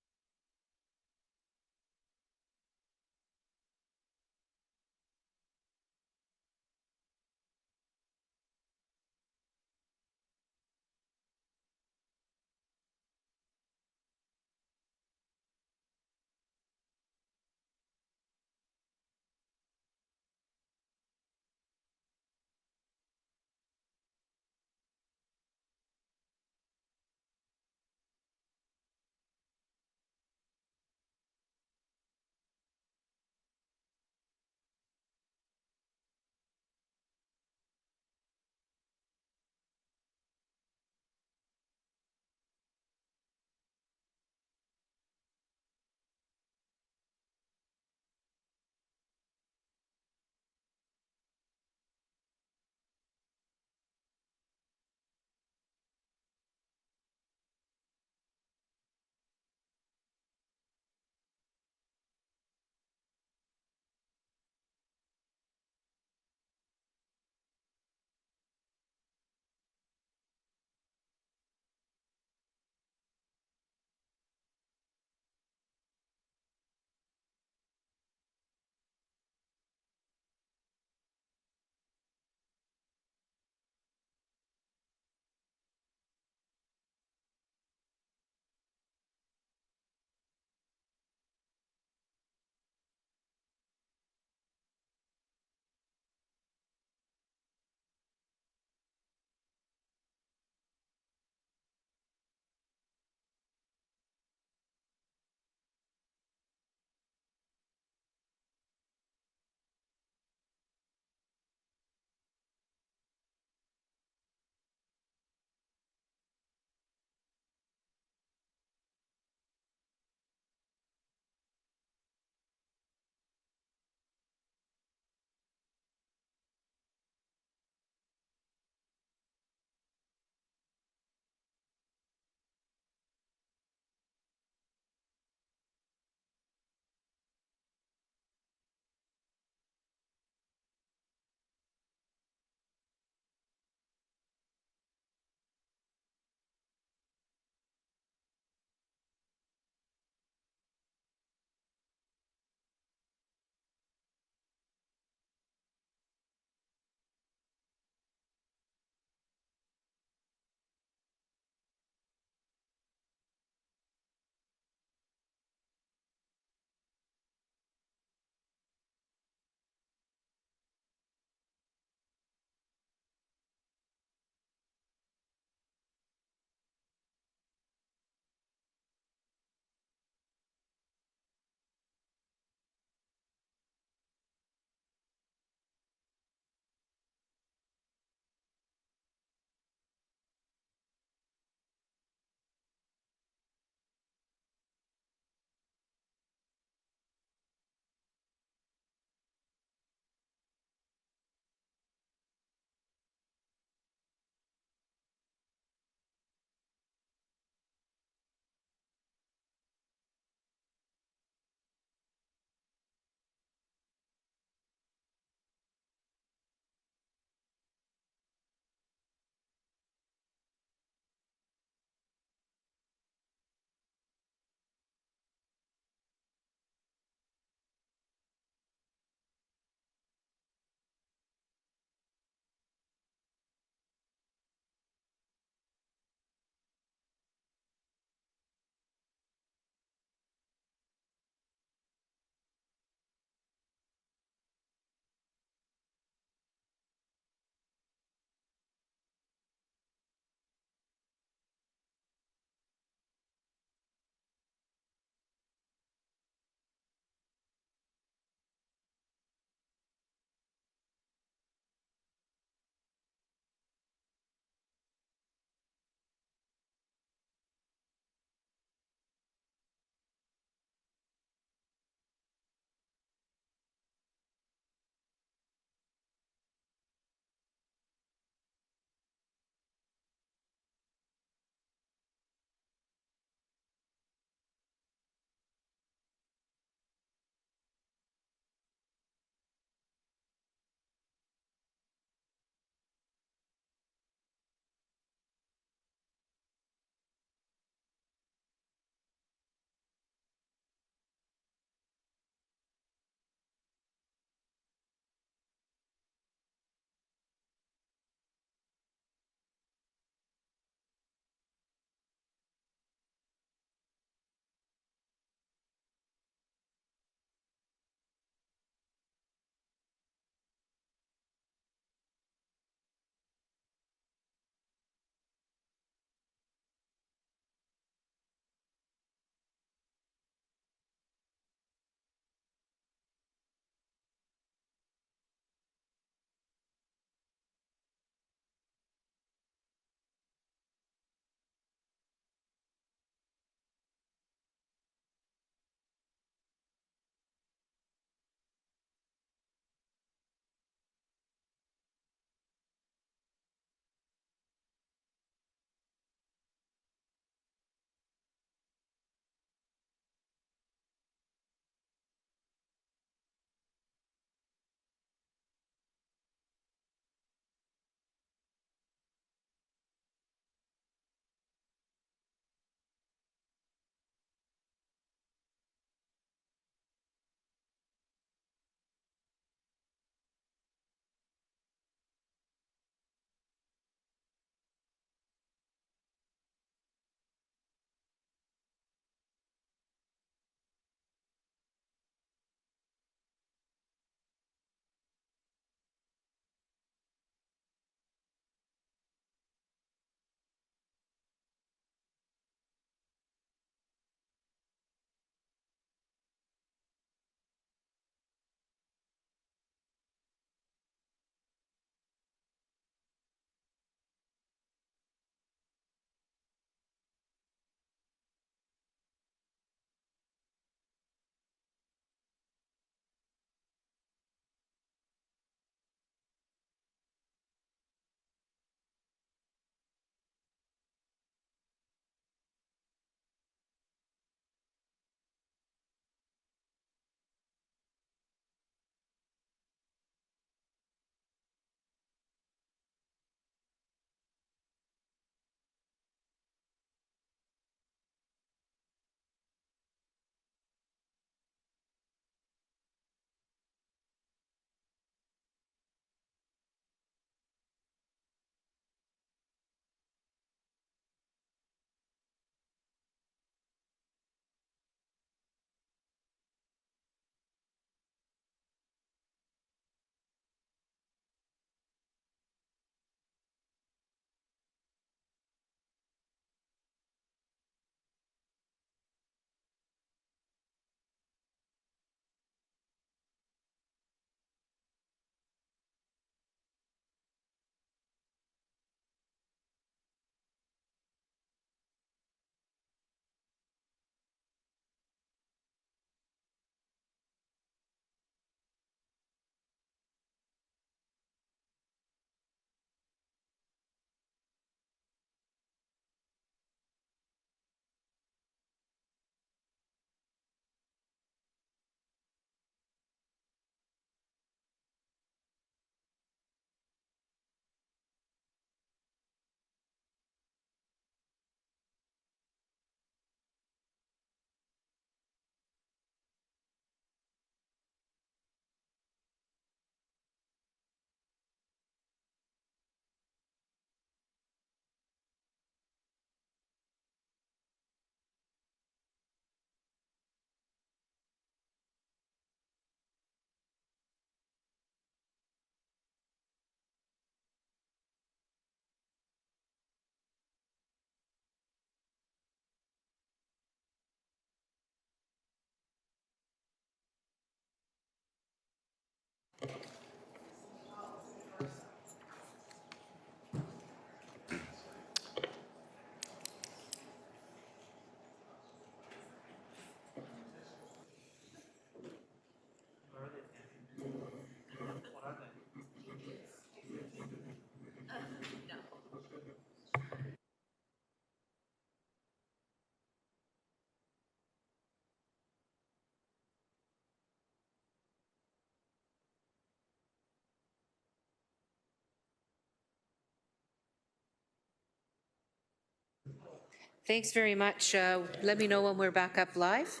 Thanks very much. Let me know when we're back up live.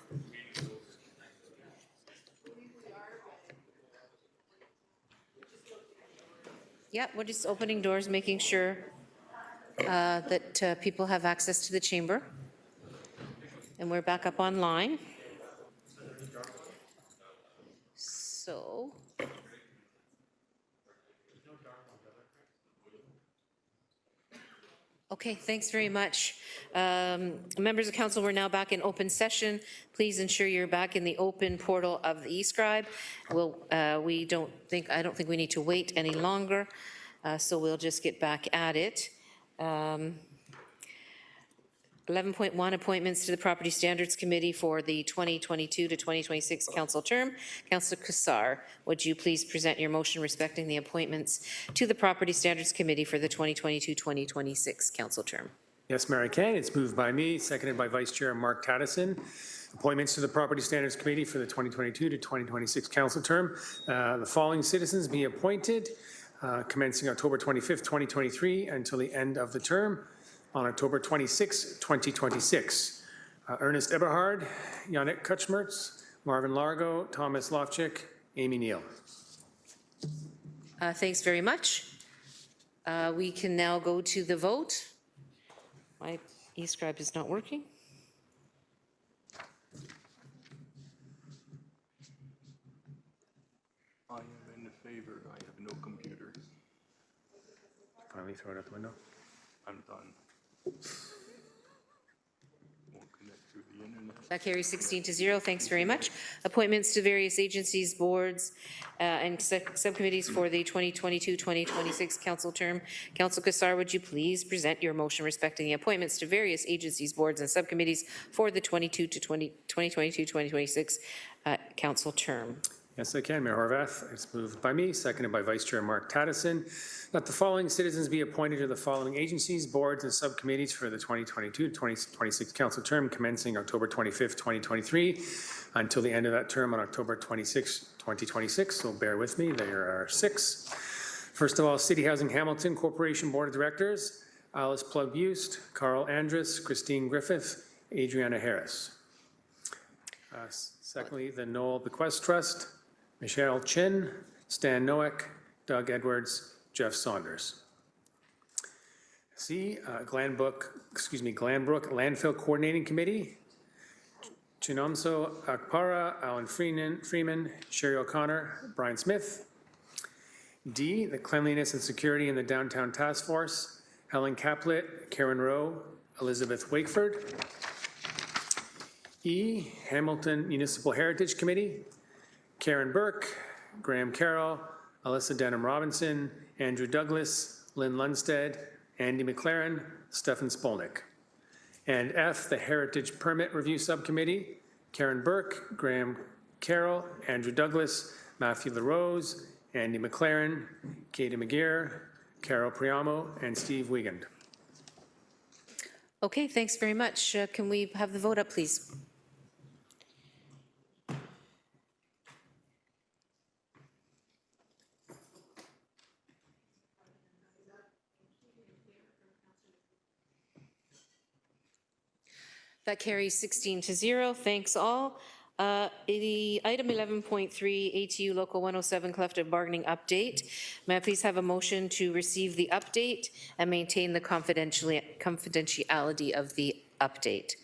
Yeah, we're just opening doors, making sure that people have access to the chamber. And we're back up online. So. Okay, thanks very much. Members of council, we're now back in open session. Please ensure you're back in the open portal of the eScribe. I don't think we need to wait any longer, so we'll just get back at it. 11.1, appointments to the Property Standards Committee for the 2022 to 2026 council term. Councillor Cassar, would you please present your motion respecting the appointments to the Property Standards Committee for the 2022-2026 council term? Yes, Mayor, I can. It's moved by me, seconded by Vice Chair Mark Tattison. Appointments to the Property Standards Committee for the 2022 to 2026 council term. The following citizens be appointed, commencing October 25th, 2023 until the end of the term on October 26, 2026. Ernest Eberhard, Yannick Kutschmertz, Marvin Largo, Thomas Lofchick, Amy Neal. Thanks very much. We can now go to the vote. My eScribe is not working. I am in favor. I have no computer. Finally throw it out the window. I'm done. Won't connect through the internet. That carries 16 to 0. Thanks very much. Appointments to various agencies, boards, and subcommittees for the 2022-2026 council term. Councillor Cassar, would you please present your motion respecting the appointments to various agencies, boards, and subcommittees for the 2022-2026 council term? Yes, I can, Mayor Horvath. It's moved by me, seconded by Vice Chair Mark Tattison. That the following citizens be appointed to the following agencies, boards, and subcommittees for the 2022-2026 council term commencing October 25th, 2023 until the end of that term on October 26th, 2026. So bear with me, there are 6. First of all, City Housing Hamilton Corporation Board of Directors, Alice Plug-Bust, Carl Andrus, Christine Griffith, Adriana Harris. Secondly, the Noel Bequest Trust, Michelle Chin, Stan Noack, Doug Edwards, Jeff Saunders. C, Glanbrook Landfill Coordinating Committee, Chinomso Akpara, Alan Freeman, Sherry O'Connor, Brian Smith. D, the Cleanliness and Security in the Downtown Task Force, Helen Caplet, Karen Rowe, Elizabeth Wakeford. E, Hamilton Municipal Heritage Committee, Karen Burke, Graham Carroll, Alyssa Denham Robinson, Andrew Douglas, Lynn Lundstead, Andy McLaren, Stefan Spolnick. And F, the Heritage Permit Review Subcommittee, Karen Burke, Graham Carroll, Andrew Douglas, Matthew LaRose, Andy McLaren, Katie McGear, Carol Priamo, and Steve Wiegand. Okay, thanks very much. Can we have the vote up, please? That carries 16 to 0. Thanks all. The item 11.3 ATU Local 107 collective bargaining update. May I please have a motion to receive the update and maintain the confidentiality of the update?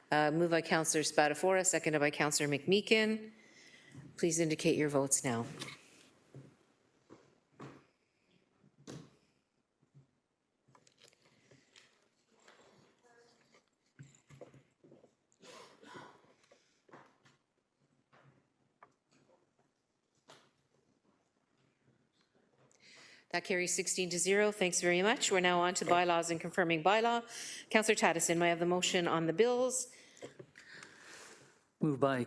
Moved by Councillor Spadafora, seconded by Councillor McMeekin. Please indicate your votes now. That carries 16 to 0. Thanks very much. We're now on to bylaws and confirming bylaw. Councillor Tattison, may I have the motion on the bills? Moved by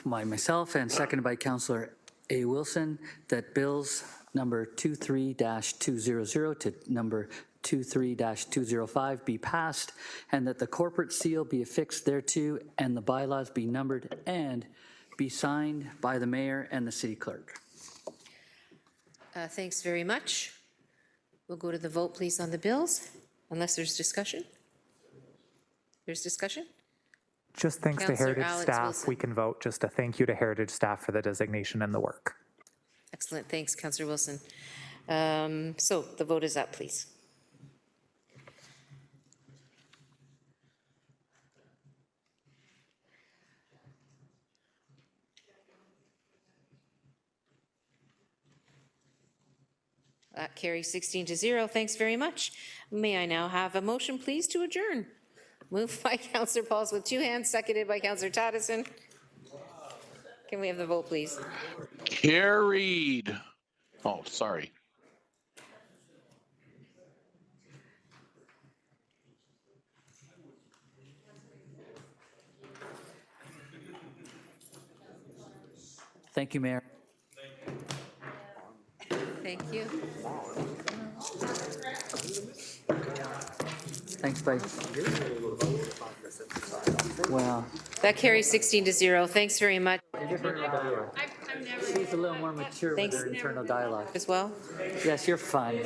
myself and seconded by Councillor A. Wilson that bills number 23-200 to number 23-205 be passed and that the corporate seal be affixed thereto and the bylaws be numbered and be signed by the mayor and the city clerk. Thanks very much. We'll go to the vote, please, on the bills, unless there's discussion. There's discussion? Just thanks to Councillor Heritage Alex staff, Wilson. we can vote just a thank you to Heritage staff for the designation and the work. Excellent, thanks, Councillor Wilson. So the vote is up, please. That carries 16-0. Thanks very much. May I now have a motion, please, to adjourn? Moved by Councillor Pauls with two hands, seconded by Councillor Tattison. Can we have the vote, please? Carried. Oh, sorry. Thank you, Mayor. Thank you. Thanks, Vice. Wow. That carries 16-0. Thanks very much. She's a little more mature with Thanks. her internal dialogue. As well. Yes, you're fun.